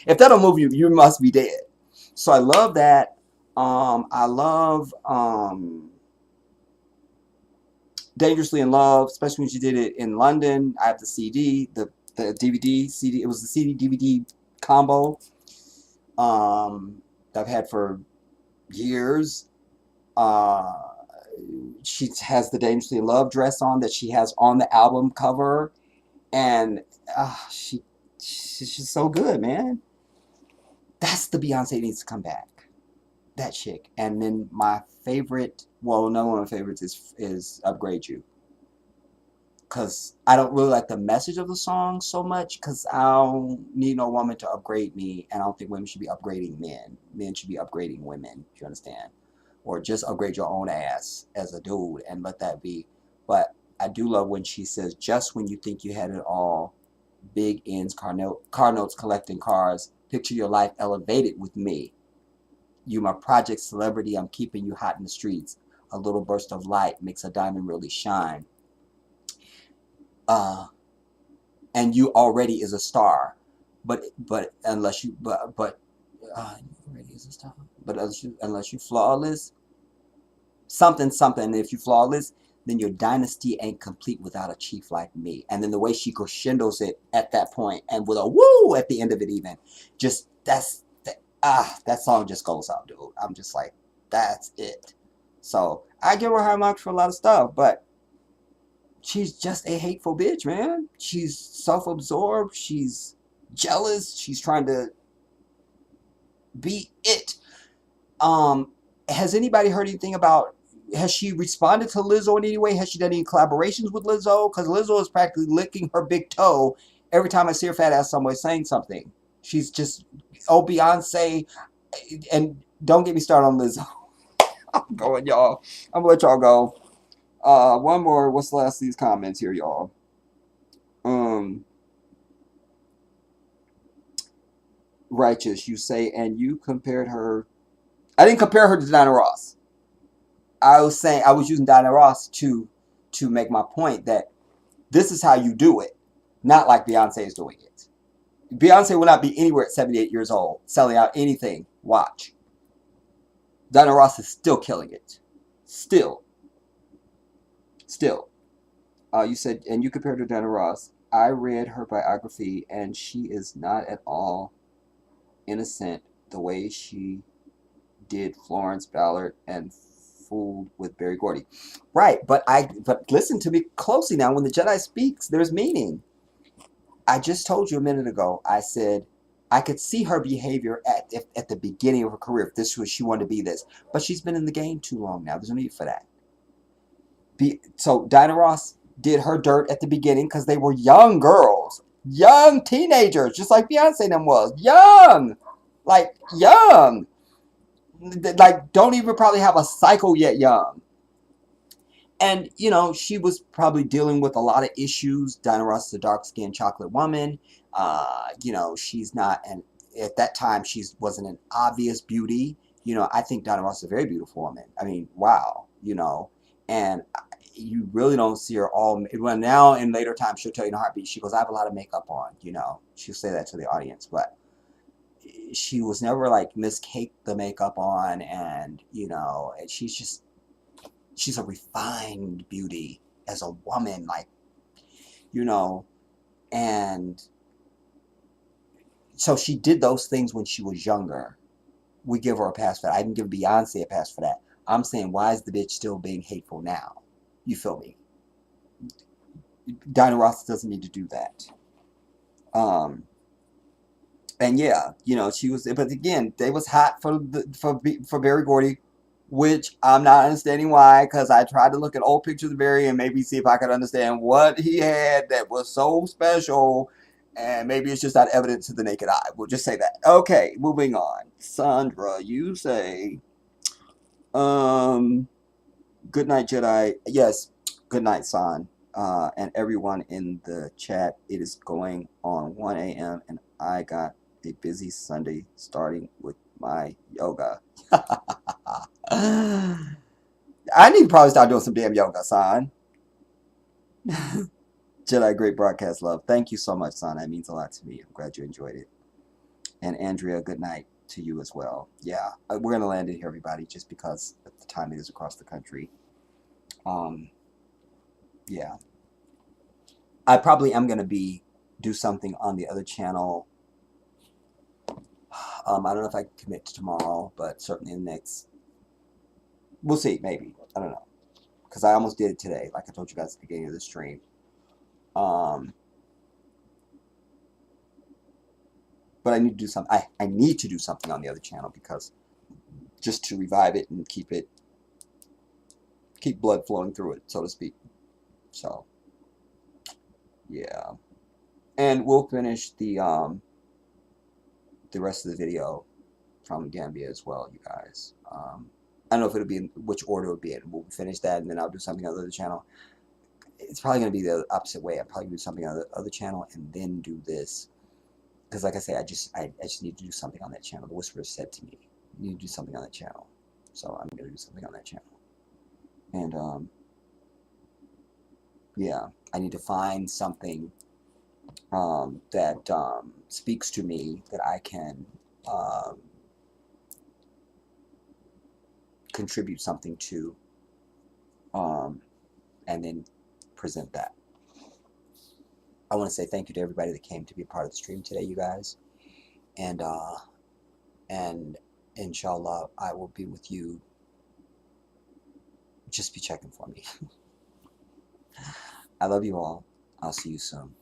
If that don't move you, you must be dead. So I love that. I love Dangerously in Love, especially when she did it in London. I have the CD, the DVD, CD. It was the CD DVD combo that I've had for years. She has the Dangerously in Love dress on that she has on the album cover, and she's just so good, man. That's the Beyonce needs to come back. That chick. And then my favorite, well, another one of my favorites is Upgrade You. Because I don't really like the message of the song so much, because I don't need no woman to upgrade me, and I don't think women should be upgrading men. Men should be upgrading women, do you understand? Or just upgrade your own ass as a dude and let that be. But I do love when she says, just when you think you had it all, big ends, car notes collecting cars, picture your life elevated with me. You my project celebrity, I'm keeping you hot in the streets. A little burst of light makes a diamond really shine. And you already is a star, but unless you already is a star. But unless you flawless, something. If you flawless, then your dynasty ain't complete without a chief like me. And then the way she crescendos it at that point, and with a woo at the end of it, even just that song just goes out, dude. I'm just like, that's it. So I give her high marks for a lot of stuff, but she's just a hateful bitch, man. She's self-absorbed. She's jealous. She's trying to be it. Has anybody heard anything about, has she responded to Lizzo in any way? Has she done any collaborations with Lizzo? Because Lizzo is practically licking her big toe every time I see her fat ass somewhere saying something. She's just, oh, Beyonce, and don't get me started on Lizzo. I'm going, y'all. I'm gonna let y'all go. One more. What's the last of these comments here, y'all? Righteous, you say, and you compared her. I didn't compare her to Diana Ross. I was saying I was using Diana Ross to make my point that this is how you do it, not like Beyonce is doing it. Beyonce will not be anywhere at 78 years old selling out anything. Watch. Diana Ross is still killing it. Still. You said, and you compared her to Diana Ross. I read her biography, and she is not at all innocent the way she did Florence Ballard and fooled with Berry Gordy. Right, but listen to me closely now. When the Jedi speaks, there's meaning. I just told you a minute ago, I said I could see her behavior at the beginning of her career if this was, she wanted to be this. But she's been in the game too long now. There's no need for that. So Diana Ross did her dirt at the beginning because they were young girls. Young teenagers, just like Beyonce them was. Young. Like, young. Like, don't even probably have a cycle yet young. And, you know, she was probably dealing with a lot of issues. Diana Ross is a dark-skinned chocolate woman. You know, she's not, and at that time, she wasn't an obvious beauty. You know, I think Diana Ross is a very beautiful woman. I mean, wow, you know. And you really don't see her all, well, now in later times, she'll tell you in a heartbeat, she goes, I have a lot of makeup on, you know. She'll say that to the audience, but she was never like Miss Cake the makeup on, and, you know, and she's a refined beauty as a woman, like, you know, and so she did those things when she was younger. We give her a pass for that. I didn't give Beyonce a pass for that. I'm saying, why is the bitch still being hateful now? You feel me? Diana Ross doesn't need to do that. And yeah, you know, she was, but again, they was hot for Berry Gordy, which I'm not understanding why, because I tried to look at old pictures of Berry and maybe see if I could understand what he had that was so special, and maybe it's just not evident to the naked eye. We'll just say that. Okay, moving on. Sandra, you say, good night, Jedi. Yes, good night, San. And everyone in the chat, it is going on 1 a.m. and I got a busy Sunday starting with my yoga. I need to probably start doing some damn yoga, San. Jedi, great broadcast, love. Thank you so much, San. That means a lot to me. I'm glad you enjoyed it. And Andrea, good night to you as well. Yeah, we're going to land it here, everybody, just because of the time it is across the country. Yeah. I probably am going to do something on the other channel. I don't know if I can commit to tomorrow, but certainly in the next, we'll see, maybe. I don't know. Because I almost did it today, like I told you guys at the beginning of the stream. But I need to do something. I need to do something on the other channel because just to revive it and keep blood flowing through it, so to speak. So, yeah. And we'll finish the rest of the video from Gambia as well, you guys. I don't know if it'll be in which order it'll be in. We'll finish that, and then I'll do something on the other channel. It's probably going to be the opposite way. I'll probably do something on the other channel and then do this. Because like I say, I just need to do something on that channel. The Whisperer said to me, you need to do something on that channel. So I'm going to do something on that channel. And, yeah, I need to find something that speaks to me that I can contribute something to, and then present that. I want to say thank you to everybody that came to be a part of the stream today, you guys. And inshallah, I will be with you. Just be checking for me. I love you all. I'll see you soon.